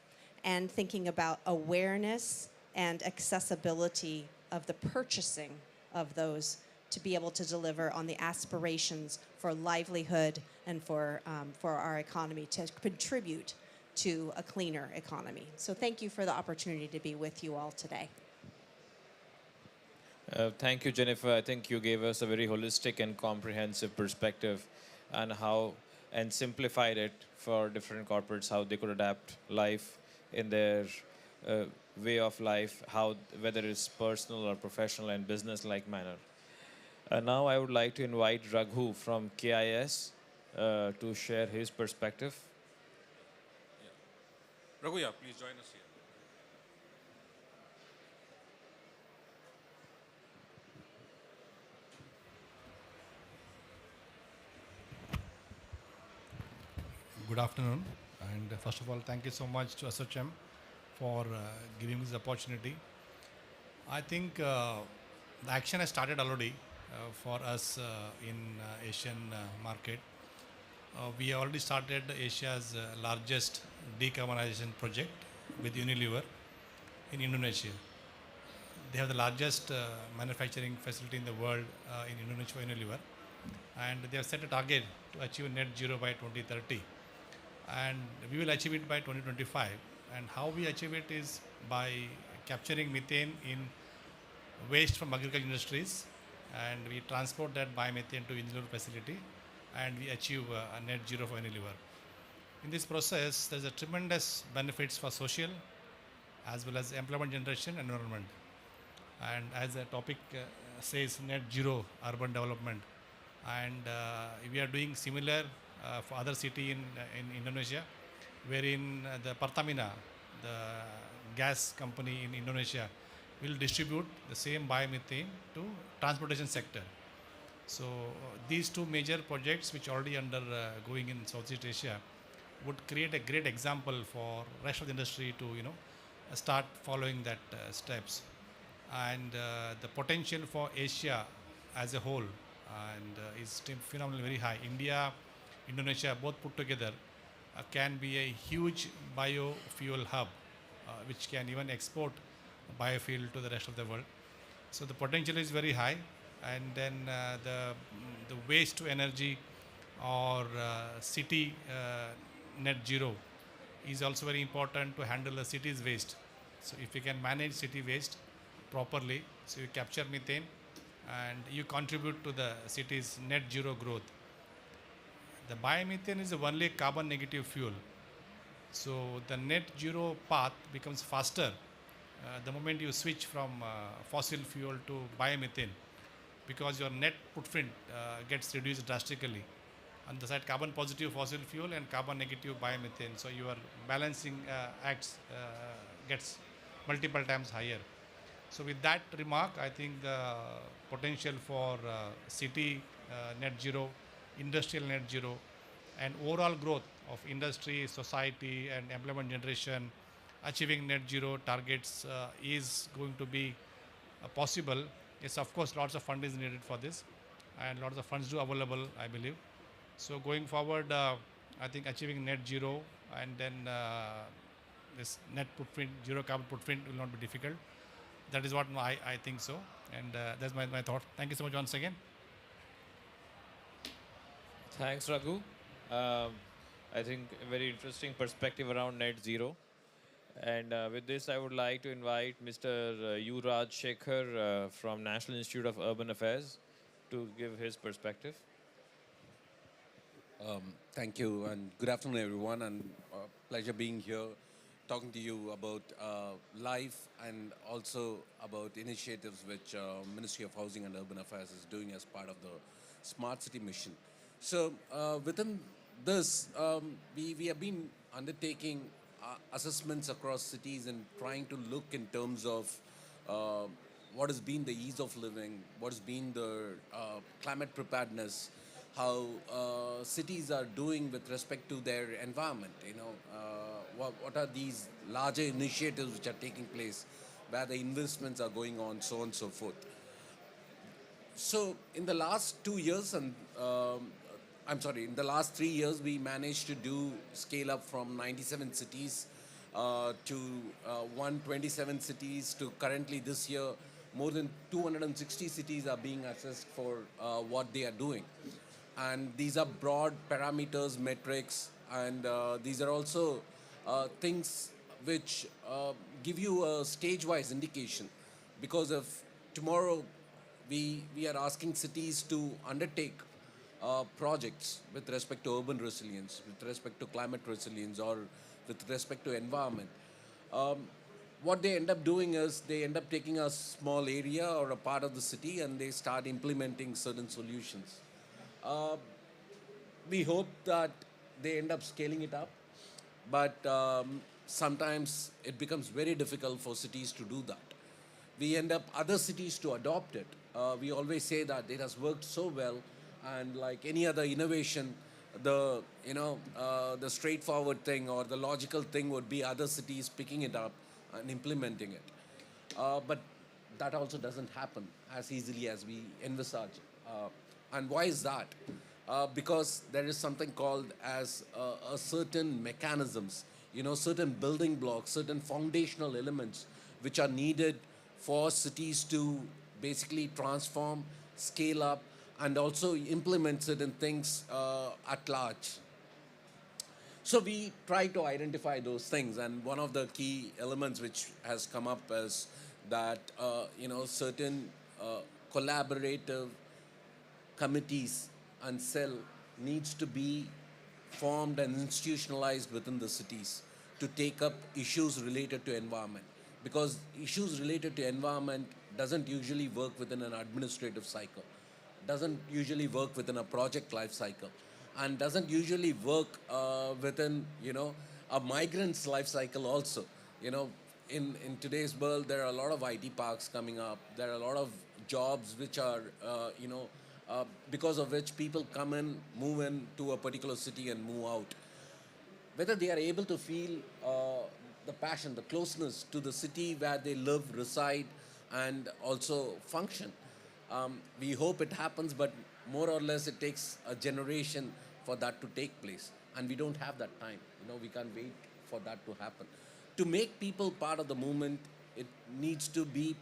and thinking about awareness and accessibility of the purchasing of those to be able to deliver on the aspirations for livelihood and for our economy to contribute to a cleaner economy. So thank you for the opportunity to be with you all today. Thank you, Jennifer. I think you gave us a very holistic and comprehensive perspective on how and simplified it for different corporates, how they could adapt life in their way of life, how whether it's personal or professional and business-like manner. Now I would like to invite Raghu from KIS to share his perspective. Raghu, yeah, please join us here. Good afternoon, and first of all, thank you so much to ASSOCHAM for giving me this opportunity. I think the action has started already for us in Asian market. We already started Asia's largest decarbonization project with Unilever in Indonesia. They have the largest manufacturing facility in the world in Indonesia for Unilever, and they have set a target to achieve net zero by 2030, and we will achieve it by 2025. And how we achieve it is by capturing methane in waste from agricultural industries, and we transport that biomethane to Unilever facility, and we achieve a net zero for Unilever. In this process, there's a tremendous benefits for social as well as employment generation and environment. And as the topic says, net zero urban development, and we are doing similar for other city in Indonesia, wherein the Pertamina, the gas company in Indonesia, will distribute the same biomethane to transportation sector. So these two major projects which are already under going in Southeast Asia would create a great example for rest of the industry to start following that steps. And the potential for Asia as a whole is phenomenally very high. India, Indonesia both put together can be a huge biofuel hub which can even export biofuel to the rest of the world. So the potential is very high, and then the waste to energy or city net zero is also very important to handle the city's waste. So if you can manage city waste properly, so you capture methane and you contribute to the city's net zero growth. The biomethane is the only carbon negative fuel. So the net zero path becomes faster the moment you switch from fossil fuel to biomethane, because your net footprint gets reduced drastically. On the side, carbon positive fossil fuel and carbon negative biomethane. So your balancing acts gets multiple times higher. So with that remark, I think the potential for city net zero, industrial net zero, and overall growth of industry, society, and employment generation, achieving net zero targets is going to be possible. Yes, of course, lots of funding is needed for this, and lots of funds do available, I believe. So going forward, I think achieving net zero and then this net footprint, zero carbon footprint will not be difficult. That is what I think so, and that's my thought. Thank you so much once again. Thanks, Raghu. I think a very interesting perspective around net zero. And with this, I would like to invite Mr. U. Raj Shekhar from National Institute of Urban Affairs to give his perspective. Thank you, and good afternoon, everyone, and pleasure being here, talking to you about life and also about initiatives which Ministry of Housing and Urban Affairs is doing as part of the Smart City mission. So within this, we have been undertaking assessments across cities and trying to look in terms of what has been the ease of living, what has been the climate preparedness, how cities are doing with respect to their environment. What are these larger initiatives which are taking place, where the investments are going on, so on and so forth. So in the last 2 years, and in the last 3 years, we managed to scale up from 97 cities to 127 cities to currently this year, more than 260 cities are being assessed for what they are doing. And these are broad parameters, metrics, and these are also things which give you a stage-wise indication. Because of tomorrow, we are asking cities to undertake projects with respect to urban resilience, with respect to climate resilience, or with respect to environment. What they end up doing is they end up taking a small area or a part of the city and they start implementing certain solutions. We hope that they end up scaling it up, but sometimes it becomes very difficult for cities to do that. We end up other cities to adopt it. We always say that it has worked so well, and like any other innovation, the straightforward thing or the logical thing would be other cities picking it up and implementing it. But that also doesn't happen as easily as we envisage. And why is that? Because there is something called as a certain mechanisms, certain building blocks, certain foundational elements which are needed for cities to basically transform, scale up, and also implement certain things at large. So we try to identify those things, and one of the key elements which has come up is that certain collaborative committees and cell needs to be formed and institutionalized within the cities to take up issues related to environment, because issues related to environment doesn't usually work within an administrative cycle, doesn't usually work within a project life cycle, and doesn't usually work within a migrant's life cycle also. In today's world, there are a lot of IT parks coming up. There are a lot of jobs which are because of which people come in, move in to a particular city and move out. Whether they are able to feel the passion, the closeness to the city where they live, reside, and also function. We hope it happens, but more or less it takes a generation for that to take place. And we don't have that time. We can't wait for that to happen. To make people part of the movement, it needs to be,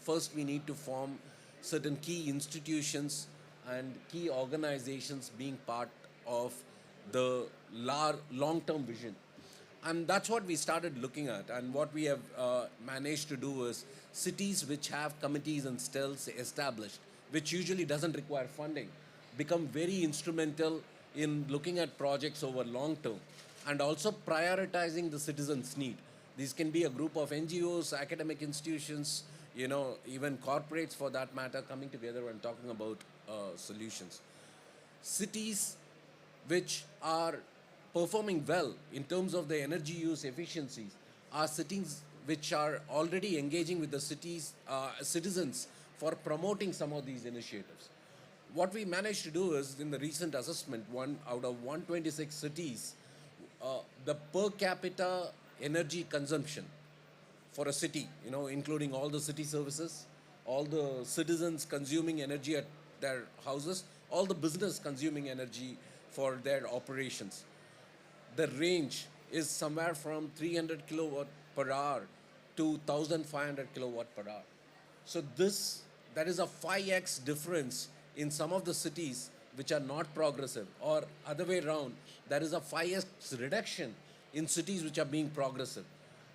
first we need to form certain key institutions and key organizations being part of the long-term vision. And that's what we started looking at. And what we have managed to do is cities which have committees and cells established, which usually doesn't require funding, become very instrumental in looking at projects over long term and also prioritizing the citizens' need. These can be a group of NGOs, academic institutions, even corporates for that matter, coming together and talking about solutions. Cities which are performing well in terms of the energy use efficiencies are cities which are already engaging with the cities, citizens for promoting some of these initiatives. What we managed to do is, in the recent assessment, one out of 126 cities, the per capita energy consumption for a city, including all the city services, all the citizens consuming energy at their houses, all the business consuming energy for their operations. The range is somewhere from 300 kilowatt per hour to 1,500 kilowatt per hour. So that is a 5x difference in some of the cities which are not progressive, or other way around, there is a 5x reduction in cities which are being progressive.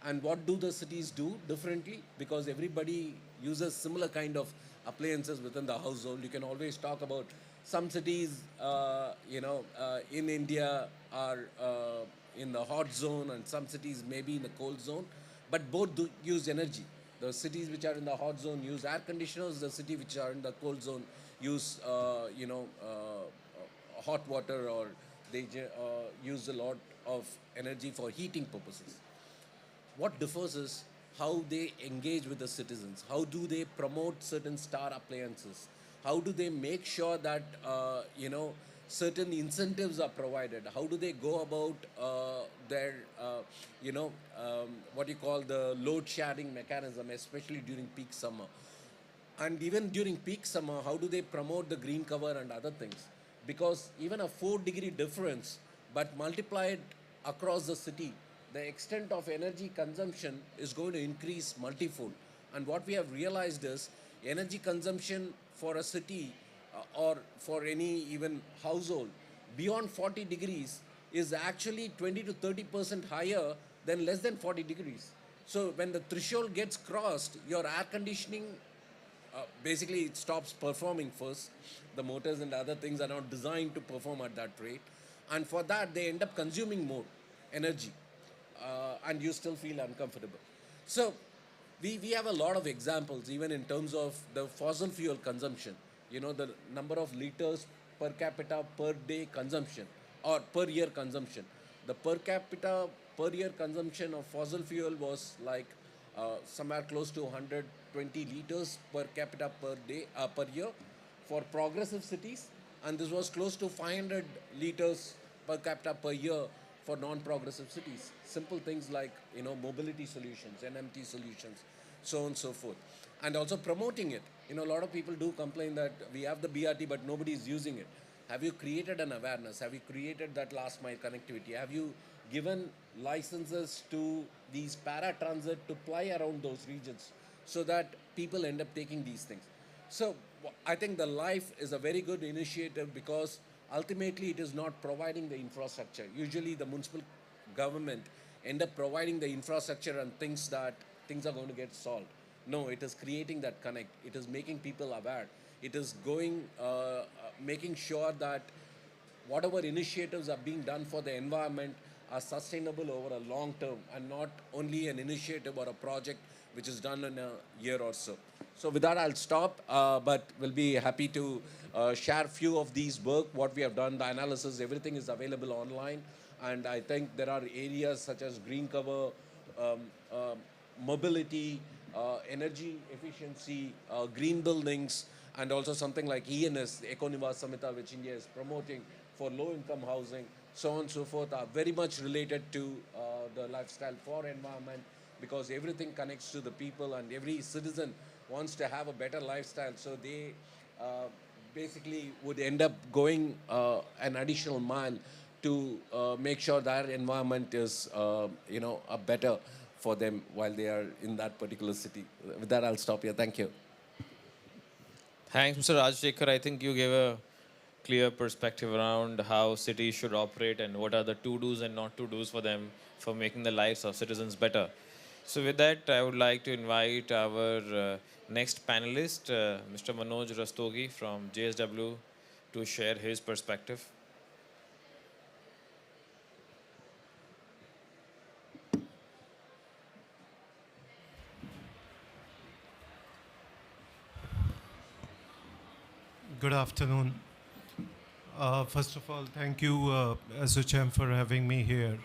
And what do the cities do differently? Because everybody uses similar kind of appliances within the household. You can always talk about some cities, in India are in the hot zone, and some cities maybe in the cold zone, but both do use energy. The cities which are in the hot zone use air conditioners. The cities which are in the cold zone use, hot water, or they use a lot of energy for heating purposes. What differs is how they engage with the citizens. How do they promote certain star appliances? How do they make sure that certain incentives are provided? How do they go about their what you call the load sharing mechanism, especially during peak summer? And even during peak summer, how do they promote the green cover and other things? Because even a 4-degree difference, but multiplied across the city, the extent of energy consumption is going to increase multifold. And what we have realized is energy consumption for a city or for any even household beyond 40 degrees is actually 20 to 30% higher than less than 40 degrees. So when the threshold gets crossed, your air conditioning basically it stops performing first. The motors and other things are not designed to perform at that rate. And for that, they end up consuming more energy. And you still feel uncomfortable. So we have a lot of examples, even in terms of the fossil fuel consumption. The number of liters per capita per day consumption or per year consumption. The per capita per year consumption of fossil fuel was like somewhere close to 120 liters per capita per day per year for progressive cities, and this was close to 500 liters per capita per year for non-progressive cities. Simple things like mobility solutions, NMT solutions, so on and so forth, and also promoting it. A lot of people do complain that we have the BRT but nobody is using it. Have you created an awareness? Have you created that last mile connectivity? Have you given licenses to these paratransit to fly around those regions so that people end up taking these things? So I think the LIFE is a very good initiative because ultimately it is not providing the infrastructure. Usually the municipal government end up providing the infrastructure and thinks that things are going to get solved. No, it is creating that connect. It is making people aware. It is making sure that whatever initiatives are being done for the environment are sustainable over a long term and not only an initiative or a project which is done in a year or so. So with that, I'll stop, but we'll be happy to share a few of these work, what we have done, the analysis, everything is available online. And I think there are areas such as green cover, mobility, energy efficiency, green buildings, and also something like ENS, the Econivas Samhita, which India is promoting for low-income housing, so on and so forth, are very much related to the lifestyle for environment, because everything connects to the people and every citizen wants to have a better lifestyle. So they basically would end up going an additional mile to make sure their environment is, better for them while they are in that particular city. With that, I'll stop here. Thank you. Thanks, Mr. Rajshekhar. I think you gave a clear perspective around how cities should operate and what are the to-dos and not to-dos for them for making the lives of citizens better. So with that, I would like to invite our next panelist, Mr. Manoj Rastogi from JSW, to share his perspective. Good afternoon. First of all, thank you, SHM, for having me here.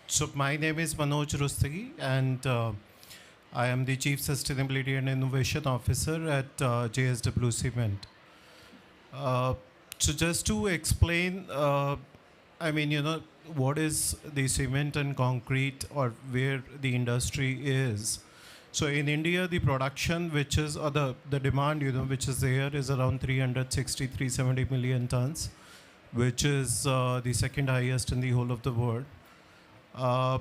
So my name is Manoj Rustagi, and I am the Chief Sustainability and Innovation Officer at JSW Cement. So just to explain, what is the cement and concrete, or where the industry is. So in India, the production, which is, or the demand, which is there, is around 360, 370 million tons, which is the second highest in the whole of the world. And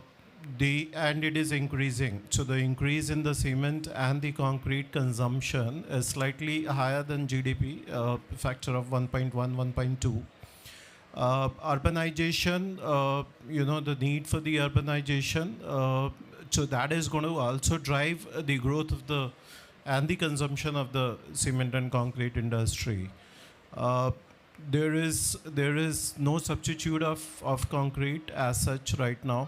it is increasing. So the increase in the cement and the concrete consumption is slightly higher than GDP, factor of 1.1, 1.2. Urbanization, the need for the urbanization, so that is going to also drive the growth of and the consumption of the cement and concrete industry. There is no substitute of concrete as such right now.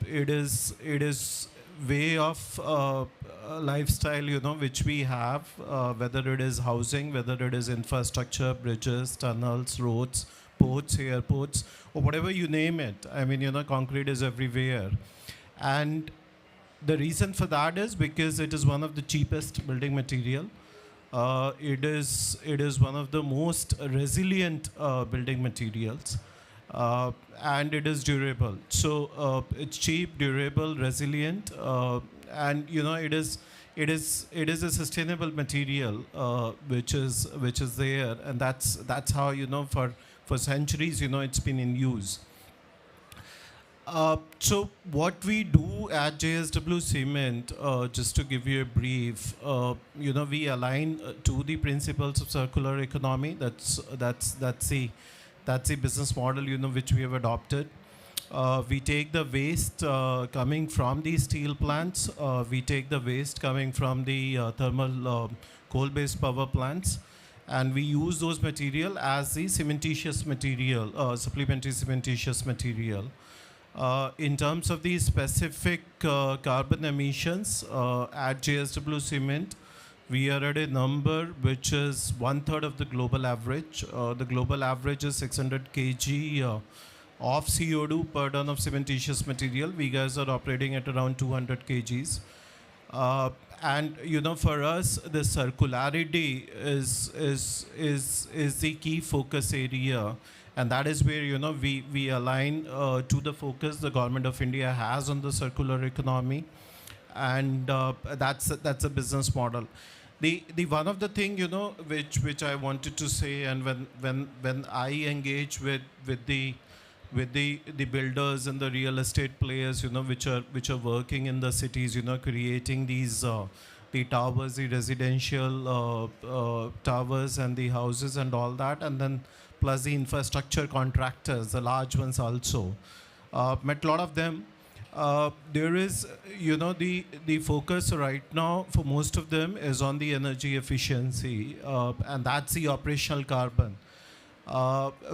It is way of lifestyle, which we have, whether it is housing, whether it is infrastructure, bridges, tunnels, roads, ports, airports, or whatever you name it. Concrete is everywhere. And the reason for that is because it is one of the cheapest building material. It is one of the most resilient building materials, and it is durable. So it's cheap, durable, resilient, and it is a sustainable material which is there, and that's how for centuries it's been in use. So what we do at JSW Cement, just to give you a brief, we align to the principles of circular economy. That's the business model which we have adopted. We take the waste coming from the steel plants. We take the waste coming from the thermal coal-based power plants, and we use those material as the cementitious material, supplementary cementitious material. In terms of the specific carbon emissions at JSW Cement, we are at a number which is 1/3 of the global average. The global average is 600 kg of CO2 per ton of cementitious material. We guys are operating at around 200 kgs. And for us, the circularity is the key focus area. And that is where, we align to the focus the Government of India has on the circular economy. And that's a business model. The one of the thing, which I wanted to say, and when I engage with the builders and the real estate players, which are working in the cities, creating these the towers, the residential towers and the houses and all that, and then plus the infrastructure contractors, the large ones also. Met a lot of them. There is, the focus right now for most of them is on the energy efficiency, and that's the operational carbon,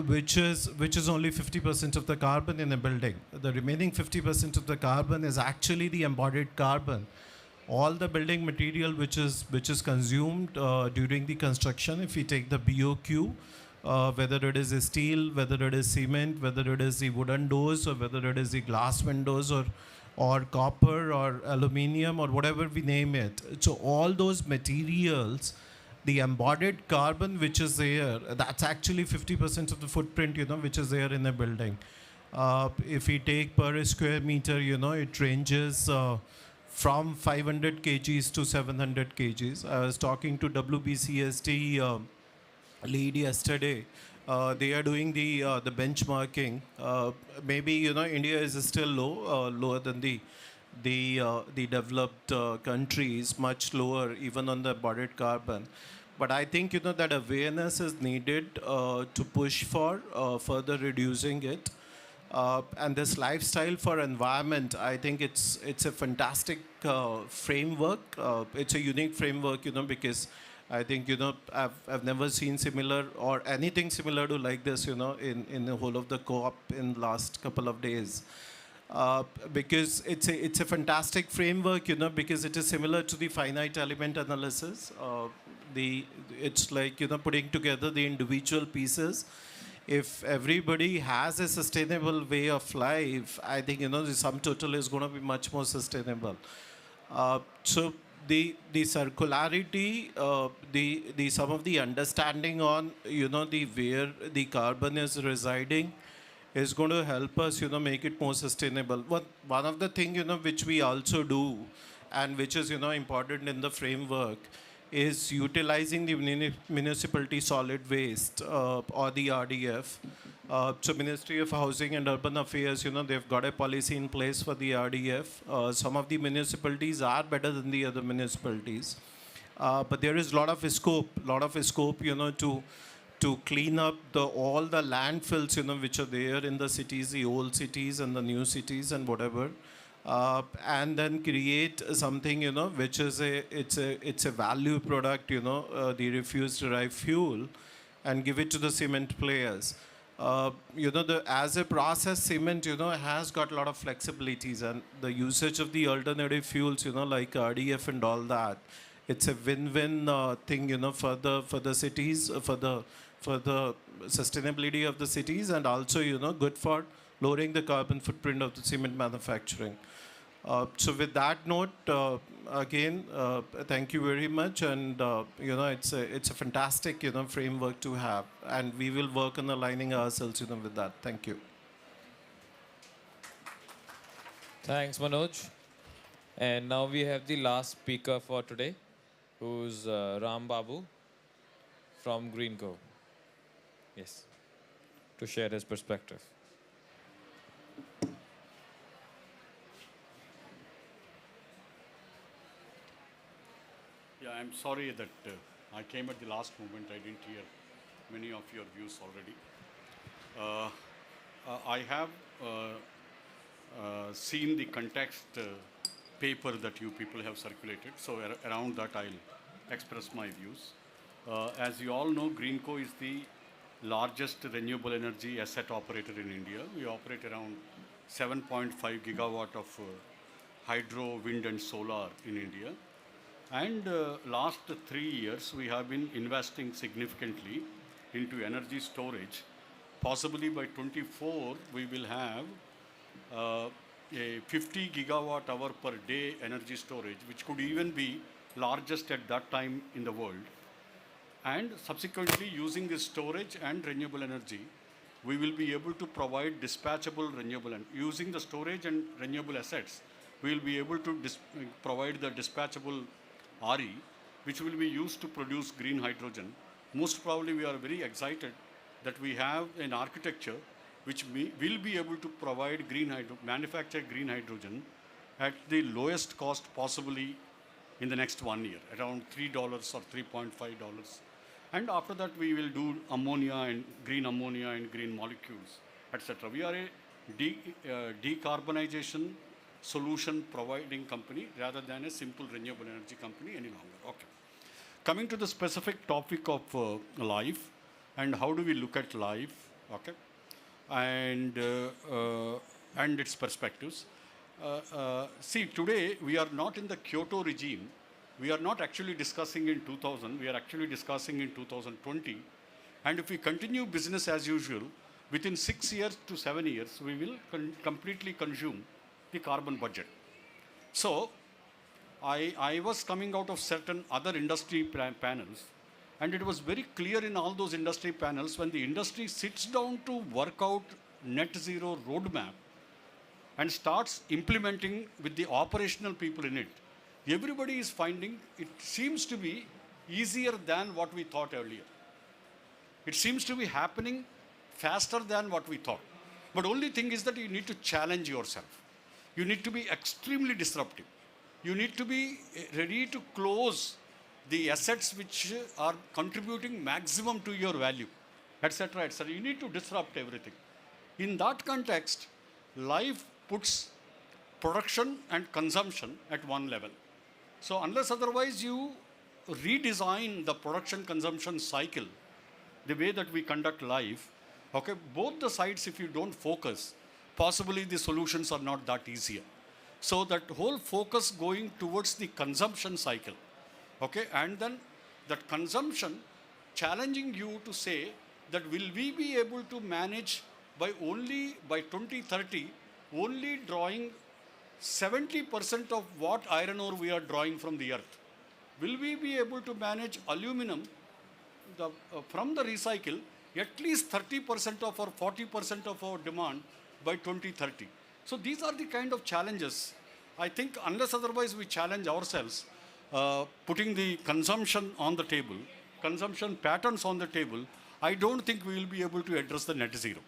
which is only 50% of the carbon in a building. The remaining 50% of the carbon is actually the embodied carbon. All the building material which is consumed during the construction, if we take the BOQ, whether it is steel, whether it is cement, whether it is the wooden doors, or whether it is the glass windows, or copper, or aluminium, or whatever we name it. So all those materials the embodied carbon which is there, that's actually 50% of the footprint, which is there in a building. If we take per square meter, it ranges from 500 kgs to 700 kgs. I was talking to WBCSD lead yesterday. They are doing the benchmarking. Maybe India is still lower than the developed countries, much lower even on the embodied carbon. But I think that awareness is needed to push for further reducing it. And this lifestyle for environment, I think it's a fantastic framework. It's a unique framework, because I think I've never seen similar or anything similar to like this, in the whole of the co-op in last couple of days. Because it's a fantastic framework, because it is similar to the finite element analysis. It's like putting together the individual pieces. If everybody has a sustainable way of life, I think the sum total is going to be much more sustainable. So the circularity, the some of the understanding on the where the carbon is residing is going to help us make it more sustainable. One of the things which we also do, and which is important in the framework, is utilizing the municipality solid waste or the RDF. So Ministry of Housing and Urban Affairs, they've got a policy in place for the RDF. Some of the municipalities are better than the other municipalities. But there is a lot of scope, to clean up all the landfills, which are there in the cities, the old cities and the new cities and whatever. And then create something, which is it's a value product, the refuse derived fuel, and give it to the cement players. As a process, cement, has got a lot of flexibilities, and the usage of the alternative fuels, like RDF and all that, it's a win-win thing, for the cities, for the sustainability of the cities, and also, good for lowering the carbon footprint of the cement manufacturing. So with that note, again, thank you very much, and it's a fantastic framework to have, and we will work on aligning ourselves with that. Thank you. Thanks, Manoj. And now we have the last speaker for today, who's Ram Babu from Greenco. Yes, to share his perspective. Yeah, I'm sorry that I came at the last moment. I didn't hear many of your views already. I have seen the context paper that you people have circulated, so around that I'll express my views. As you all know, Greenco is the largest renewable energy asset operator in India. We operate around 7.5 gigawatt of hydro, wind and solar in India. And last 3 years, we have been investing significantly into energy storage. Possibly by 24, we will have a 50 gigawatt hour per day energy storage, which could even be largest at that time in the world. And subsequently, using this storage and renewable energy, we will be able to provide dispatchable renewable, and using the storage and renewable assets, we will be able to provide the dispatchable RE, which will be used to produce green hydrogen. Most probably, we are very excited that we have an architecture which will be able to provide manufacture green hydrogen at the lowest cost possibly in the next 1 year, around $3 or $3.5. And after that, we will do ammonia and green molecules, etc. We are a decarbonization solution providing company rather than a simple renewable energy company any longer. Okay. Coming to the specific topic of life and how do we look at life, okay, and its perspectives. See, today we are not in the Kyoto regime. We are not actually discussing in 2000. We are actually discussing in 2020. And if we continue business as usual, within 6 years to 7 years, we will completely consume the carbon budget. So I was coming out of certain other industry panels, And it was very clear in all those industry panels when the industry sits down to work out net zero roadmap and starts implementing with the operational people in it, everybody is finding it seems to be easier than what we thought earlier. It seems to be happening faster than what we thought. But only thing is that you need to challenge yourself. You need to be extremely disruptive. You need to be ready to close the assets which are contributing maximum to your value, etc., etc. You need to disrupt everything. In that context, life puts production and consumption at one level. So unless otherwise you redesign the production consumption cycle, the way that we conduct life, okay, both the sides, if you don't focus, possibly the solutions are not that easier. So that whole focus going towards the consumption cycle, okay, and then that consumption challenging you to say that will we be able to manage by 2030, only drawing 70% of what iron ore we are drawing from the earth? Will we be able to manage aluminum from the recycle at least 30% of or 40% of our demand by 2030? So these are the kind of challenges. I think unless otherwise we challenge ourselves, putting the consumption on the table, consumption patterns on the table, I don't think we will be able to address the net zero.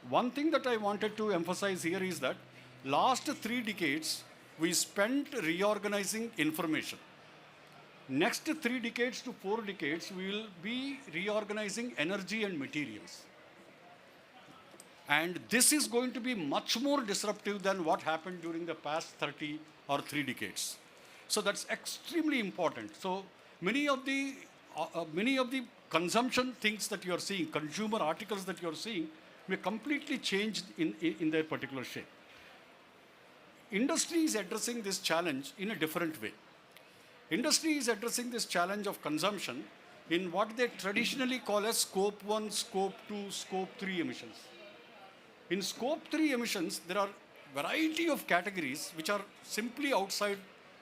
One thing that I wanted to emphasize here is that last 3 decades, we spent reorganizing information. Next 3 decades to 4 decades, we will be reorganizing energy and materials. And this is going to be much more disruptive than what happened during the past 30 or 3 decades. So that's extremely important. So many of the consumption things that you are seeing, consumer articles that you are seeing, may completely change in their particular shape. Industry is addressing this challenge in a different way. Industry is addressing this challenge of consumption in what they traditionally call as Scope 1, Scope 2, Scope 3 emissions. In Scope 3 emissions, there are variety of categories which are simply outside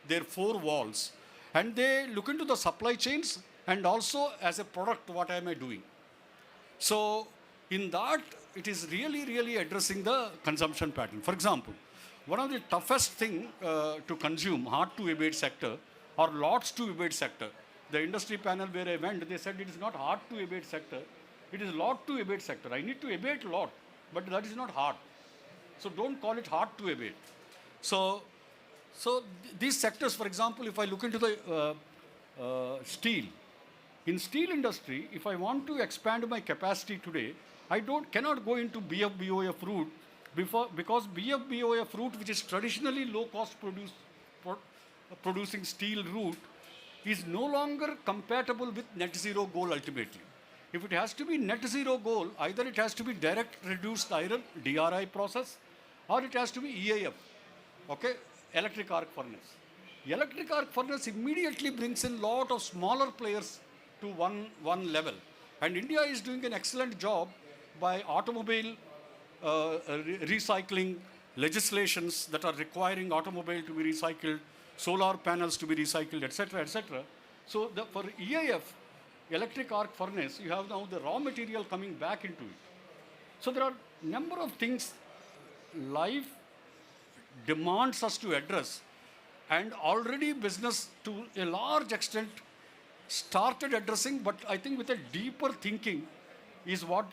their 4 walls, and they look into the supply chains and also as a product, what am I doing? So in that, it is really, really addressing the consumption pattern. For example, one of the toughest thing to consume, hard to abate sector, or lots to abate sector. The industry panel where I went, they said it is not hard to abate sector, it is lot to abate sector. I need to abate lot, but that is not hard. So don't call it hard to abate. So these sectors, for example, if I look into the steel, in steel industry, if I want to expand my capacity today, I cannot go into BF-BOF route because BF-BOF route, which is traditionally low-cost producing steel route, is no longer compatible with net zero goal ultimately. If it has to be net zero goal, either it has to be direct reduced iron, DRI process, or it has to be EAF, okay, electric arc furnace. Electric arc furnace immediately brings in lot of smaller players to one level. And India is doing an excellent job by automobile recycling legislations that are requiring automobile to be recycled, solar panels to be recycled, etc., etc. So for EAF, electric arc furnace, you have now the raw material coming back into it. So there are a number of things life demands us to address, and already business to a large extent started addressing, but I think with a deeper thinking is what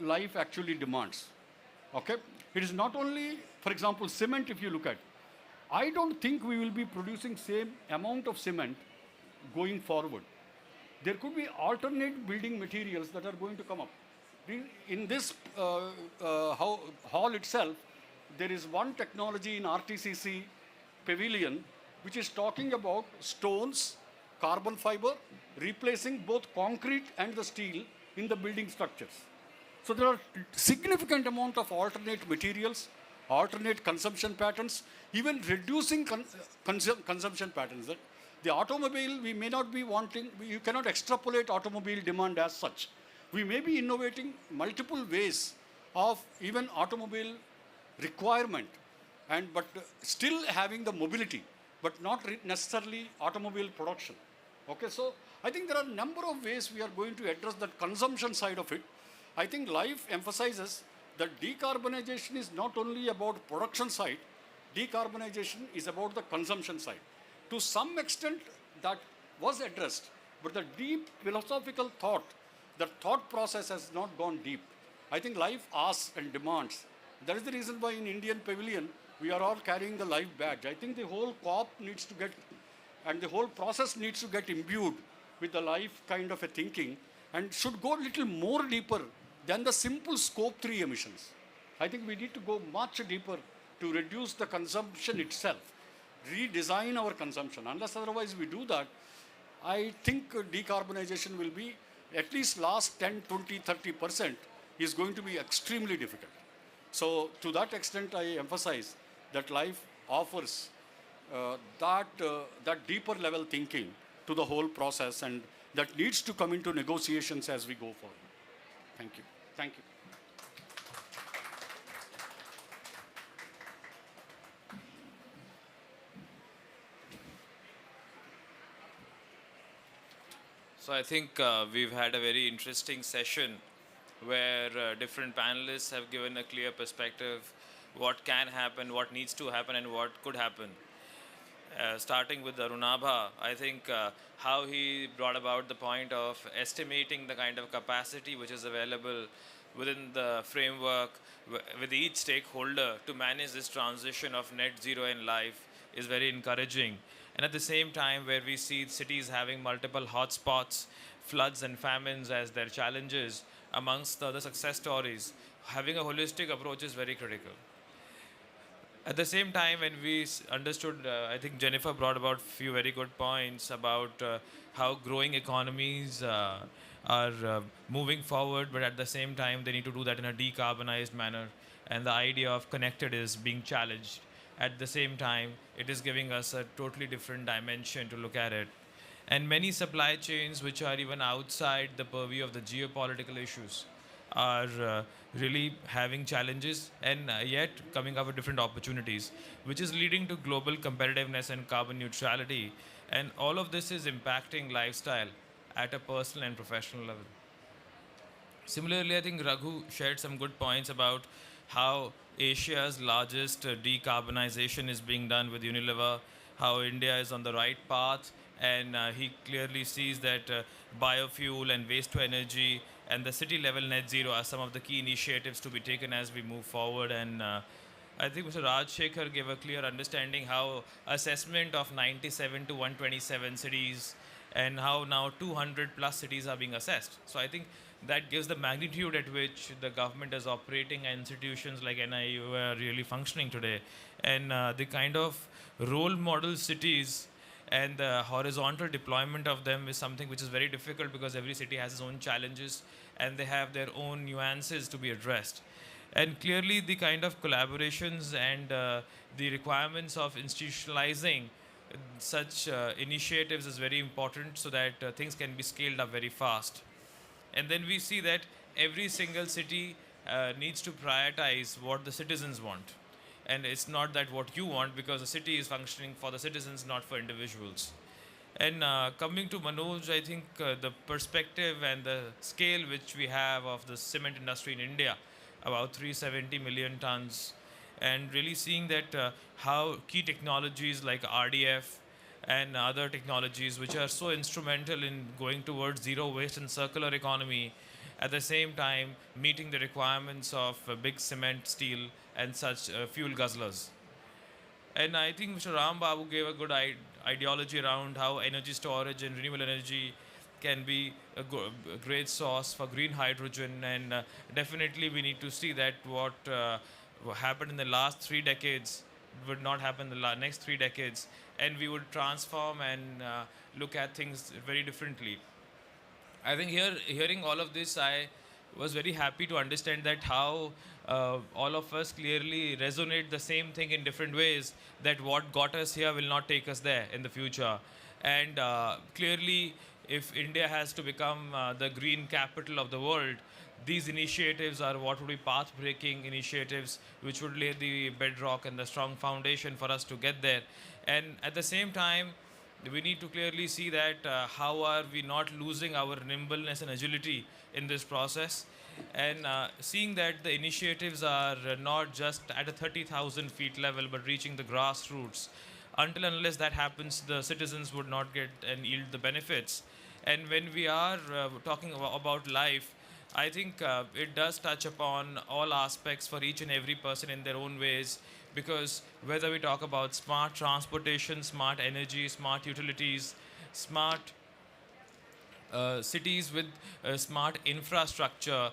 life actually demands. Okay? It is not only, for example, cement, if you look at, I don't think we will be producing same amount of cement going forward. There could be alternate building materials that are going to come up. In this hall itself, there is one technology in RTCC pavilion which is talking about stones, carbon fiber, replacing both concrete and the steel in the building structures. So there are significant amount of alternate materials, alternate consumption patterns, even reducing consumption patterns. The automobile, we may not be wanting, you cannot extrapolate automobile demand as such. We may be innovating multiple ways of even automobile requirement, but still having the mobility, but not necessarily automobile production. Okay, so I think there are a number of ways we are going to address that consumption side of it. I think life emphasizes that decarbonization is not only about production side, decarbonization is about the consumption side. To some extent, that was addressed, but the deep philosophical thought, the thought process has not gone deep. I think life asks and demands. That is the reason why in Indian Pavilion, we are all carrying the life badge. I think the whole COP needs to get, and the whole process needs to get imbued with the life kind of a thinking and should go a little more deeper than the simple scope 3 emissions. I think we need to go much deeper to reduce the consumption itself, redesign our consumption. Unless otherwise we do that, I think decarbonization will be at least last 10, 20, 30% is going to be extremely difficult. So to that extent, I emphasize that life offers that deeper level thinking to the whole process, and that needs to come into negotiations as we go forward. Thank you. Thank you. So I think we've had a very interesting session where different panelists have given a clear perspective, what can happen, what needs to happen, and what could happen. Starting with Arunabha, I think how he brought about the point of estimating the kind of capacity which is available within the framework with each stakeholder to manage this transition of net zero in life is very encouraging. And at the same time, where we see cities having multiple hotspots, floods and famines as their challenges, amongst the other success stories, having a holistic approach is very critical. At the same time, when we understood, I think Jennifer brought about a few very good points about how growing economies are moving forward, but at the same time, they need to do that in a decarbonized manner. And the idea of connected is being challenged. At the same time, it is giving us a totally different dimension to look at it. And many supply chains, which are even outside the purview of the geopolitical issues, are really having challenges and yet coming up with different opportunities, which is leading to global competitiveness and carbon neutrality. And all of this is impacting lifestyle at a personal and professional level. Similarly, I think Raghu shared some good points about how Asia's largest decarbonization is being done with Unilever, how India is on the right path, and he clearly sees that biofuel and waste to energy and the city level net zero are some of the key initiatives to be taken as we move forward. And I think Mr. Raj Shekhar gave a clear understanding how assessment of 97 to 127 cities and how now 200 plus cities are being assessed. So I think that gives the magnitude at which the government is operating and institutions like NIU are really functioning today. And the kind of role model cities and the horizontal deployment of them is something which is very difficult because every city has its own challenges and they have their own nuances to be addressed. And clearly the kind of collaborations and the requirements of institutionalizing such initiatives is very important so that things can be scaled up very fast. And then we see that every single city needs to prioritize what the citizens want. And it's not that what you want, because the city is functioning for the citizens, not for individuals. And coming to Manoj, I think the perspective and the scale which we have of the cement industry in India, about 370 million tons, and really seeing that how key technologies like RDF and other technologies which are so instrumental in going towards zero waste and circular economy, at the same time meeting the requirements of big cement, steel and such fuel guzzlers. And I think Mr. Ram Babu gave a good ideology around how energy storage and renewable energy can be a great source for green hydrogen, and definitely we need to see that what happened in the last 3 decades would not happen in the next 3 decades, and we would transform and look at things very differently. I think hearing all of this, I was very happy to understand that how all of us clearly resonate the same thing in different ways, that what got us here will not take us there in the future. And clearly, if India has to become the green capital of the world, these initiatives are what would be path-breaking initiatives which would lay the bedrock and the strong foundation for us to get there. And at the same time, we need to clearly see that how are we not losing our nimbleness and agility in this process, and seeing that the initiatives are not just at a 30,000 feet level but reaching the grassroots. Until and unless that happens, the citizens would not get and yield the benefits. And when we are talking about life, I think it does touch upon all aspects for each and every person in their own ways, because whether we talk about smart transportation, smart energy, smart utilities, smart cities with smart infrastructure.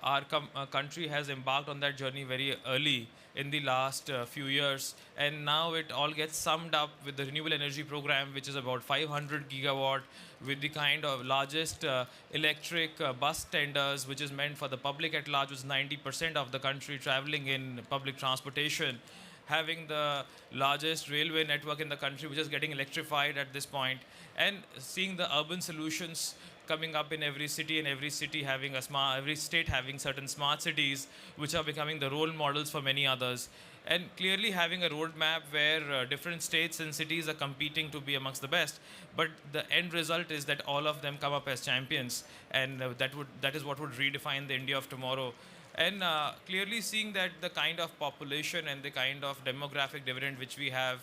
Our country has embarked on that journey very early in the last few years, and now it all gets summed up with the renewable energy program, which is about 500 gigawatt, with the kind of largest electric bus tenders, which is meant for the public at large, which is 90% of the country traveling in public transportation, having the largest railway network in the country, which is getting electrified at this point, and seeing the urban solutions coming up in every city, and every city having a smart, every state having certain smart cities, which are becoming the role models for many others. And clearly having a roadmap where different states and cities are competing to be amongst the best, but the end result is that all of them come up as champions, and that is what would redefine the India of tomorrow. And clearly seeing that the kind of population and the kind of demographic dividend which we have,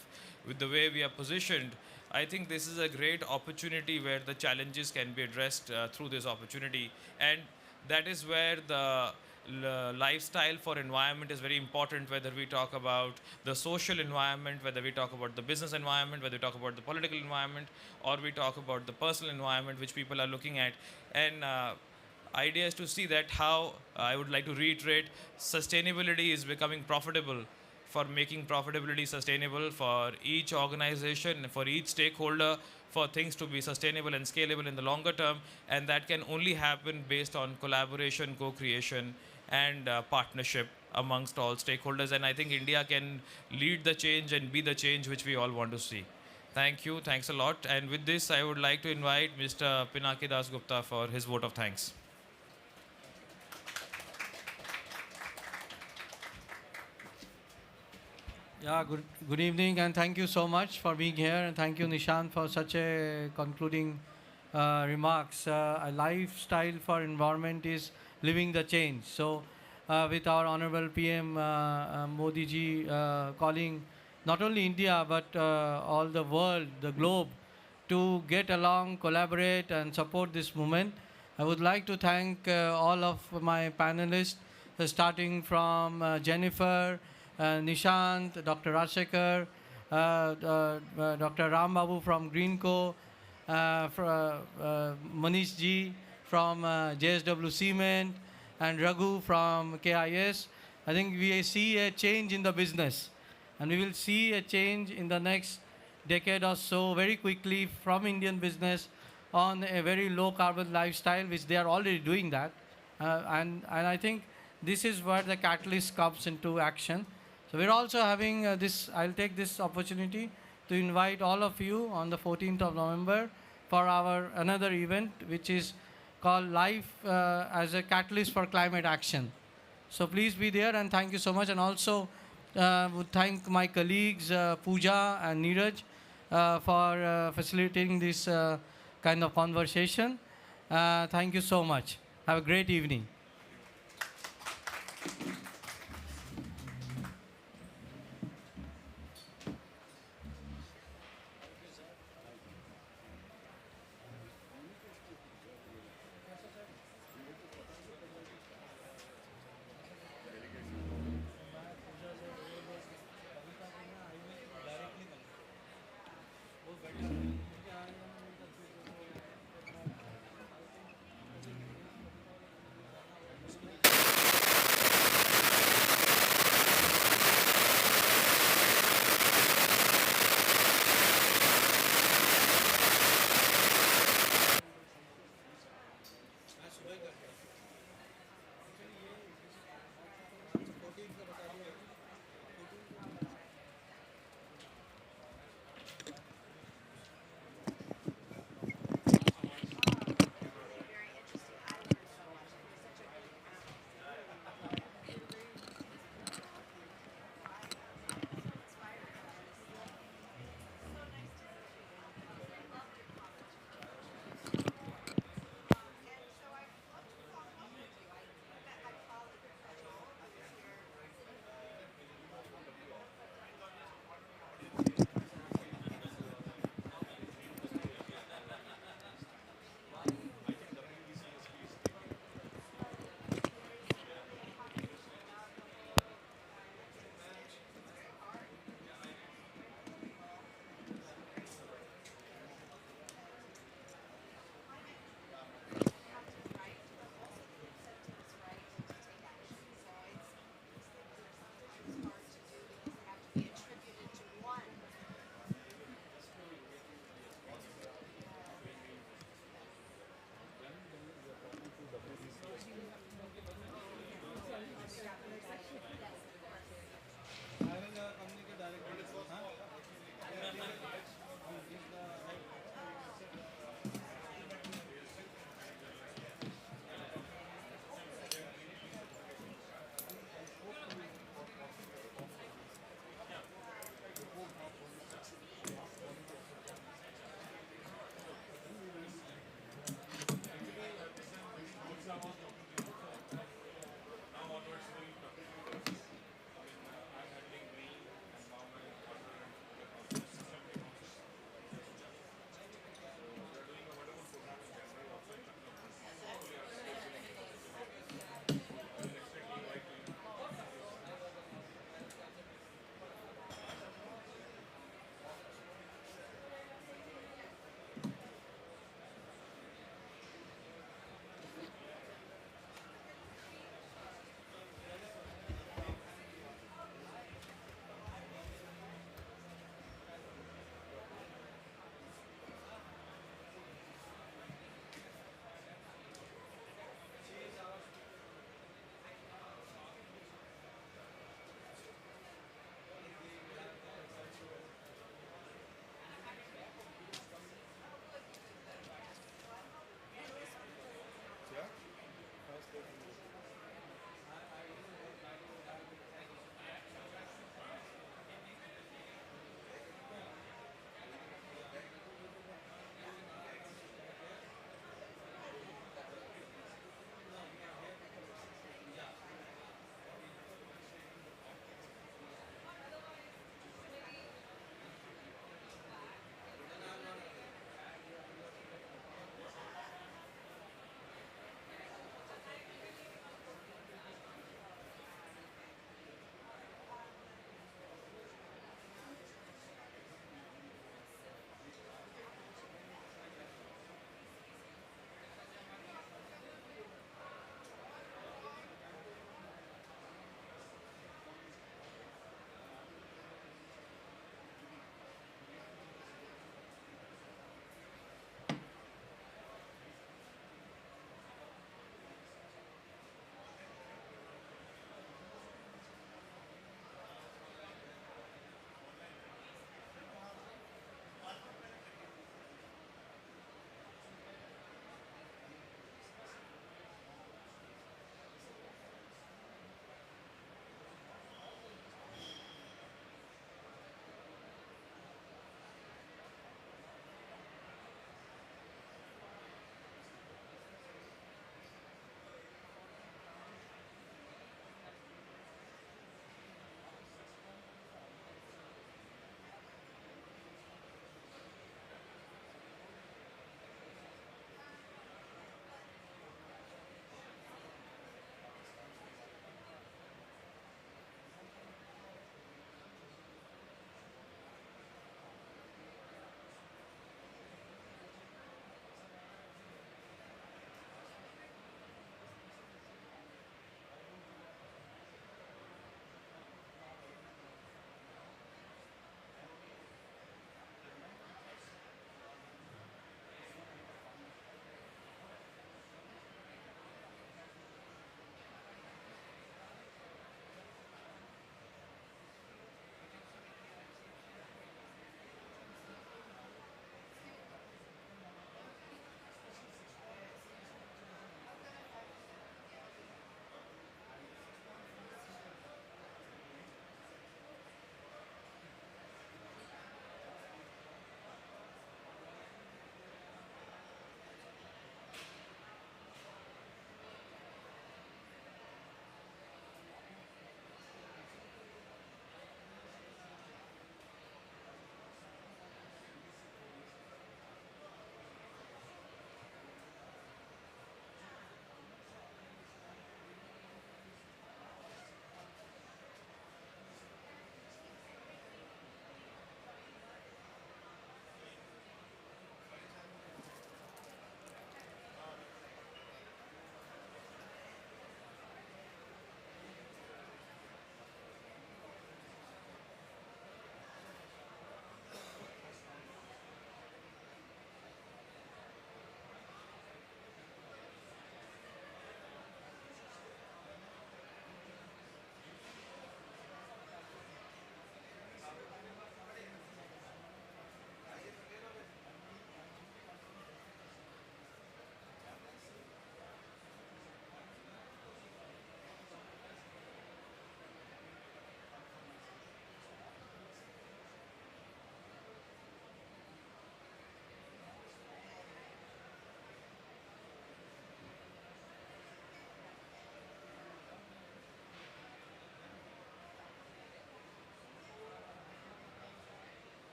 with the way we are positioned, I think this is a great opportunity where the challenges can be addressed through this opportunity. And that is where the lifestyle for environment is very important, whether we talk about the social environment, whether we talk about the business environment, whether we talk about the political environment, or we talk about the personal environment which people are looking at. And idea is to see that how, I would like to reiterate, sustainability is becoming profitable, for making profitability sustainable for each organization, for each stakeholder, for things to be sustainable and scalable in the longer term. And that can only happen based on collaboration, co-creation, and partnership amongst all stakeholders. And I think India can lead the change and be the change which we all want to see. Thank you. Thanks a lot. And with this, I would like to invite Mr. Pinaki Das Gupta for his vote of thanks. Yeah, good evening, and thank you so much for being here, and thank you, Nishant, for such a concluding remarks. A lifestyle for environment is living the change. So, with our Honorable PM Modi ji calling not only India but all the world, the globe, to get along, collaborate, and support this movement, I would like to thank all of my panelists, starting from Jennifer, Nishant, Dr. Rajshekhar, Dr. Ram Babu from Greenco, Manish ji from JSW Cement, and Raghu from KIS. I think we see a change in the business, and we will see a change in the next decade or so very quickly from Indian business on a very low carbon lifestyle, which they are already doing that. And I think this is where the catalyst comes into action. So we're also having this, I'll take this opportunity to invite all of you on the 14th of November for our another event, which is called Life as a Catalyst for Climate Action. So please be there, and thank you so much. And also would thank my colleagues Pooja and Neeraj for facilitating this kind of conversation. Thank you so much. Have a great evening.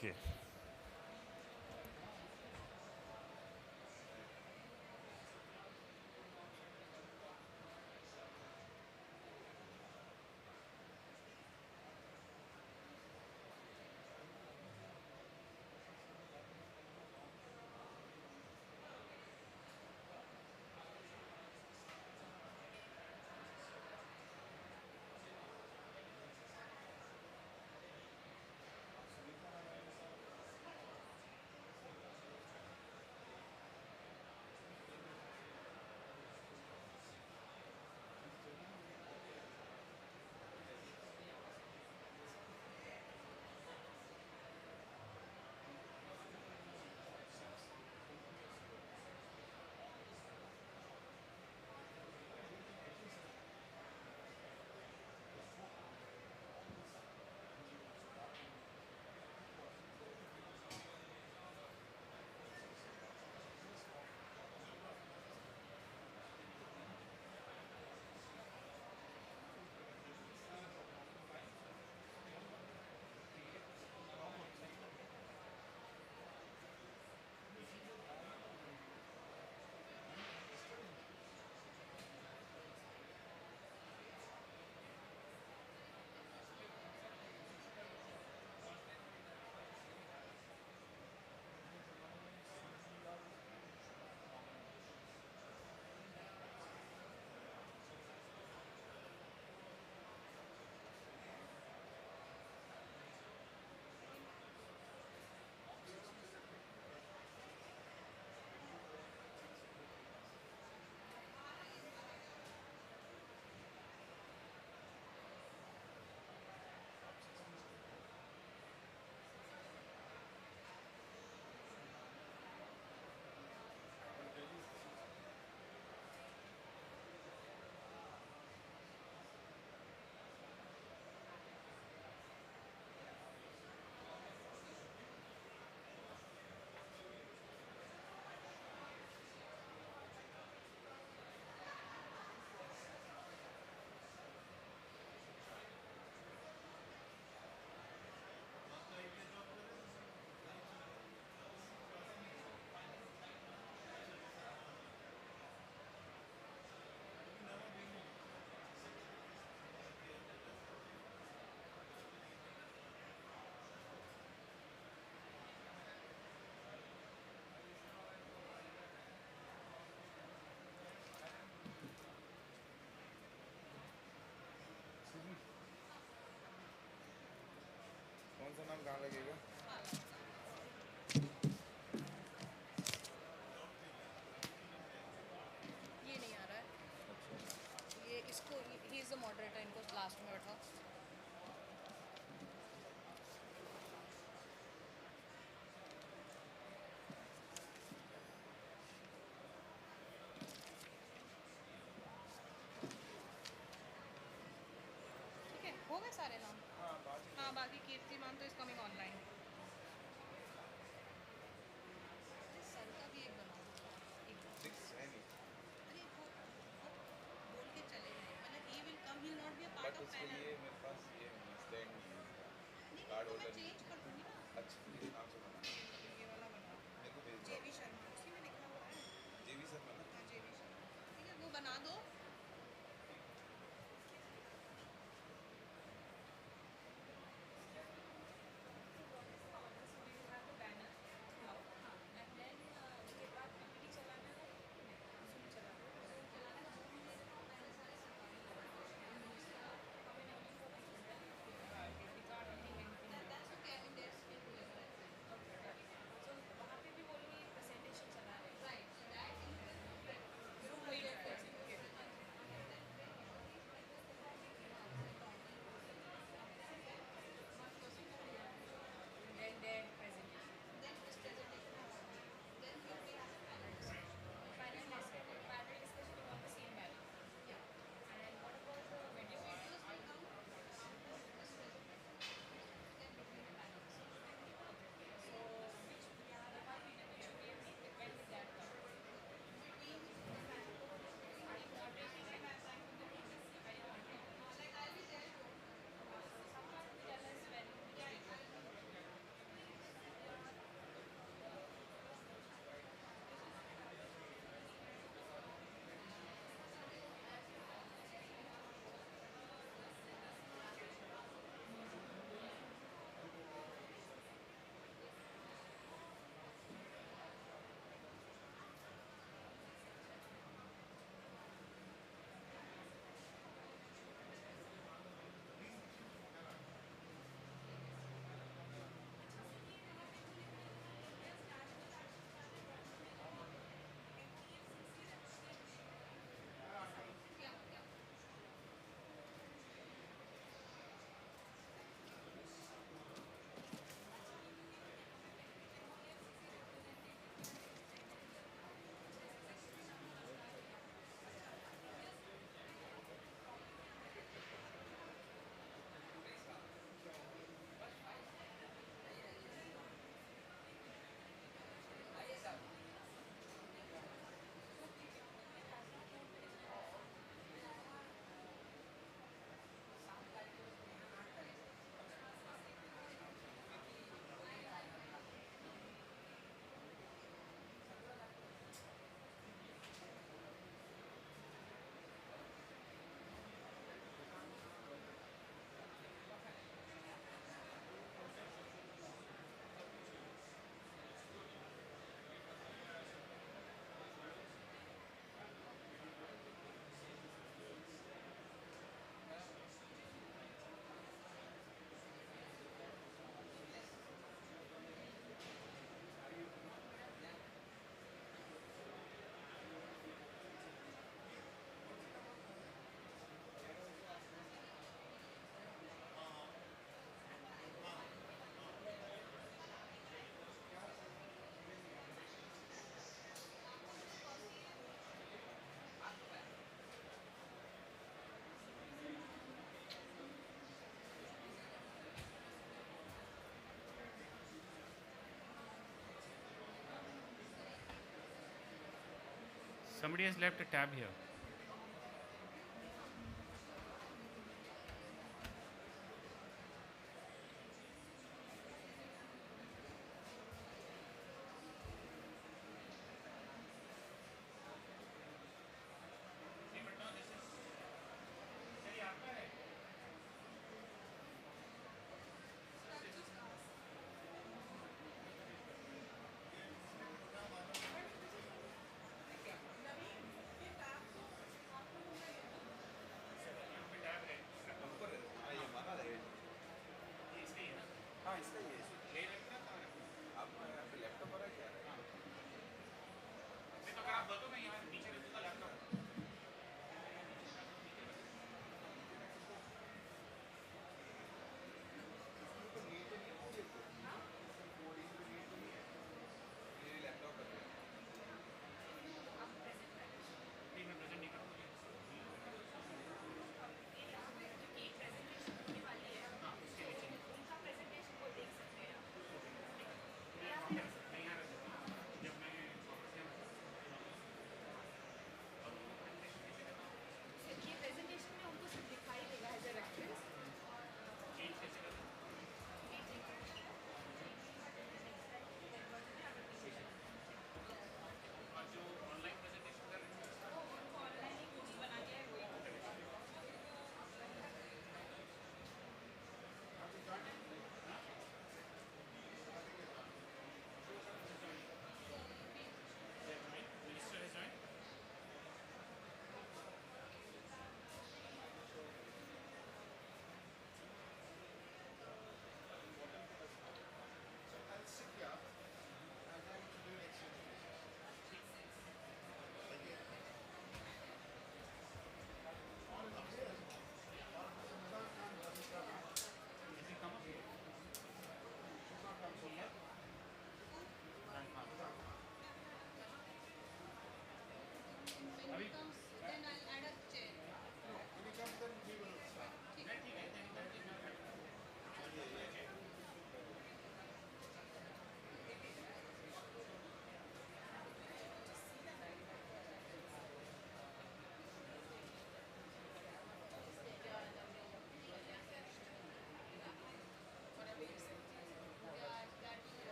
Okay. कौन सा नाम कहाँ लगेगा? ये नहीं आ रहा है। ये इसको ही इज द मॉडरेटर, इनको लास्ट में बैठा। ठीक है, हो गए सारे नाम? हाँ, बाकी कीर्ति मैम तो इज कमिंग ऑनलाइन। सर का भी एक बनाओ। अरे वो बोल के चले गए, मतलब he will come, he will not be a part of panel। मेरे पास ये स्टैंड नहीं, कार्ड तो मैं होल्डर चेंज कर दूंगी ना। अच्छा किस नाम से बना? ये वाला बनाओ। मेरे को भेज दो। जेवी शर्मा, उसी में लिखा हुआ है। जेवी शर्मा ना? हाँ, जेवी शर्मा। ठीक है, वो बना दो। Somebody has left a tab here.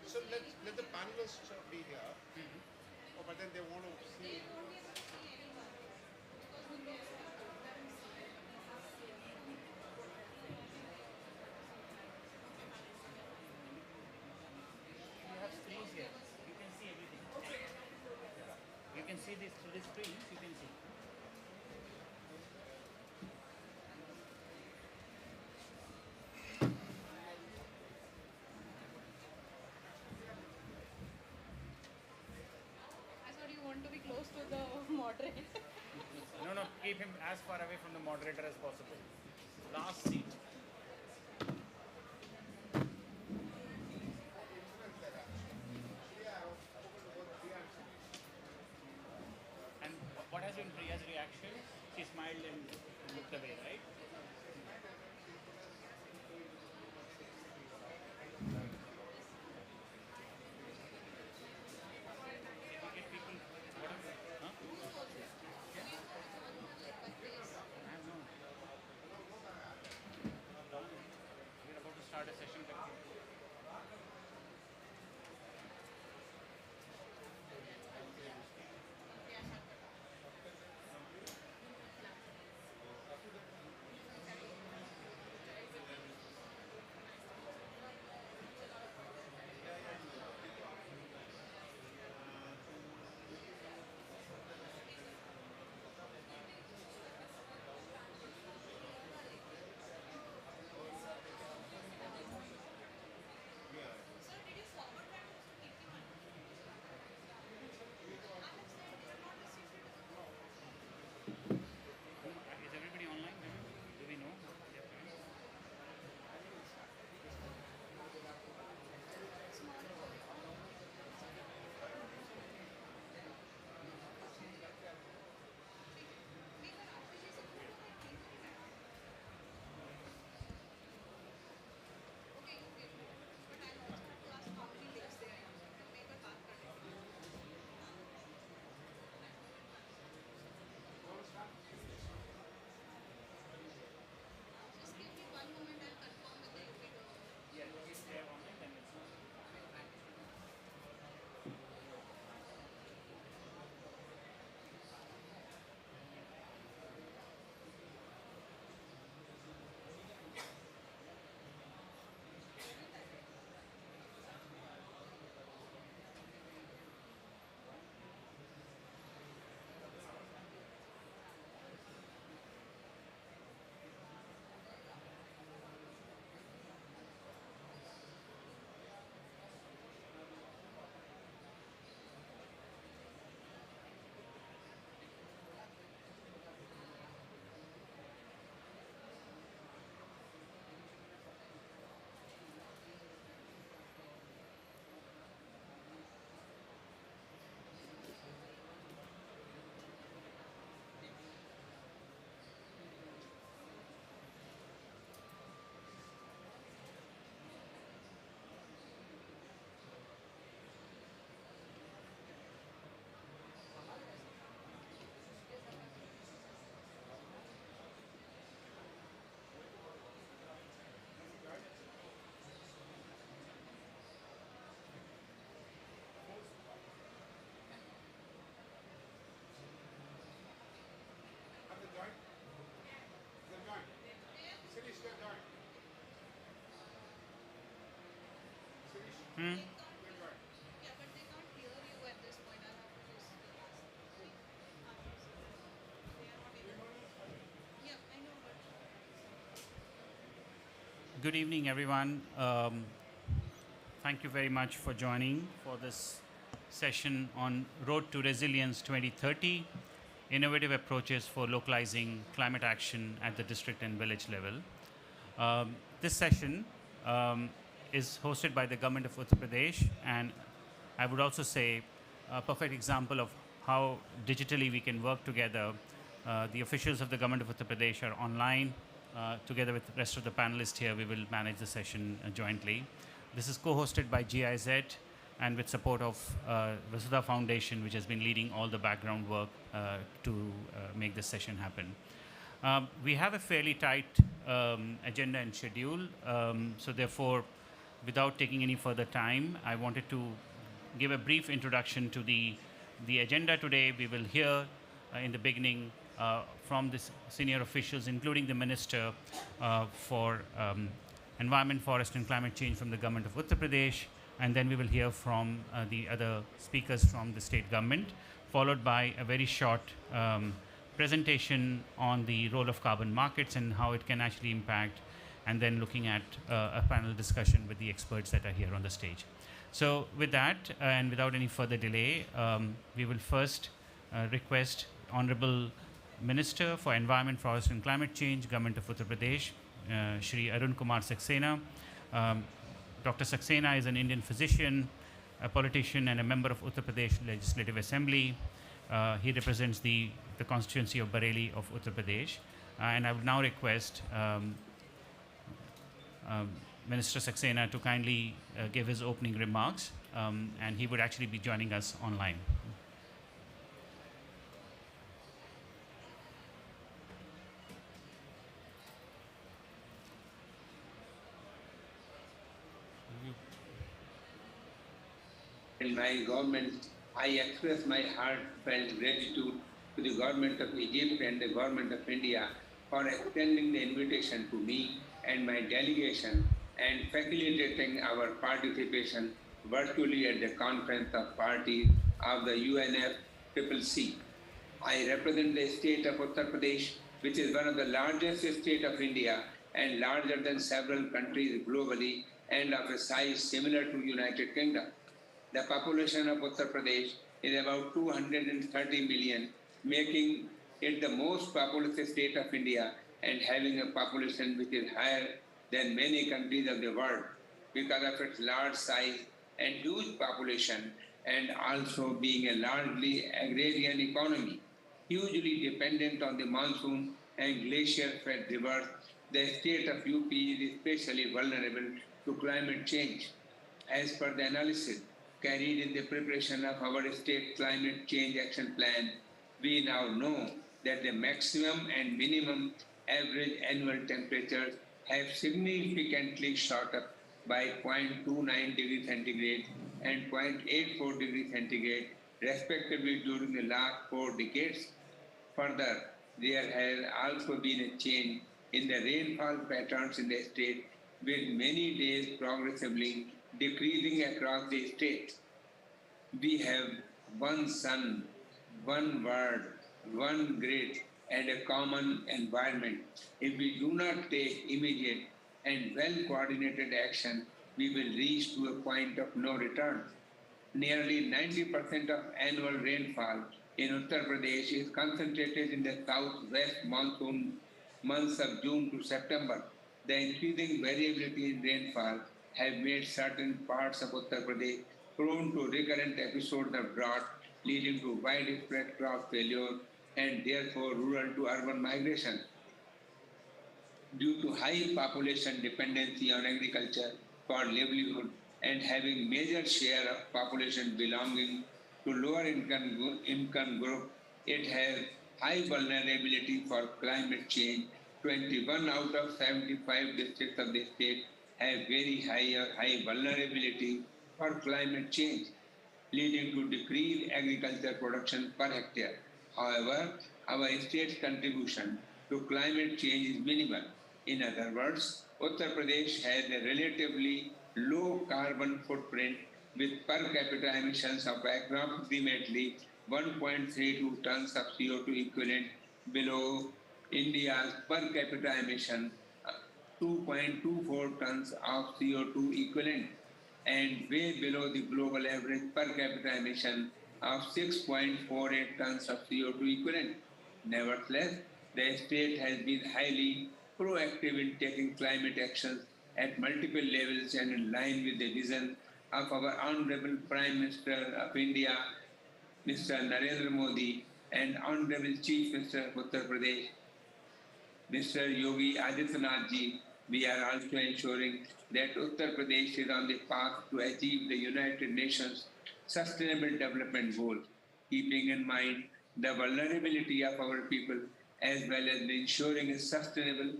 So let the panelists be here. Oh, but then they want to see. You have screens here. You can see everything. You can see this through the screens. You can see. I thought you want to be close to the moderator. No, no. Keep him as far away from the moderator as possible. Last seat. And what has been Priya's reaction? She smiled and looked away, right? We're about to start a session. Hmm? Good evening, everyone. Thank you very much for joining for this session on Road to Resilience 2030, Innovative Approaches for Localizing Climate Action at the District and Village Level. This session is hosted by the government of Uttar Pradesh, and I would also say a perfect example of how digitally we can work together. The officials of the government of Uttar Pradesh are online. Together with the rest of the panelists here, we will manage the session jointly. This is co-hosted by GIZ and with support of Vasudha Foundation, which has been leading all the background work to make this session happen. We have a fairly tight agenda and schedule, so therefore, without taking any further time, I wanted to give a brief introduction to the agenda today. We will hear in the beginning from the senior officials, including the Minister for Environment, Forest and Climate Change from the government of Uttar Pradesh, and then we will hear from the other speakers from the state government, followed by a very short presentation on the role of carbon markets and how it can actually impact, and then looking at a panel discussion with the experts that are here on the stage. So with that, and without any further delay, we will first request Honorable Minister for Environment, Forest and Climate Change, Government of Uttar Pradesh, Shri Arun Kumar Saxena. Dr. Saxena is an Indian physician, a politician and a member of Uttar Pradesh Legislative Assembly. He represents the constituency of Bareilly of Uttar Pradesh. And I would now request Minister Saxena to kindly give his opening remarks, and he would actually be joining us online. In my government, I express my heartfelt gratitude to the government of Egypt and the government of India for extending the invitation to me and my delegation and facilitating our participation virtually at the Conference of Parties of the UNFCCC. I represent the state of Uttar Pradesh, which is one of the largest states of India and larger than several countries globally and of a size similar to United Kingdom. The population of Uttar Pradesh is about 230 million, making it the most populous state of India and having a population which is higher than many countries of the world because of its large size and huge population, and also being a largely agrarian economy, hugely dependent on the monsoon and glacier-fed rivers. The state of UP is especially vulnerable to climate change. As per the analysis carried in the preparation of our state climate change action plan, we now know that the maximum and minimum average annual temperatures have significantly shot up by 0.29 degrees centigrade and 0.84 degrees centigrade, respectively, during the last 4 decades. Further, there has also been a change in the rainfall patterns in the state, with many days progressively decreasing across the state. We have one sun, one world, one grid, and a common environment. If we do not take immediate and well-coordinated action, we will reach to a point of no return. Nearly 90% of annual rainfall in Uttar Pradesh is concentrated in the southwest monsoon months of June to September. The increasing variability in rainfall have made certain parts of Uttar Pradesh prone to recurrent episodes of drought, leading to widespread crop failure and therefore rural to urban migration. Due to high population dependency on agriculture for livelihood and having major share of population belonging to lower income group, it has high vulnerability for climate change. 21 out of 75 districts of the state have very high vulnerability for climate change, leading to decreased agriculture production per hectare. However, our state's contribution to climate change is minimal. In other words, Uttar Pradesh has a relatively low carbon footprint with per capita emissions of approximately 1.32 tons of CO2 equivalent below India's per capita emission 2.24 tons of CO2 equivalent and way below the global average per capita emission of 6.48 tons of CO2 equivalent. Nevertheless, the state has been highly proactive in taking climate actions at multiple levels and in line with the vision of our Honorable Prime Minister of India, Mr. Narendra Modi, and Honorable Chief Minister of Uttar Pradesh, Mr. Yogi Adityanath ji. We are also ensuring that Uttar Pradesh is on the path to achieve the United Nations Sustainable Development Goals, keeping in mind the vulnerability of our people as well as ensuring a sustainable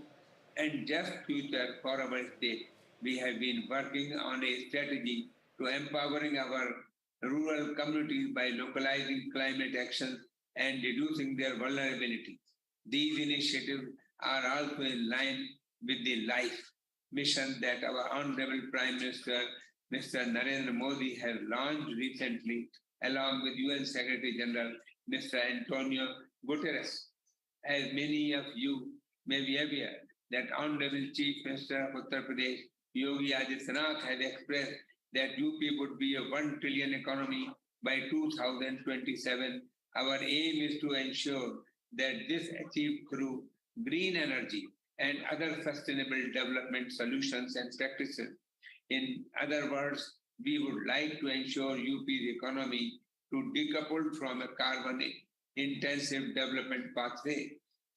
and just future for our state. We have been working on a strategy to empowering our rural communities by localizing climate actions and reducing their vulnerability. These initiatives are also in line with the life mission that our Honorable Prime Minister, Mr. Narendra Modi, has launched recently along with UN Secretary General Mr. Antonio Guterres. As many of you may be aware, that Honorable Chief Minister of Uttar Pradesh, Yogi Adityanath, has expressed that UP would be a 1 trillion economy by 2027. Our aim is to ensure that this achieved through green energy and other sustainable development solutions and practices. In other words, we would like to ensure UP's economy to decouple from a carbon-intensive development pathway.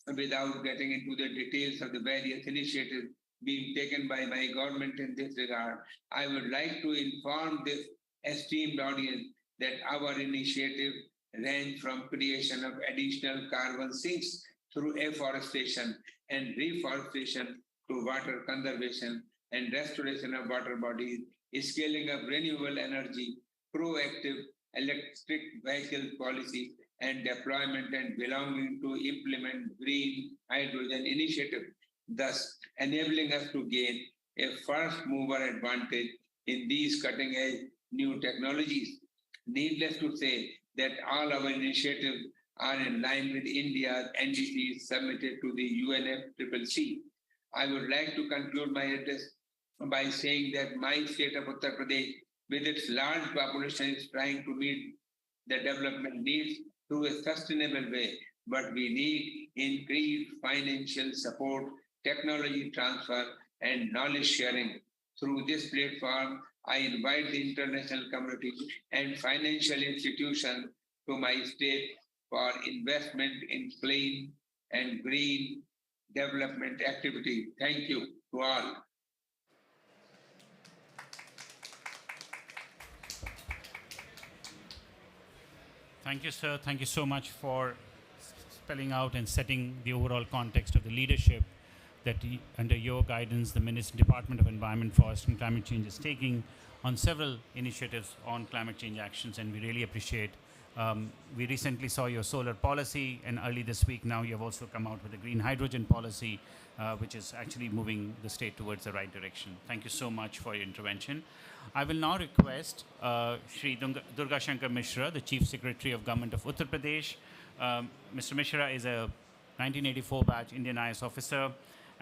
Without getting into the details of the various initiatives being taken by my government in this regard, I would like to inform this esteemed audience that our initiatives range from creation of additional carbon sinks through afforestation and reforestation to water conservation and restoration of water bodies, scaling of renewable energy, proactive electric vehicle policy, and deployment and belonging to implement green hydrogen initiative, thus enabling us to gain a first mover advantage in these cutting edge new technologies. Needless to say that all our initiatives are in line with India's NDCs submitted to the UNFCCC. I would like to conclude my address by saying that my state of Uttar Pradesh, with its large population, is trying to meet the development needs through a sustainable way, but we need increased financial support, technology transfer, and knowledge sharing. Through this platform, I invite the international community and financial institutions to my state for investment in clean and green development activity. Thank you to all. Thank you, sir. Thank you so much for spelling out and setting the overall context of the leadership that under your guidance, the Department of Environment, Forest and Climate Change is taking on several initiatives on climate change actions, and we really appreciate. We recently saw your solar policy, and early this week now you have also come out with a green hydrogen policy, which is actually moving the state towards the right direction. Thank you so much for your intervention. I will now request Shri Durga Shankar Mishra, the Chief Secretary of Government of Uttar Pradesh. Mr. Mishra is a 1984 batch Indian IS officer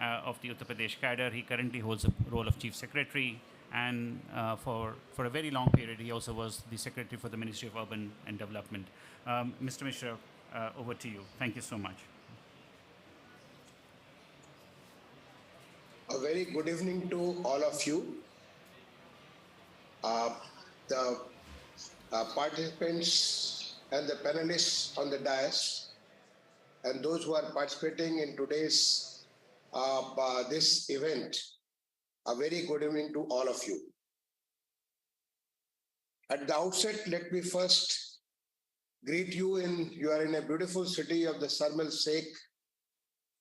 of the Uttar Pradesh cadre. He currently holds the role of Chief Secretary, and for a very long period he also was the Secretary for the Ministry of Urban and Development. Mr. Mishra, over to you. Thank you so much. A very good evening to all of you. The participants and the panelists on the dais, and those who are participating in today's this event, a very good evening to all of you. At the outset, let me first greet you you are in a beautiful city of the Sharm el-Sheikh,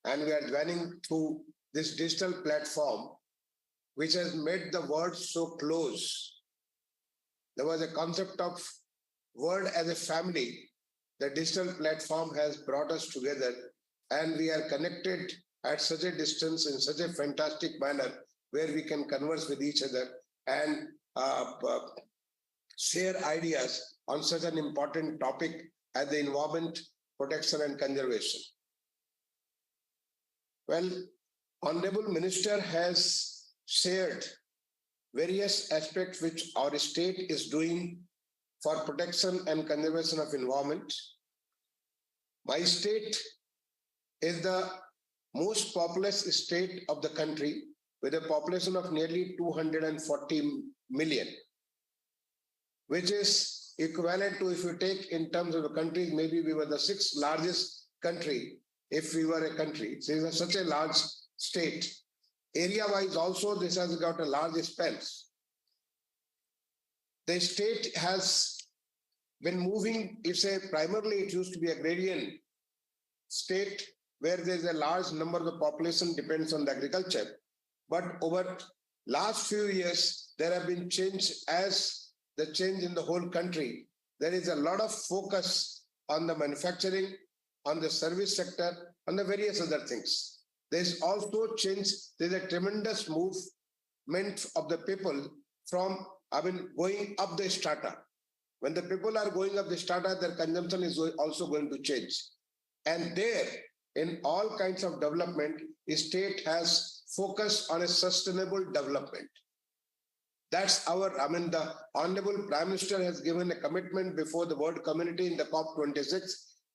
and we are joining through this digital platform, which has made the world so close. There was a concept of world as a family. The digital platform has brought us together, and we are connected at such a distance in such a fantastic manner where we can converse with each other and share ideas on such an important topic as the environment protection and conservation. Well, Honorable Minister has shared various aspects which our state is doing for protection and conservation of environment. My state is the most populous state of the country with a population of nearly 240 million, which is equivalent to, if you take in terms of the countries, maybe we were the 6th largest country if we were a country. So it's such a large state. Area-wise also, this has got a large expanse. The state has been moving, primarily it used to be agrarian state where there's a large number of the population depends on the agriculture. But over last few years, there have been change as the change in the whole country. There is a lot of focus on the manufacturing, on the service sector, on the various other things. There's also change. There's a tremendous movement of the people from, going up the strata. When the people are going up the strata, their consumption is also going to change. And there, in all kinds of development, the state has focused on a sustainable development. That's our, the Honorable Prime Minister has given a commitment before the world community in the COP26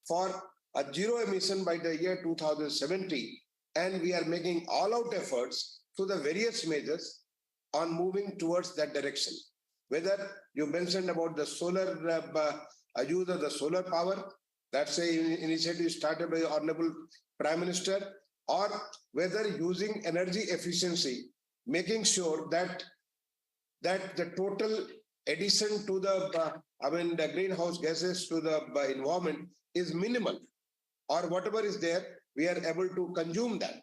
for a zero emission by the year 2070. And we are making all-out efforts through the various measures on moving towards that direction. Whether you mentioned about the solar, use of the solar power, that's an initiative started by the Honorable Prime Minister, or whether using energy efficiency, making sure that the total addition to the greenhouse gases to the environment is minimal, or whatever is there, we are able to consume that.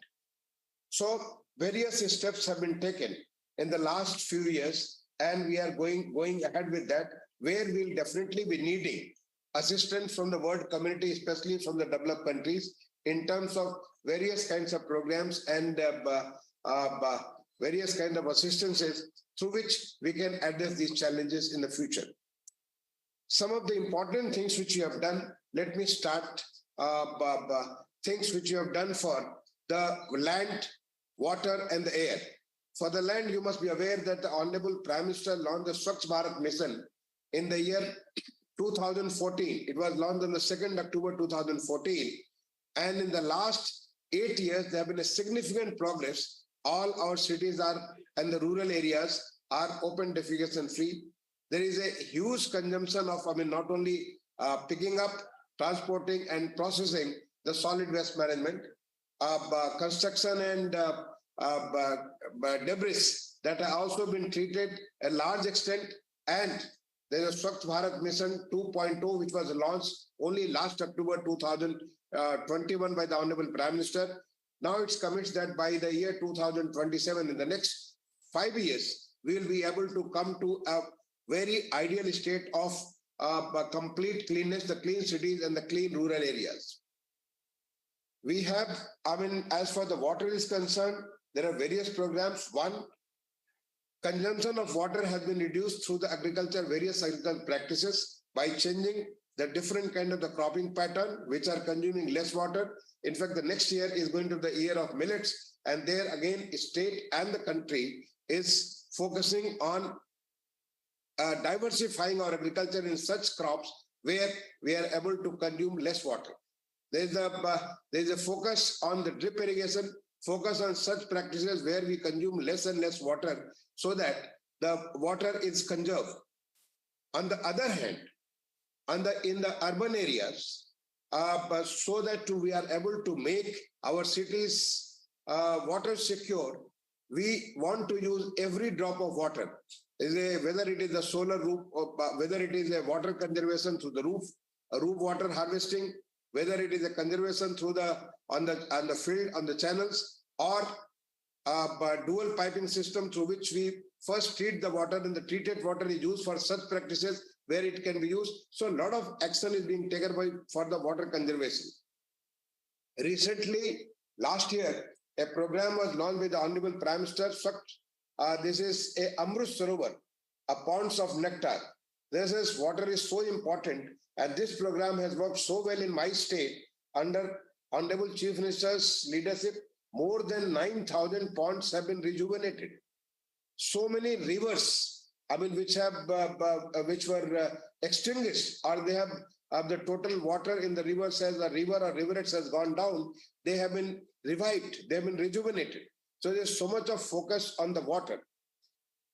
So various steps have been taken in the last few years, and we are going ahead with that, where we'll definitely be needing assistance from the world community, especially from the developed countries, in terms of various kinds of programs and various kinds of assistances through which we can address these challenges in the future. Some of the important things which you have done, let me start things which you have done for the land, water and the air. For the land, you must be aware that the Honorable Prime Minister launched the Swachh Bharat Mission in the year 2014. It was launched on the 2nd October 2014. And in the last 8 years, there have been a significant progress. All our cities and the rural areas are open defecation free. There is a huge consumption of, not only picking up, transporting and processing the solid waste management, construction and debris that have also been treated a large extent. And there is a Swachh Bharat Mission 2.0, which was launched only last October 2021 by the Honorable Prime Minister. Now it's committed that by the year 2027, in the next 5 years, we will be able to come to a very ideal state of complete cleanness, the clean cities and the clean rural areas. We have, as far as the water is concerned, there are various programs. One, consumption of water has been reduced through the various agricultural practices by changing the different kind of the cropping pattern, which are consuming less water. In fact, the next year is going to be the year of millets. And there again, state and the country is focusing on diversifying our agriculture in such crops where we are able to consume less water. There's a focus on the drip irrigation, focus on such practices where we consume less and less water so that the water is conserved. On the other hand, in the urban areas, so that we are able to make our cities water secure, we want to use every drop of water. Whether it is a solar roof, or whether it is a water conservation through the roof, roof water harvesting, whether it is a conservation through on the field, on the channels, or dual piping system through which we first treat the water and the treated water is used for such practices where it can be used. So a lot of action is being taken for the water conservation. Recently, last year, a program was launched by the Honorable Prime Minister, Swachh this is a Amrut Sarovar, a ponds of nectar. This is water is so important, and this program has worked so well in my state under Honorable Chief Minister's leadership. More than 9,000 ponds have been rejuvenated. So many rivers, I mean, which were extinguished, or they have the total water in the rivers as a river or riverets has gone down. They have been revived. They have been rejuvenated. So there's so much of focus on the water.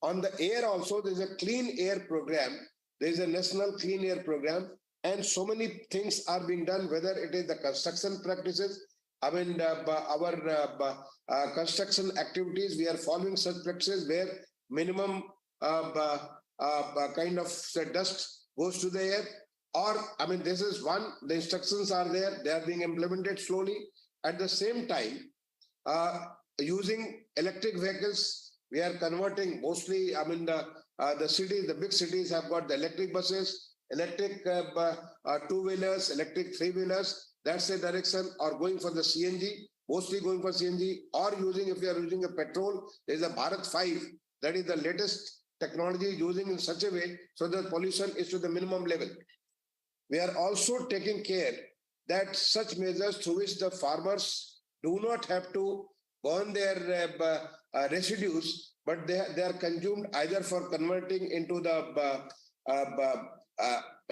On the air also, there's a clean air program. There's a national clean air program, and so many things are being done, whether it is the construction practices. I mean, our construction activities, we are following such practices where minimum kind of dust goes to the air. Or, I mean, this is one, the instructions are there, they are being implemented slowly. At the same time, using electric vehicles, we are converting mostly, I mean, the cities, the big cities have got the electric buses, electric two-wheelers, electric three-wheelers. That's the direction. Or going for the CNG, mostly going for CNG, or using, if you are using a petrol, there is a Bharat 5. That is the latest technology using in such a way so that pollution is to the minimum level. We are also taking care that such measures through which the farmers do not have to burn their residues, but they are consumed either for converting into the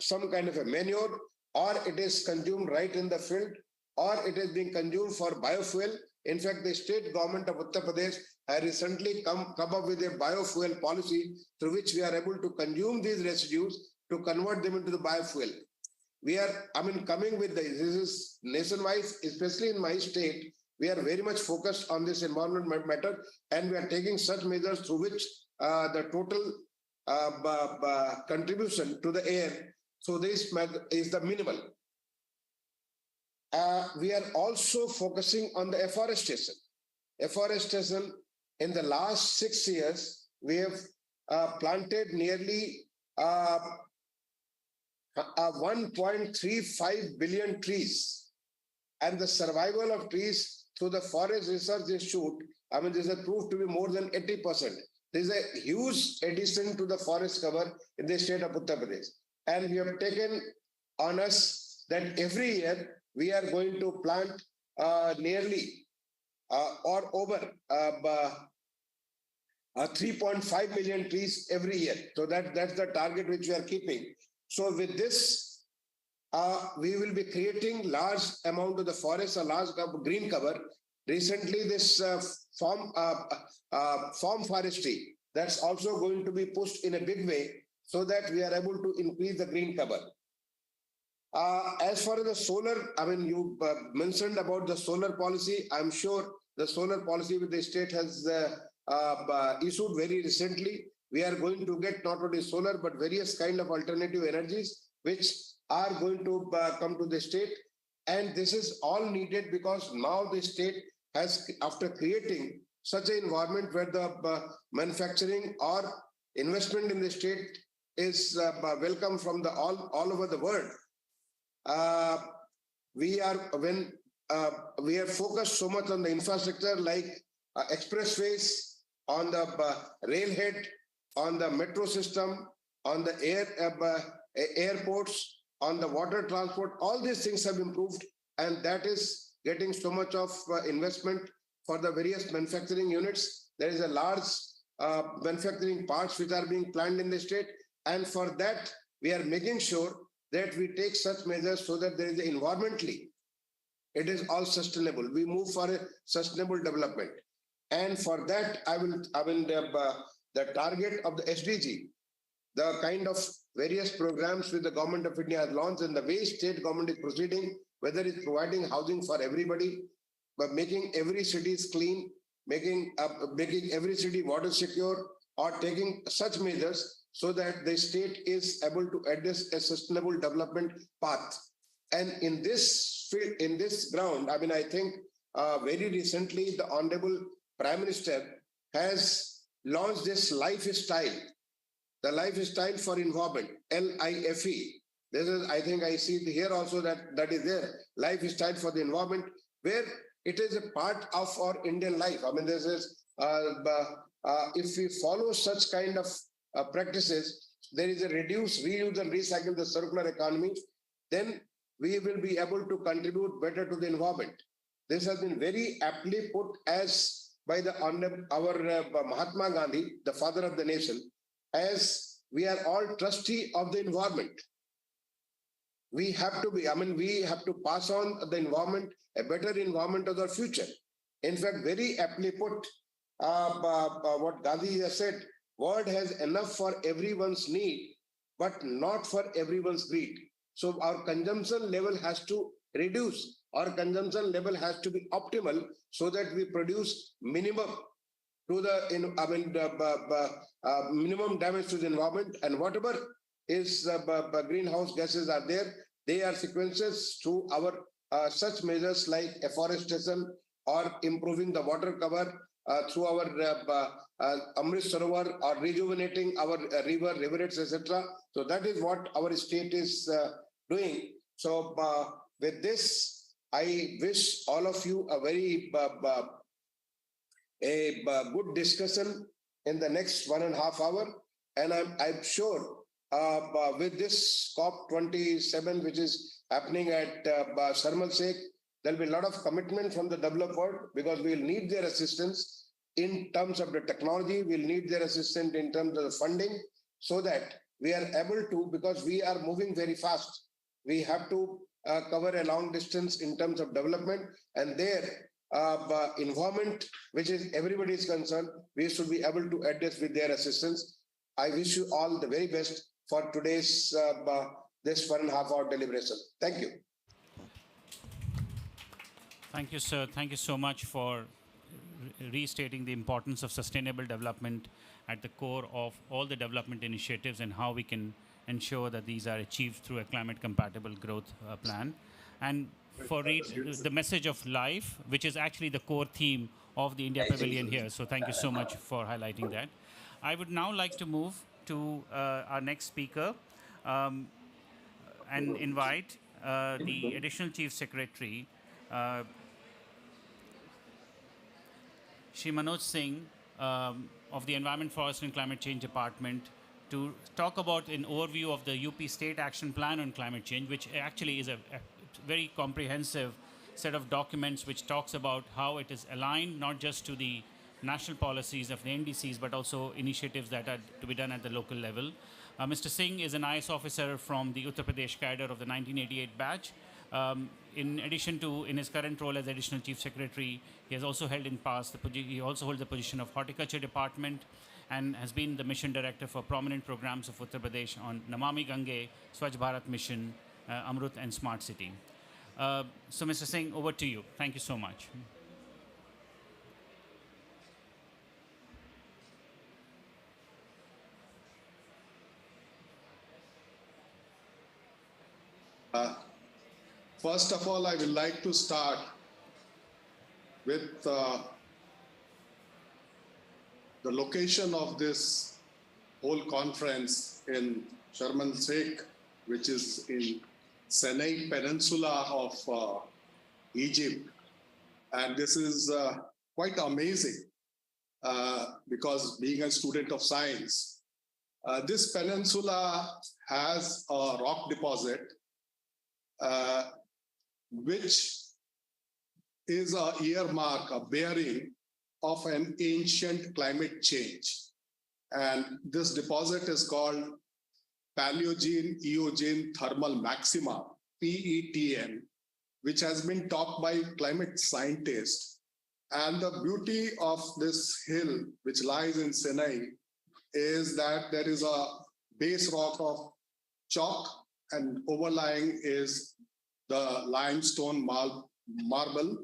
some kind of a manure, or it is consumed right in the field, or it is being consumed for biofuel. In fact, the state government of Uttar Pradesh has recently come up with a biofuel policy through which we are able to consume these residues to convert them into the biofuel. We are, I mean, coming with this is nationwide, especially in my state, we are very much focused on this environment matter, and we are taking such measures through which the total contribution to the air, so this is the minimal. We are also focusing on the afforestation. Afforestation, in the last 6 years, we have planted nearly 1.35 billion trees. And the survival of trees through the Forest Research Institute, I mean, this has proved to be more than 80%. There is a huge addition to the forest cover in the state of Uttar Pradesh. And we have taken on us that every year we are going to plant nearly or over 3.5 million trees every year. So that's the target which we are keeping. So with this, we will be creating large amount of the forest, a large green cover. Recently, this farm forestry, that's also going to be pushed in a big way so that we are able to increase the green cover. As far as the solar, I mean, you mentioned about the solar policy. I'm sure the solar policy with the state has issued very recently. We are going to get not only solar, but various kind of alternative energies, which are going to come to the state. And this is all needed because now the state has, after creating such an environment where the manufacturing or investment in the state is welcome from the all over the world. We are focused so much on the infrastructure like expressways, on the railhead, on the metro system, on the airports, on the water transport. All these things have improved, and that is getting so much of investment for the various manufacturing units. There is a large manufacturing parks which are being planned in the state, and for that we are making sure that we take such measures so that there is environmentally, it is all sustainable. We move for a sustainable development, and for that the target of the SDG, the kind of various programs which the government of India has launched and the way state government is proceeding, whether it's providing housing for everybody, but making every city clean, making every city water secure, or taking such measures so that the state is able to address a sustainable development path. And in this field, in this ground, I mean, I think very recently the Honorable Prime Minister has launched this lifestyle, the lifestyle for environment, LIFE. This is, I think I see here also that is there, lifestyle for the environment, where it is a part of our Indian life. I mean, this is if we follow such kind of practices, there is a reduce, reuse and recycle the circular economy, then we will be able to contribute better to the environment. This has been very aptly put as by our Mahatma Gandhi, the father of the nation, as we are all trustee of the environment. We have to be, we have to pass on the environment, a better environment of the future. In fact, very aptly put, what Gandhi has said, world has enough for everyone's need, but not for everyone's greed. So our consumption level has to reduce. Our consumption level has to be optimal so that we produce minimum to the minimum damage to the environment, and whatever is greenhouse gases are there, they are sequences to our such measures like afforestation or improving the water cover through our Amrit Sarovar or rejuvenating our rivulets, etc. So that is what our state is doing. So with this, I wish all of you a very good discussion in the next 1.5 hours. And I'm sure with this COP27, which is happening at Sharm el-Sheikh, there'll be a lot of commitment from the developed world, because we'll need their assistance in terms of the technology, we'll need their assistance in terms of the funding, so that we are able to, because we are moving very fast, we have to cover a long distance in terms of development, and their environment, which is everybody's concern, we should be able to address with their assistance. I wish you all the very best for today's this 1.5 hour deliberation. Thank you. Thank you, sir. Thank you so much for restating the importance of sustainable development at the core of all the development initiatives, and how we can ensure that these are achieved through a climate-compatible growth plan. And for the message of life, which is actually the core theme of the India Pavilion here. So thank you so much for highlighting that. I would now like to move to our next speaker and invite the Additional Chief Secretary, Shri Manoj Singh of the Environment, Forest and Climate Change Department, to talk about an overview of the UP State Action Plan on Climate Change, which actually is a very comprehensive set of documents which talks about how it is aligned not just to the national policies of the NDCs, but also initiatives that are to be done at the local level. Mr. Singh is an IS officer from the Uttar Pradesh cadre of the 1988 batch. In addition to, in his current role as Additional Chief Secretary, he has also held in past, he also holds the position of Horticulture Department, and has been the Mission Director for prominent programs of Uttar Pradesh on Namami Gange, Swachh Bharat Mission, Amrut and Smart City. So Mr. Singh, over to you. Thank you so much. First of all, I would like to start with the location of this whole conference in Sharm el-Sheikh, which is in Sinai Peninsula of Egypt. And this is quite amazing because being a student of science, this peninsula has a rock deposit which is a earmark, a bearing of an ancient climate change. And this deposit is called Paleogene-Eogene Thermal Maxima, PETM, which has been taught by climate scientists. And the beauty of this hill, which lies in Sinai, is that there is a base rock of chalk, and overlying is the limestone marble.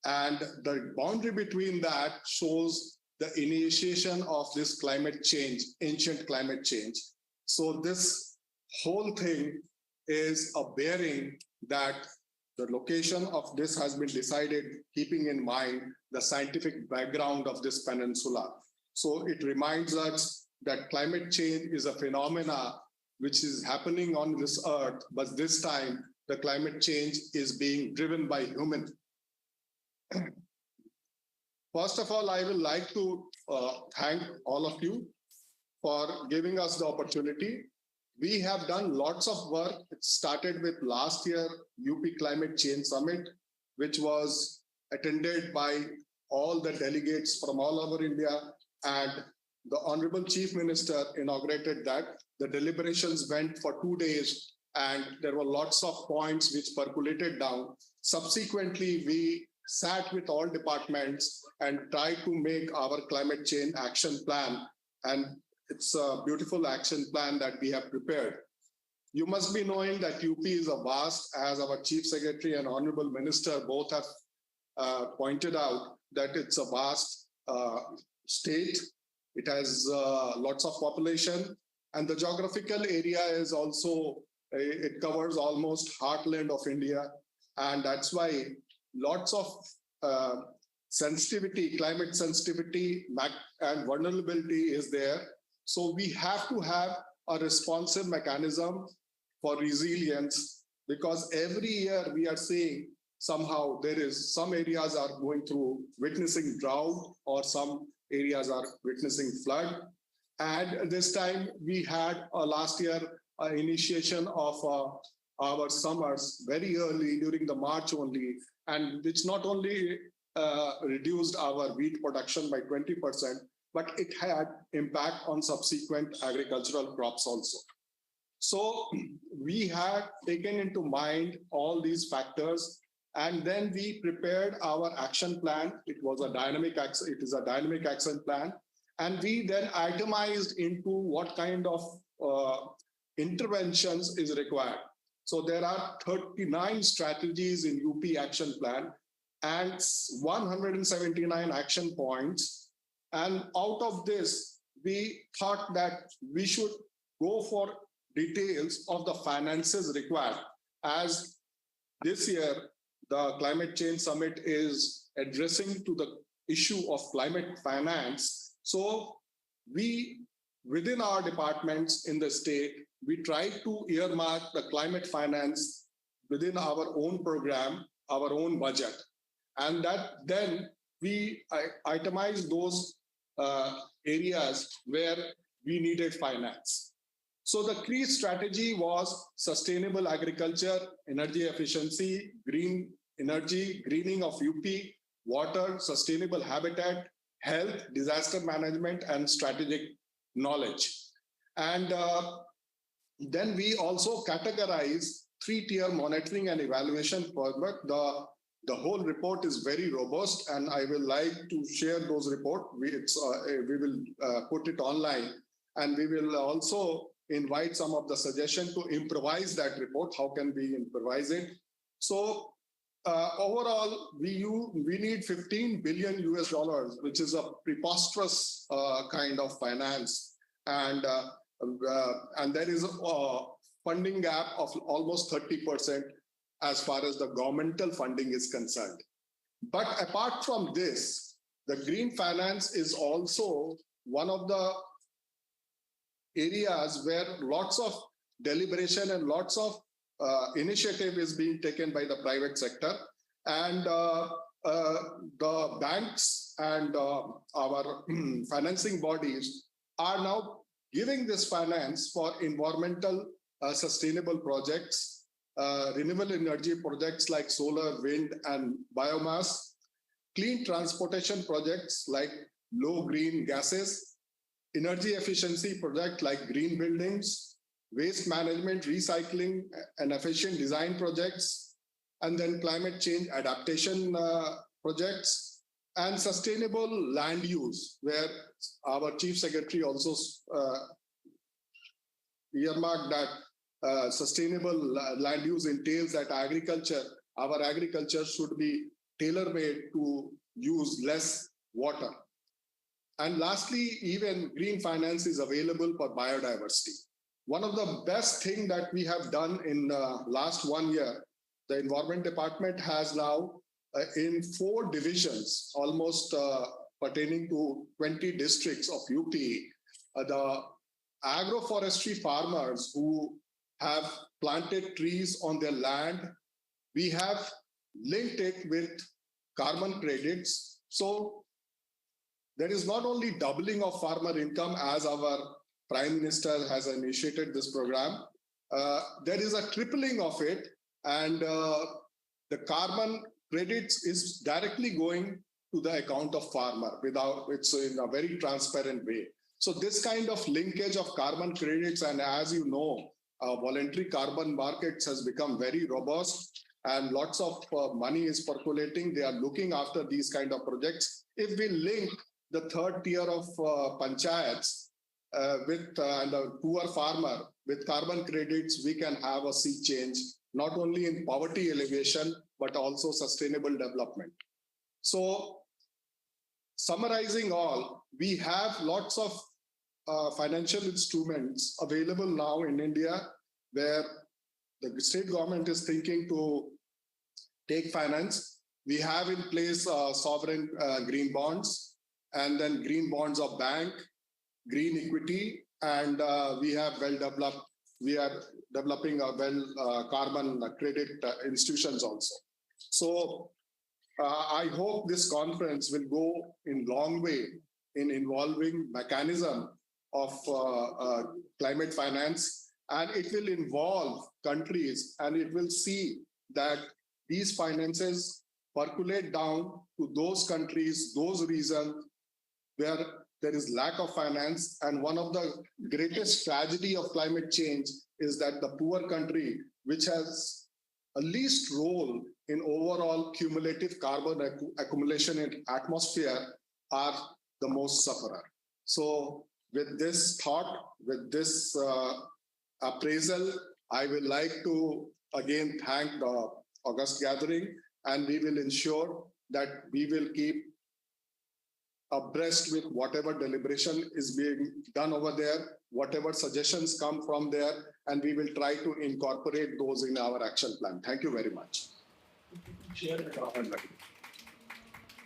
And the boundary between that shows the initiation of this climate change, ancient climate change. So this whole thing is a bearing that the location of this has been decided keeping in mind the scientific background of this peninsula. So it reminds us that climate change is a phenomena which is happening on this earth, but this time the climate change is being driven by humans. First of all, I would like to thank all of you for giving us the opportunity. We have done lots of work. It started with last year UP Climate Change Summit, which was attended by all the delegates from all over India, and the Honorable Chief Minister inaugurated that. The deliberations went for 2 days, and there were lots of points which percolated down. Subsequently, we sat with all departments and tried to make our climate change action plan. And it's a beautiful action plan that we have prepared. You must be knowing that UP is a vast, as our Chief Secretary and Honorable Minister both have pointed out, that it's a vast state. It has lots of population, and the geographical area is also, it covers almost heartland of India. And that's why lots of sensitivity, climate sensitivity and vulnerability is there. So we have to have a responsive mechanism for resilience, because every year we are seeing somehow there is some areas are going through witnessing drought, or some areas are witnessing flood. And this time we had last year initiation of our summers very early during the March only, and which not only reduced our wheat production by 20%, but it had impact on subsequent agricultural crops also. So we had taken into mind all these factors, and then we prepared our action plan. It is a dynamic action plan. And we then itemized into what kind of interventions is required. So there are 39 strategies in UP action plan and 179 action points. And out of this, we thought that we should go for details of the finances required. As this year, the Climate Change Summit is addressing to the issue of climate finance. So we, within our departments in the state, we try to earmark the climate finance within our own program, our own budget. And that then we itemize those areas where we needed finance. So the key strategy was sustainable agriculture, energy efficiency, green energy, greening of UP, water, sustainable habitat, health, disaster management, and strategic knowledge. And then we also categorize 3-tier monitoring and evaluation framework. The whole report is very robust, and I will like to share those reports. We will put it online, and we will also invite some of the suggestions to improvise that report. How can we improvise it? So overall, we need $15 billion US, which is a preposterous kind of finance, and there is a funding gap of almost 30% as far as the governmental funding is concerned. But apart from this, the green finance is also one of the areas where lots of deliberation and lots of initiative is being taken by the private sector. And the banks and our financing bodies are now giving this finance for environmental sustainable projects, renewable energy projects like solar, wind, and biomass, clean transportation projects like low green gases, energy efficiency projects like green buildings, waste management, recycling, and efficient design projects, and then climate change adaptation projects, and sustainable land use, where our Chief Secretary also earmarked that sustainable land use entails that our agriculture should be tailor-made to use less water. And lastly, even green finance is available for biodiversity. One of the best things that we have done in last 1 year, the Environment Department has now in 4 divisions, almost pertaining to 20 districts of UP, the agroforestry farmers who have planted trees on their land, we have linked it with carbon credits. So there is not only doubling of farmer income as our Prime Minister has initiated this program, there is a tripling of it, and the carbon credits is directly going to the account of farmer without, it's in a very transparent way. So this kind of linkage of carbon credits, and as you know, voluntary carbon markets has become very robust, and lots of money is percolating. They are looking after these kind of projects. If we link the third tier of panchayats with the poor farmer with carbon credits, we can have a sea change, not only in poverty alleviation, but also sustainable development. So summarizing all, we have lots of financial instruments available now in India where the state government is thinking to take finance. We have in place sovereign green bonds, and then green bonds of bank, green equity, and we are developing a carbon credit institutions also. So I hope this conference will go in long way in involving mechanism of climate finance, and it will involve countries, and it will see that these finances percolate down to those countries, those regions where there is lack of finance. And one of the greatest tragedy of climate change is that the poor country, which has a least role in overall cumulative carbon accumulation in atmosphere, are the most sufferer. So with this thought, with this appraisal, I would like to again thank the August gathering, and we will ensure that we will keep abreast with whatever deliberation is being done over there, whatever suggestions come from there, and we will try to incorporate those in our action plan. Thank you very much.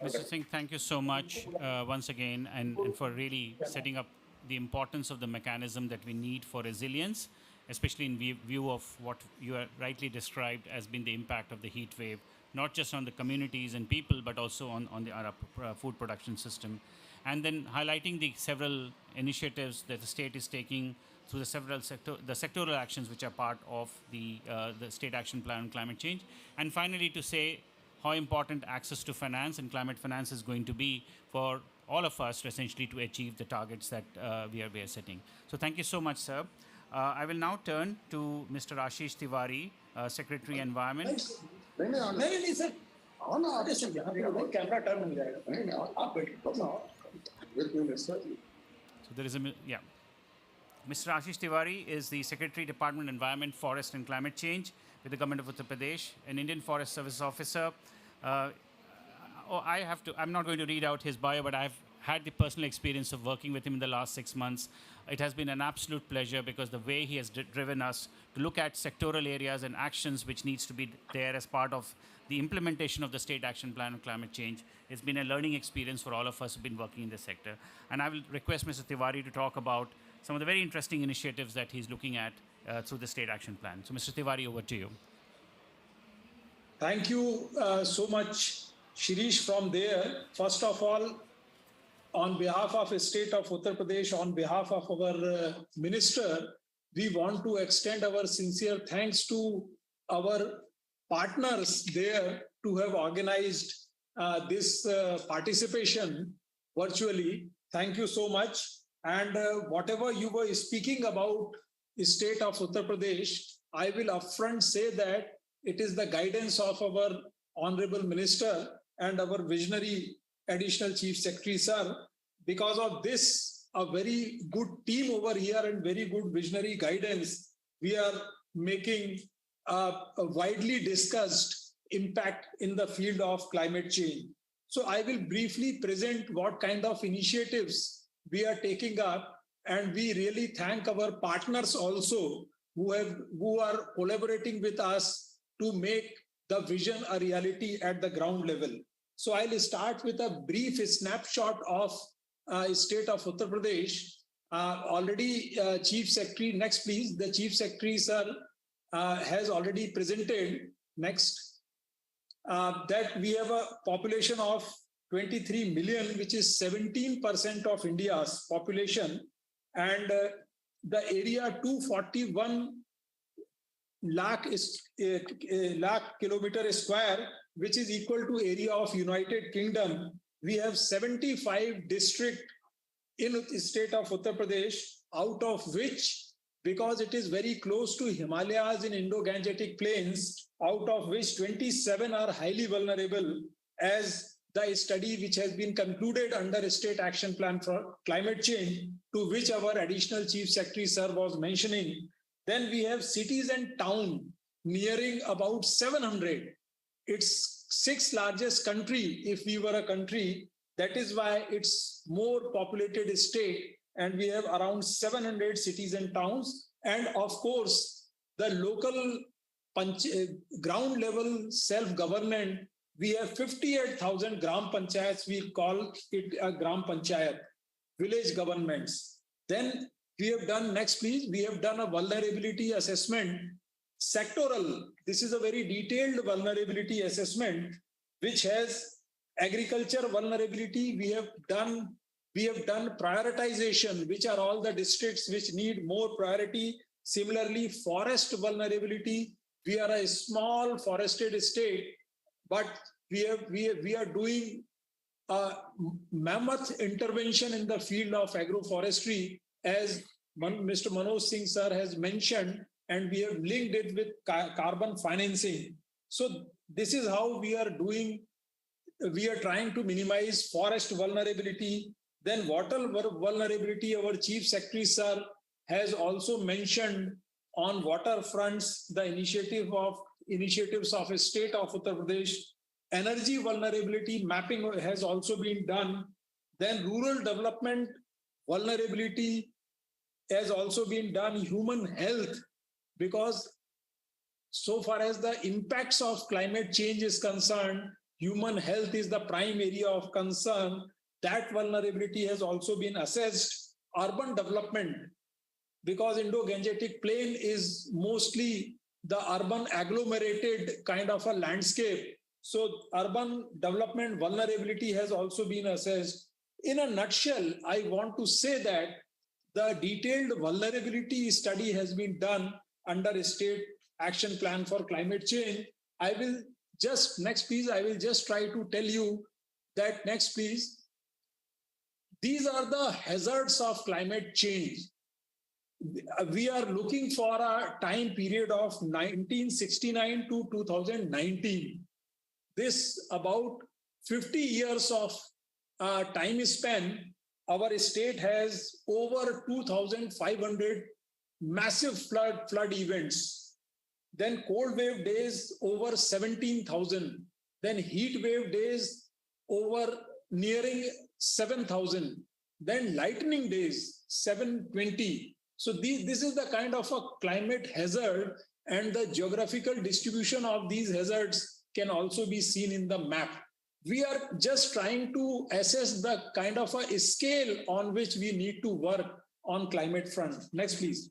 Mr. Singh, thank you so much once again, and for really setting up the importance of the mechanism that we need for resilience, especially in view of what you have rightly described as being the impact of the heat wave, not just on the communities and people, but also on our food production system. And then highlighting the several initiatives that the state is taking through the several sectoral actions which are part of the state action plan on climate change. And finally, to say how important access to finance and climate finance is going to be for all of us essentially to achieve the targets that we are setting. So thank you so much, sir. I will now turn to Mr. Ashish Tiwari, Secretary Environment. So there is Mr. Ashish Tiwari is the Secretary, Department Environment, Forest and Climate Change with the Government of Uttar Pradesh, an Indian Forest Service officer. I'm not going to read out his bio, but I've had the personal experience of working with him in the last 6 months. It has been an absolute pleasure because the way he has driven us to look at sectoral areas and actions which needs to be there as part of the implementation of the State Action Plan on Climate Change. It's been a learning experience for all of us who've been working in this sector. And I will request Mr. Tiwari to talk about some of the very interesting initiatives that he's looking at through the State Action Plan. So Mr. Tiwari, over to you. Thank you so much, Shirish, from there. First of all, on behalf of the state of Uttar Pradesh, on behalf of our minister, we want to extend our sincere thanks to our partners there to have organized this participation virtually. Thank you so much. And whatever you were speaking about the state of Uttar Pradesh, I will upfront say that it is the guidance of our Honorable Minister and our visionary Additional Chief Secretary, sir. Because of this, a very good team over here and very good visionary guidance, we are making a widely discussed impact in the field of climate change. So I will briefly present what kind of initiatives we are taking up, and we really thank our partners also who are collaborating with us to make the vision a reality at the ground level. So I'll start with a brief snapshot of state of Uttar Pradesh. Already Chief Secretary, next please, the Chief Secretary, sir, has already presented, next, that we have a population of 23 million, which is 17% of India's population, and the area 241 lakh kilometer square, which is equal to area of United Kingdom. We have 75 districts in the state of Uttar Pradesh, out of which, because it is very close to Himalayas in Indo-Gangetic plains, out of which 27 are highly vulnerable, as the study which has been concluded under a state action plan for climate change, to which our additional chief secretary sir was mentioning. Then we have cities and towns nearing about 700. It's sixth largest country if we were a country. That is why it's more populated state, and we have around 700 cities and towns. And of course, the local ground level self-government, we have 58,000 gram panchayats. We call it a gram panchayat, village governments. Then we have done, next please, we have done a vulnerability assessment, sectoral. This is a very detailed vulnerability assessment, which has agriculture vulnerability. We have done prioritization, which are all the districts which need more priority. Similarly, forest vulnerability. We are a small forested state, but we are doing a mammoth intervention in the field of agroforestry, as Mr. Manoj Singh sir has mentioned, and we have linked it with carbon financing. So this is how we are doing. We are trying to minimize forest vulnerability. Then water vulnerability, our chief secretary sir has also mentioned on water fronts the initiatives of a state of Uttar Pradesh. Energy vulnerability mapping has also been done. Then rural development vulnerability has also been done. Human health, because so far as the impacts of climate change is concerned, human health is the prime area of concern. That vulnerability has also been assessed. Urban development, because Indo-Gangetic plain is mostly the urban agglomerated kind of a landscape. So urban development vulnerability has also been assessed. In a nutshell, I want to say that the detailed vulnerability study has been done under a state action plan for climate change. I will just, next please, I will just try to tell you that, next please. These are the hazards of climate change. We are looking for a time period of 1969 to 2019. This about 50 years of time span, our state has over 2,500 massive flood events. Then cold wave days over 17,000. Then heat wave days over nearing 7,000. Then lightning days 720. So this is the kind of a climate hazard, and the geographical distribution of these hazards can also be seen in the map. We are just trying to assess the kind of a scale on which we need to work on climate front. Next, please.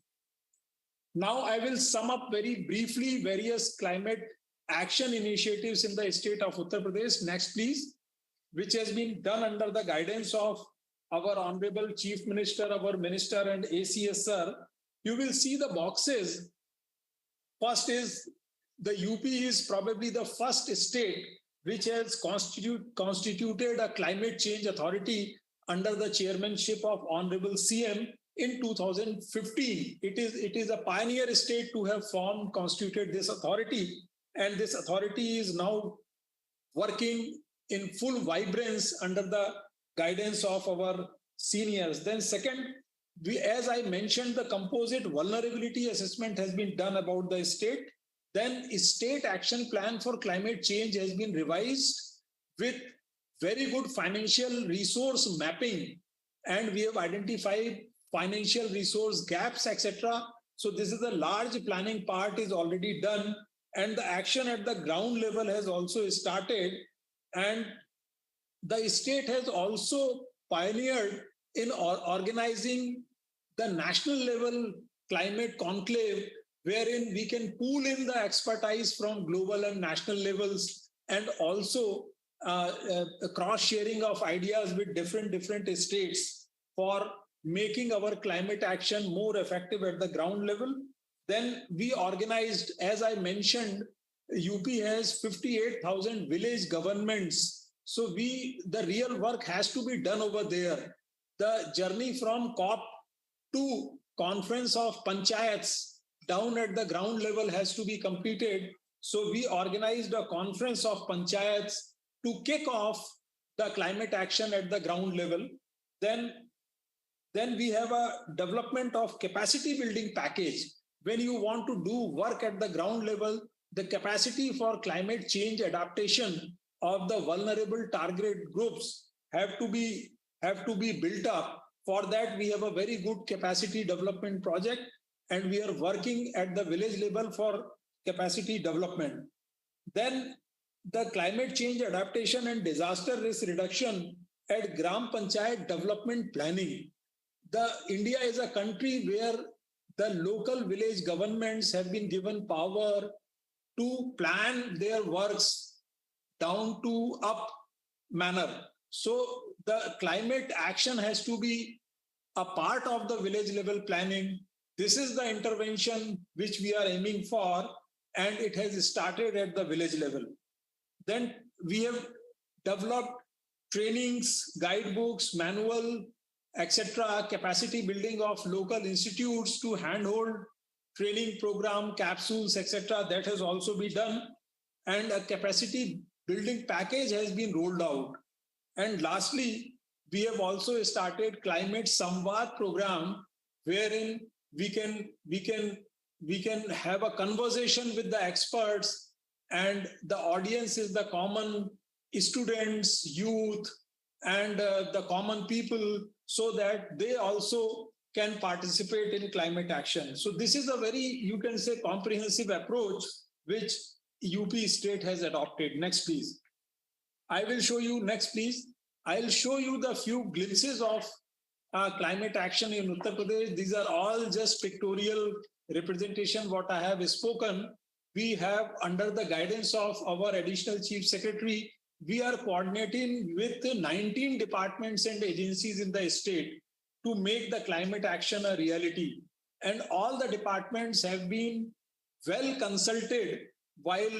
Now I will sum up very briefly various climate action initiatives in the state of Uttar Pradesh. Next, please. Which has been done under the guidance of our Honorable Chief Minister, our Minister and ACS sir. You will see the boxes. First is the UP is probably the first state which has constituted a climate change authority under the chairmanship of Honorable CM in 2015. It is a pioneer state to have constituted this authority, and this authority is now working in full vibrance under the guidance of our seniors. Then second, as I mentioned, the composite vulnerability assessment has been done about the state. Then a state action plan for climate change has been revised with very good financial resource mapping, and we have identified financial resource gaps, etc. So this is the large planning part is already done, and the action at the ground level has also started. And the state has also pioneered in organizing the national level climate conclave, wherein we can pool in the expertise from global and national levels, and also cross-sharing of ideas with different states for making our climate action more effective at the ground level. Then we organized, as I mentioned, UP has 58,000 village governments. So the real work has to be done over there. The journey from COP to conference of panchayats down at the ground level has to be completed. So we organized a conference of panchayats to kick off the climate action at the ground level. Then we have a development of capacity building package. When you want to do work at the ground level, the capacity for climate change adaptation of the vulnerable target groups have to be built up. For that, we have a very good capacity development project, and we are working at the village level for capacity development. Then the climate change adaptation and disaster risk reduction at Gram Panchayat development planning. India is a country where the local village governments have been given power to plan their works down to up manner. So the climate action has to be a part of the village level planning. This is the intervention which we are aiming for, and it has started at the village level. Then we have developed trainings, guidebooks, manual, etc., capacity building of local institutes to handhold training program, capsules, etc. That has also been done. And a capacity building package has been rolled out. And lastly, we have also started climate samvad program, wherein we can have a conversation with the experts, and the audience is the common students, youth, and the common people, so that they also can participate in climate action. So this is a very, you can say, comprehensive approach which UP state has adopted. Next, please. I will show you, next, please. I'll show you the few glimpses of climate action in Uttar Pradesh. These are all just pictorial representation what I have spoken. We have, under the guidance of our additional chief secretary, we are coordinating with 19 departments and agencies in the state to make the climate action a reality. And all the departments have been well consulted while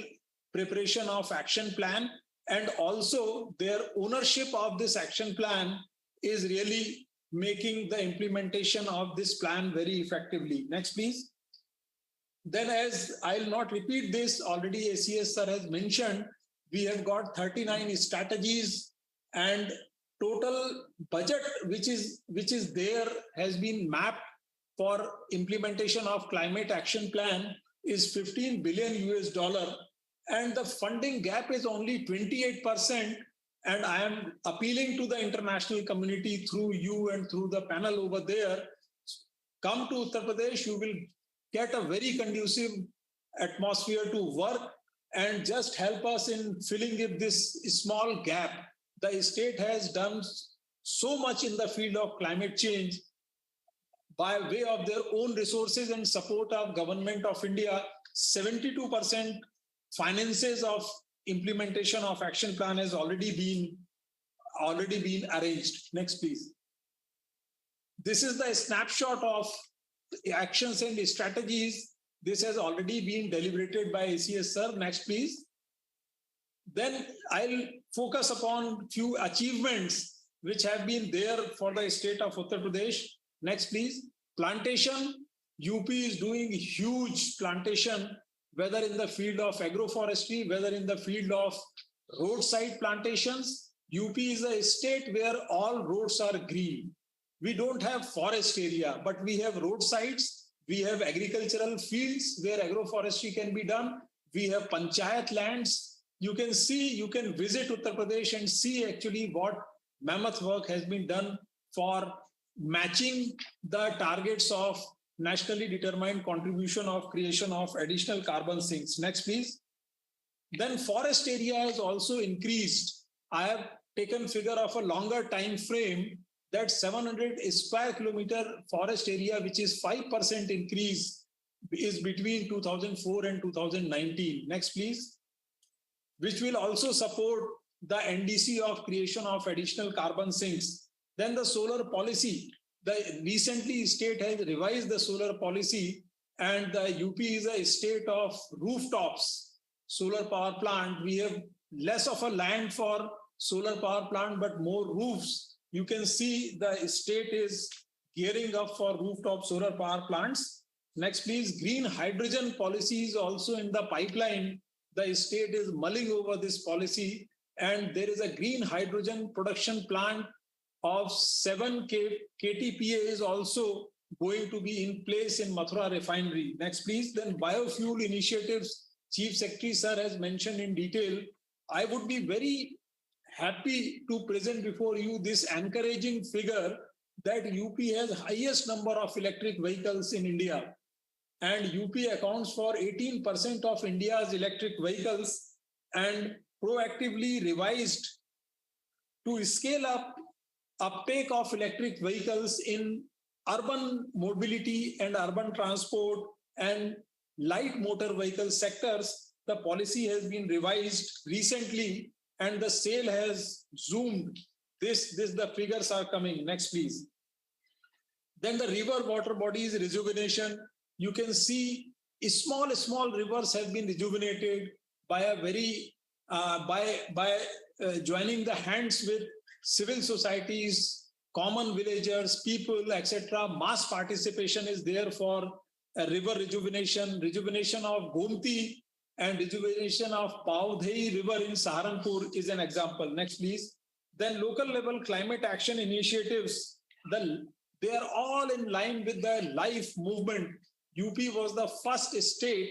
preparation of action plan, and also their ownership of this action plan is really making the implementation of this plan very effectively. Next, please. Then, as I'll not repeat this, already ACS sir has mentioned, we have got 39 strategies, and total budget which is there has been mapped for implementation of climate action plan is $15 billion, and the funding gap is only 28%. And I am appealing to the international community through you and through the panel over there. Come to Uttar Pradesh, you will get a very conducive atmosphere to work and just help us in filling in this small gap. The state has done so much in the field of climate change by way of their own resources and support of Government of India. 72% finances of implementation of action plan has already been arranged. Next, please. This is the snapshot of actions and strategies. This has already been deliberated by ACS sir. Next, please. Then I'll focus upon few achievements which have been there for the state of Uttar Pradesh. Next, please. Plantation. UP is doing huge plantation, whether in the field of agroforestry, whether in the field of roadside plantations. UP is a state where all roads are green. We don't have forest area, but we have roadsides. We have agricultural fields where agroforestry can be done. We have panchayat lands. You can see, you can visit Uttar Pradesh and see actually what mammoth work has been done for matching the targets of nationally determined contribution of creation of additional carbon sinks. Next, please. Then forest area has also increased. I have taken figure of a longer time frame, that 700 square kilometer forest area, which is 5% increase, is between 2004 and 2019. Next, please. Which will also support the NDC of creation of additional carbon sinks. Then the solar policy. The recently state has revised the solar policy, and the UP is a state of rooftops, solar power plant. We have less of a land for solar power plant, but more roofs. You can see the state is gearing up for rooftop solar power plants. Next, please. Green hydrogen policy is also in the pipeline. The state is mulling over this policy, and there is a green hydrogen production plant of 7 KTPA is also going to be in place in Mathura refinery. Next, please. Then biofuel initiatives, Chief Secretary Sir has mentioned in detail. I would be very happy to present before you this encouraging figure that UP has highest number of electric vehicles in India. And UP accounts for 18% of India's electric vehicles, and proactively revised to scale up uptake of electric vehicles in urban mobility and urban transport and light motor vehicle sectors. The policy has been revised recently and the sale has zoomed. The figures are coming. Next, please. Then the river water bodies rejuvenation. You can see small rivers have been rejuvenated by a very joining the hands with civil societies, common villagers, people, etc. Mass participation is there for river rejuvenation, rejuvenation of Gomti, and rejuvenation of Paudhei River in Saharanpur is an example. Next, please. Then local level climate action initiatives, they are all in line with the LIFE movement. UP was the first state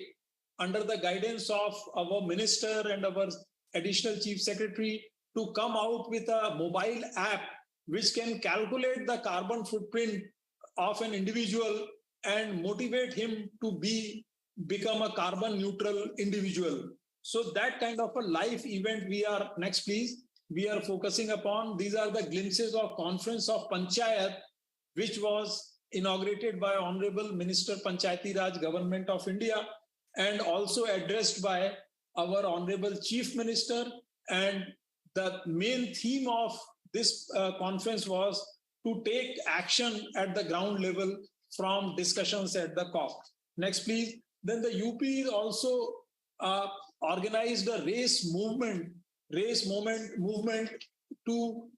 under the guidance of our minister and our additional chief secretary to come out with a mobile app which can calculate the carbon footprint of an individual and motivate him to become a carbon neutral individual. So that kind of a life event next please, we are focusing upon. These are the glimpses of Conference of Panchayat, which was inaugurated by Honorable Minister Panchayati Raj Government of India and also addressed by our Honorable Chief Minister. And the main theme of this conference was to take action at the ground level from discussions at the COP. Next, please. Then the UP also organized a race movement to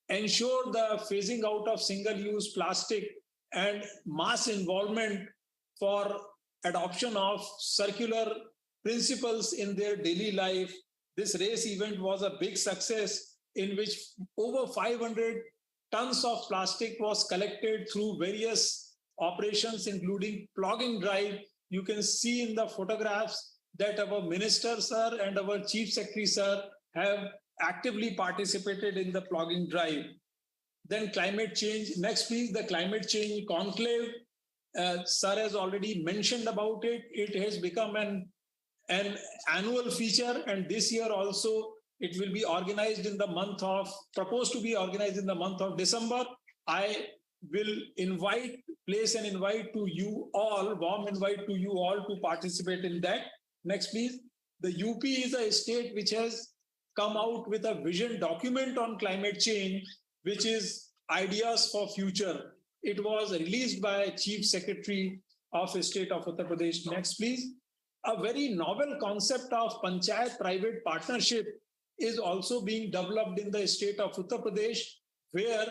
ensure the phasing out of single-use plastic and mass involvement for adoption of circular principles in their daily life. This race event was a big success in which over 500 tons of plastic was collected through various operations, including plogging drive. You can see in the photographs that our minister, sir, and our chief secretary, sir, have actively participated in the plogging drive. Then climate change. Next, please, the climate change conclave. Sir has already mentioned about it. It has become an annual feature, and this year also it will be organized proposed to be organized in the month of December. I will place an invite to you all, warm invite to you all to participate in that. Next, please. The UP is a state which has come out with a vision document on climate change, which is Ideas for Future. It was released by Chief Secretary of the State of Uttar Pradesh. Next, please. A very novel concept of Panchayat-private partnership is also being developed in the state of Uttar Pradesh, where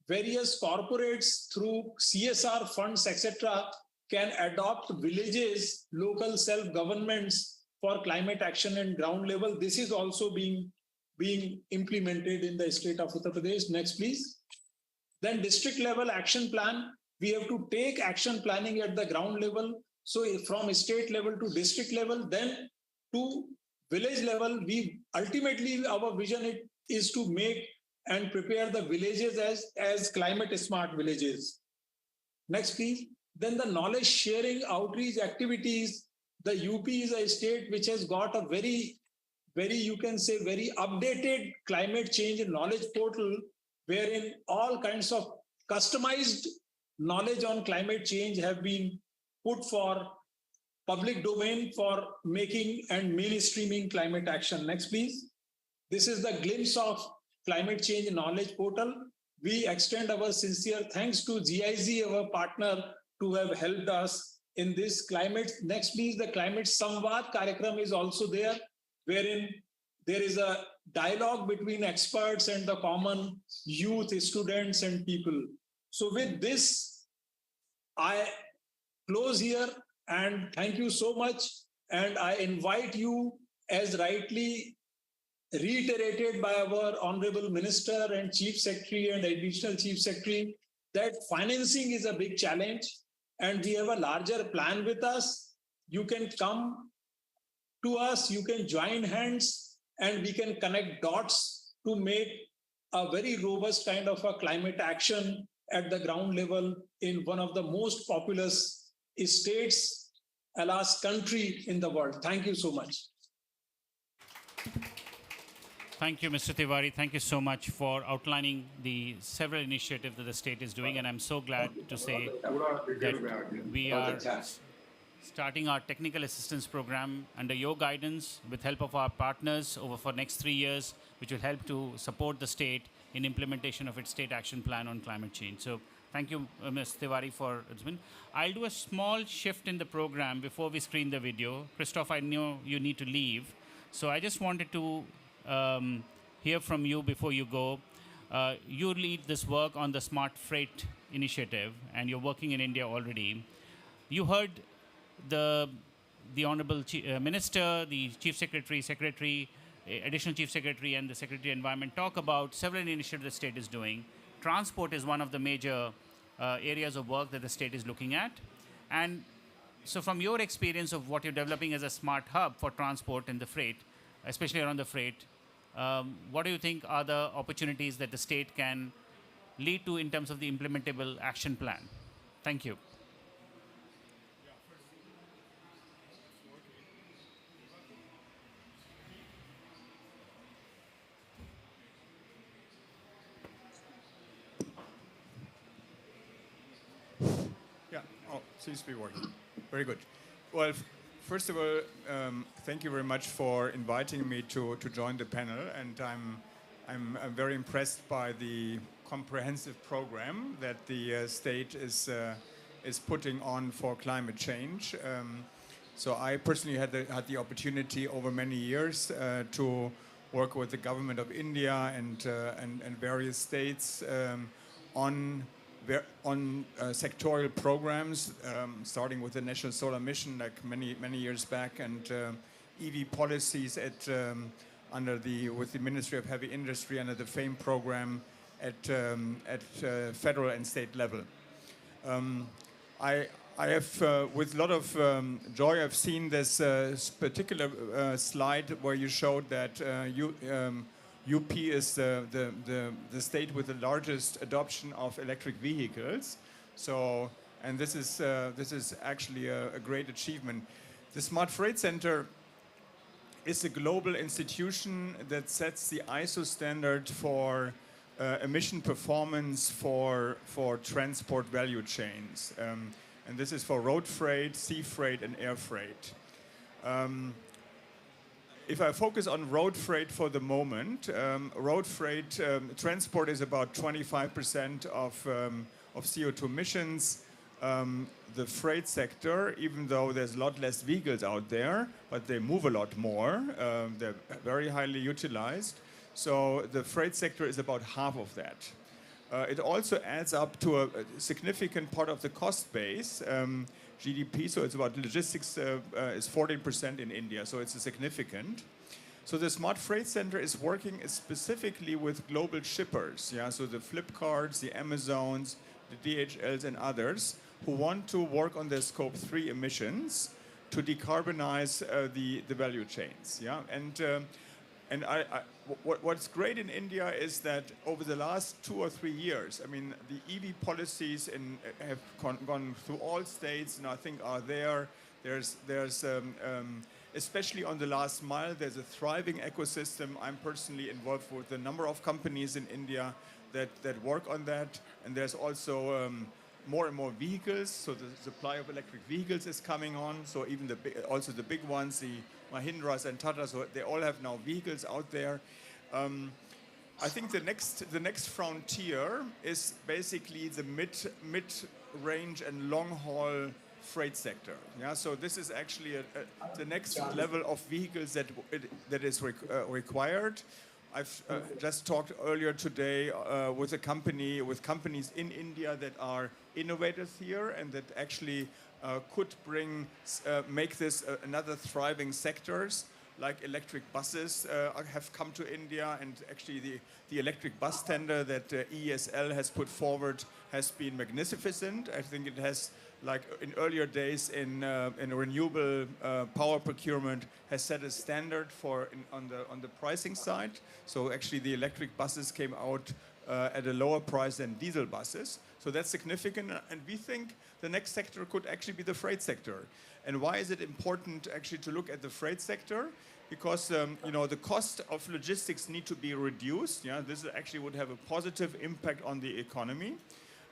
various corporates through CSR funds, etc., can adopt villages, local self-governments for climate action and ground level. This is also being implemented in the state of Uttar Pradesh. Next, please. Then district level action plan. We have to take action planning at the ground level. So from state level to district level, then to village level, ultimately our vision is to make and prepare the villages as climate smart villages. Next, please. Then the knowledge sharing outreach activities. The UP is a state which has got a very, you can say, very updated climate change and knowledge portal, wherein all kinds of customized knowledge on climate change have been put for public domain for making and mainstreaming climate action. Next, please. This is the glimpse of climate change knowledge portal. We extend our sincere thanks to GIZ, our partner, to have helped us in this climate. Next, please, the Climate Samvad Karyakram is also there, wherein there is a dialogue between experts and the common youth, students, and people. So with this, I close here and thank you so much. And I invite you, as rightly reiterated by our Honorable Minister and Chief Secretary and Additional Chief Secretary, that financing is a big challenge and we have a larger plan with us. You can come to us, you can join hands, and we can connect dots to make a very robust kind of a climate action at the ground level in one of the most populous states, alas, country in the world. Thank you so much. Thank you, Mr. Tiwari. Thank you so much for outlining the several initiatives that the state is doing. And I'm so glad to say that we are starting our technical assistance program under your guidance with help of our partners over for next 3 years, which will help to support the state in implementation of its state action plan on climate change. So thank you, Ms. Tiwari, for it's been. I'll do a small shift in the program before we screen the video. Christoph, I know you need to leave. So I just wanted to hear from you before you go. You lead this work on the Smart Freight initiative, and you're working in India already. You heard the Honorable Minister, the Chief Secretary, Additional Chief Secretary, and the Secretary of Environment talk about several initiatives the state is doing. Transport is one of the major areas of work that the state is looking at. And so from your experience of what you're developing as a smart hub for transport and the freight, especially around the freight, what do you think are the opportunities that the state can lead to in terms of the implementable action plan? Thank you. Yeah, oh, seems to be working. Very good. Well, first of all, thank you very much for inviting me to join the panel, and I'm very impressed by the comprehensive program that the state is putting on for climate change. So I personally had the opportunity over many years to work with the government of India and various states on sectorial programs, starting with the National Solar Mission like many years back, and EV policies with the Ministry of Heavy Industry under the FAME program at federal and state level. I have, with a lot of joy, I've seen this particular slide where you showed that UP is the state with the largest adoption of electric vehicles. So, and this is actually a great achievement. The Smart Freight Center is a global institution that sets the ISO standard for emission performance for transport value chains. And this is for road freight, sea freight, and air freight. If I focus on road freight for the moment, road freight transport is about 25% of CO2 emissions. The freight sector, even though there's a lot less vehicles out there, but they move a lot more, they're very highly utilized. So the freight sector is about half of that. It also adds up to a significant part of the cost base, GDP, so it's about logistics is 14% in India, so it's significant. So the Smart Freight Center is working specifically with global shippers, yeah, so the Flipkarts, the Amazons, the DHLs and others who want to work on their Scope 3 emissions to decarbonize the value chains, yeah, and what's great in India is that over the last 2 or 3 years, I mean, the EV policies have gone through all states, and I think are there. There's especially on the last mile, there's a thriving ecosystem. I'm personally involved with a number of companies in India that work on that, and there's also more and more vehicles. So the supply of electric vehicles is coming on. So even also the big ones, the Mahindras and Tatas, so they all have now vehicles out there. I think the next frontier is basically the mid range and long haul freight sector. Yeah, so this is actually the next level of vehicles that is required. I've just talked earlier today with companies in India that are innovators here and that actually could make this another thriving sectors. Like electric buses have come to India, and actually the electric bus tender that ESL has put forward has been magnificent. I think it has, like in earlier days in renewable power procurement, has set a standard on the pricing side. So actually the electric buses came out at a lower price than diesel buses. So that's significant, and we think the next sector could actually be the freight sector. And why is it important actually to look at the freight sector? Because the cost of logistics need to be reduced. Yeah, this actually would have a positive impact on the economy.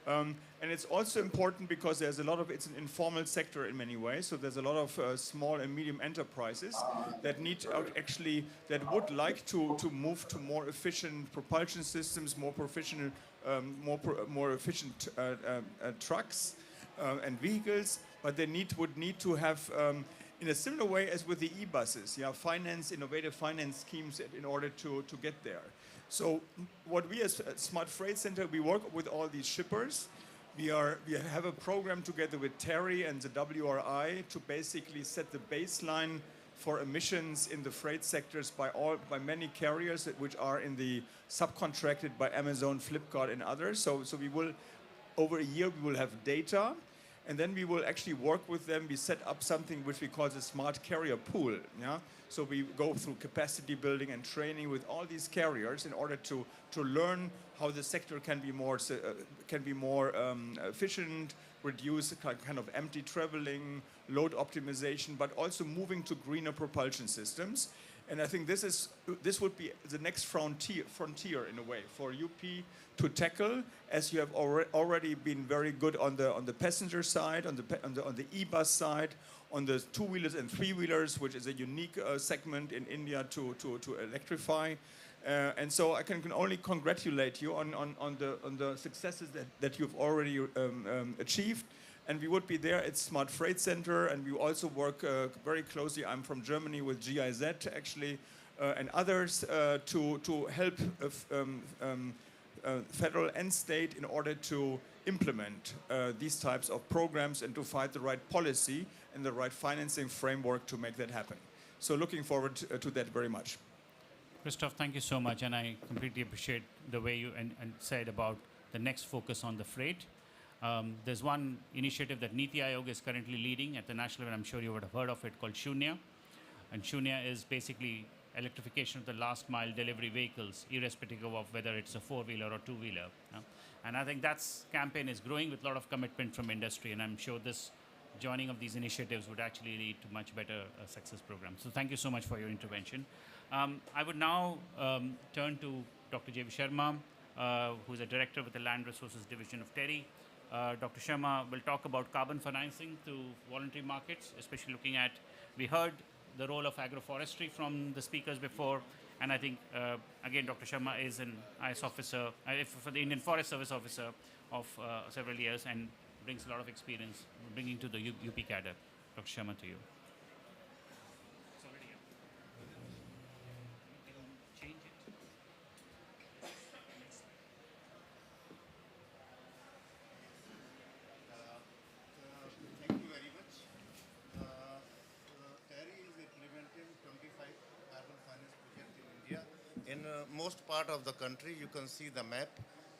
And it's also important because it's an informal sector in many ways. So there's a lot of small and medium enterprises that would like to move to more efficient propulsion systems, more efficient trucks and vehicles, but they would need to have, in a similar way as with the e-buses, innovative finance schemes in order to get there. So what we as Smart Freight Center, we work with all these shippers. We have a program together with Terry and the WRI to basically set the baseline for emissions in the freight sectors by many carriers which are in the subcontracted by Amazon, Flipkart, and others. So we will, over a year, we will have data, and then we will actually work with them. We set up something which we call the Smart Carrier Pool. Yeah? So we go through capacity building and training with all these carriers in order to learn how the sector can be more efficient, reduce kind of empty traveling, load optimization, but also moving to greener propulsion systems. And I think this would be the next frontier in a way for UP to tackle, as you have already been very good on the passenger side, on the e-bus side, on the two-wheelers and three-wheelers, which is a unique segment in India to electrify. And so I can only congratulate you on the successes that you've already achieved. And we would be there at Smart Freight Center, and we also work very closely. I'm from Germany with GIZ actually, and others to help federal and state in order to implement these types of programs and to find the right policy and the right financing framework to make that happen. So looking forward to that very much. Christoph, thank you so much, and I completely appreciate the way you said about the next focus on the freight. There's one initiative that Niti Aayog is currently leading at the national level. I'm sure you would have heard of it, called Shunya. And Shunya is basically electrification of the last mile delivery vehicles, irrespective of whether it's a four-wheeler or two-wheeler. And I think that campaign is growing with a lot of commitment from industry, and I'm sure this joining of these initiatives would actually lead to much better success programs. So thank you so much for your intervention. I would now turn to Dr. J.V. Sharma, who's a director with the Land Resources Division of TERI. Dr. Sharma will talk about carbon financing through voluntary markets, especially looking at, we heard the role of agroforestry from the speakers before, and I think, again, Dr. Sharma is an IS officer for the Indian Forest Service officer of several years and brings a lot of experience bringing to the UP cadre. Dr. Sharma, to you. Thank you very much. TERI is implementing 25 carbon finance projects in India. In most part of the country, you can see the map,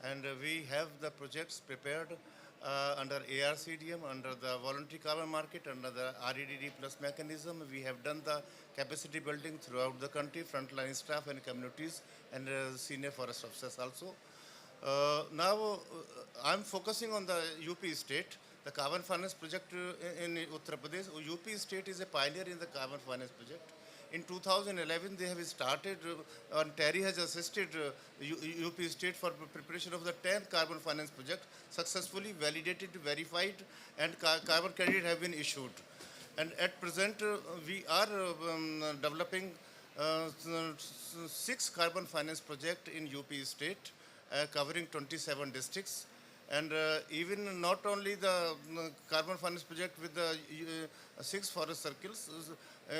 and we have the projects prepared under ARCDM, under the voluntary carbon market, under the REDD plus mechanism. We have done the capacity building throughout the country, frontline staff and communities, and senior forest officers also. Now, I'm focusing on the UP state, the carbon finance project in Uttar Pradesh. UP state is a pioneer in the carbon finance project. In 2011, they have started, and TERI has assisted UP state for preparation of the 10th carbon finance project, successfully validated, verified, and carbon credit have been issued. And at present, we are developing six carbon finance project in UP state covering 27 districts. And even not only the carbon finance project with the six forest circles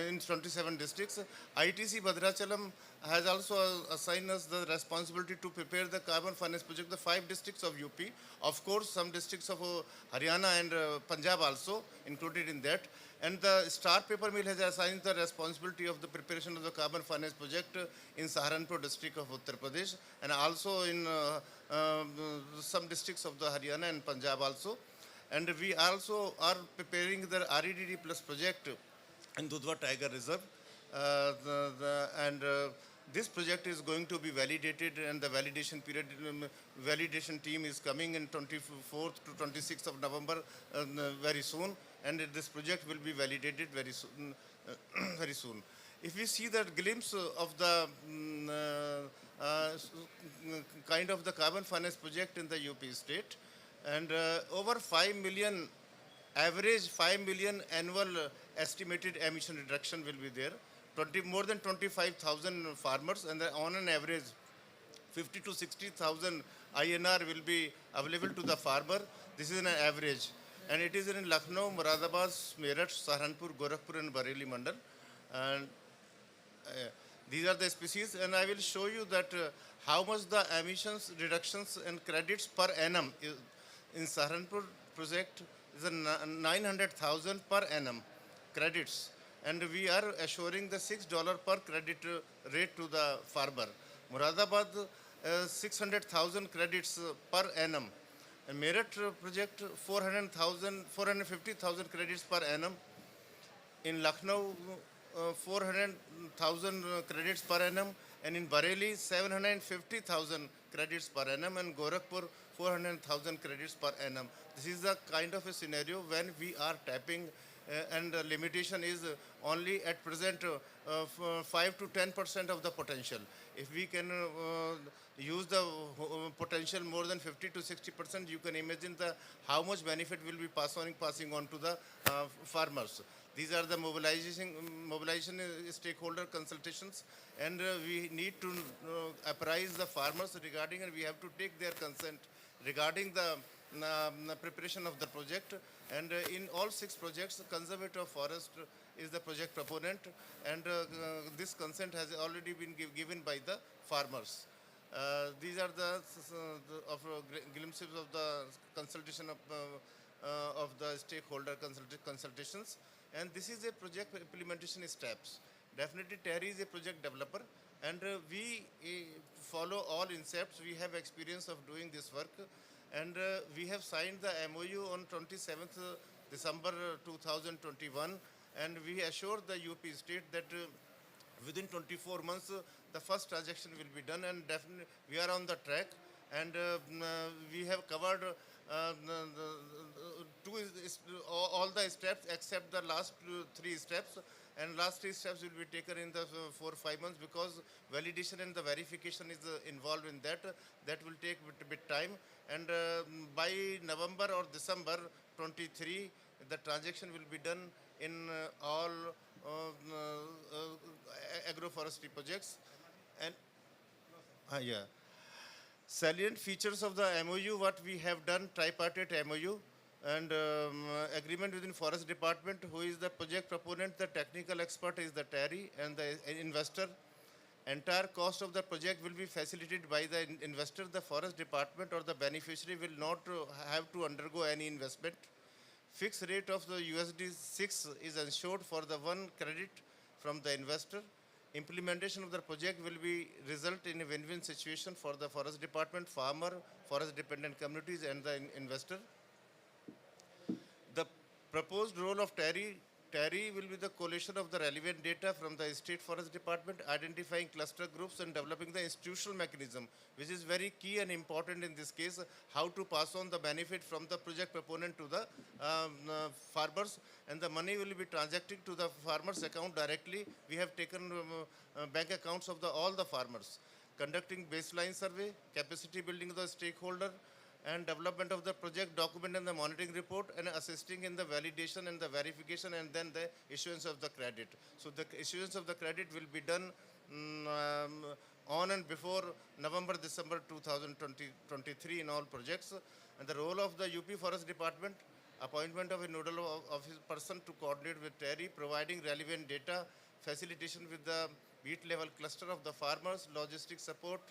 in 27 districts, ITC Bhadrachalam has also assigned us the responsibility to prepare the carbon finance project, the 5 districts of UP. Of course, some districts of Haryana and Punjab also included in that. And the Star Paper Mill has assigned the responsibility of the preparation of the carbon finance project in Saharanpur district of Uttar Pradesh, and also in some districts of the Haryana and Punjab also. And we also are preparing the REDD plus project in Dudhwa Tiger Reserve. This project is going to be validated, and the validation period, validation team is coming in 24th to 26th of November very soon, and this project will be validated very soon. Very soon. If we see that glimpse of the kind of the carbon finance project in the UP state, and over 5 million, average 5 million annual estimated emission reduction will be there. More than 25,000 farmers, and on an average 50 to 60,000 INR will be available to the farmer. This is an average, and it is in Lucknow, Moradabad, Meerut, Saharanpur, Gorakhpur and Bareilly Mandal. And these are the species, and I will show you that how much the emissions reductions and credits per annum in Saharanpur project is 900,000 per annum credits, and we are assuring the $6 per credit rate to the farmer. Moradabad 600,000 credits per annum. And Meerut project 450,000 credits per annum. In Lucknow 400,000 credits per annum, and in Bareilly 750,000 credits per annum, and Gorakhpur 400,000 credits per annum. This is the kind of a scenario when we are tapping, and the limitation is only at present 5 to 10% of the potential. If we can use the potential more than 50 to 60%, you can imagine how much benefit will be passing on to the farmers. These are the mobilization stakeholder consultations, and we need to apprise the farmers regarding, and we have to take their consent regarding the preparation of the project. And in all 6 projects, conservative forest is the project proponent, and this consent has already been given by the farmers. These are the glimpses of the consultation of the stakeholder consultations, and this is a project implementation steps. Definitely TERI is a project developer, and we follow all incepts. We have experience of doing this work, and we have signed the MOU on 27th December 2021, and we assured the UP state that within 24 months the first transaction will be done, and definitely we are on the track, and we have covered all the steps except the last 3 steps, and last 3 steps will be taken in the 4 or 5 months, because validation and the verification is involved in that. That will take a bit time, and by November or December 23 the transaction will be done in all agroforestry projects. And yeah, salient features of the MOU, what we have done: tripartite MOU, and agreement within forest department, who is the project proponent, the technical expert is the TERI, and the investor. Entire cost of the project will be facilitated by the investor. The forest department or the beneficiary will not have to undergo any investment. Fixed rate of the USD6 is ensured for the 1 credit from the investor. Implementation of the project will be result in a win-win situation for the forest department, farmer, forest dependent communities and the investor. The proposed role of TERI will be the collation of the relevant data from the state forest department, identifying cluster groups and developing the institutional mechanism, which is very key and important in this case, how to pass on the benefit from the project proponent to the farmers, and the money will be transacted to the farmers' account directly. We have taken bank accounts of all the farmers. Conducting baseline survey, capacity building of the stakeholder, and development of the project document and the monitoring report, and assisting in the validation and the verification, and then the issuance of the credit. So the issuance of the credit will be done on and before November, December 2023 in all projects. And the role of the UP Forest Department, appointment of a nodal office person to coordinate with TERI, providing relevant data, facilitation with the beat level cluster of the farmers, logistic support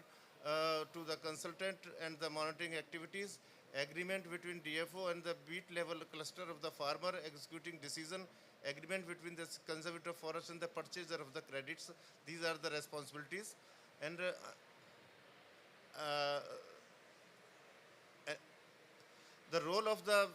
to the consultant and the monitoring activities, agreement between DFO and the beat level cluster of the farmer executing decision, agreement between the conservator forest and the purchaser of the credits. These are the responsibilities. And uh, uh, the role of the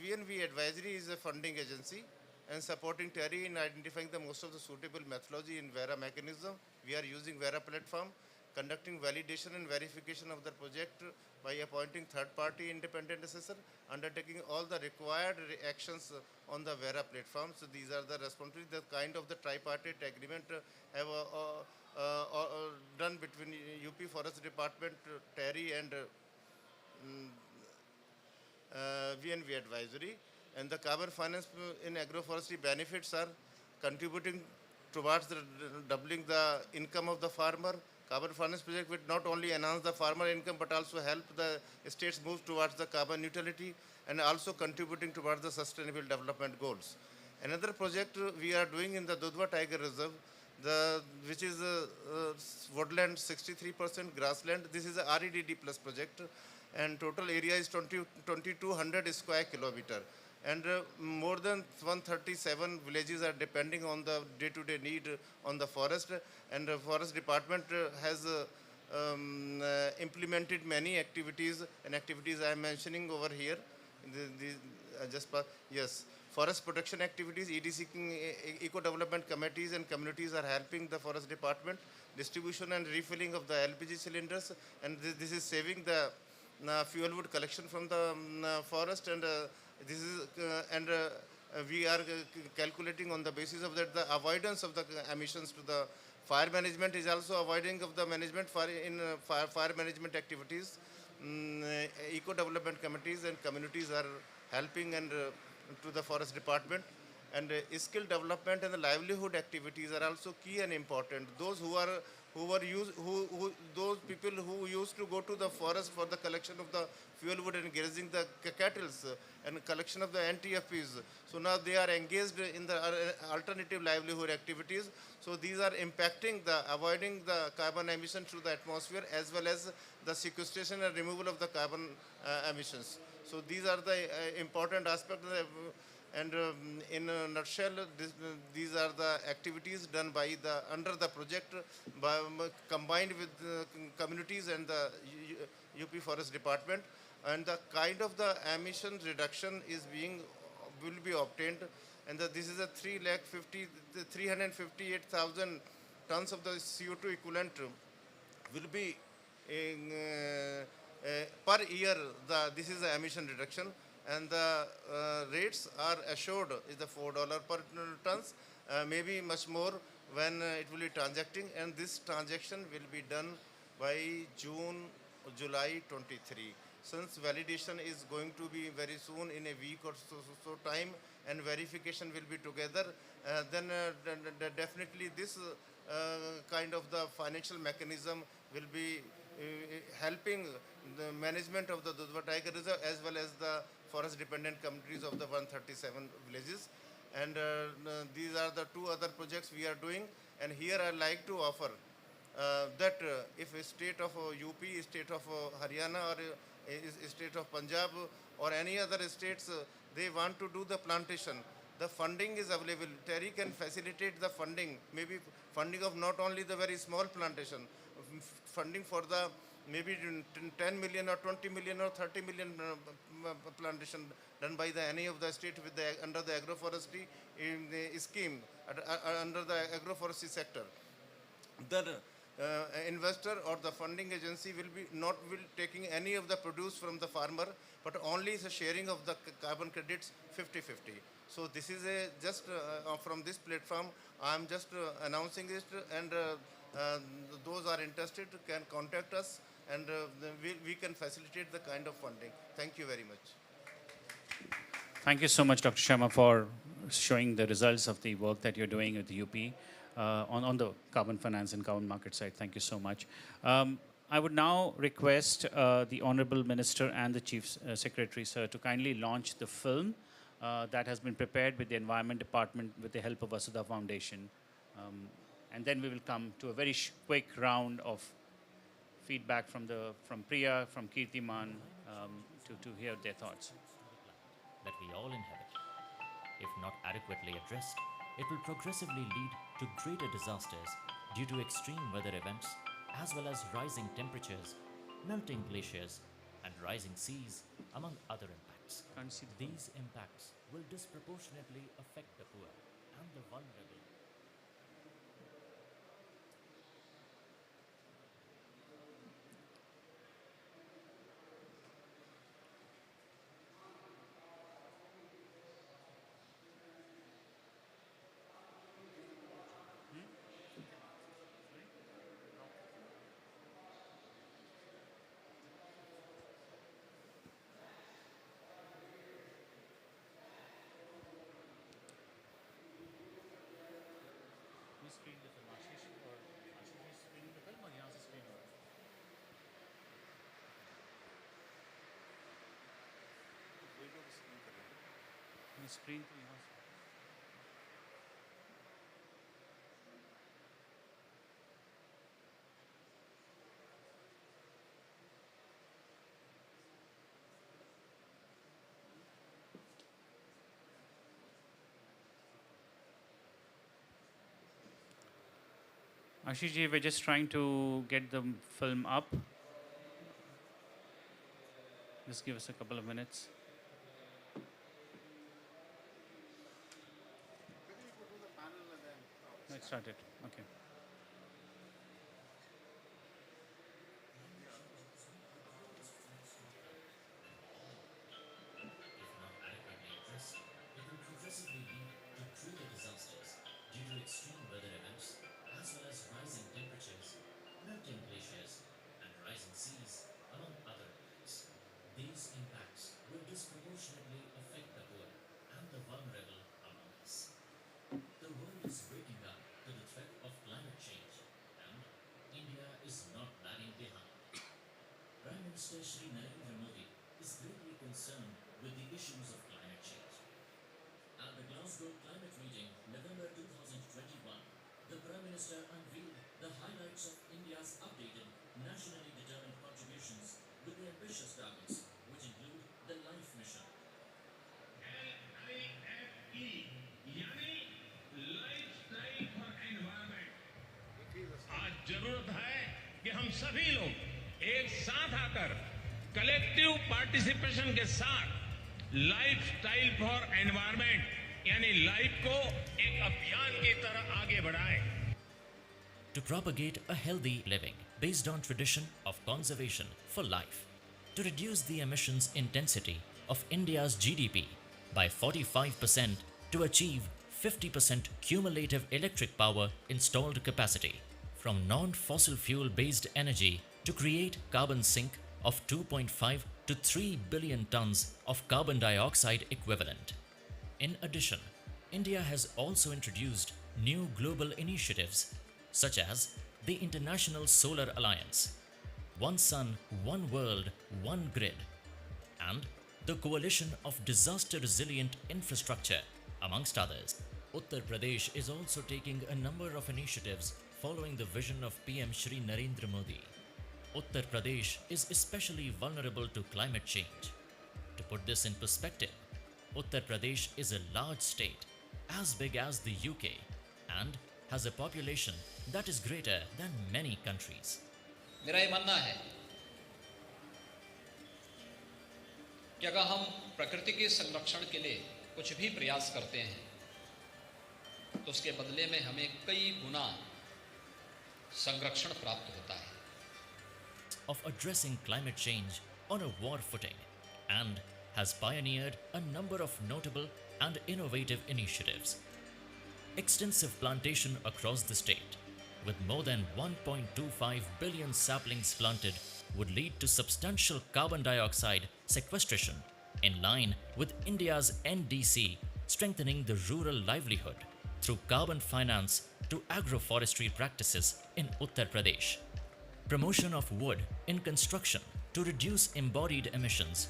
VNV advisory is a funding agency and supporting TERI in identifying the most of the suitable methodology in VERA mechanism. We are using VERA platform, conducting validation and verification of the project by appointing third-party independent assessor, undertaking all the required actions on the VERA platform. So these are the responsibilities, the kind of the tripartite agreement have done between UP Forest Department, TERI, and VNV advisory. And the carbon finance in agroforestry benefits are contributing towards the doubling the income of the farmer. Carbon finance project will not only enhance the farmer income but also help the states move towards the carbon neutrality and also contributing towards the sustainable development goals. Another project we are doing in the Dudhwa Tiger Reserve, which is woodland 63% grassland. This is a REDD plus project, and total area is 2200 square kilometer. And more than 137 villages are depending on the day-to-day need on the forest, and the forest department has implemented many activities, and activities I am mentioning over here. Yes, forest protection activities, EDC, eco-development committees and communities are helping the forest department, distribution and refilling of the LPG cylinders, and this is saving the fuel wood collection from the forest, and this is we are calculating on the basis of that the avoidance of the emissions to the fire management is also avoiding of the management fire management activities. Eco development committees and communities are helping and to the forest department, and skill development and the livelihood activities are also key and important. Those those people who used to go to the forest for the collection of the fuel wood and grazing the cattle and collection of the NTFPs. So now they are engaged in the alternative livelihood activities. So these are impacting the avoiding the carbon emissions to the atmosphere as well as the sequestration and removal of the carbon emissions. So these are the important aspects. And in a nutshell, these are the activities done by under the project combined with communities and the UP Forest Department, and the kind of the emission reduction will be obtained, and this is a 358,000 tons of the CO2 equivalent will be per year. This is the emission reduction, and the rates are assured is the $4 per tons, maybe much more when it will be transacting, and this transaction will be done by July 23. Since validation is going to be very soon in a week or so time, and verification will be together, then definitely this kind of the financial mechanism will be helping the management of the Dudhwa Tiger Reserve as well as the forest dependent communities of the 137 villages. And these are the two other projects we are doing, and here I like to offer that if a state of UP, state of Haryana, or state of Punjab or any other states, they want to do the plantation, the funding is available. TERI can facilitate the funding, maybe funding of not only the very small plantation, funding for the maybe 10 million or 20 million or 30 million plantation done by any of the state with under the agroforestry in the scheme, under the agroforestry sector. The investor or the funding agency will taking any of the produce from the farmer, but only the sharing of the carbon credits 50-50. So this is just from this platform I am just announcing it, and those are interested can contact us and we can facilitate the kind of funding. Thank you very much. Thank you so much, Dr. Sharma, for showing the results of the work that you're doing with the UP on the carbon finance and carbon market side. Thank you so much. I would now request the Honorable Minister and the Chief Secretary, sir, to kindly launch the film that has been prepared with the Environment Department with the help of Vasudha Foundation. And then we will come to a very quick round of feedback from Priya, from Kirtiman, to hear their thoughts. That we all inhabit. If not adequately addressed, it will progressively lead to greater disasters due to extreme weather events, as well as rising temperatures, melting glaciers, and rising seas, among other impacts. These impacts will disproportionately affect the poor and the vulnerable. Screen to यहाँ से। Ashish ji, we're just trying to get the film up. Just give us a couple of minutes. No, it started. Okay. It will progressively lead to greater disasters due to extreme weather events, as well as rising temperatures, melting glaciers, and rising seas, among other impacts. These impacts will disproportionately affect the poor and the vulnerable among us. The world is waking up to the threat of climate change, and India is not lagging behind. Prime Minister Shri Narendra Modi is greatly concerned with the issues of climate change. At the Glasgow Climate Meeting, November 2021, the Prime Minister unveiled the highlights of India's updated nationally determined contributions with the ambitious targets, which include the LIFE mission. आज जरूरत है कि हम सभी लोग एक साथ आकर कलेक्टिव पार्टिसिपेशन के साथ लाइफस्टाइल फॉर एनवायरनमेंट यानी लाइफ को एक अभियान की तरह आगे बढ़ाएं। To propagate a healthy living based on tradition of conservation for life, to reduce the emissions intensity of India's GDP by 45% to achieve 50% cumulative electric power installed capacity from non-fossil fuel based energy to create carbon sink of 2.5 to 3 billion tons of carbon dioxide equivalent. In addition, India has also introduced new global initiatives such as the International Solar Alliance, One Sun, One World, One Grid, and the Coalition of Disaster Resilient Infrastructure, amongst others. Uttar Pradesh is also taking a number of initiatives following the vision of PM Shri Narendra Modi. Uttar Pradesh is especially vulnerable to climate change. To put this in perspective, Uttar Pradesh is a large state, as big as the UK, and has a population that is greater than many countries. मेरा ये मानना है कि अगर हम प्रकृति के संरक्षण के लिए कुछ भी प्रयास करते हैं तो उसके बदले में हमें कई गुना संरक्षण प्राप्त होता है. Of addressing climate change on a war footing and has pioneered a number of notable and innovative initiatives. Extensive plantation across the state, with more than 1.25 billion saplings planted would lead to substantial carbon dioxide sequestration in line with India's NDC, strengthening the rural livelihood through carbon finance to agroforestry practices in Uttar Pradesh. Promotion of wood in construction to reduce embodied emissions,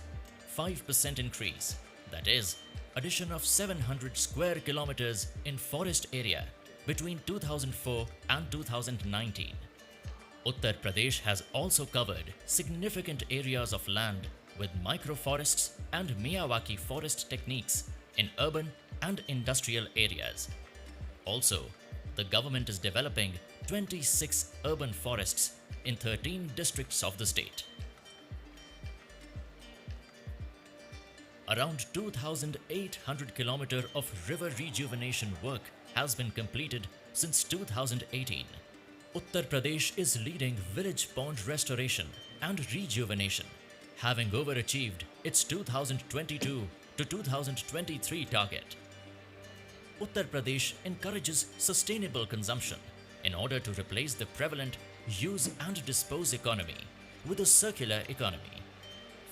5% increase, that is, addition of 700 square kilometers in forest area between 2004 and 2019. Uttar Pradesh has also covered significant areas of land with microforests and Miyawaki forest techniques in urban and industrial areas. Also, the government is developing 26 urban forests in 13 districts of the state. Around 2,800 km of river rejuvenation work has been completed since 2018. Uttar Pradesh is leading village pond restoration and rejuvenation, having overachieved its 2022 to 2023 target. Uttar Pradesh encourages sustainable consumption in order to replace the prevalent use and dispose economy with a circular economy.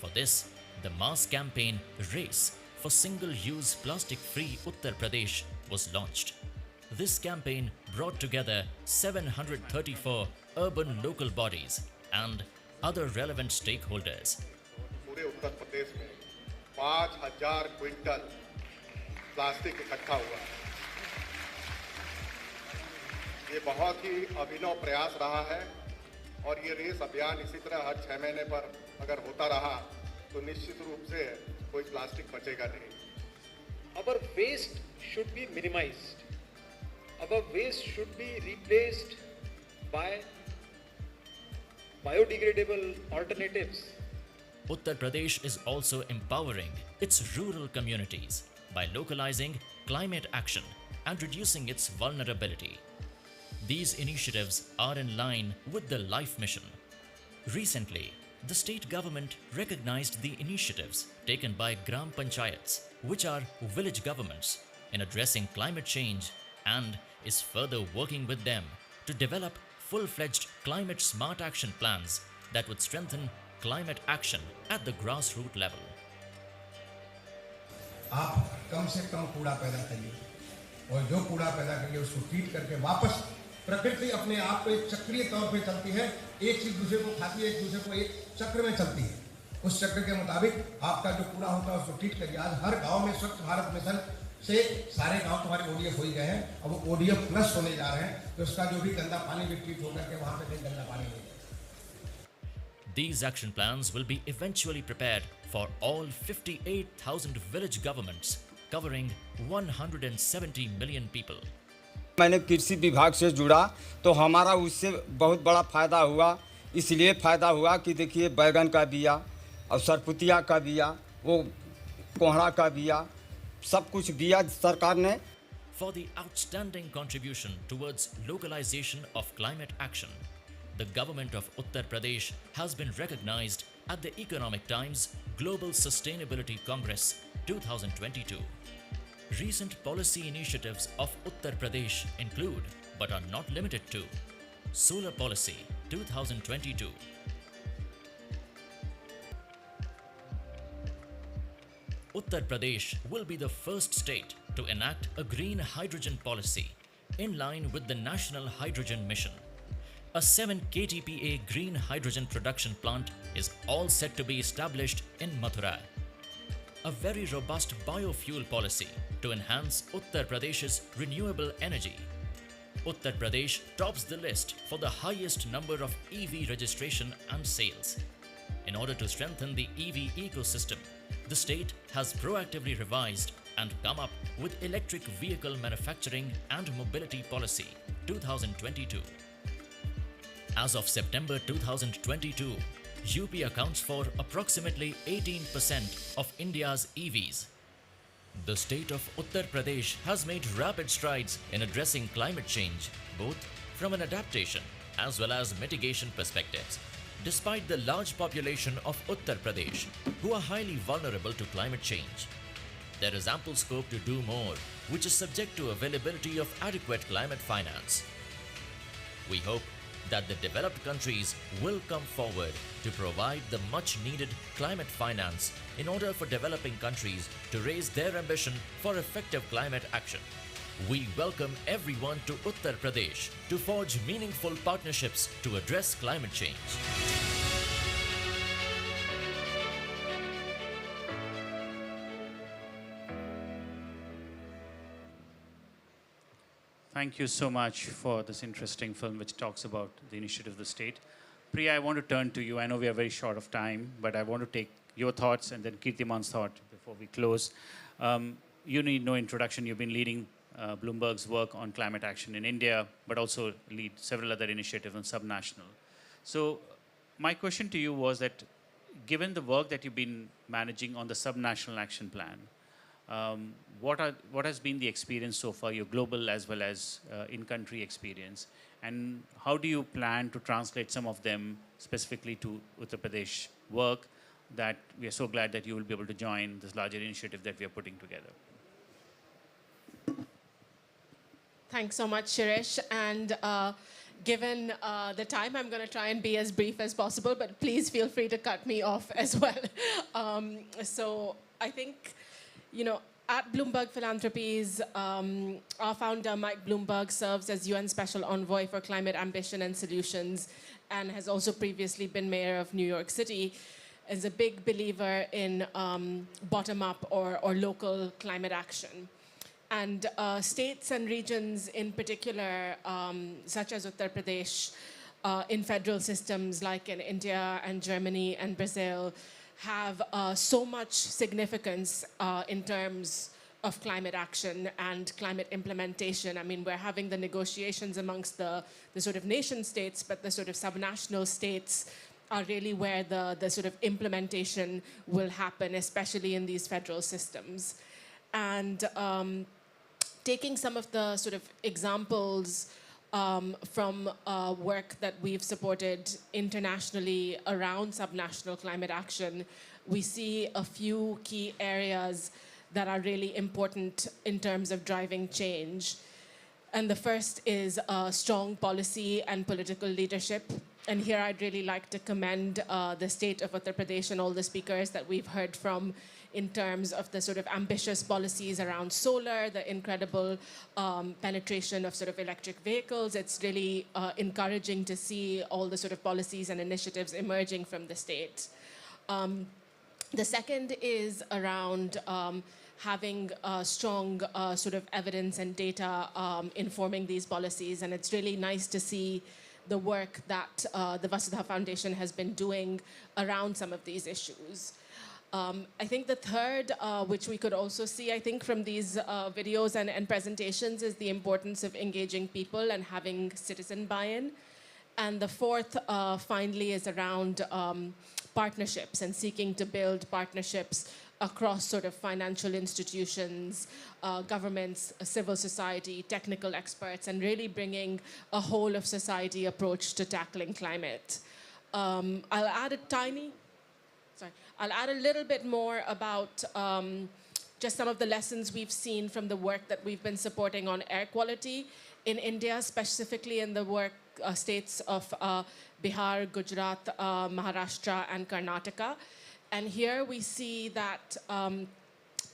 For this, the mass campaign Race for Single-Use Plastic-Free Uttar Pradesh was launched. This campaign brought together 734 urban local bodies and other relevant stakeholders. पूरे उत्तर प्रदेश में 5,000 quintal plastic इकट्ठा हुआ। ये बहुत ही अभिनव प्रयास रहा है और ये रेस अभियान इसी तरह हर 6 महीने पर अगर होता रहा तो निश्चित रूप से कोई प्लास्टिक बचेगा नहीं। Our waste should be minimized. Our waste should be replaced by biodegradable alternatives. Uttar Pradesh is also empowering its rural communities by localizing climate action and reducing its vulnerability. These initiatives are in line with the LIFE mission. Recently, the state government recognized the initiatives taken by Gram Panchayats, which are village governments, in addressing climate change and is further working with them to develop full-fledged climate smart action plans that would strengthen climate action at the grassroots level. आप कम से कम कूड़ा पैदा करिए और जो कूड़ा पैदा करिए उसको ट्रीट करके वापस प्रकृति अपने आप पे चक्रीय तौर पे चलती है, एक चीज दूसरे को खाती है, एक दूसरे को एक चक्र में चलती है। उस चक्र के मुताबिक आपका जो कूड़ा होता है उसको ट्रीट करिए। आज हर गांव में स्वच्छ भारत मिशन से सारे गांव तुम्हारे ओडीएफ हो ही गए हैं, अब वो ओडीएफ प्लस होने जा रहे हैं, तो उसका जो भी गंदा पानी भी ट्रीट होकर के वहां पे कहीं गंदा पानी नहीं। These action plans will be eventually prepared for all 58,000 village governments covering 170 million people. मैंने कृषि विभाग से जुड़ा तो हमारा उससे बहुत बड़ा फ़ायदा हुआ। इसलिए फ़ायदा हुआ कि देखिए बैगन का बिया और सरपुतिया का बिया, वो कोहड़ा का बिया, सब कुछ बिया सरकार ने। For the outstanding contribution towards localization of climate action, the government of Uttar Pradesh has been recognized at the Economic Times Global Sustainability Congress 2022. Recent policy initiatives of Uttar Pradesh include, but are not limited to, Solar Policy 2022, Uttar Pradesh will be the first state to enact a green hydrogen policy in line with the National Hydrogen Mission. A 7 KTPA green hydrogen production plant is all set to be established in Mathura. A very robust biofuel policy to enhance Uttar Pradesh's renewable energy. Uttar Pradesh tops the list for the highest number of EV registration and sales. In order to strengthen the EV ecosystem, the state has proactively revised and come up with Electric Vehicle Manufacturing and Mobility Policy 2022. As of September 2022, UP accounts for approximately 18% of India's EVs. The state of Uttar Pradesh has made rapid strides in addressing climate change, both from an adaptation as well as mitigation perspectives. Despite the large population of Uttar Pradesh, who are highly vulnerable to climate change, there is ample scope to do more, which is subject to availability of adequate climate finance. We hope that the developed countries will come forward to provide the much needed climate finance in order for developing countries to raise their ambition for effective climate action. We welcome everyone to Uttar Pradesh to forge meaningful partnerships to address climate change. Thank you so much for this interesting film which talks about the initiative of the state. Priya, I want to turn to you. I know we are very short of time, but I want to take your thoughts and then Kirtiman's thought before we close. You need no introduction. You've been leading Bloomberg's work on climate action in India, but also lead several other initiatives on subnational. So my question to you was that given the work that you've been managing on the subnational action plan, what has been the experience so far, your global as well as in-country experience, and how do you plan to translate some of them specifically to Uttar Pradesh work that we are so glad that you will be able to join this larger initiative that we are putting together? Thanks so much, Shirish. And given the time, I'm going to try and be as brief as possible, but please feel free to cut me off as well. So I think, you know, at Bloomberg Philanthropies, our founder, Mike Bloomberg, serves as UN Special Envoy for Climate Ambition and Solutions and has also previously been mayor of New York City, is a big believer in bottom-up or local climate action. And states and regions in particular, such as Uttar Pradesh, in federal systems like in India and Germany and Brazil, have so much significance in terms of climate action and climate implementation. I mean, we're having the negotiations amongst the sort of nation states, but the sort of subnational states are really where the sort of implementation will happen, especially in these federal systems. And taking some of the sort of examples from work that we've supported internationally around subnational climate action, we see a few key areas that are really important in terms of driving change. And the first is strong policy and political leadership. And here I'd really like to commend the state of Uttar Pradesh and all the speakers that we've heard from in terms of the sort of ambitious policies around solar, the incredible penetration of sort of electric vehicles. It's really encouraging to see all the sort of policies and initiatives emerging from the state. The second is around having strong sort of evidence and data informing these policies. And it's really nice to see the work that the Vasudha Foundation has been doing around some of these issues. I think the third, which we could also see, I think, from these videos and presentations, is the importance of engaging people and having citizen buy-in. And the fourth, finally, is around partnerships and seeking to build partnerships across sort of financial institutions, governments, civil society, technical experts, and really bringing a whole of society approach to tackling climate. I'll add a little bit more about just some of the lessons we've seen from the work that we've been supporting on air quality in India, specifically in the work states of Bihar, Gujarat, Maharashtra, and Karnataka. And here we see that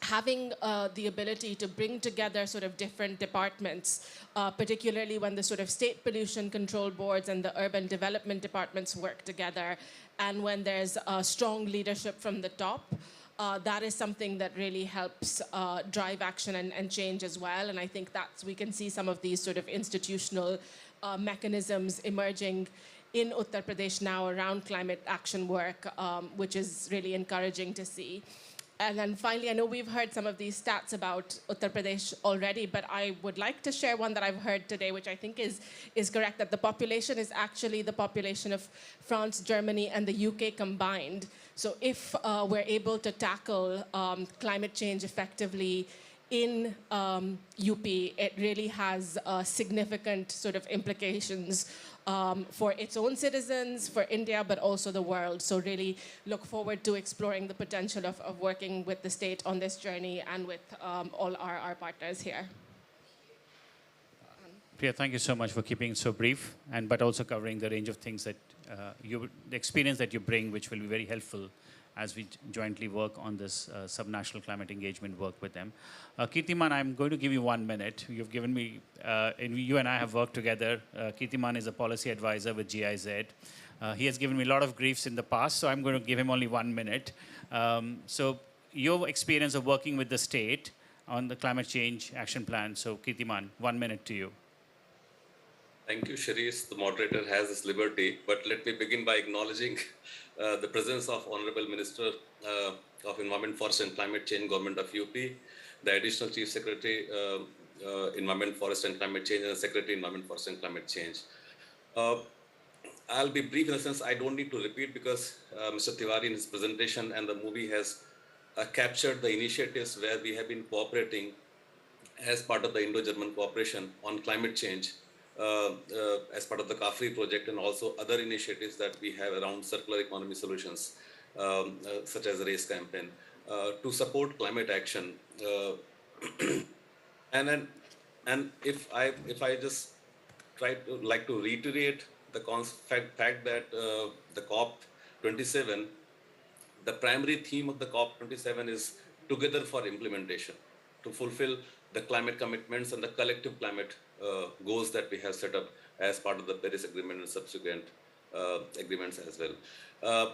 having the ability to bring together sort of different departments, particularly when the sort of state pollution control boards and the urban development departments work together, and when there's strong leadership from the top, that is something that really helps drive action and change as well. And I think we can see some of these sort of institutional mechanisms emerging in Uttar Pradesh now around climate action work, which is really encouraging to see. And then finally, I know we've heard some of these stats about Uttar Pradesh already, but I would like to share one that I've heard today, which I think is correct, that the population is actually the population of France, Germany, and the UK combined. So if we're able to tackle climate change effectively in UP, it really has significant sort of implications for its own citizens, for India, but also the world. So really look forward to exploring the potential of working with the state on this journey and with all our partners here. Priya, thank you so much for keeping it so brief, and but also covering the range of things that the experience that you bring, which will be very helpful as we jointly work on this subnational climate engagement work with them. Kirtiman, I'm going to give you 1 minute. You've given me, and you and I have worked together. Kirtiman is a policy advisor with GIZ. He has given me a lot of griefs in the past, so I'm going to give him only 1 minute. So your experience of working with the state on the climate change action plan. So Kirtiman, 1 minute to you. Thank you, Shirish. The moderator has this liberty, but let me begin by acknowledging the presence of Honorable Minister of Environment, Forest and Climate Change, Government of UP, the Additional Chief Secretary, Environment, Forest and Climate Change, and the Secretary, Environment, Forest and Climate Change. I'll be brief in the sense I don't need to repeat because Mr. Tiwari in his presentation and the movie has captured the initiatives where we have been cooperating as part of the Indo-German cooperation on climate change as part of the CAFRI project and also other initiatives that we have around circular economy solutions, such as the RACE campaign, to support climate action. And if I just like to reiterate the fact that the COP27, the primary theme of the COP27 is together for implementation, to fulfill the climate commitments and the collective climate goals that we have set up as part of the Paris Agreement and subsequent agreements as well.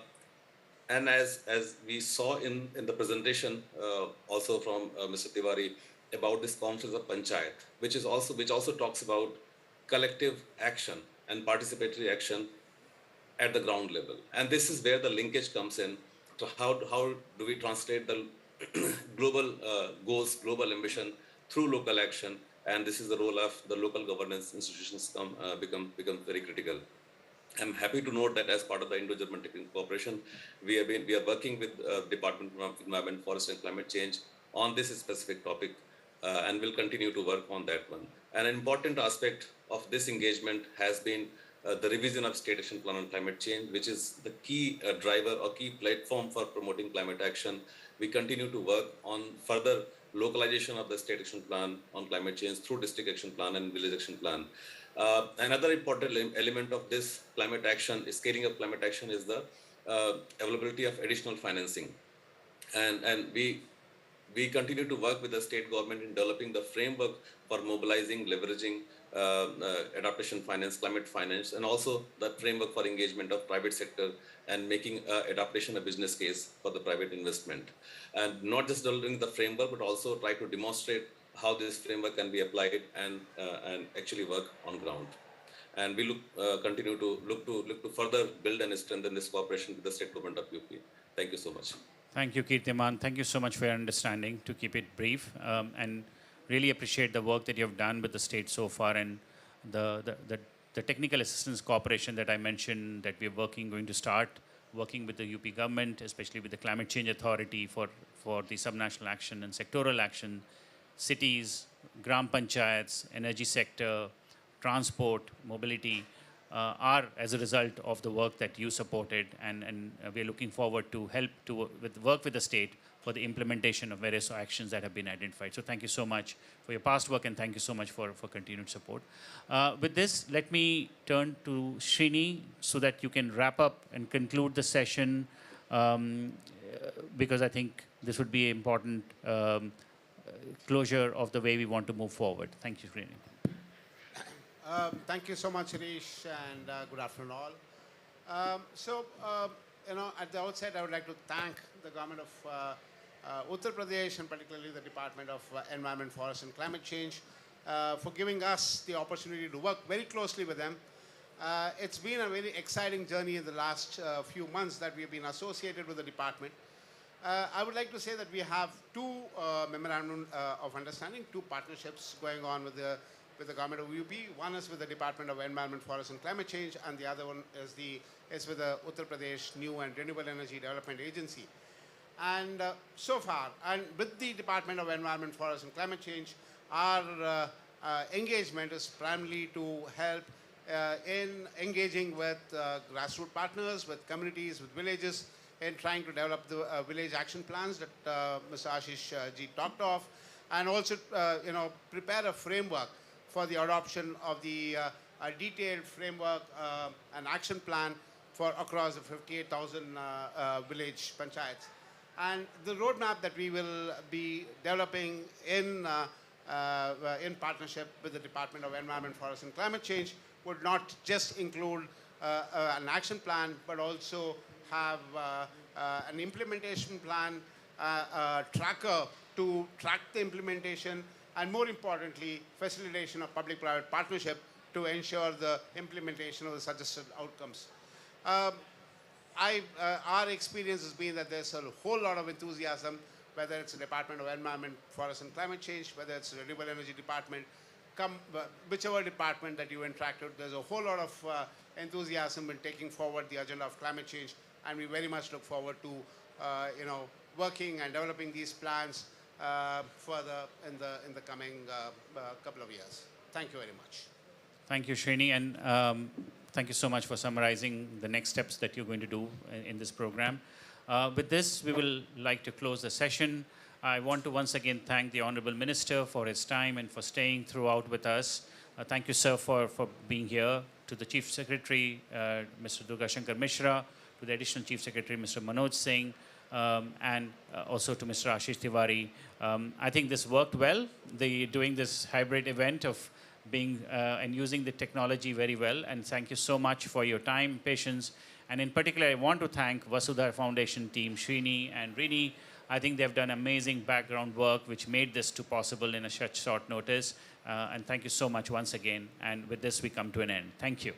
And as we saw in the presentation, also from Mr. Tiwari, about this conference of Panchayat, which also talks about collective action and participatory action at the ground level. And this is where the linkage comes in to how do we translate the global goals, global ambition through local action. And this is the role of the local governance institutions become very critical. I'm happy to note that as part of the Indo-German Technical Cooperation, we are working with Department of Environment, Forest and Climate Change on this specific topic, and will continue to work on that one. An important aspect of this engagement has been the revision of State Action Plan on Climate Change, which is the key driver or key platform for promoting climate action. We continue to work on further localization of the State Action Plan on Climate Change through District Action Plan and Village Action Plan. Another important element of this climate action, scaling of climate action, is the availability of additional financing. And we continue to work with the state government in developing the framework for mobilizing, leveraging adaptation finance, climate finance, and also the framework for engagement of private sector and making adaptation a business case for the private investment. And not just developing the framework, but also try to demonstrate how this framework can be applied and actually work on ground. And we continue to look to further build and strengthen this cooperation with the state government of UP. Thank you so much. Thank you, Kirtiman. Thank you so much for your understanding, to keep it brief, and really appreciate the work that you have done with the state so far, and the technical assistance cooperation that I mentioned that we're going to start working with the UP government, especially with the Climate Change Authority for the subnational action and sectoral action, cities, gram panchayats, energy sector, transport, mobility, are as a result of the work that you supported, and we're looking forward to help to work with the state for the implementation of various actions that have been identified. So thank you so much for your past work, and thank you so much for continued support. With this, let me turn to Srini so that you can wrap up and conclude the session, because I think this would be an important closure of the way we want to move forward. Thank you, Srini. Thank you so much, Harish, and good afternoon all. At the outset, I would like to thank the government of Uttar Pradesh, and particularly the Department of Environment, Forest and Climate Change, for giving us the opportunity to work very closely with them. It's been a very exciting journey in the last few months that we've been associated with the department. I would like to say that we have two memorandum of understanding, two partnerships going on with the government of UP. One is with the Department of Environment, Forest and Climate Change, and the other one is with the Uttar Pradesh New and Renewable Energy Development Agency. And so far, and with the Department of Environment, Forest and Climate Change, our engagement is primarily to help in engaging with grassroots partners, with communities, with villages, in trying to develop the village action plans that Mr. Ashish ji talked of, and also prepare a framework for the adoption of the a detailed framework and action plan for across the 58,000 village panchayats. And the roadmap that we will be developing in partnership with the Department of Environment, Forest and Climate Change would not just include an action plan, but also have an implementation plan, a tracker to track the implementation, and more importantly, facilitation of public-private partnership to ensure the implementation of the suggested outcomes. Our experience has been that there's a whole lot of enthusiasm, whether it's the Department of Environment, Forest and Climate Change, whether it's the Renewable Energy Department, whichever department that you interact with, there's a whole lot of enthusiasm in taking forward the agenda of climate change, and we very much look forward to working and developing these plans further in the coming couple of years. Thank you very much. Thank you, Srini, and thank you so much for summarizing the next steps that you're going to do in this program. With this, we will like to close the session. I want to once again thank the Honorable Minister for his time and for staying throughout with us. Thank you, sir, for being here. To the Chief Secretary, Mr. Durga Shankar Mishra, to the Additional Chief Secretary, Mr. Manoj Singh, and also to Mr. Ashish Tiwari. I think this worked well, doing this hybrid event of being and using the technology very well. And thank you so much for your time, patience. And in particular, I want to thank Vasudha Foundation team, Srini and Rini. I think they've done amazing background work which made this possible in a such short notice. And thank you so much once again. And with this, we come to an end. Thank you.